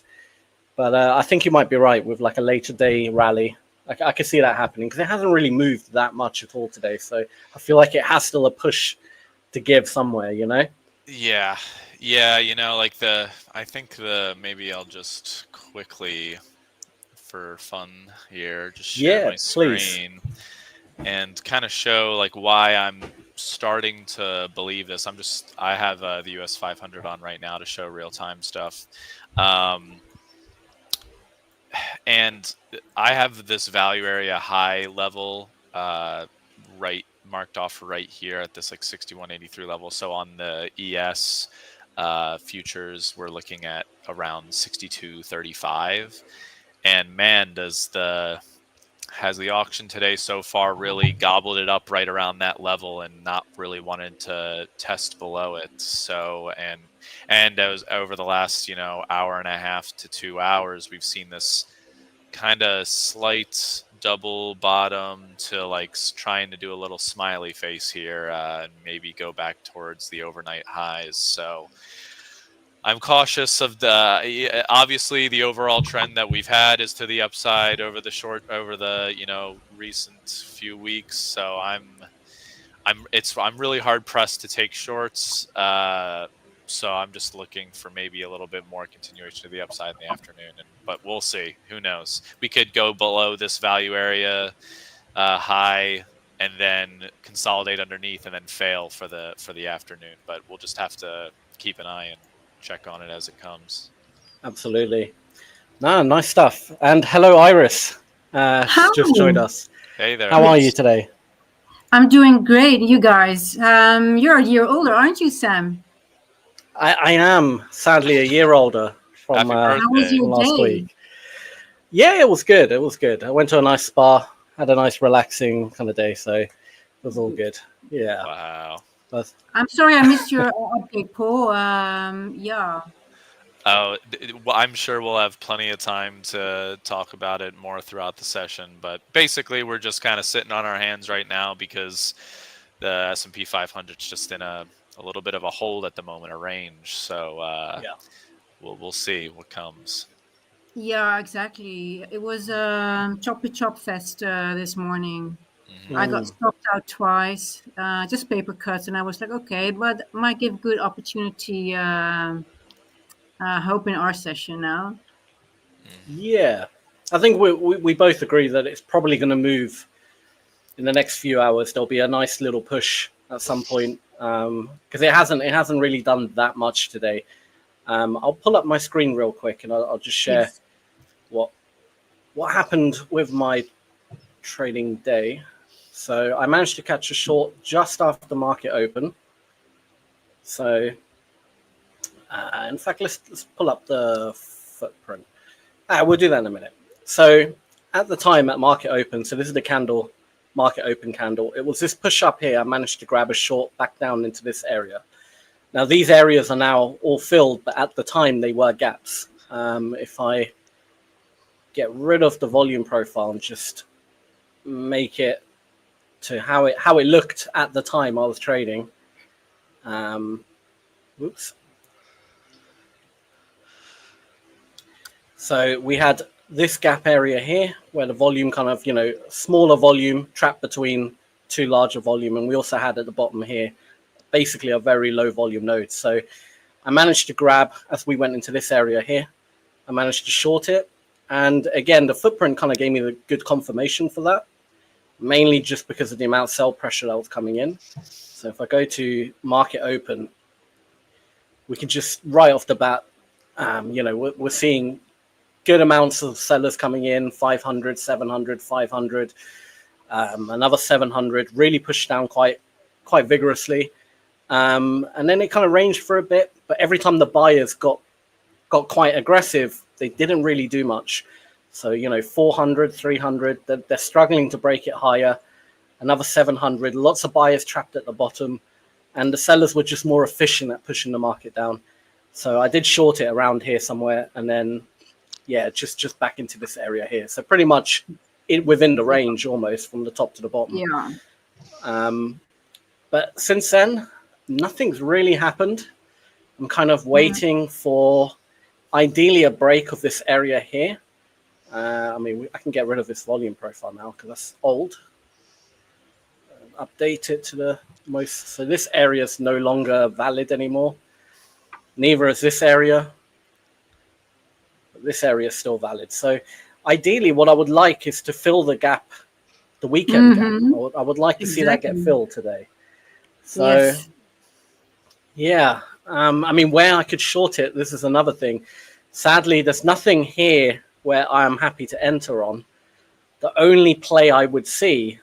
But I think you might be right with like a later day rally. I could see that happening because it hasn't really moved that much at all today. So I feel like it has still a push to give somewhere, you know? Yeah, you know, like maybe I'll just quickly, for fun here, just share my screen and kind of show like why I'm starting to believe this. I have the US 500 on right now to show real-time stuff. And I have this value area high level right marked off right here at this like 61.83 level. So on the ES futures, we're looking at around 62.35. And man, has the auction today so far really gobbled it up right around that level and not really wanted to test below it. So and as over the last hour and a half to 2 hours, we've seen this kind of slight double bottom to like trying to do a little smiley face here and maybe go back towards the overnight highs. So I'm cautious of obviously the overall trend that we've had is to the upside over the recent few weeks. So I'm really hard pressed to take shorts. So I'm just looking for maybe a little bit more continuation to the upside in the afternoon, but we'll see. Who knows? We could go below this value area high and then consolidate underneath and then fail for the afternoon. But we'll just have to keep an eye and check on it as it comes. Absolutely. Nice stuff. And hello, Iris. Just joined us. Hey there. How are you today? I'm doing great, you guys. You're a year older, aren't you, Sam? I am sadly a year older from How was your last day? week. Yeah, it was good. It was good. I went to a nice spa, had a nice relaxing kind of day, so it was all good. Yeah. Wow. But I'm sorry I missed your update, Paul. Yeah. Oh, well, I'm sure we'll have plenty of time to talk about it more throughout the session. But basically, we're just kind of sitting on our hands right now because the S&P 500 is just in a little bit of a hold at the moment, a range. So yeah, we'll see what comes. Yeah, exactly. It was choppy chop fest this morning. Mm-hmm. I got stopped out twice, just paper cuts, and I was like, okay, but might give good opportunity. Hope in our session now. yeah, I think we both agree that it's probably going to move in the next few hours. There'll be a nice little push at some point because it hasn't really done that much today. I'll pull up my screen real quick and I'll just share what happened with my trading day. So I managed to catch a short just after the market open. So in fact, let's pull up the footprint. We'll do that in a minute. So at the time at market open, so this is the candle, market open candle. It was this push up here. I managed to grab a short back down into this area. Now these areas are now all filled, but at the time they were gaps. If I get rid of the volume profile and just make it to how it looked at the time I was trading. Whoops. So we had this gap area here where the volume kind of, smaller volume trapped between two larger volume. And we also had at the bottom here, basically a very low volume node. So I managed to grab, as we went into this area here, I managed to short it. And again, the footprint kind of gave me the good confirmation for that, mainly just because of the amount of sell pressure that was coming in. So if I go to market open, we can just right off the bat, we're seeing good amounts of sellers coming in, 500, 700, 500, another 700, really pushed down quite vigorously. And then it kind of ranged for a bit, but every time the buyers got quite aggressive, they didn't really do much. So, 400, 300, they're struggling to break it higher. Another 700, lots of buyers trapped at the bottom. And the sellers were just more efficient at pushing the market down. So I did short it around here somewhere. And then, just back into this area here. So pretty much within the range almost from the top to the bottom. Yeah. But since then, nothing's really happened. I'm kind of waiting for ideally a break of this area here. I can get rid of this volume profile now because that's old. Update it to the most. So this area is no longer valid anymore. Neither is this area. But this area is still valid. So ideally, what I would like is to fill the gap, the weekend gap. I would like to see that get filled today. So, where I could short it, this is another thing. Sadly, there's nothing here where I am happy to enter on. The only play I would see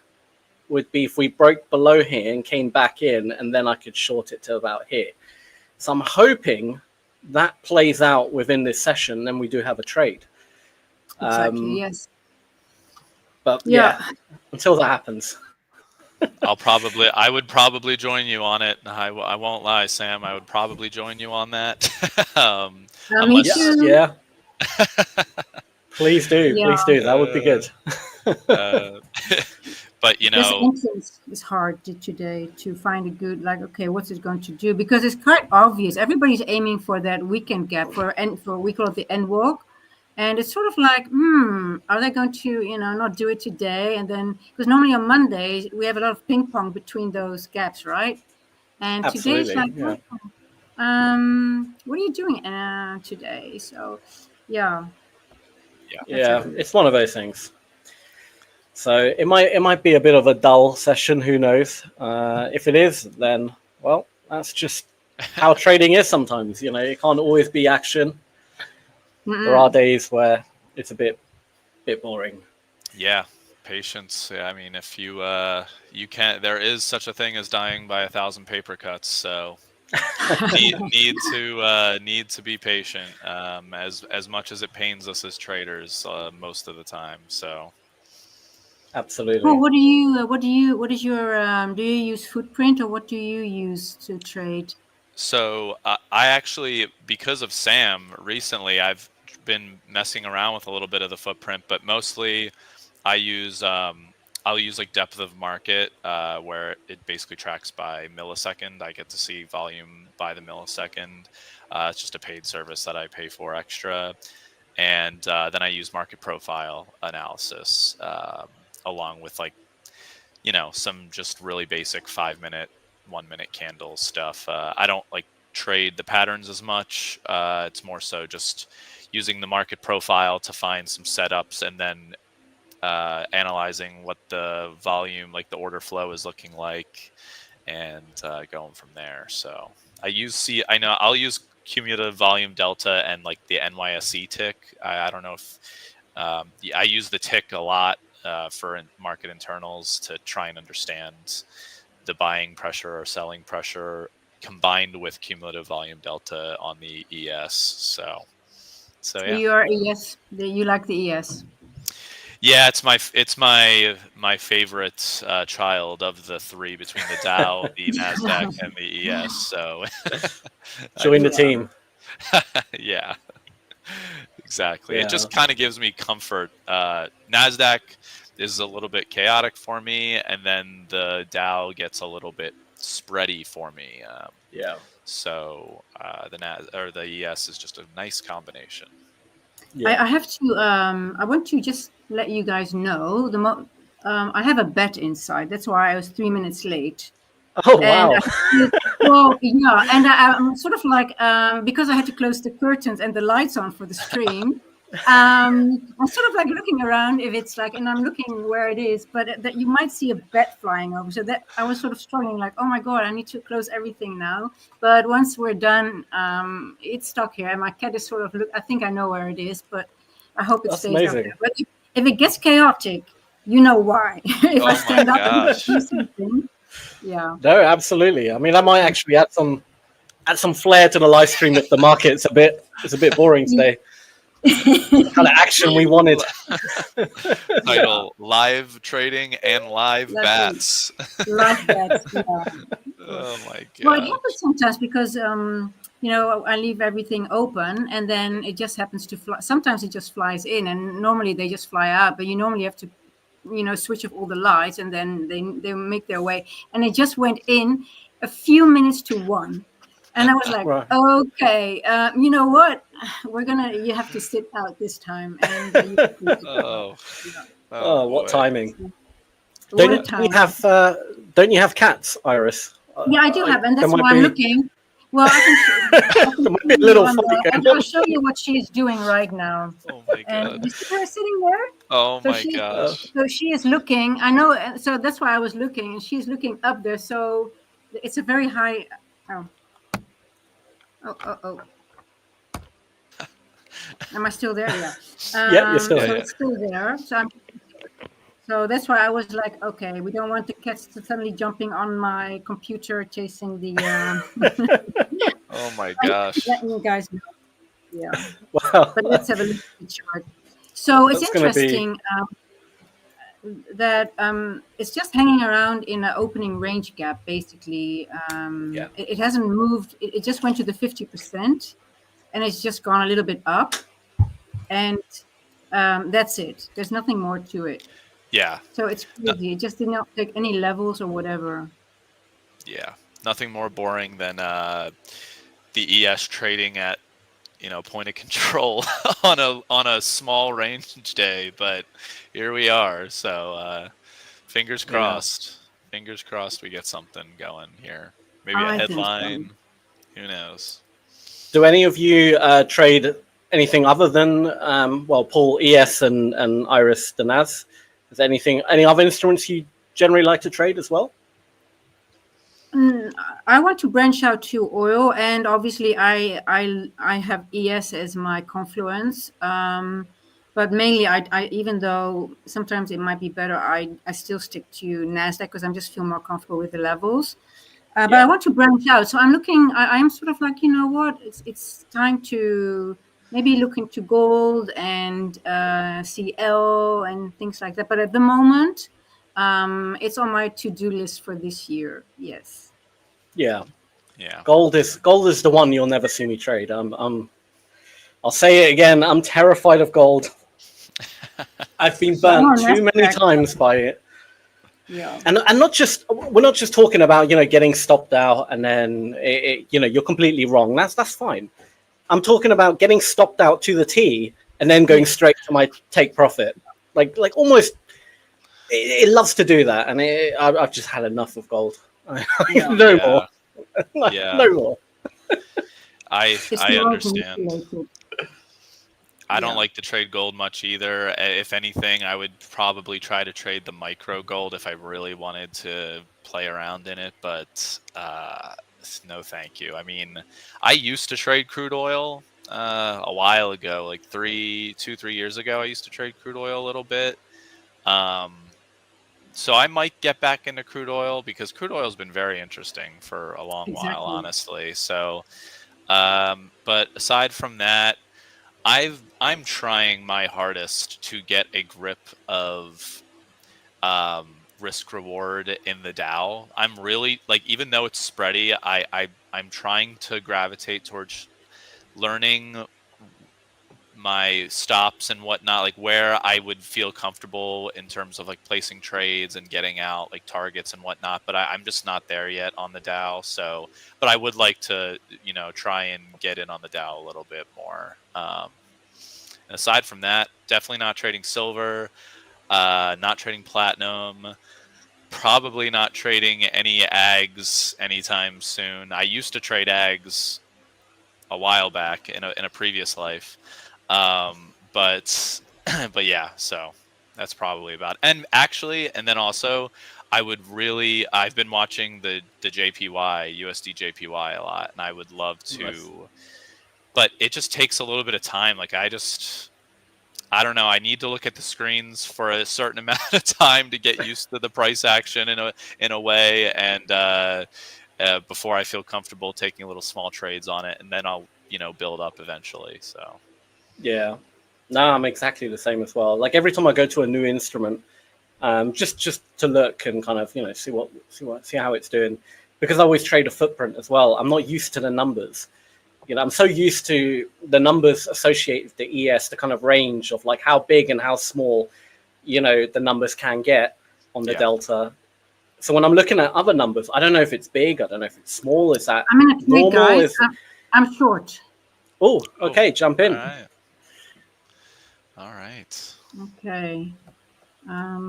would be if we broke below here and came back in, and then I could short it to about here. So I'm hoping that plays out within this session, then we do have a trade. Exactly, yes. But until that happens. I would probably join you on it. I won't lie, Sam. I would probably join you on that. Me too. Yeah. Please do. Please do. That would be good. But it's hard today to find a good, what's it going to do? Because it's quite obvious. Everybody's aiming for that weekend gap for we call it the end walk. And it's sort of like, are they going to, not do it today? And then, because normally on Mondays, we have a lot of ping pong between those gaps, right? And today's like, what are you doing today? So, yeah. It's one of those things. So it might be a bit of a dull session. Who knows? If it is, then, well, that's just how trading is sometimes. It can't always be action. There are days where it's a bit boring. Yeah, patience. Yeah, if you can't, there is such a thing as dying by 1,000 paper cuts. So need to be patient. As much as it pains us as traders, most of the time. So absolutely. Well, do you use footprint or what do you use to trade? So I actually, because of Sam, recently I've been messing around with a little bit of the footprint, but mostly I'll use depth of market, where it basically tracks by millisecond. I get to see volume by the millisecond. It's just a paid service that I pay for extra. And then I use market profile analysis, along with some just really basic 5-minute, 1-minute candle stuff. I don't trade the patterns as much. It's more so just using the market profile to find some setups and then analyzing what the volume, the order flow is looking like, and going from there. So I'll use cumulative volume delta and the NYSE tick. I don't know if I use the tick a lot for market internals to try and understand the buying pressure or selling pressure combined with cumulative volume delta on the ES. So yeah. You are ES. You like the ES. Yeah, it's my favorite child of the three between the Dow, the NASDAQ, and the ES. So join the team. Yeah, exactly. Yeah. It just kind of gives me comfort. NASDAQ is a little bit chaotic for me, and then the Dow gets a little bit spready for me. Yeah. So the ES is just a nice combination. Yeah. I have to. I want to just let you guys know I have a bet inside. That's why I was 3 minutes late. Oh wow! Well, yeah, and I'm sort of like because I had to close the curtains and the lights on for the stream. I'm sort of like looking around if it's like, and I'm looking where it is, but that you might see a bat flying over. So that I was sort of struggling, like, oh my god, I need to close everything now. But once we're done, it's stuck here, and my cat is sort of. I think I know where it is, but I hope it stays up there. But if it gets chaotic, you know why. If I stand up and do something. Yeah. No, absolutely. I mean, I might actually add some flair to the live stream if the market's a bit boring today. The kind of action we wanted. Title: Live trading and live bats. Live bats. Yeah. Oh my god. Well, it happens sometimes because I leave everything open and then it just happens to fly. Sometimes it just flies in, and normally they just fly out. But you normally have to switch off all the lights, and then they make their way. And it just went in a few minutes to 1. And I was like, right. Okay, you know what? You have to sit out this time. And what timing. Don't you have cats, Iris? Yeah, I do have, and that's why I'm looking. Well, I can might be a little funny. I'll show you what she's doing right now. Oh my god! And you see her sitting there? Oh my gosh! So she is looking. I know. So that's why I was looking, and she's looking up there. So it's a very high. Oh. Am I still there? Yeah. Yeah, you're still there. It's still there. So that's why I was like, okay, we don't want the cats to suddenly jumping on my computer chasing the. Oh my gosh! Letting you guys know. Yeah. Wow. But let's have a look at the chart. So it's interesting that it's just hanging around in an opening range gap, basically. It hasn't moved. It just went to the 50%, and it's just gone a little bit up, and that's it. There's nothing more to it. Yeah. So it's crazy. It just did not take any levels or whatever. Yeah. Nothing more boring than the ES trading at point of control on a small range day, but here we are. So fingers crossed. Yeah. Fingers crossed we get something going here. Maybe a headline. So. Who knows? Do any of you trade anything other than Paul, ES and Iris, the NAS? Is there any other instruments you generally like to trade as well? I want to branch out to oil, and obviously I have ES as my confluence. But mainly, I even though sometimes it might be better, I still stick to NASDAQ because I just feel more comfortable with the levels. But I want to branch out, so I'm looking. I'm sort of like, you know what? It's time to maybe look into gold and CL and things like that. But at the moment, it's on my to-do list for this year. Yes. Yeah. Gold is the one you'll never see me trade. I'll say it again. I'm terrified of gold. I've been burnt too many times by it. Yeah. And we're not just talking about getting stopped out and then you're completely wrong. That's fine. I'm talking about getting stopped out to the T and then going straight to my take profit. Like almost, it loves to do that, and I've just had enough of gold. No more. No more. I understand. I don't like to trade gold much either. If anything, I would probably try to trade the micro gold if I really wanted to play around in it, but no thank you. I mean, I used to trade crude oil a while ago, like 3 years ago. I used to trade crude oil a little bit, So I might get back into crude oil because crude oil has been very interesting for a long while, honestly. So, but aside from that, I'm trying my hardest to get a grip of risk reward in the Dow. I'm really like, even though it's spready, I'm trying to gravitate towards learning my stops and whatnot, like where I would feel comfortable in terms of like placing trades and getting out like targets and whatnot. But I'm just not there yet on the Dow. So, but I would like to, try and get in on the Dow a little bit more. And aside from that, definitely not trading silver, not trading platinum, probably not trading any ags anytime soon. I used to trade ags a while back in a previous life. But yeah, so that's probably about it. And actually, and then also I've been watching the JPY, USD JPY a lot, and I would love to, but it just takes a little bit of time. Like I don't know. I need to look at the screens for a certain amount of time to get used to the price action in a way, and before I feel comfortable taking little small trades on it, and then I'll build up eventually. So yeah, no, I'm exactly the same as well. Like every time I go to a new instrument, just to look and kind of see how it's doing, because I always trade a footprint as well. I'm not used to the numbers. I'm so used to the numbers associated with the ES, the kind of range of like how big and how small, the numbers can get on the delta. So when I'm looking at other numbers, I don't know if it's big, I don't know if it's small. Is that normal? Guys, I'm short. Oh, okay, jump in. All right. Okay. Let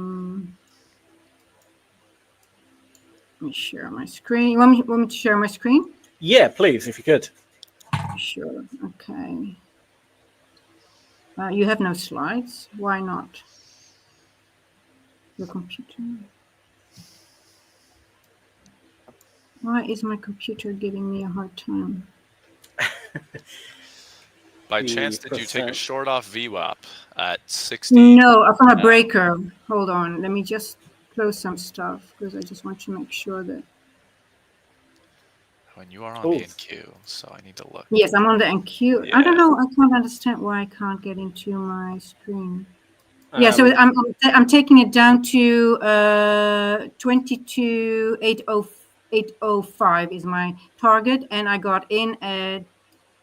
me share my screen. You want me to share my screen? Yeah, please, if you could. Sure. Okay. You have no slides. Why not? Your computer. Why is my computer giving me a hard time? By chance, did you take a short off VWAP at 60? No, I'm on a breaker. Hold on. Let me just close some stuff because I just want to make sure that. When you are on the NQ, so I need to look. Yes, I'm on the NQ. Yeah. I don't know. I can't understand why I can't get into my screen. Yeah, so I'm taking it down to 22,805 is my target, and I got in at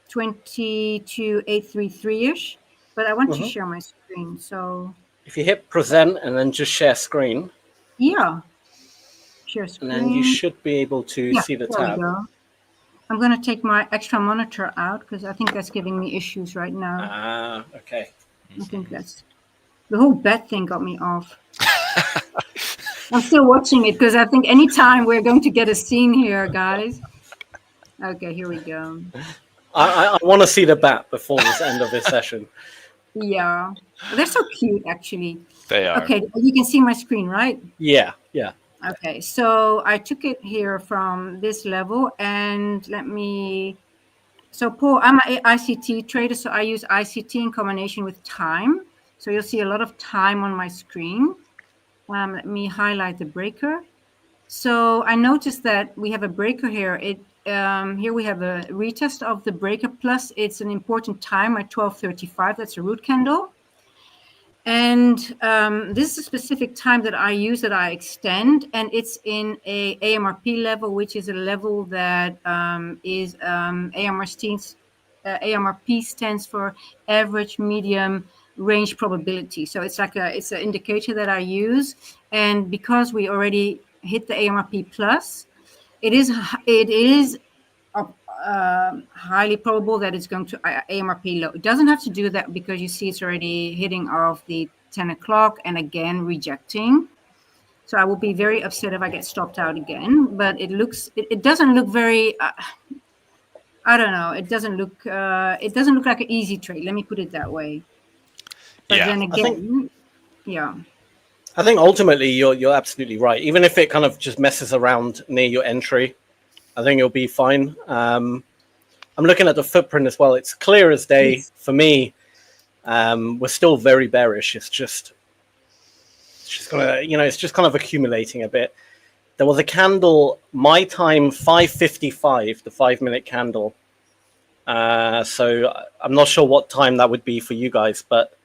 22,833-ish. But I want to share my screen. So if you hit present and then just share screen. Yeah. Share screen. And then you should be able to see the tab. I'm going to take my extra monitor out because I think that's giving me issues right now. Okay. I think that's the whole bet thing got me off. I'm still watching it because I think anytime we're going to get a scene here, guys. Okay, here we go. I want to see the bat before this end of this session. Yeah, they're so cute, actually. They are. Okay, you can see my screen, right? Yeah. Okay, so I took it here from this level, and so Paul, I'm an ICT trader, so I use ICT in combination with time. So you'll see a lot of time on my screen. Let me highlight the breaker. So I noticed that we have a breaker here. Here we have a retest of the breaker, plus it's an important time at 12:35. That's a root candle. And this is a specific time that I use, that I extend, and it's in a AMRP level, which is a level that is AMRP stands for average medium range probability. So it's like it's an indicator that I use, and because we already hit the AMRP plus, it is highly probable that it's going to AMRP low. It doesn't have to do that because you see it's already hitting off the 10 o'clock and again rejecting. So I will be very upset if I get stopped out again. But it doesn't look very. I don't know. It doesn't look like an easy trade. Let me put it that way. But then again, I think ultimately you're absolutely right. Even if it kind of just messes around near your entry, I think you'll be fine. I'm looking at the footprint as well. It's clear as day for me. We're still very bearish. It's just just gonna, it's just kind of accumulating a bit. There was a candle, my time 5:55, the 5-minute candle. So I'm not sure what time that would be for you guys, but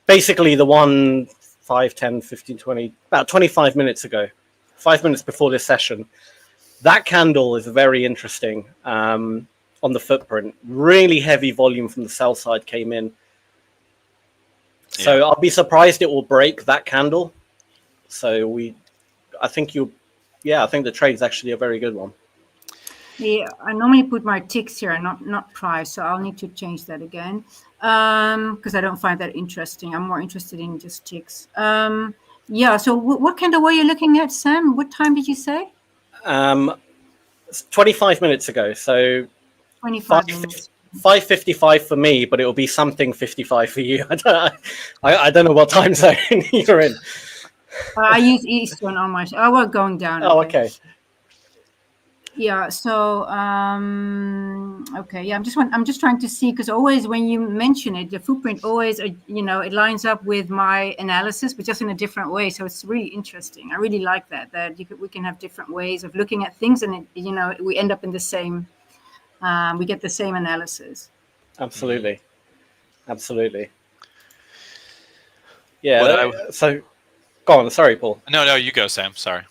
basically the one 5, 10, 15, 20, about 25 minutes ago, 5 minutes before this session, that candle is very interesting on the footprint. Really heavy volume from the sell side came in. So I'll be surprised it will break that candle. So I think the trade is actually a very good one. Yeah, I normally put my ticks here, not price, so I'll need to change that again because I don't find that interesting. I'm more interested in just ticks. Yeah. So what candle were you looking at, Sam? What time did you say? 25 minutes ago. So 25 minutes. 5:55 for me, but it will be something 55 for you. I don't know what time zone you're in. I use Eastern on my. Oh, we're going down. Oh, okay. Yeah. So okay. Yeah. I'm just trying to see, because always when you mention it, the footprint always it lines up with my analysis, but just in a different way. So it's really interesting. I really like that we can have different ways of looking at things, and we end up in the same. We get the same analysis. Absolutely. Yeah. So, go on. Sorry, Paul. No, you go, Sam. Sorry.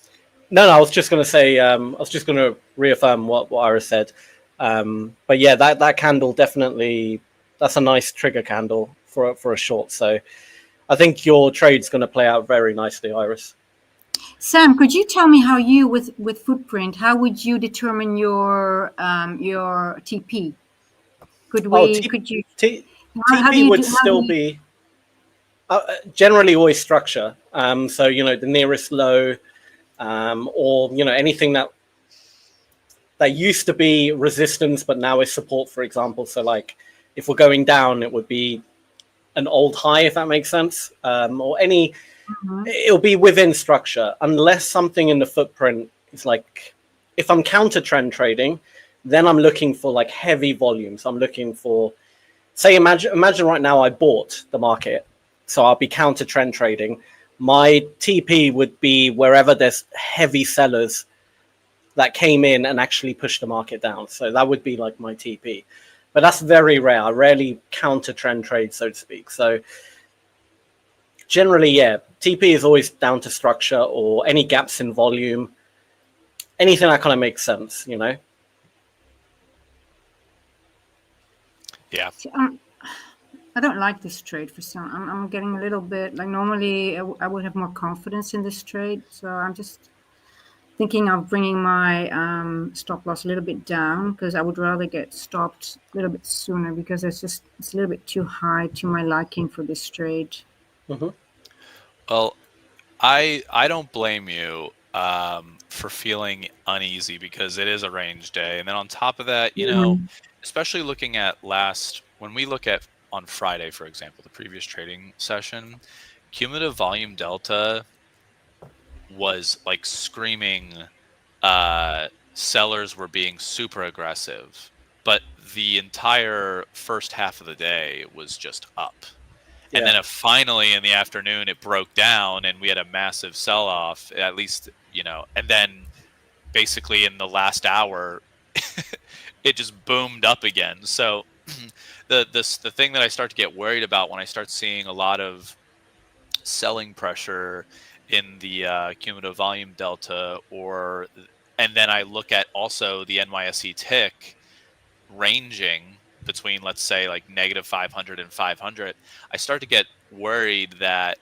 No, I was just going to say. I was just going to reaffirm what Ira said. But yeah, that candle definitely. That's a nice trigger candle for a short. So, I think your trade's going to play out very nicely, Iris. Sam, could you tell me how you, with footprint, how would you determine your TP? TP would still be generally always structure. So the nearest low, or anything that used to be resistance but now is support, for example. So like if we're going down, it would be an old high, if that makes sense, or any. It'll be within structure, unless something in the footprint is like, if I'm counter trend trading, then I'm looking for like heavy volumes. I'm looking for, say, imagine right now I bought the market, so I'll be counter trend trading. My TP would be wherever there's heavy sellers that came in and actually pushed the market down. So that would be like my TP, but that's very rare. I rarely counter trend trade, so to speak. So generally, yeah, TP is always down to structure or any gaps in volume, anything that kind of makes sense, Yeah. I don't like this trade for some. I'm getting a little bit like, normally I would have more confidence in this trade. So I'm just thinking of bringing my stop loss a little bit down, because I would rather get stopped a little bit sooner, because it's a little bit too high to my liking for this trade. Well, I don't blame you for feeling uneasy, because it is a range day. And then on top of that, especially looking at when we look at on Friday, for example, the previous trading session, cumulative volume delta was like screaming. Sellers were being super aggressive, but the entire first half of the day was just up. And then finally in the afternoon, it broke down and we had a massive sell-off, at least, and then basically in the last hour, it just boomed up again. So the thing that I start to get worried about when I start seeing a lot of selling pressure in the cumulative volume delta, and then I look at also the NYSE tick ranging between, let's say, like negative 500 and 500, I start to get worried that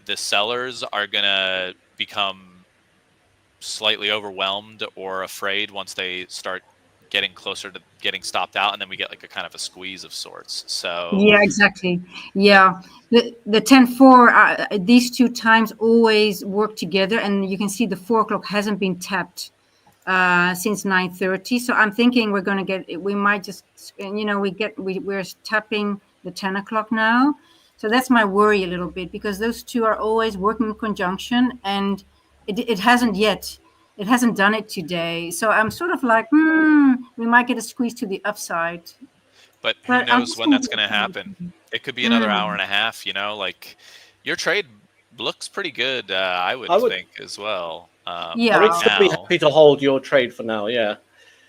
the sellers are going to become slightly overwhelmed or afraid once they start getting closer to getting stopped out, and then we get like a kind of a squeeze of sorts. So yeah, exactly. Yeah, the 10-4, these two times always work together, and you can see the 4 o'clock hasn't been tapped since 9:30. So I'm thinking we're going to get, we might just, we're tapping the 10 o'clock now. So that's my worry a little bit, because those two are always working in conjunction, and it hasn't yet. It hasn't done it today. So I'm sort of like, we might get a squeeze to the upside. But who knows when that's going to happen? It could be another hour and a half, like your trade looks pretty good. I would think as well. Yeah. I would still be happy to hold your trade for now. Yeah.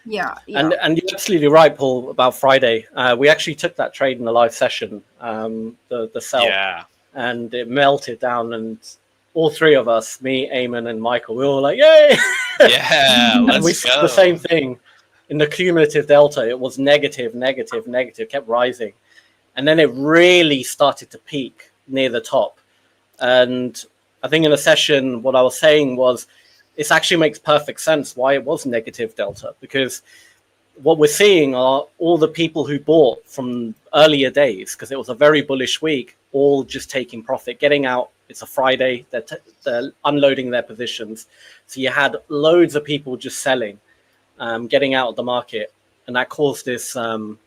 Yeah. And you're absolutely right, Paul, about Friday. We actually took that trade in the live session, the sell, and it melted down. And all three of us, me, Eamon, and Michael, we were all like, "Yay!" Yeah, and we saw the same thing in the cumulative delta. It was negative, negative, negative, kept rising, and then it really started to peak near the top. And I think in the session, what I was saying was, it actually makes perfect sense why it was negative delta, because what we're seeing are all the people who bought from earlier days, because it was a very bullish week, all just taking profit, getting out. It's a Friday, they're unloading their positions. So you had loads of people just selling, getting out of the market. And that caused this kind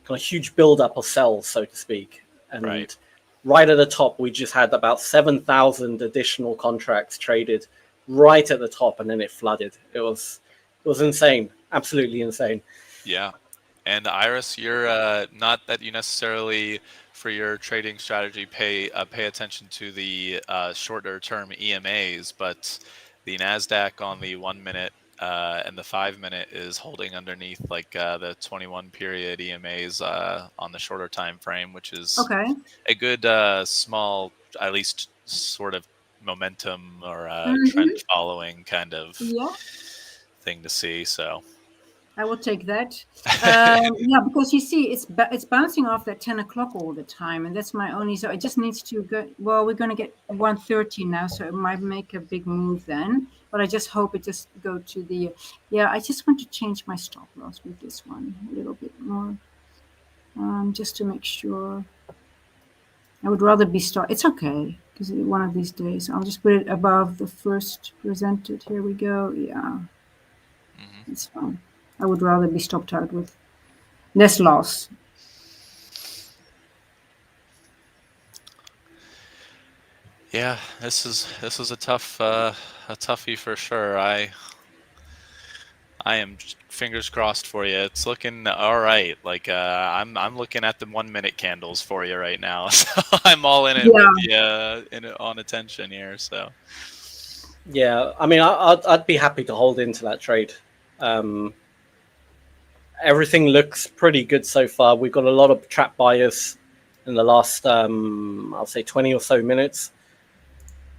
of huge buildup of sells, so to speak. And right at the top, we just had about 7,000 additional contracts traded right at the top, and then it flooded. It was insane, absolutely insane. Yeah. And Iris, you're not that you necessarily for your trading strategy pay attention to the shorter term EMAs, but the NASDAQ on the 1 minute and the 5 minute is holding underneath like the 21 period EMAs on the shorter time frame, which is a good small, at least sort of momentum or trend following kind of thing to see. So I will take that. Yeah, because you see, it's bouncing off that 10 o'clock all the time, and that's my only. So it just needs to go. Well, we're going to get 130 now, so it might make a big move then. But I just hope it just go to the. Yeah, I just want to change my stop loss with this one a little bit more, just to make sure. I would rather be stop. It's okay because one of these days I'll just put it above the first presented. Here we go. Yeah, it's fine. I would rather be stopped out with less loss. Yeah, this is a toughie for sure. I am fingers crossed for you. It's looking all right. Like I'm looking at the 1 minute candles for you right now. So I'm all in it with you on attention here. So yeah, I mean, I'd be happy to hold into that trade. Everything looks pretty good so far. We've got a lot of trap buyers in the last, I'll say 20 or so minutes.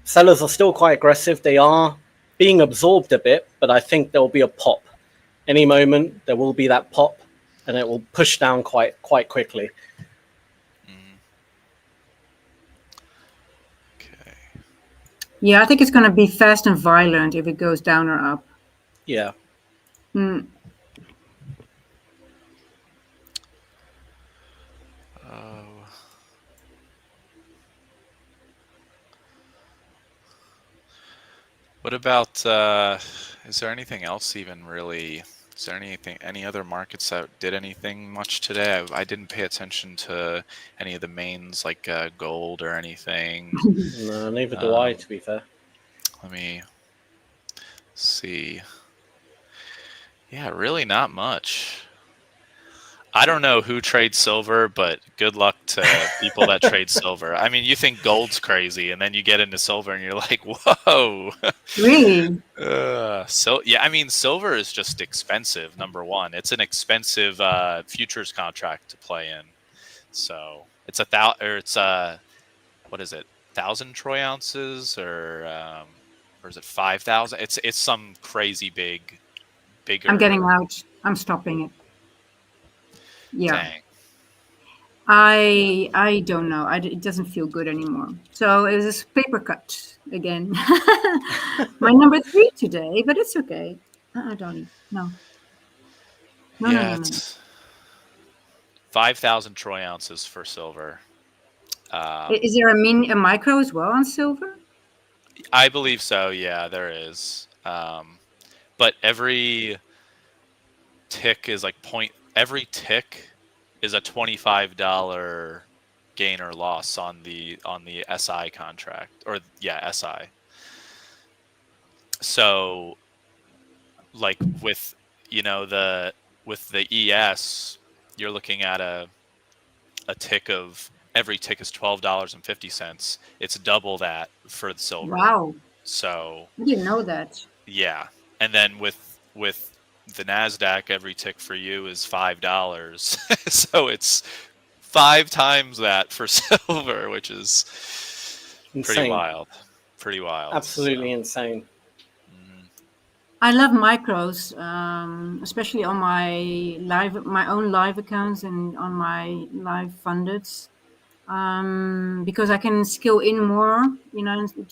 Sellers are still quite aggressive. They are being absorbed a bit, but I think there will be a pop. Any moment, there will be that pop, and it will push down quite quickly. Okay. Yeah, I think it's going to be fast and violent if it goes down or up. Yeah. What about, is there anything else even really, is there any other markets that did anything much today? I didn't pay attention to any of the mains like gold or anything. No, neither do I, to be fair. Let me see. Yeah, really not much. I don't know who trades silver, but good luck to people that trade silver. I mean, you think gold's crazy, and then you get into silver, and you're like, "Whoa!" Really? So yeah, I mean, silver is just expensive. Number one, it's an expensive futures contract to play in. So it's what is it? 1,000 troy ounces, or is it 5,000? It's some crazy bigger. I'm getting out. I'm stopping it. Yeah. Dang. I don't know. It doesn't feel good anymore. So it was a paper cut again. My number 3 today, but it's okay. Donnie, no. No. 5,000 troy ounces for silver. Is there a micro as well on silver? I believe so. Yeah, there is. But every tick is like every tick is a $25 gain or loss on the SI contract, or SI. So like with the ES, you're looking at a tick of every tick is $12.50. It's double that for the silver. Wow. So I didn't know that. yeah. And then with the NASDAQ, every tick for you is $5. So it's 5 times that for silver, which is Insane. Pretty wild. Absolutely insane. I love micros, especially on my own live accounts and on my live fundeds, because I can scale in more,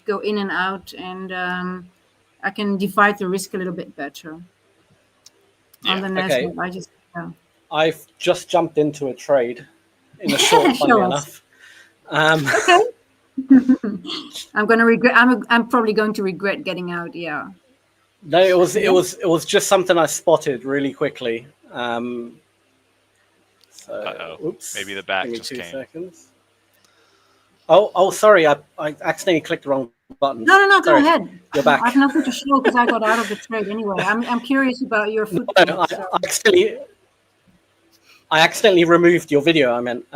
go in and out, and I can divide the risk a little bit better. Yeah. On the NASDAQ, I've just jumped into a trade in a short, funny enough. Okay. I'm gonna regret. I'm probably going to regret getting out. Yeah. No, it was just something I spotted really quickly. Oops. Maybe the back Give me just 2 came. seconds. Oh, sorry. I accidentally clicked the wrong button. No. Sorry. Go ahead. You're back. I have nothing to show because I got out of the trade anyway. I'm curious about your footprint. No, I accidentally removed your video. I meant,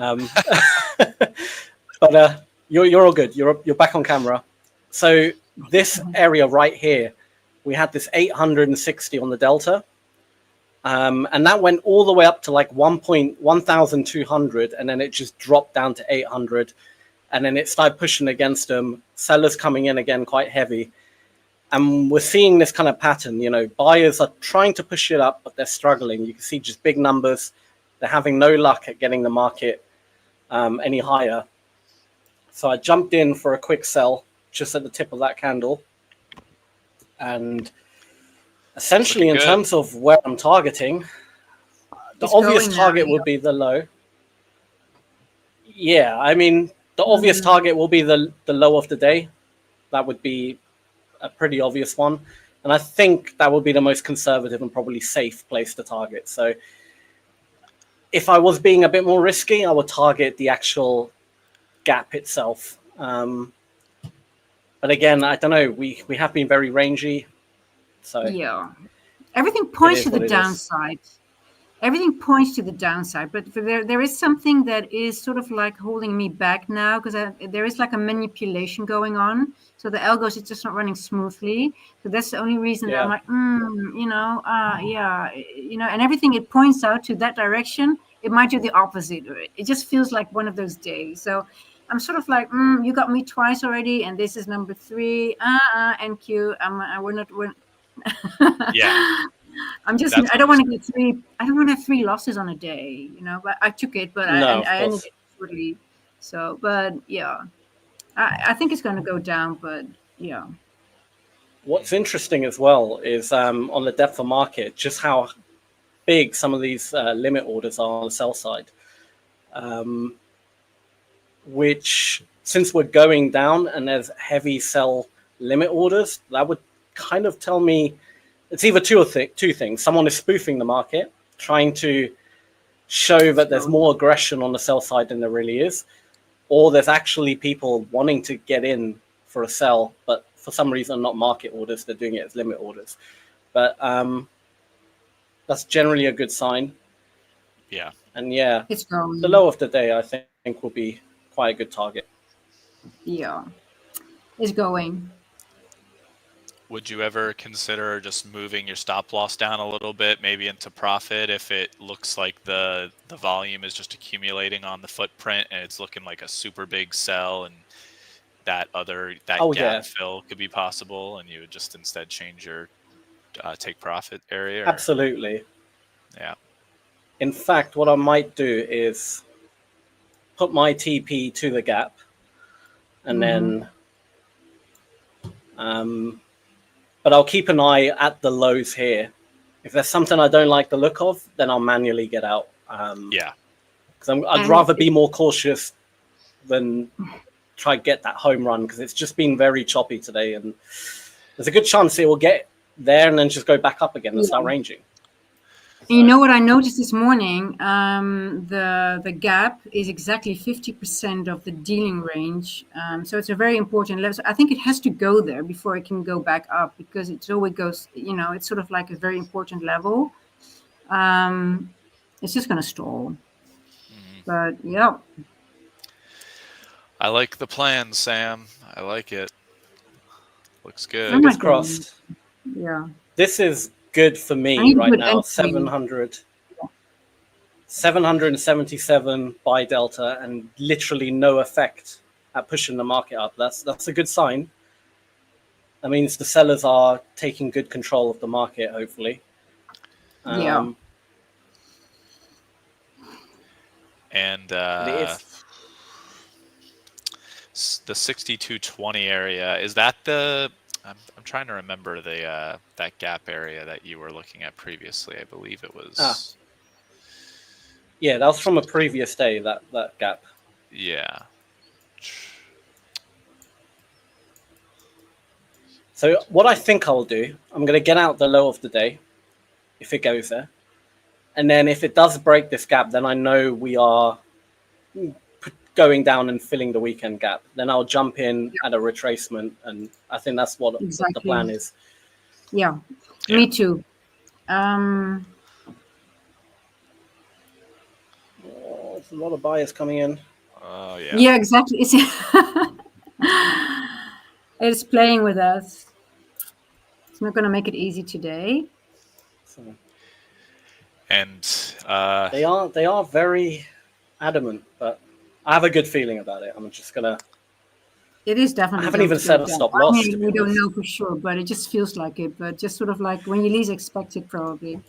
but you're all good. You're back on camera. So this area right here, we had this 860 on the delta, and that went all the way up to like 1,200, and then it just dropped down to 800, and then it started pushing against them. Sellers coming in again quite heavy, and we're seeing this kind of pattern. Buyers are trying to push it up, but they're struggling. You can see just big numbers. They're having no luck at getting the market any higher. So I jumped in for a quick sell just at the tip of that candle. And essentially, in terms of where I'm targeting, the obvious target would be the low. Yeah, I mean, the obvious target will be the low of the day. That would be a pretty obvious one. And I think that would be the most conservative and probably safe place to target. So if I was being a bit more risky, I would target the actual gap itself. But again, I don't know. We have been very rangy. So yeah, everything points to the downside. Everything points to the downside, but there is something that is sort of like holding me back now because there is like a manipulation going on. So the algos is just not running smoothly. So that's the only reason that I'm like, and everything it points out to that direction. It might do the opposite. It just feels like one of those days. So I'm sort of like, you got me twice already, and this is number 3. NQ. We're yeah. I'm just. I don't want to get 3. I don't want to have 3 losses on a day. But I took it. But I ended it shortly. So, but yeah, I think it's going to go down. But yeah. What's interesting as well is on the depth of market, just how big some of these limit orders are on the sell side. Which, since we're going down and there's heavy sell limit orders, that would kind of tell me it's either two things. Someone is spoofing the market, trying to show that there's more aggression on the sell side than there really is, or there's actually people wanting to get in for a sell, but for some reason not market orders, they're doing it as limit orders. But that's generally a good sign. Yeah. And yeah, it's growing. The low of the day, I think, will be quite a good target. Yeah, it's going. Would you ever consider just moving your stop loss down a little bit, maybe into profit, if it looks like the volume is just accumulating on the footprint and it's looking like a super big sell, and that gap fill could be possible, and you would just instead change your take profit area? Or? Absolutely. Yeah. In fact, what I might do is put my TP to the gap, and then but I'll keep an eye at the lows here. If there's something I don't like the look of, then I'll manually get out. Yeah. Because I'd rather be more cautious than try to get that home run, because it's just been very choppy today, and there's a good chance it will get there and then just go back up again and start ranging. You know what I noticed this morning? The gap is exactly 50% of the dealing range. So it's a very important level. So I think it has to go there before it can go back up, because it always goes, it's sort of like a very important level. It's just going to stall. But yeah. I like the plan, Sam. I like it. Looks good. Oh my Fingers crossed. Yeah. This is good for I me need a right good now. entry. 777 buy delta and literally no effect at pushing the market up. That's a good sign. That means the sellers are taking good control of the market, hopefully. Yeah. And It is. the 6220 area, is that the I'm trying to remember the that gap area that you were looking at previously. I believe it was Yeah, that was from a previous day, that gap. Yeah. So what I think I'll do, I'm going to get out the low of the day if it goes there. And then if it does break this gap, then I know we are going down and filling the weekend gap. Then I'll jump in at a retracement. And I think that's what the plan is. Yeah, me too. Oh, there's a lot of buyers coming in. Oh, yeah. Yeah, exactly. It's playing with us. It's not going to make it easy today. And they are very adamant, but I have a good feeling about it. I'm just gonna. It is definitely. I haven't even set a stop loss. I mean, we don't know for sure, but it just feels like it. But just sort of like when you least expect it, probably.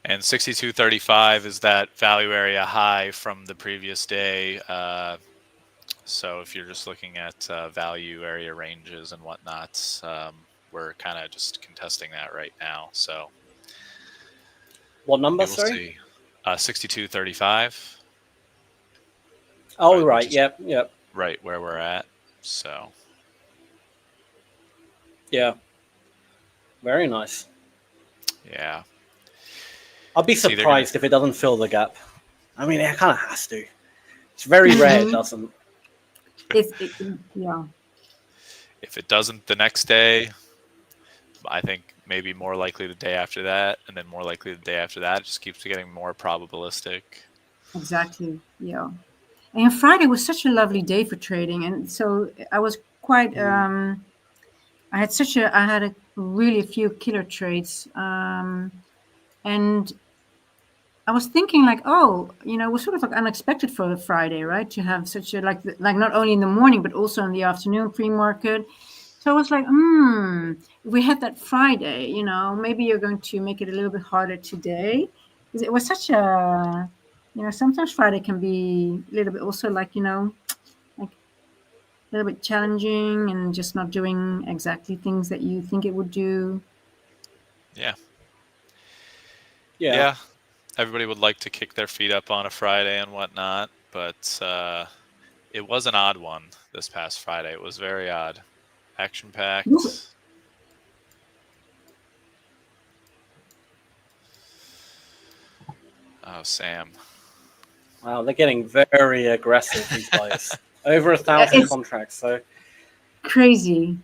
And 6235 is that value area high from the previous day. So if you're just looking at value area ranges and whatnot, we're kind of just contesting that right now. So what number, sorry? 6235. Oh, right. Yep. Right where we're at. So. Yeah. Very nice. Yeah. I'll be surprised if it doesn't fill the gap. I mean, it kind of has to. It's very rare it doesn't. Yeah. If it doesn't the next day, I think maybe more likely the day after that, and then more likely the day after that. It just keeps getting more probabilistic. Exactly. Yeah. And Friday was such a lovely day for trading, and so I was quite. I had really a few killer trades, and I was thinking like, oh, it was sort of like unexpected for a Friday, right? To have such a like not only in the morning but also in the afternoon pre-market. So I was like, if we had that Friday, maybe you're going to make it a little bit harder today, because it was such a, sometimes Friday can be a little bit also like like a little bit challenging and just not doing exactly things that you think it would do. Yeah. Everybody would like to kick their feet up on a Friday and whatnot, but it was an odd one this past Friday. It was very odd. Action-packed. Oh, Sam. Wow, they're getting very aggressive, these guys. Over 1,000 contracts, so. Crazy.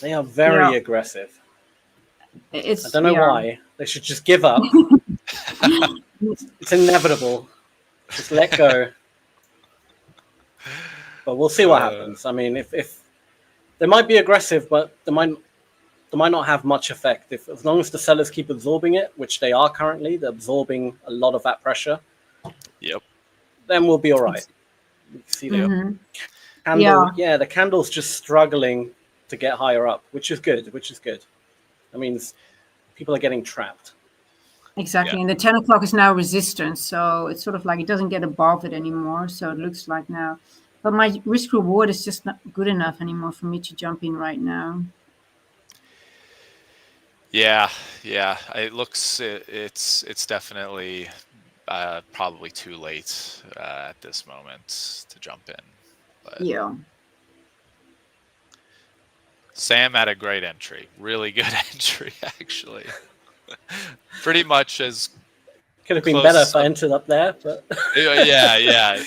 They are very aggressive. I don't know why. They should just give up. It's inevitable. Just let go. But we'll see what happens. I mean, if they might be aggressive, but they might not have much effect. As long as the sellers keep absorbing it, which they are currently, they're absorbing a lot of that pressure. Yep. Then we'll be all right. See the candle. Yeah, the candle's just struggling to get higher up, which is good. That means people are getting trapped. Exactly. And the 10 o'clock is now resistance. So it's sort of like it doesn't get above it anymore. So it looks like now. But my risk reward is just not good enough anymore for me to jump in right now. Yeah. It looks it's definitely probably too late at this moment to jump in. But yeah. Sam had a great entry, really good entry actually. Pretty much as could have been better if I entered up there, but yeah.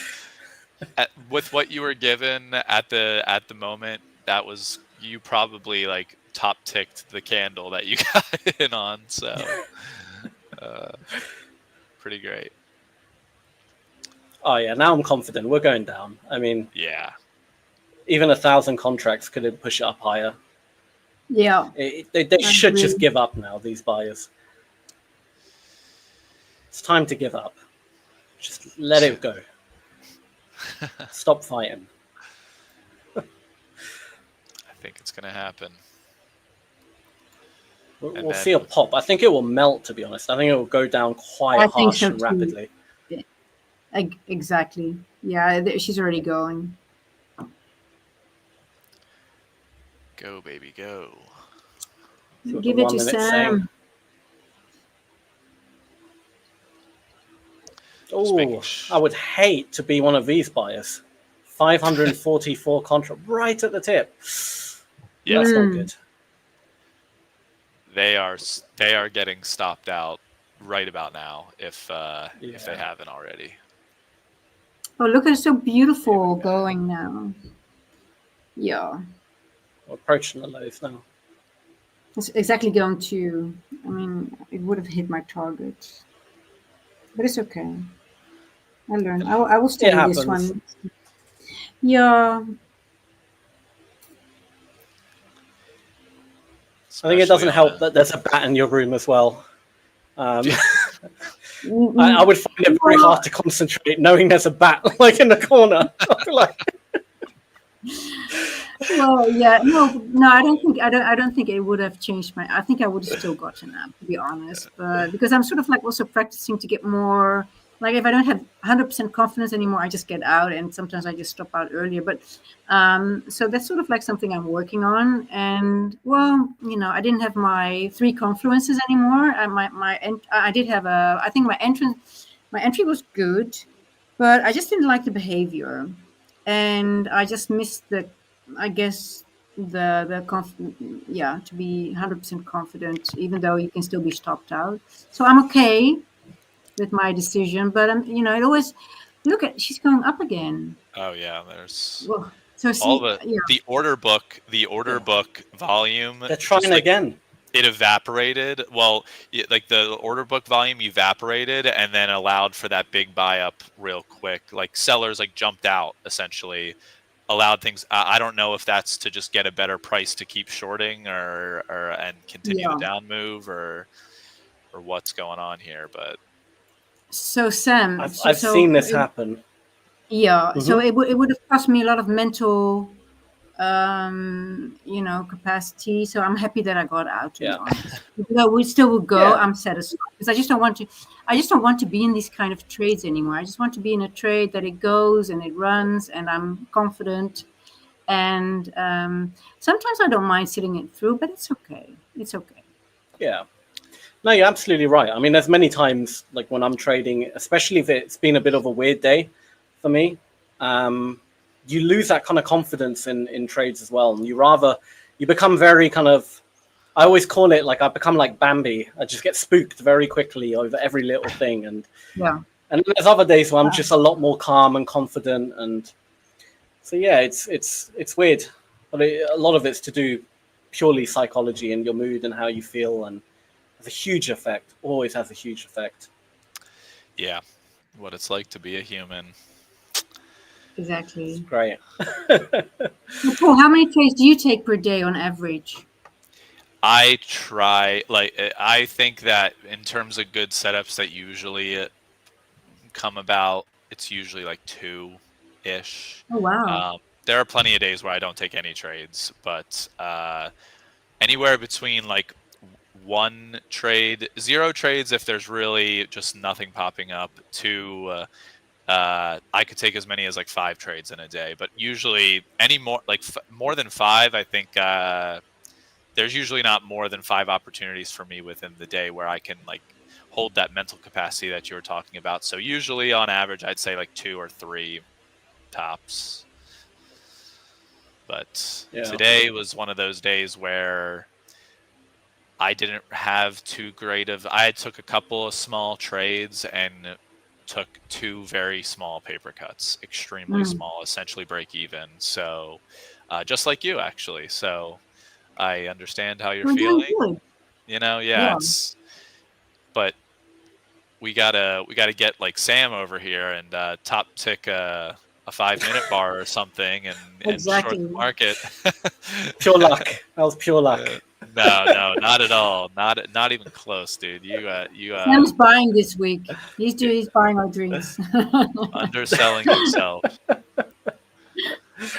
With what you were given at the moment, that was you probably like top ticked the candle that you got in on. So pretty great. Oh yeah, now I'm confident. We're going down. I mean, yeah, even 1,000 contracts could push it up higher. Yeah. They should just give up now, these buyers. It's time to give up. Just let it go. Stop fighting. I think it's going to happen. We'll see a pop. I think it will melt, to be honest. I think it will go down quite harsh and rapidly. Exactly. Yeah, she's already going. Go, baby, go. Give it to Sam. Oh, I would hate to be one of these buyers. 544 contract right at the tip. Yeah, that's not good. They are getting stopped out right about now if they haven't already. Oh, look, it's so beautiful going now. Yeah. We're approaching the lows now. It's exactly going to, I mean, it would have hit my target. But it's okay. I learned. I will study this one. Yeah. I think it doesn't help that there's a bat in your room as well. I would find it very hard to concentrate knowing there's a bat like in the corner. Well, yeah, no, I don't think it would have changed I think I would have still gotten up, to be honest. But because I'm sort of like also practicing to get more, like if I don't have 100% confidence anymore, I just get out, and sometimes I just stop out earlier. But so that's sort of like something I'm working on. And well, I didn't have my 3 confluences anymore. I did have I think my entry was good, but I just didn't like the behavior, and I just missed to be 100% confident, even though you can still be stopped out. So I'm okay with my decision, but it always she's going up again. Oh yeah, there's so all the order book volume. They're trying again. It evaporated. Well, like the order book volume evaporated and then allowed for that big buy up real quick. Like sellers jumped out essentially. Allowed things. I don't know if that's to just get a better price to keep shorting and continue the down move or what's going on here. But so Sam, I've seen this happen. Yeah. Mm-hmm. So it would have cost me a lot of mental, capacity. So I'm happy that I got out. To be honest, though we still will go. Yeah. I'm satisfied because I just don't want to be in these kind of trades anymore. I just want to be in a trade that it goes and it runs and I'm confident. And sometimes I don't mind sitting it through, but it's okay. It's okay. Yeah. No, you're absolutely right. I mean, there's many times like when I'm trading, especially if it's been a bit of a weird day for me, you lose that kind of confidence in trades as well. And you become very kind of, I always call it like I become like Bambi. I just get spooked very quickly over every little thing. And there's other days where I'm just a lot more calm and confident. And so, yeah, it's weird. But a lot of it's to do purely psychology and your mood and how you feel, and has a huge effect, always has a huge effect. Yeah, what it's like to be a human. Exactly. It's great. Paul, how many trades do you take per day on average? I think that in terms of good setups that usually come about, it's usually like 2-ish. Oh, wow. There are plenty of days where I don't take any trades, but anywhere between like 1 trade, 0 trades if there's really just nothing popping up, to I could take as many as like 5 trades in a day, but usually more than 5, I think there's usually not more than 5 opportunities for me within the day where I can like hold that mental capacity that you were talking about. So usually on average, I'd say like 2 or 3 tops. But today was one of those days where I didn't have too great of, I took a couple of small trades and took 2 very small paper cuts, extremely small, essentially break even. So just like you, actually. So I understand how you're feeling. Good. It's, but we gotta get like Sam over here and top tick a 5-minute bar or something and Exactly. short the market. Pure luck. That was pure luck. No, not at all. Not even close, dude. You Sam's buying this week. He's buying our drinks. underselling yourself.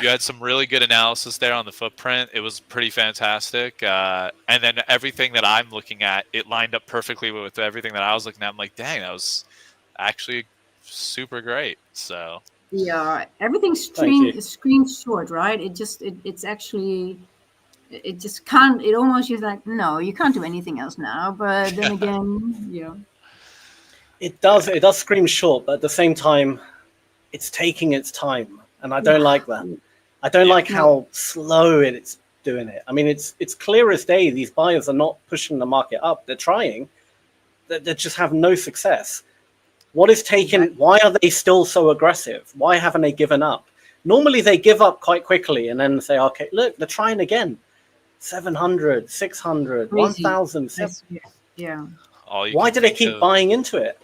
You had some really good analysis there on the footprint. It was pretty fantastic. And then everything that I'm looking at, it lined up perfectly with everything that I was looking at. I'm like, dang, that was actually super great. So yeah, everything's screams short, right? It's actually, it just can't, it almost is like, no, you can't do anything else now. But then again, yeah. It does scream short, but at the same time, it's taking its time. And I don't like that. I don't like how slow it's doing it. I mean, it's clear as day. These buyers are not pushing the market up. They're trying. They just have no success. What is taking? Why are they still so aggressive? Why haven't they given up? Normally, they give up quite quickly and then say, okay, look, they're trying again. 700, 600, 1,000. Yeah. Why do they keep buying into it?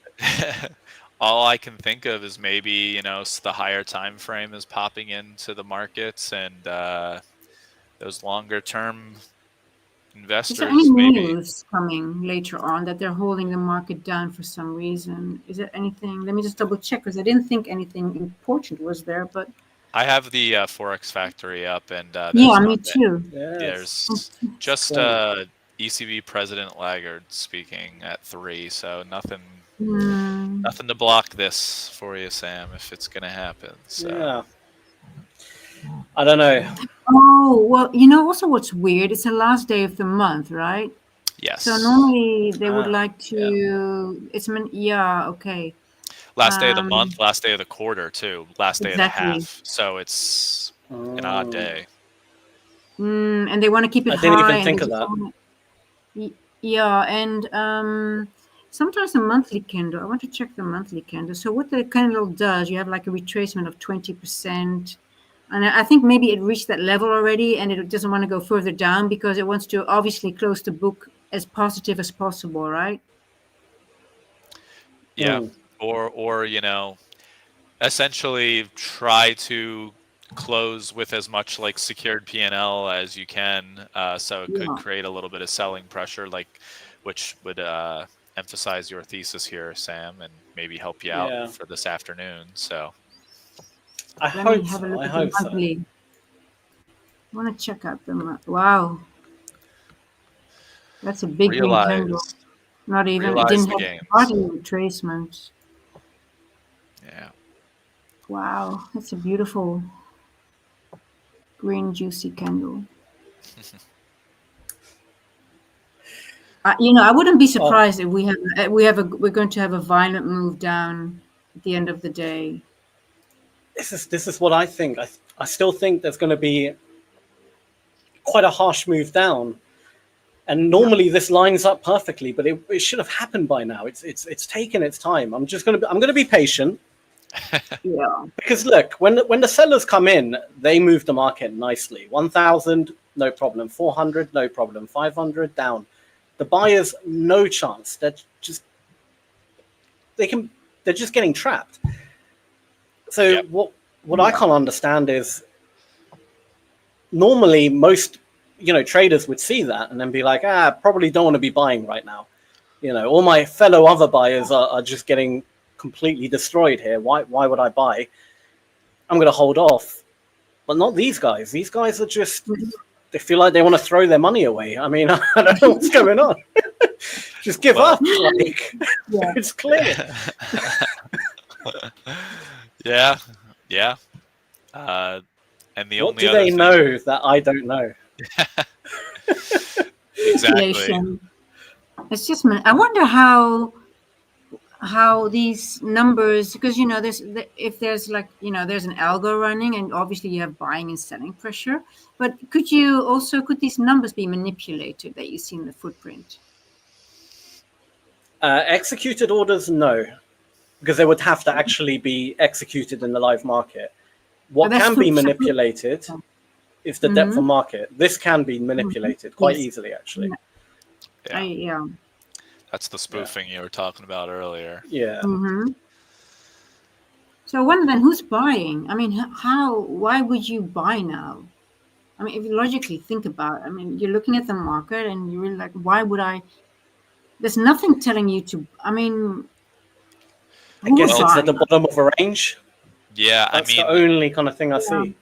All I can think of is maybe, the higher time frame is popping into the markets and those longer term investors. Is there any maybe news coming later on that they're holding the market down for some reason? Is there anything? Let me just double check because I didn't think anything important was there, but I have the Forex Factory up and yeah, me too. There's just ECB President Lagarde speaking at 3, so nothing to block this for you, Sam, if it's going to happen. So. Yeah. I don't know. Oh, well, also what's weird, it's the last day of the month, right? Yes. So normally they would like to, okay. Last day of the month, last day of the quarter, too. Last day of the half. So it's an odd day. And they want to keep it high. I didn't even think of that. Yeah, and sometimes the monthly candle, I want to check the monthly candle. So what the candle does, you have like a retracement of 20%. And I think maybe it reached that level already and it doesn't want to go further down because it wants to obviously close the book as positive as possible, right? Yeah. Or essentially try to close with as much like secured P&L as you can. So it could create a little bit of selling pressure, which would emphasize your thesis here, Sam, and maybe help you out for this afternoon. So I hope so. I want to check out the wow. That's a big green candle. Not even, it didn't have party retracements. Yeah. Wow, that's a beautiful green juicy candle. I wouldn't be surprised if we're going to have a violent move down at the end of the day. This is what I think. I still think there's going to be quite a harsh move down, and normally this lines up perfectly, but it should have happened by now. It's taken its time. I'm going to be patient. Yeah. Because look, when the sellers come in, they move the market nicely. 1,000, no problem. 400, no problem. 500, down. The buyers, no chance. They're just getting trapped. So what I can't understand is normally most traders would see that and then be like, probably don't want to be buying right now. All my fellow other buyers are just getting completely destroyed here. Why would I buy? I'm going to hold off. But not these guys. These guys are just, they feel like they want to throw their money away. I mean, I don't know what's going on. Just give up. It's clear. Yeah. And the what do they know that I don't know? Exactly. It's just, I wonder how these numbers, because if there's there's an algo running and obviously you have buying and selling pressure, but could these numbers be manipulated that you see in the footprint? Executed orders, no, because they would have to actually be executed in the live market. What can be manipulated is the depth of market. This can be manipulated quite easily, actually. Yeah. That's the spoofing you were talking about earlier. Yeah. Mm-hmm. So I wonder then who's buying? I mean, why would you buy now? I mean, if you logically think about it, I mean, you're looking at the market and you're really like, why would I? There's nothing telling you to, I mean, I guess it's at the bottom of a range. Yeah, That's I mean, the only kind of thing I see.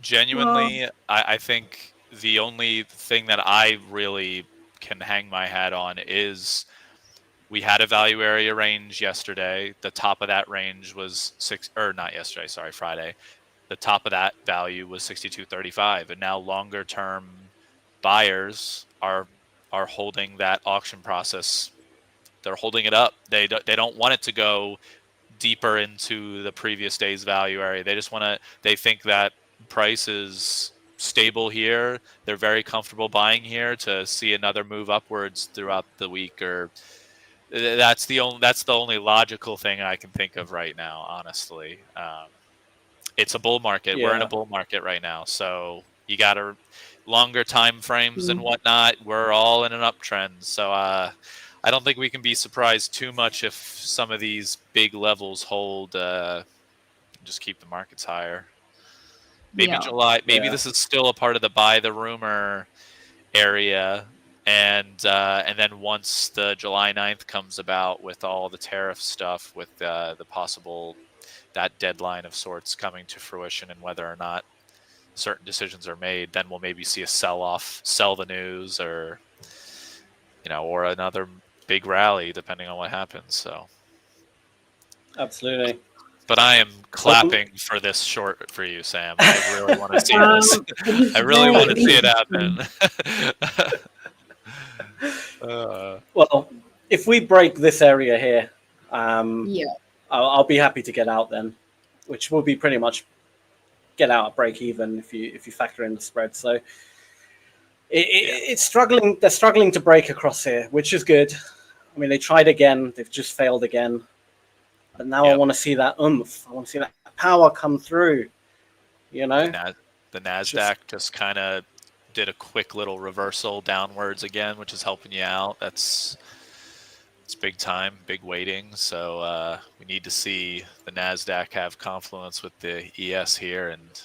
Genuinely, I think the only thing that I really can hang my hat on is we had a value area range yesterday. The top of that range was Friday. The top of that value was 62.35, and now longer term buyers are holding that auction process. They're holding it up. They don't want it to go deeper into the previous day's value area. They just want to. They think that price is stable here. They're very comfortable buying here to see another move upwards throughout the week. Or that's the only logical thing I can think of right now. Honestly, it's a bull market. Yeah. We're in a bull market right now, so you got to longer time frames and whatnot. We're all in an uptrend, so I don't think we can be surprised too much if some of these big levels hold. Just keep the markets higher. Maybe July. Maybe this is still a part of the buy the rumor area, and then once the July 9th comes about with all the tariff stuff, with the possible that deadline of sorts coming to fruition, and whether or not certain decisions are made, then we'll maybe see a sell-off, sell the news, or or another big rally, depending on what happens. So, absolutely. But I am clapping for this short for you, Sam. I really want to see this. I really want to see it happen. Well, if we break this area here, I'll be happy to get out then, which will be pretty much get out at break even if you factor in the spread. So it's struggling. They're struggling to break across here, which is good. I mean, they tried again. They've just failed again. But now I want to see that oomph. I want to see that power come through. The NASDAQ just kind of did a quick little reversal downwards again, which is helping you out. It's big time, big weighting. So we need to see the NASDAQ have confluence with the ES here, and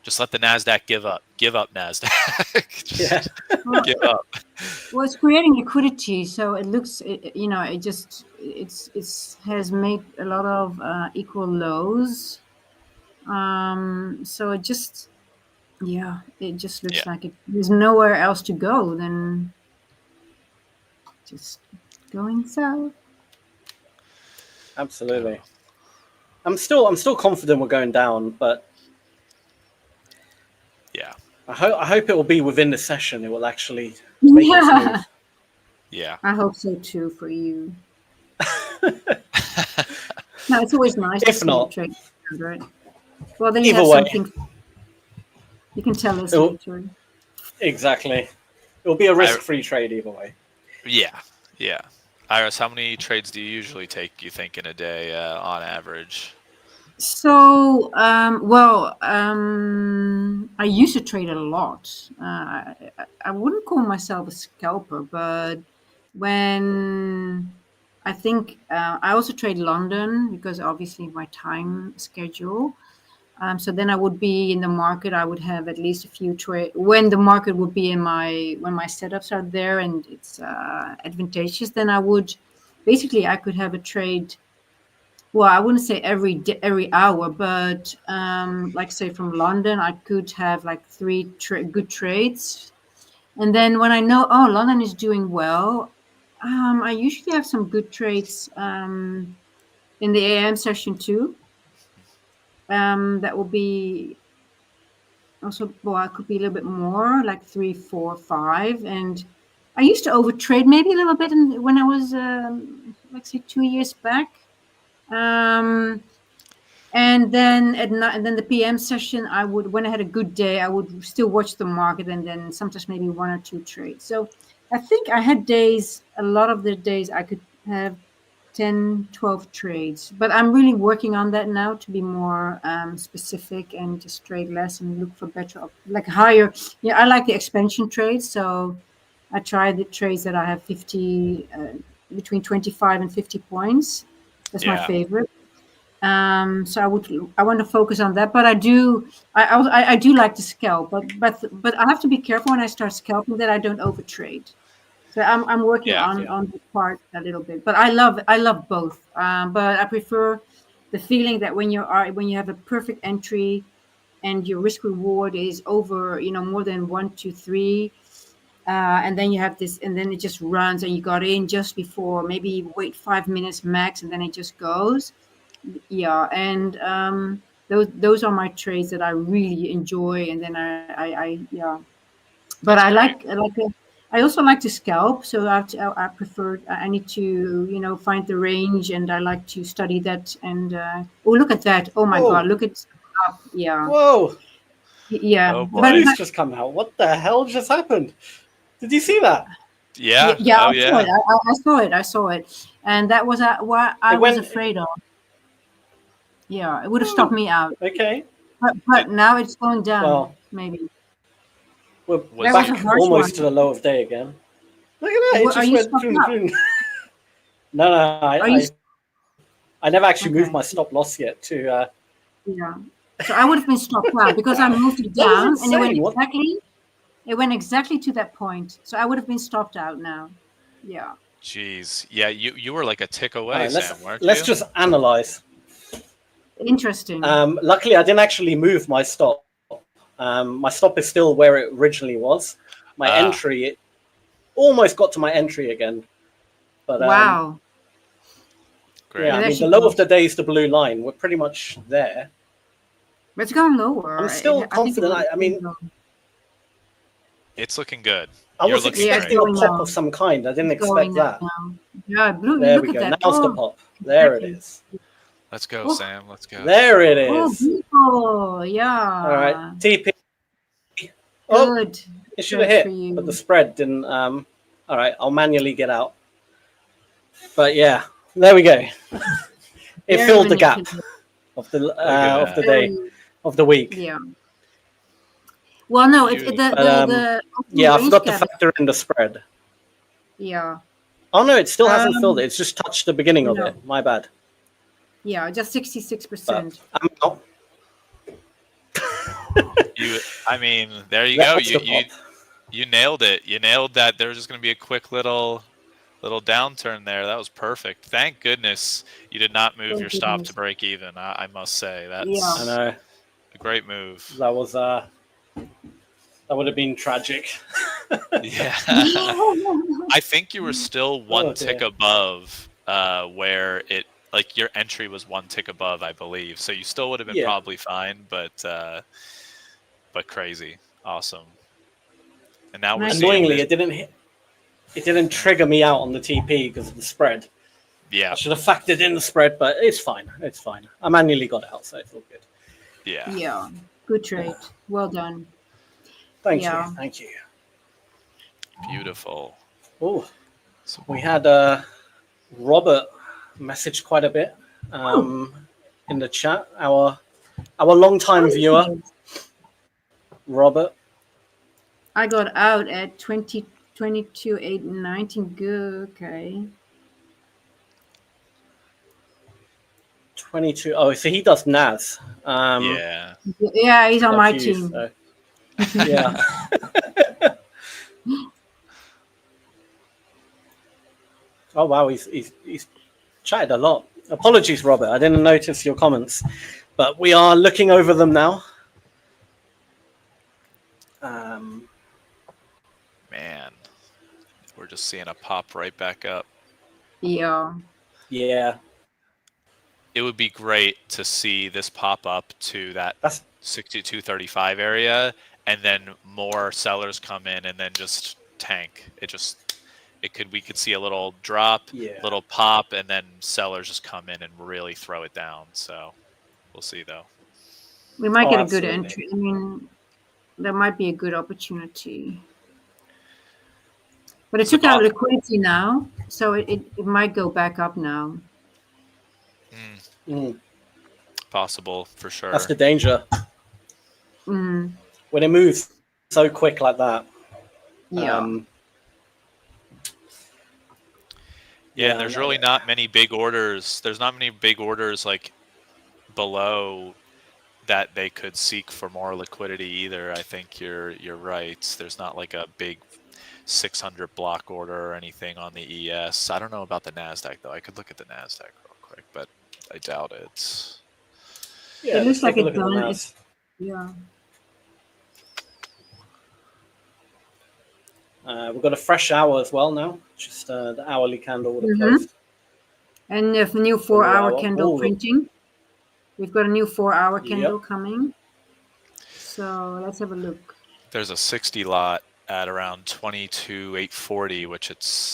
just let the NASDAQ give up. Give up, NASDAQ. Just give up. Well, it's creating liquidity, so it looks, it has made a lot of equal lows. So it just looks like there's nowhere else to go than just going south. Absolutely. I'm still confident we're going down, but I hope it will be within the session. It will actually make it smooth. Yeah. I hope so too for you. No, it's always nice if to not, trade, right? Well, then you have something you can tell us later. Exactly. It will be a risk-free trade either way. Yeah. Yeah. Iris, how many trades do you usually take, you think, in a day on average? So, I used to trade a lot. I wouldn't call myself a scalper, but when I think I also trade London because obviously my time schedule. So then I would be in the market. I would have at least a few trade when the market would be when my setups are there and it's advantageous. Then I could have a trade. Well, I wouldn't say every hour, but like say from London, I could have like 3 good trades. And then when I know, London is doing well, I usually have some good trades in the AM session too. That will be also, it could be a little bit more, like 3, 4, 5. And I used to overtrade maybe a little bit when I was, let's say 2 years back. And then at night, and then the PM session, when I had a good day, I would still watch the market and then sometimes maybe 1 or 2 trades. So I think I had days, a lot of the days I could have 10, 12 trades, but I'm really working on that now to be more specific and just trade less and look for better, like higher. Yeah, I like the expansion trades. So I try the trades that I have 50, between 25 and 50 points. That's my favorite. So I want to focus on that, but I do like to scalp, but I have to be careful when I start scalping that I don't overtrade. So I'm working on the part a little bit, but I love both. But I prefer the feeling that when you have a perfect entry and your risk reward is over, more than 1, 2, 3. And then you have this, and then it just runs, and you got in just before, maybe wait 5 minutes max, and then it just goes. Yeah, and those are my trades that I really enjoy, and then I but I also like to scalp, so I prefer, I need to find the range, and I like to study that. And look at that! Oh my God, look at up! Yeah. Whoa! Yeah. Oh, the news just come out. What the hell just happened? Did you see that? Yeah. Yeah. Oh, I saw it, and that was what I was afraid of. Yeah, it would have stopped me out. Okay. But now it's going down. Well, maybe. We're back almost to the low of day again. Look at that! It just went boom. No, I never actually moved my stop loss yet to. Yeah. So I would have been stopped out because I moved it down, and it went exactly to that point. So I would have been stopped out now. Yeah. Jeez. Yeah, you were like a tick away, Sam, weren't you? Let's just analyze. Interesting. Luckily, I didn't actually move my stop. My stop is still where it originally was. My entry, it almost got to my entry again. But wow. Great. Yeah, I mean, the low of the day is the blue line. We're pretty much there. But it's going lower. I'm still confident. I mean, it's looking good. I was expecting a pop of some kind. I didn't expect that. Yeah, blue. There we go. Now's the pop. There it is. Let's go, Sam. Let's go. There it is. Oh, yeah. All right. TP. Good. It should have hit, but the spread didn't. All right. I'll manually get out. But yeah, there we go. It filled the gap of the day, of the week. Yeah. Well, no, it's the yeah, I forgot to factor in the spread. Yeah. Oh no, it still hasn't filled it. It's just touched the beginning of it. My bad. Yeah, just 66%. I'm out. I mean, there you go. You nailed it. You nailed that. There was just going to be a quick little downturn there. That was perfect. Thank goodness you did not move your stop to break even. I must say that's I know. a great move. That was that would have been tragic. Yeah. I think you were still one tick above where it, like, your entry was one tick above, I believe. So you still would have been probably fine, but crazy. Awesome. And now we're annoyingly it didn't trigger me out on the TP because of the spread. Yeah. I should have factored in the spread, but it's fine. It's fine. I manually got out, so it's all good. Yeah. Yeah. Good trade. Well done. Thank you. Thank you. Beautiful. Oh, so we had Robert message quite a bit in the chat. Our longtime viewer, Robert. I got out at 22, 8, 19. Good. Okay. 22. Oh, so he does NAS. Yeah. Yeah, he's on my team. So. Yeah. Oh wow, he's chatted a lot. Apologies, Robert. I didn't notice your comments, but we are looking over them now. Man, we're just seeing a pop right back up. Yeah. Yeah. It would be great to see this pop up to that 62.35 area, and then more sellers come in and then just tank. We could see a little drop, little pop, and then sellers just come in and really throw it down. So we'll see, though. We might get a good entry. I mean, there might be a good opportunity. But it took out liquidity now, so it might go back up now. Possible, for sure. That's the danger. When it moves so quick like that. Yeah. Yeah, and there's really not many big orders. There's not many big orders like below that they could seek for more liquidity either. I think you're right. There's not like a big 600 block order or anything on the ES. I don't know about the NASDAQ though. I could look at the NASDAQ real quick, but I doubt it. Yeah, it looks like it's done. done. Yeah. We've got a fresh hour as well now. Just the hourly candle would have closed. And the new 4-hour candle printing. We've got a new 4-hour candle coming. So let's have a look. There's a 60 lot at around 22,840, which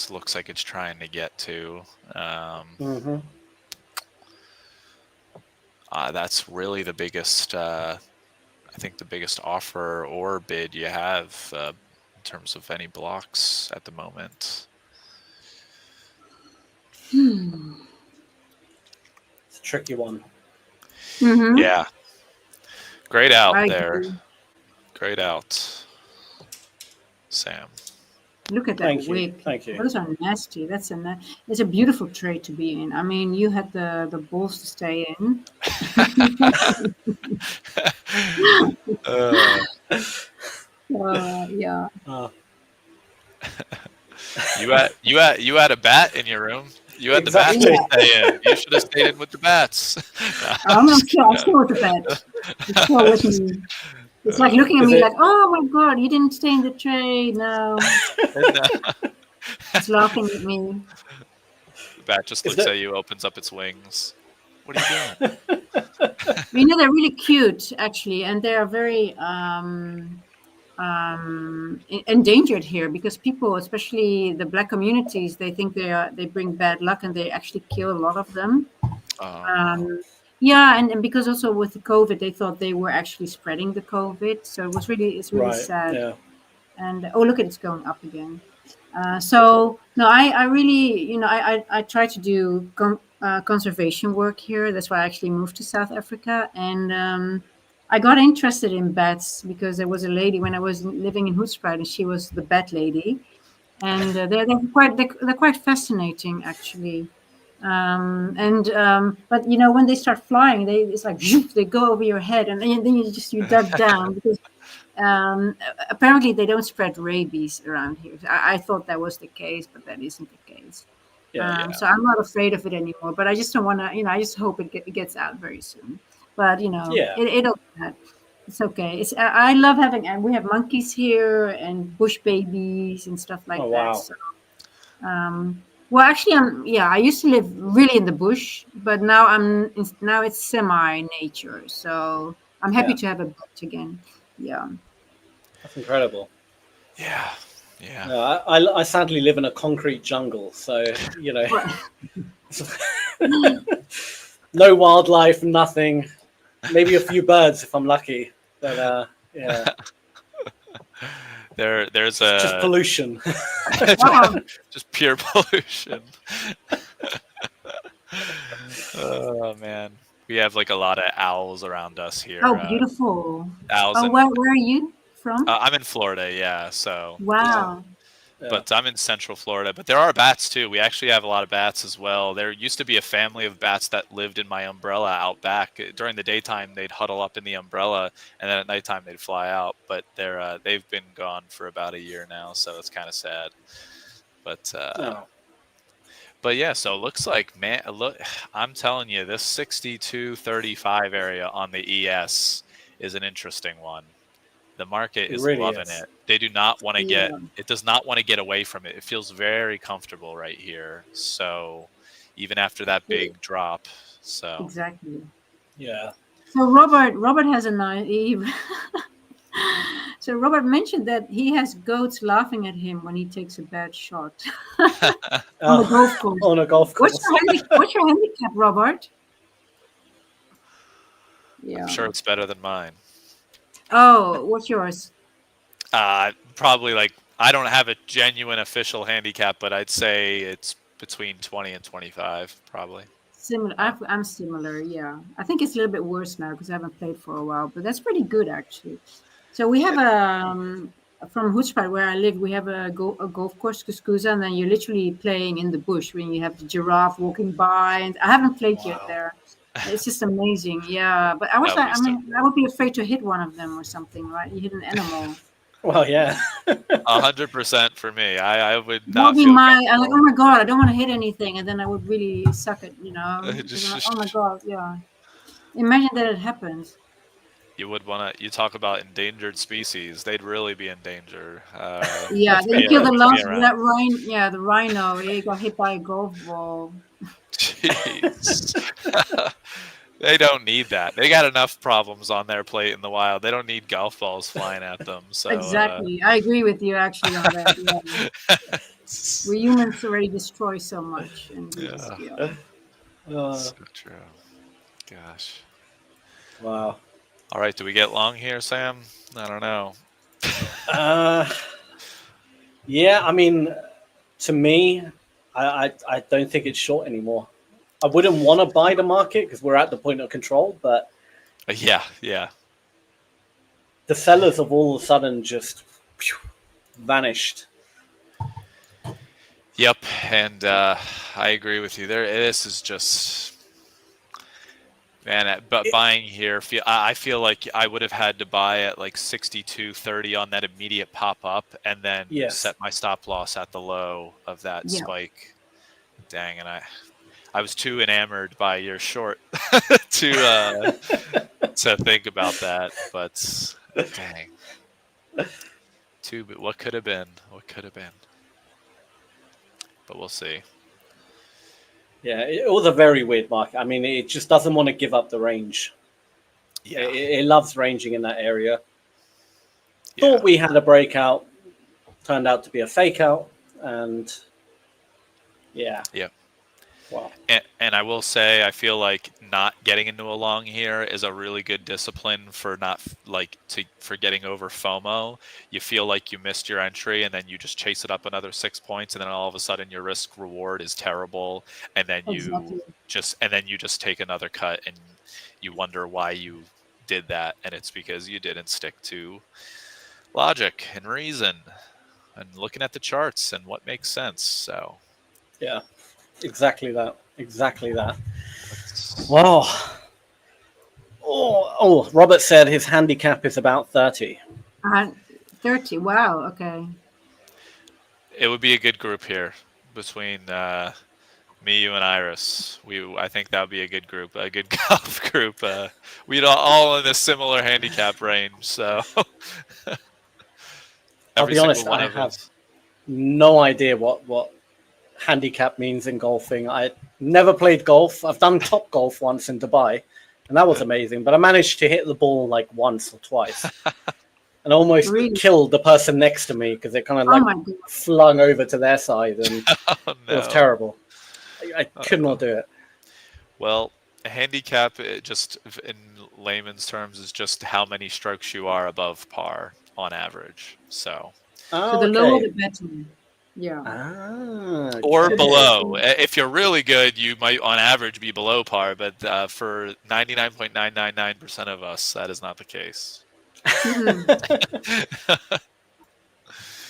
looks like it's trying to get to. That's really the biggest, I think the biggest offer or bid you have in terms of any blocks at the moment. It's a tricky one. Yeah. Great out there. Agree. Great out, Sam. Look at that wick. Thank you. Those are nasty. It's a beautiful trade to be in. I mean, you had the balls to stay in. Yeah. You had a bat in your room. You had the bats to stay in. You should have stayed in with the bats. I'm still with the bats. It's still with me. It's like looking at me like, oh my God, you didn't stay in the trade. No. It's laughing at me. The bat just looks at you, opens up its wings. What are you doing? They're really cute, actually, and they are very endangered here because people, especially the black communities, they think they bring bad luck, and they actually kill a lot of them. Yeah, and because also with the COVID, they thought they were actually spreading the COVID, so it's really sad. Yeah. And look at it's going up again. So no, I really, I try to do conservation work here. That's why I actually moved to South Africa, and I got interested in bats because there was a lady when I was living in Hoedspruit, and she was the bat lady, and they're quite fascinating actually. But when they start flying, it's like they go over your head, and then you duck down because apparently they don't spread rabies around here. I thought that was the case, but that isn't the case. So I'm not afraid of it anymore. But I just don't want to. I just hope it gets out very soon. But it'll. It's okay. I love having, and we have monkeys here and bush babies and stuff like that. Wow. So, well, actually, I used to live really in the bush, but now now it's semi-nature. So I'm happy to have a bat again. Yeah. That's incredible. Yeah. I sadly live in a concrete jungle, so no wildlife, nothing. Maybe a few birds if I'm lucky, but yeah. There's just pollution. Just pure pollution. Oh man, we have like a lot of owls around us here. Oh, beautiful. Owls. Where are you from? I'm in Florida, yeah. So. Wow. But I'm in Central Florida. But there are bats too. We actually have a lot of bats as well. There used to be a family of bats that lived in my umbrella out back. During the daytime, they'd huddle up in the umbrella, and then at nighttime they'd fly out. But they've been gone for about a year now, so it's kind of sad. But but yeah, so it looks like, man, look, I'm telling you, this 62.35 area on the ES is an interesting one. The market is really loving it. They do not want to it does not want to get away from it. It feels very comfortable right here. So even after that big drop. So exactly. Yeah. So Robert has a nice So Robert mentioned that he has goats laughing at him when he takes a bad shot on a golf course. On a golf course. What's your handicap, Robert? Yeah. I'm sure it's better than mine. Oh, what's yours? Probably I don't have a genuine official handicap, but I'd say it's between 20 and 25, probably. Similar. I'm similar. Yeah, I think it's a little bit worse now because I haven't played for a while, but that's pretty good actually. So we have from Hoedspad, where I live, we have a golf course, Kuskuza, and then you're literally playing in the bush when you have the giraffe walking by. And I haven't played yet there. It's just amazing. Yeah. But I was like, I mean, I would be afraid to hit one of them or something, right? You hit an animal. Well, yeah. 100% for me. I would That not would be feel I'm like, oh my God, I don't want to hit anything. And then I would really suck it, you know. Like, oh my God, yeah. Imagine that it happens. You would want to. You talk about endangered species; they'd really be in danger. Yeah, then you kill the the rhino. He got hit by a golf ball. Jeez, they don't need that. They got enough problems on their plate in the wild. They don't need golf balls flying at them. So exactly, I agree with you actually on that. Yeah. We humans already destroy so much, and so true. Gosh. Wow. All right, do we get long here, Sam? I don't know. Yeah, I mean, to me, I don't think it's short anymore. I wouldn't want to buy the market because we're at the point of control, but yeah. The sellers have all of a sudden just vanished. Yep, and I agree with you there. This is just... Man, but buying here, I feel like I would have had to buy at like 62.30 on that immediate pop up, and then set my stop loss at the low of that spike. Dang, and I was too enamored by your short to think about that. But dang, what could have been? What could have been? But we'll see. Yeah, it was a very weird market. I mean, it just doesn't want to give up the range. Yeah, it loves ranging in that area. Thought we had a breakout, turned out to be a fake out, and yeah. Wow. And I will say, I feel like not getting into a long here is a really good discipline for for getting over FOMO. You feel like you missed your entry, and then you just chase it up another 6 points, and then all of a sudden your risk reward is terrible, and then you just take another cut, and you wonder why you did that, and it's because you didn't stick to logic and reason and looking at the charts and what makes sense. So yeah. Exactly that. Wow. Oh, Robert said his handicap is about 30. 30. Wow. Okay. It would be a good group here between me, you, and Iris. I think that would be a good group, a good golf group. We'd all in a similar handicap range. So I'll be honest, I have no idea what handicap means in golfing. I never played golf. I've done Top Golf once in Dubai, and that was amazing. But I managed to hit the ball like once or twice, and almost killed the person next to me because it kind of flung over to their side, and it was terrible. I could not do it. Well, a handicap, just in layman's terms, is just how many strokes you are above par on average. So the lower the better. Yeah. Or below. If you're really good, you might on average be below par, but for 99.999% of us, that is not the case.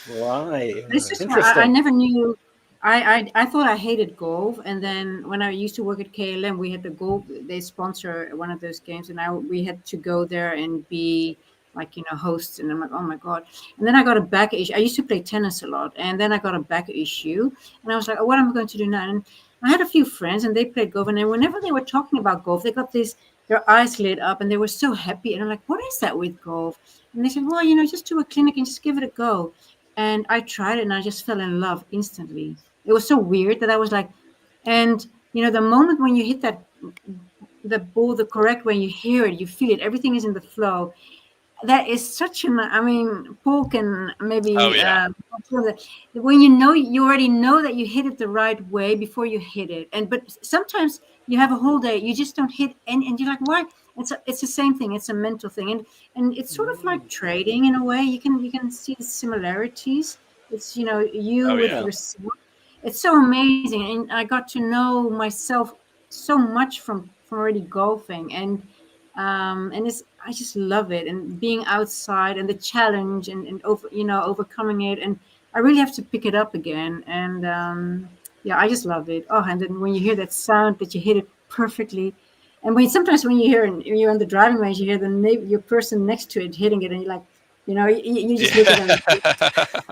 Right. This is I never knew. I thought I hated golf, and then when I used to work at KLM, we had the golf. They sponsor one of those games, and we had to go there and be hosts, and I'm like, oh my God. And then I got a back issue. I used to play tennis a lot, and then I got a back issue, and I was like, oh, what am I going to do now? And I had a few friends, and they played golf, and then whenever they were talking about golf, they got their eyes lit up, and they were so happy. And I'm like, what is that with golf? And they said, well, just do a clinic and just give it a go. And I tried it, and I just fell in love instantly. It was so weird that I was like, and the moment when you hit the ball the correct way, you hear it, you feel it, everything is in the flow. That is such Paul can maybe when you already know that you hit it the right way before you hit it. But sometimes you have a whole day, you just don't hit, and you're like, why? It's the same thing. It's a mental thing, and it's sort of like trading in a way. You can see the similarities. It's with yourself. It's so amazing, and I got to know myself so much from already golfing, and And I just love it, and being outside and the challenge and overcoming it, and I really have to pick it up again. And yeah, I just love it. Oh, and then when you hear that sound that you hit it perfectly, and sometimes when you hear, and you're on the driving range, you hear your person next to it hitting it, and you're like, you just look at them.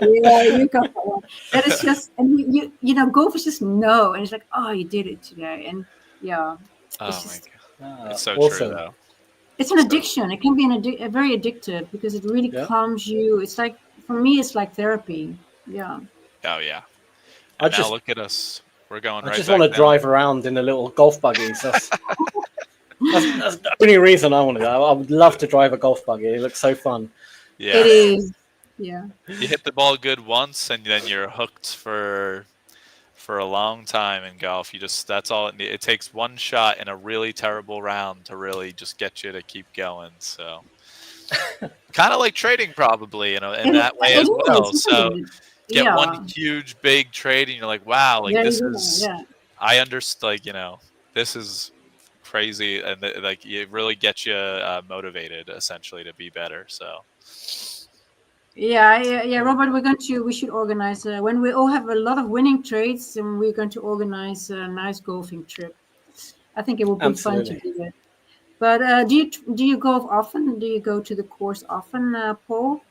Yeah, you got that one. That is just, and golfers just know, and it's like, oh, you did it today, and yeah, it's just. It's so awesome. true, though. It's an addiction. It can be very addictive because it really calms you. It's like, for me, it's like therapy. Yeah. Oh yeah. And now look at us. We're going right. I just want to drive around in a little golf buggy. So that's the only reason I want to go. I would love to drive a golf buggy. It looks so fun. Yeah. It is. Yeah. You hit the ball good once, and then you're hooked for a long time in golf. That's all it takes. One shot in a really terrible round to really just get you to keep going. So kind of like trading, probably, in that way as well. So get one huge big trade, and you're like, wow, like this is. Yeah. I understand, this is crazy, and like it really gets you motivated, essentially, to be better. So. Yeah, Robert, we should organize when we all have a lot of winning trades, and we're going to organize a nice golfing trip. I think it will be fun to do that. But do you golf often? Do you go to the course often, Paul?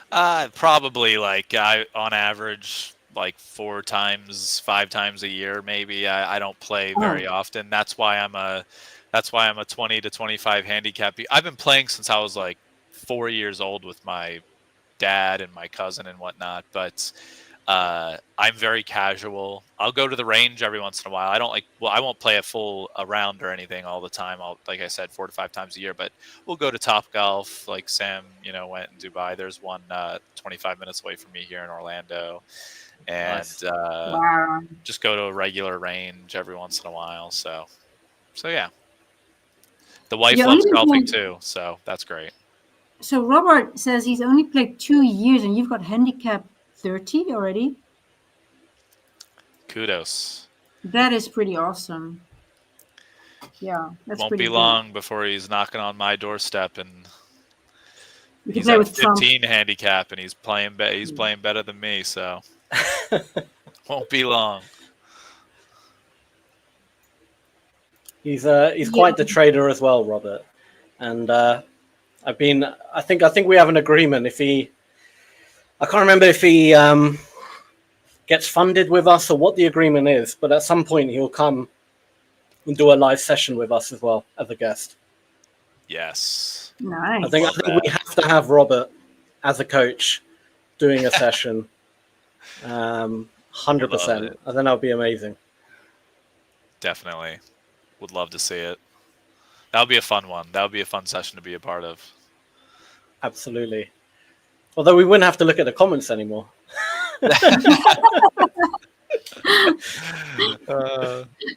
Probably on average, like 4 times, 5 times a year, maybe. I don't play very often. That's why I'm a 20 to 25 handicap. I've been playing since I was like 4 years old with my dad and my cousin and whatnot, but I'm very casual. I'll go to the range every once in a while. I won't play a round or anything all the time. Like I said, 4 to 5 times a year, but we'll go to Top Golf, like Sam, went in Dubai. There's one 25 minutes away from me here in Orlando, and just go to a regular range every once in a while. So yeah. The wife loves golfing too, so that's great. So Robert says he's only played 2 years, and you've got handicap 30 already. Kudos. That is pretty awesome. Yeah, that's won't pretty be long before he's knocking on my doorstep, and he's at 15 handicap, and he's playing better than me. So won't be long. He's quite the trader as well, Robert, and. I think we have an agreement. I can't remember if he gets funded with us or what the agreement is, but at some point he'll come and do a live session with us as well as a guest. Yes. Nice. I think we have to have Robert as a coach doing a session. 100%. I think that would be amazing. Definitely. Would love to see it. That would be a fun one. That would be a fun session to be a part of. Absolutely. Although we wouldn't have to look at the comments anymore.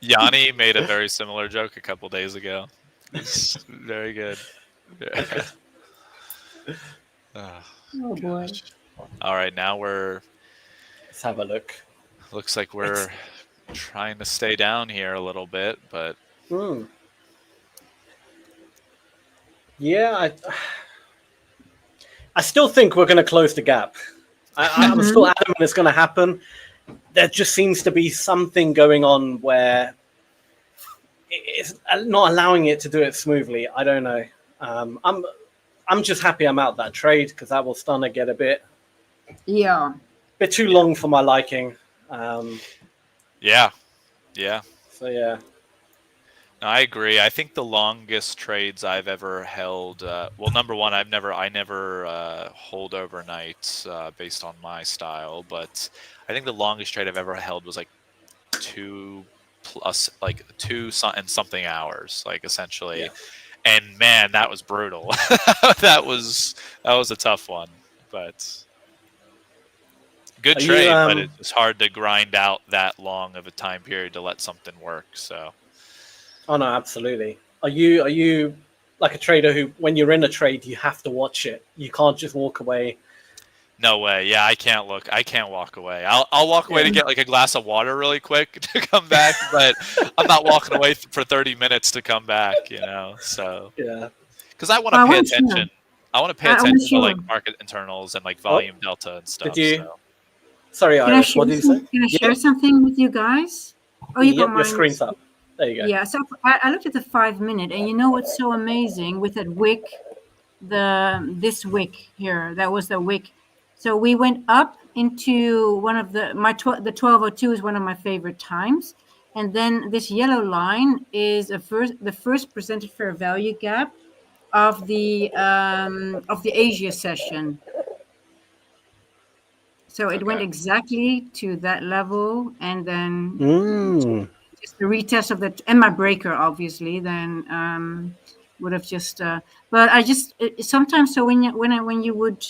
Jannie made a very similar joke a couple days ago. It's very good. Oh boy. All right, now let's have a look. Looks like we're trying to stay down here a little bit, but yeah, I still think we're going to close the gap. I'm still adamant it's going to happen. There just seems to be something going on where it's not allowing it to do it smoothly. I don't know. I'm just happy I'm out that trade, because that will start to get a bit too long for my liking. Yeah. So yeah. I agree. I think the longest trades I've ever held. Number one, I never hold overnight based on my style, but I think the longest trade I've ever held was like 2 and something hours, like essentially. Yeah. And man, that was brutal. that was a tough one, but good trade. But it's hard to grind out that long of a time period to let something work. So. Oh no, absolutely. Are you like a trader who, when you're in a trade, you have to watch it? You can't just walk away. No way. Yeah, I can't look. I can't walk away. I'll walk away to get like a glass of water really quick to come back, but I'm not walking away for 30 minutes to come back, you know. So Yeah. because I want to pay attention. I want to pay I attention to sure. like market internals and like volume delta and stuff. Did you? So. Sorry, Iris. What did you say? Can I share something with you guys? Oh, you got your screen's up. There you go. Yeah. So I looked at the 5 minute, and you know what's so amazing with that wick, this wick here. That was the wick. So we went up into one of the 1202 is one of my favorite times, and then this yellow line is the first presented fair value gap of the Asia session. So it went exactly to that level, and then just the retest of that, and my breaker obviously then would have just. But I just sometimes so when you would.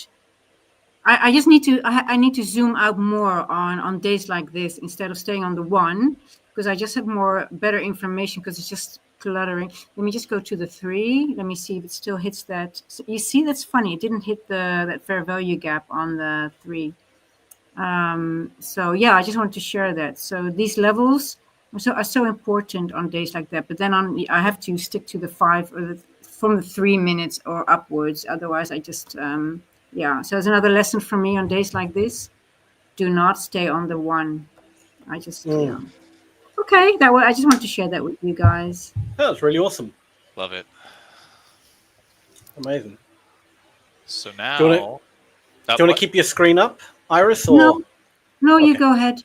I just need to I need to zoom out more on days like this instead of staying on the one, because I just have better information, because it's just cluttering. Let me just go to the 3. Let me see if it still hits that. So you see, that's funny. It didn't hit that fair value gap on the 3. So yeah, I just wanted to share that. So these levels are so important on days like that. But then I have to stick to the 5 or from the 3 minutes or upwards. Otherwise, I just yeah. So it's another lesson for me on days like this. Do not stay on the 1. I just yeah. Okay, I just wanted to share that with you guys. That was really awesome. Love it. Amazing. So now, do you want to keep your screen up, Iris? Or no, you go ahead.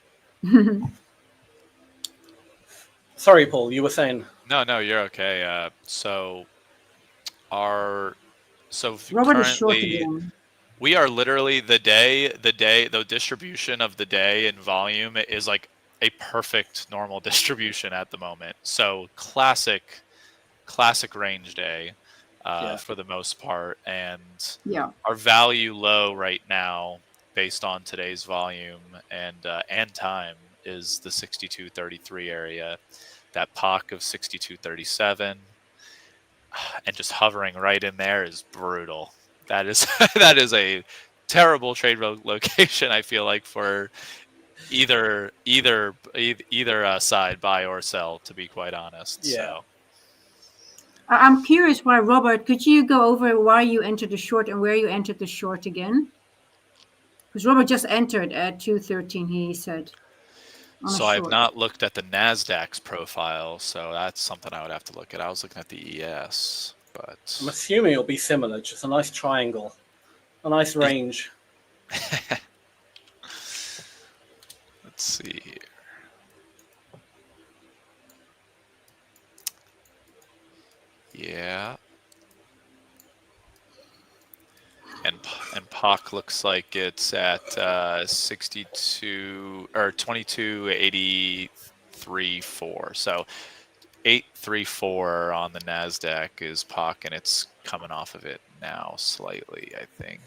Sorry, Paul, you were saying. No, you're okay. So Robert currently, is short again. We are literally the distribution of the day in volume is like a perfect normal distribution at the moment. So classic range day for the most part, and our value low right now based on today's volume and time is the 62.33 area. That POC of 62.37 and just hovering right in there is brutal. That is a terrible trade location, I feel like, for either side, buy or sell, to be quite honest. Yeah. So. I'm curious why, Robert, could you go over why you entered the short and where you entered the short again? Because Robert just entered at 213, he said. So I've not looked at the NASDAQ's profile, so that's something I would have to look at. I was looking at the ES, but... I'm assuming it'll be similar, just a nice triangle, a nice range. Let's see here. Yeah. And POC looks like it's at 62 or 22.83.4. So 834 on the NASDAQ is POC, and it's coming off of it now slightly, I think.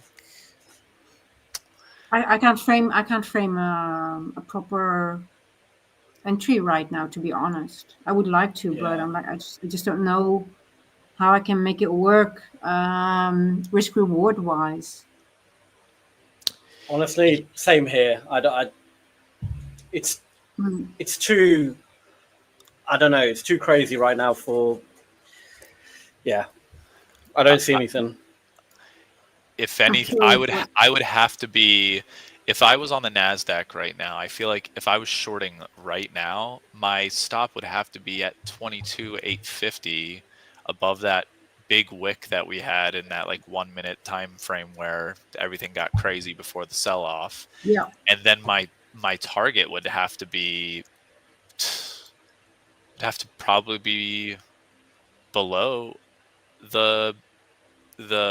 I can't frame a proper entry right now, to be honest. I would like to, but I'm like I just don't know how I can make it work risk reward wise. Honestly, same here. It's too, I don't know, it's too crazy right now for, I don't see anything. If anything, I would have to be, if I was on the NASDAQ right now, I feel like if I was shorting right now, my stop would have to be at 22.850, above that big wick that we had in that like 1 minute time frame where everything got crazy before the sell-off. Yeah. And then my target would have to probably be below the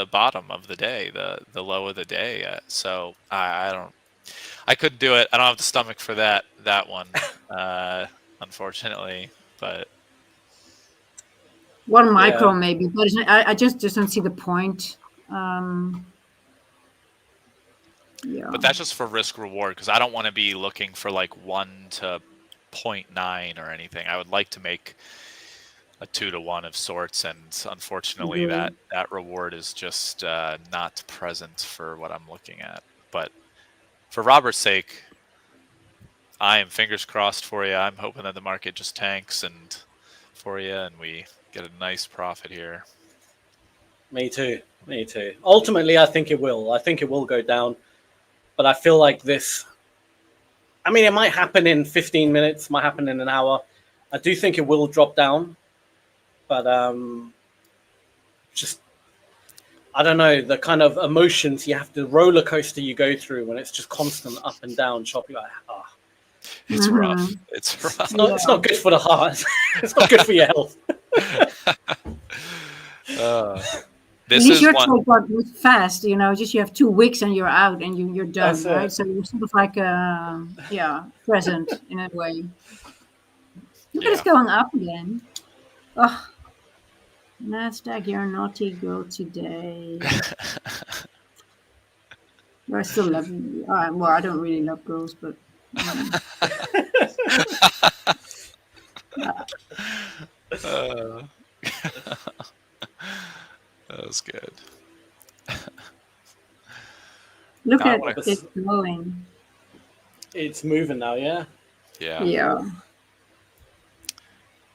bottom of the day, the low of the day. So I couldn't do it. I don't have the stomach for that one, unfortunately. But one micro maybe, but I just don't see the point. But that's just for risk reward, because I don't want to be looking for like 1 to 0.9 or anything. I would like to make a 2 to 1 of sorts, and unfortunately that reward is just not present for what I'm looking at. But for Robert's sake, I am fingers crossed for you. I'm hoping that the market just tanks and for you, and we get a nice profit here. Me too. Me too. Ultimately, I think it will. I think it will go down, but I feel like this. I mean, it might happen in 15 minutes, might happen in an hour. I do think it will drop down, but just I don't know, the kind of emotions you have to roller coaster you go through when it's just constant up and down, choppy. Like, it's rough. It's rough. It's not good for the heart. It's not good for your health. This is your one fast, just you have 2 weeks and you're out and you're done, that's right? So you're sort of like present in a way. Look at it's going up again. Oh, NASDAQ, you're a naughty girl today. I still love you. Well, I don't really love girls, but. That was good. Look at it going. It's moving now, yeah? Yeah.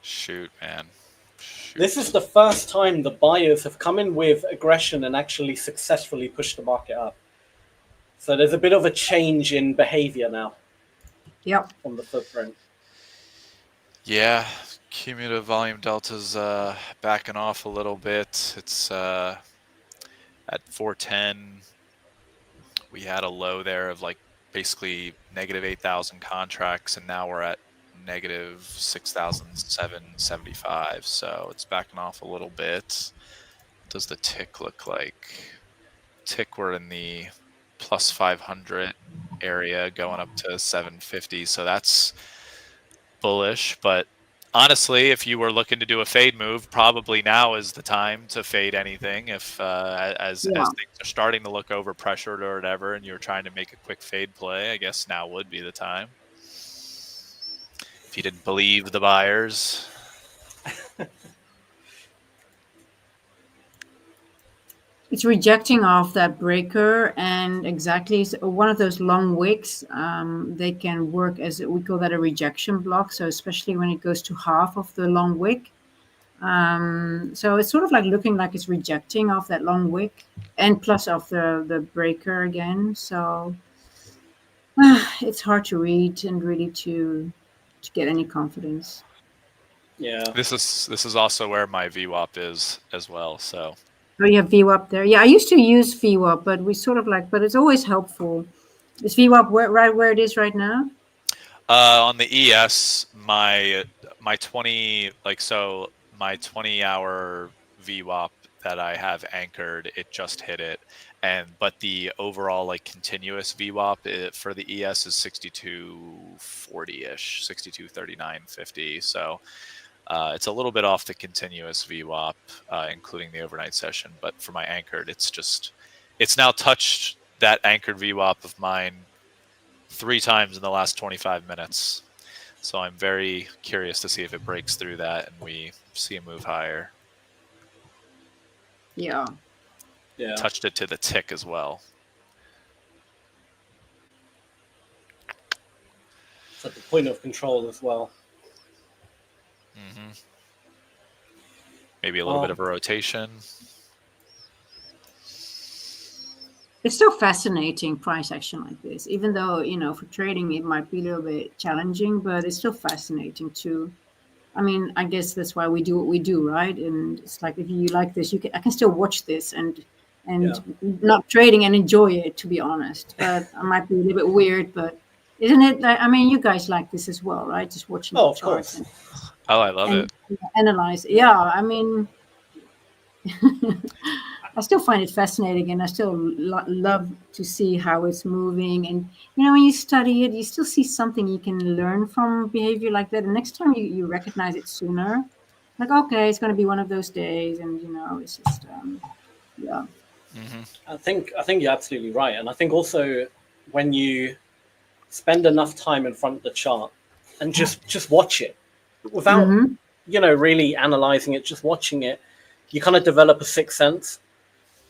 Shoot, man. Shoot. This is the first time the buyers have come in with aggression and actually successfully pushed the market up. So there's a bit of a change in behavior now. Yep. From the footprint. Yeah. Cumulative volume delta's backing off a little bit. It's at 410. We had a low there of like basically negative 8,000 contracts, and now we're at negative 6,775. So it's backing off a little bit. What does the tick look like? Tick, we're in the plus 500 area going up to 750. So that's bullish, but honestly, if you were looking to do a fade move, probably now is the time to fade anything. If as things are starting to look over pressured or whatever, and you're trying to make a quick fade play, I guess now would be the time. If you didn't believe the buyers. It's rejecting off that breaker, and exactly one of those long wicks. They can work as we call that a rejection block. So especially when it goes to half of the long wick. So it's sort of like looking like it's rejecting off that long wick and plus off the breaker again. So it's hard to read and really to get any confidence. Yeah. This is also where my VWAP is as well. So. Oh, you have VWAP there. Yeah, I used to use VWAP, but we sort of like, but it's always helpful. Is VWAP right where it is right now? On the ES, my 20-hour VWAP that I have anchored, it just hit it, but the overall like continuous VWAP for the ES is 6240-ish, 6239.50. So. It's a little bit off the continuous VWAP, including the overnight session, but for my anchored, it's now touched that anchored VWAP of mine 3 times in the last 25 minutes. So I'm very curious to see if it breaks through that and we see a move higher. Yeah. Touched it to the tick as well. It's at the point of control as well. Mm-hmm. Maybe a little bit of a rotation. It's so fascinating price action like this, even though, for trading, it might be a little bit challenging, but it's still fascinating too. I mean, I guess that's why we do what we do, right? And it's like, if you like this, I can still watch this and not trading and enjoy it, to be honest. But I might be a little bit weird, but isn't it? I mean, you guys like this as well, right? Just watching the charts. Oh, I love it. Analyze. Yeah, I mean, I still find it fascinating, and I still love to see how it's moving. And when you study it, you still see something you can learn from behavior like that. And next time you recognize it sooner, like, okay, it's going to be one of those days, and it's just yeah. Mm-hmm. I think you're absolutely right, and I think also when you spend enough time in front of the chart and just watch it. Without, really analyzing it, just watching it, you kind of develop a sixth sense.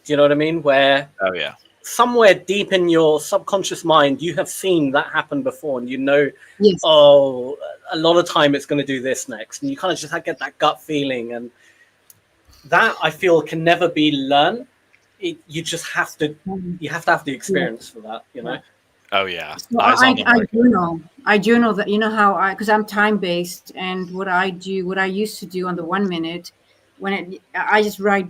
Do you know what I mean? Where somewhere deep in your subconscious mind, you have seen that happen before, and you know, Yes. oh, a lot of time it's going to do this next, and you kind of just get that gut feeling, and that I feel can never be learned. You just have to, you have to have the experience for that, you know. Oh yeah. So I journal that, you know how because I'm time based, and what I used to do on the 1 minute, I just write.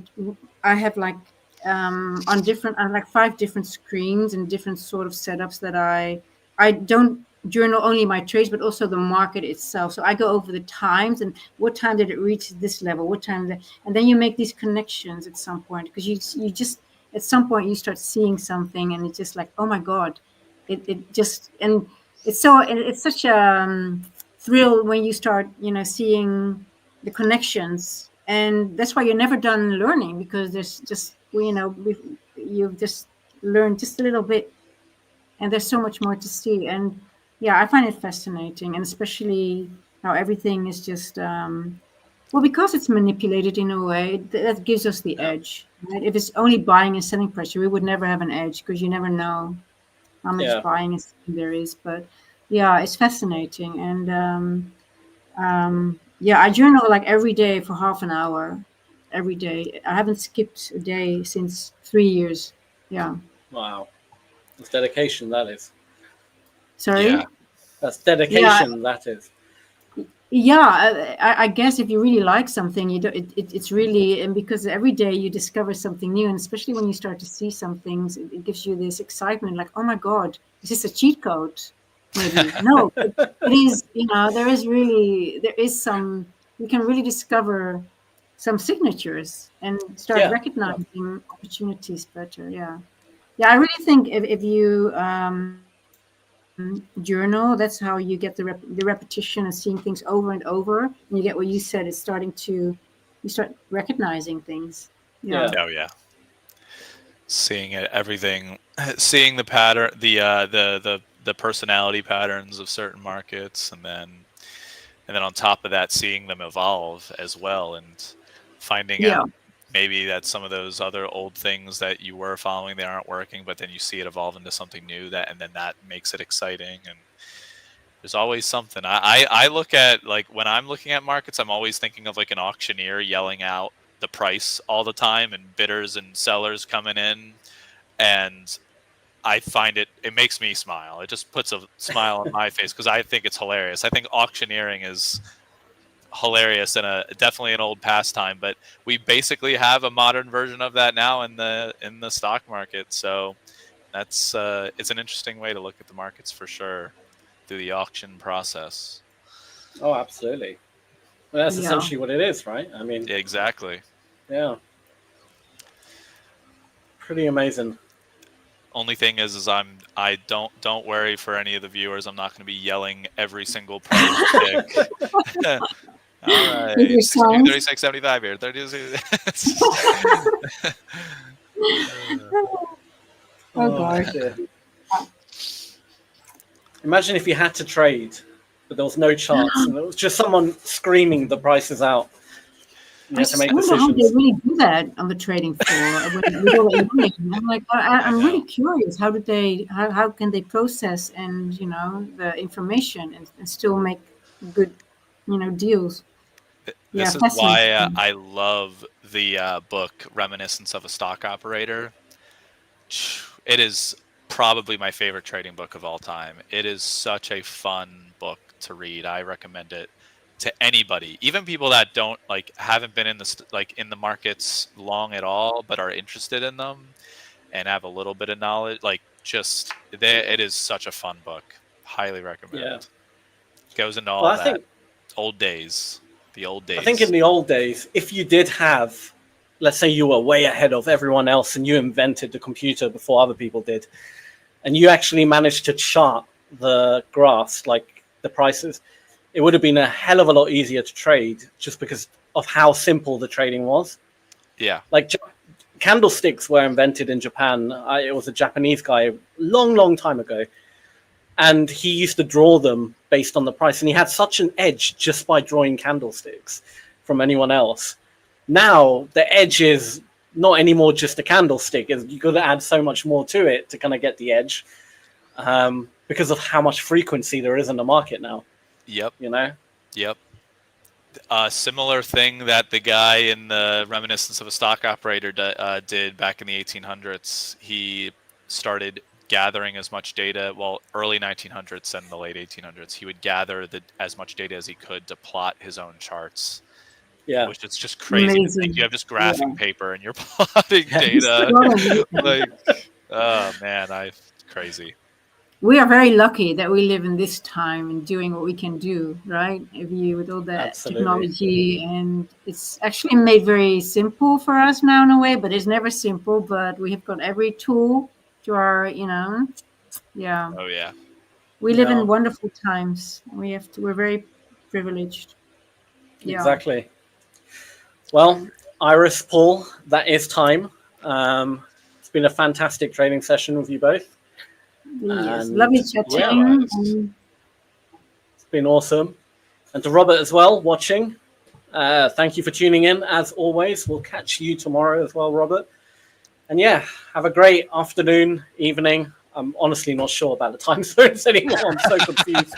I have like on different, I have like 5 different screens and different sort of setups that I don't journal only my trades, but also the market itself. So I go over the times and what time did it reach this level, what time, and then you make these connections at some point, because you just at some point you start seeing something, and it's just like, oh my God, it just, and it's such a thrill when you start, you know, seeing the connections, and that's why you're never done learning, because there's just, you know, you've just learned just a little bit, and there's so much more to see. And yeah, I find it fascinating, and especially how everything is just well, because it's manipulated in a way that gives us the edge, right? If it's only buying and selling pressure, we would never have an edge, because you never know how much buying and selling there is. But yeah, it's fascinating. And yeah, I journal like every day for half an hour every day. I haven't skipped a day since 3 years. Yeah. Wow, that's dedication, that is. Sorry? Yeah. That's dedication, that is. Yeah, I guess if you really like something, you don't. It's really, and because every day you discover something new, and especially when you start to see some things, it gives you this excitement, like, oh my God, is this a cheat code? Maybe no, it is. You know, there is some. You can really discover some signatures and start recognizing opportunities better. Yeah, yeah. I really think if you journal, that's how you get the repetition and seeing things over and over, and you get what you said, it's starting to, you start recognizing things. Oh yeah, seeing it, everything, seeing the pattern, the personality patterns of certain markets, and then on top of that, seeing them evolve as well, and finding out maybe that some of those other old things that you were following, they aren't working, but then you see it evolve into something new, and then that makes it exciting. And there's always something. I look at, like, when I'm looking at markets, I'm always thinking of like an auctioneer yelling out the price all the time, and bidders and sellers coming in, and I find it makes me smile. It just puts a smile on my face, because I think it's hilarious. I think auctioneering is hilarious and definitely an old pastime, but we basically have a modern version of that now in the stock market. So that's it's an interesting way to look at the markets for sure, through the auction process. Oh, absolutely. Well, that's essentially what it is, right? I mean, exactly. Yeah. Pretty amazing. Only thing is I don't worry for any of the viewers. I'm not going to be yelling every single price pick. All right, 36, 75 here. 36. Oh gosh. Imagine if you had to trade, but there was no charts, and it was just someone screaming the prices out. You have to make decisions. I don't know how they really do that on the trading floor. I'm like, I'm really curious. How can they process and, you know, the information and still make good, you know, deals? This is why I love the book Reminiscence of a Stock Operator. It is probably my favorite trading book of all time. It is such a fun book to read. I recommend it to anybody, even people that don't haven't been in the markets long at all, but are interested in them and have a little bit of knowledge. It is such a fun book. Highly recommend. Yeah. Goes into all that. Old days. The old days. I think in the old days, if you did have, let's say you were way ahead of everyone else and you invented the computer before other people did, and you actually managed to chart the graphs, like the prices, it would have been a hell of a lot easier to trade, just because of how simple the trading was. Yeah. Like candlesticks were invented in Japan. It was a Japanese guy long time ago. And he used to draw them based on the price. And he had such an edge just by drawing candlesticks from anyone else. Now the edge is not anymore just a candlestick. You've got to add so much more to it to kind of get the edge, because of how much frequency there is in the market now. Yep. You know. Yep. A similar thing that the guy in the Reminiscence of a Stock Operator did back in the 1800s. He started gathering as much data, well, early 1900s and the late 1800s. He would gather as much data as he could to plot his own charts. Yeah, which is just crazy to think. You have this graphing paper and you're plotting data. Like, oh man, crazy. We are very lucky that we live in this time and doing what we can do, right? With all that technology, and it's actually made very simple for us now in a way, but it's never simple. But we have got every tool to our, yeah. Oh yeah. We live in wonderful times. We're very privileged. Yeah. Exactly. Well, Iris, Paul, that is time. It's been a fantastic trading session with you both. Yes, lovely chatting. It's been awesome. And to Robert as well, watching. Thank you for tuning in, as always. We'll catch you tomorrow as well, Robert. And yeah, have a great afternoon, evening. I'm honestly not sure about the time zones anymore. I'm so confused.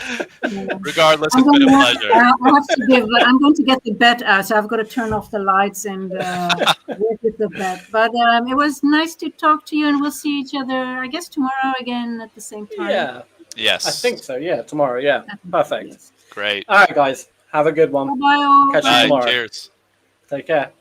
Regardless, it's been a pleasure. I'm going to get the bed out, so I've got to turn off the lights and work with the bed. But it was nice to talk to you, and we'll see each other, I guess, tomorrow again at the same time. Yeah. Yes. I think so. Yeah, tomorrow. Yeah. Perfect. Great. All right, guys. Have a good one. Bye-bye. Catch you tomorrow. Cheers. Take care.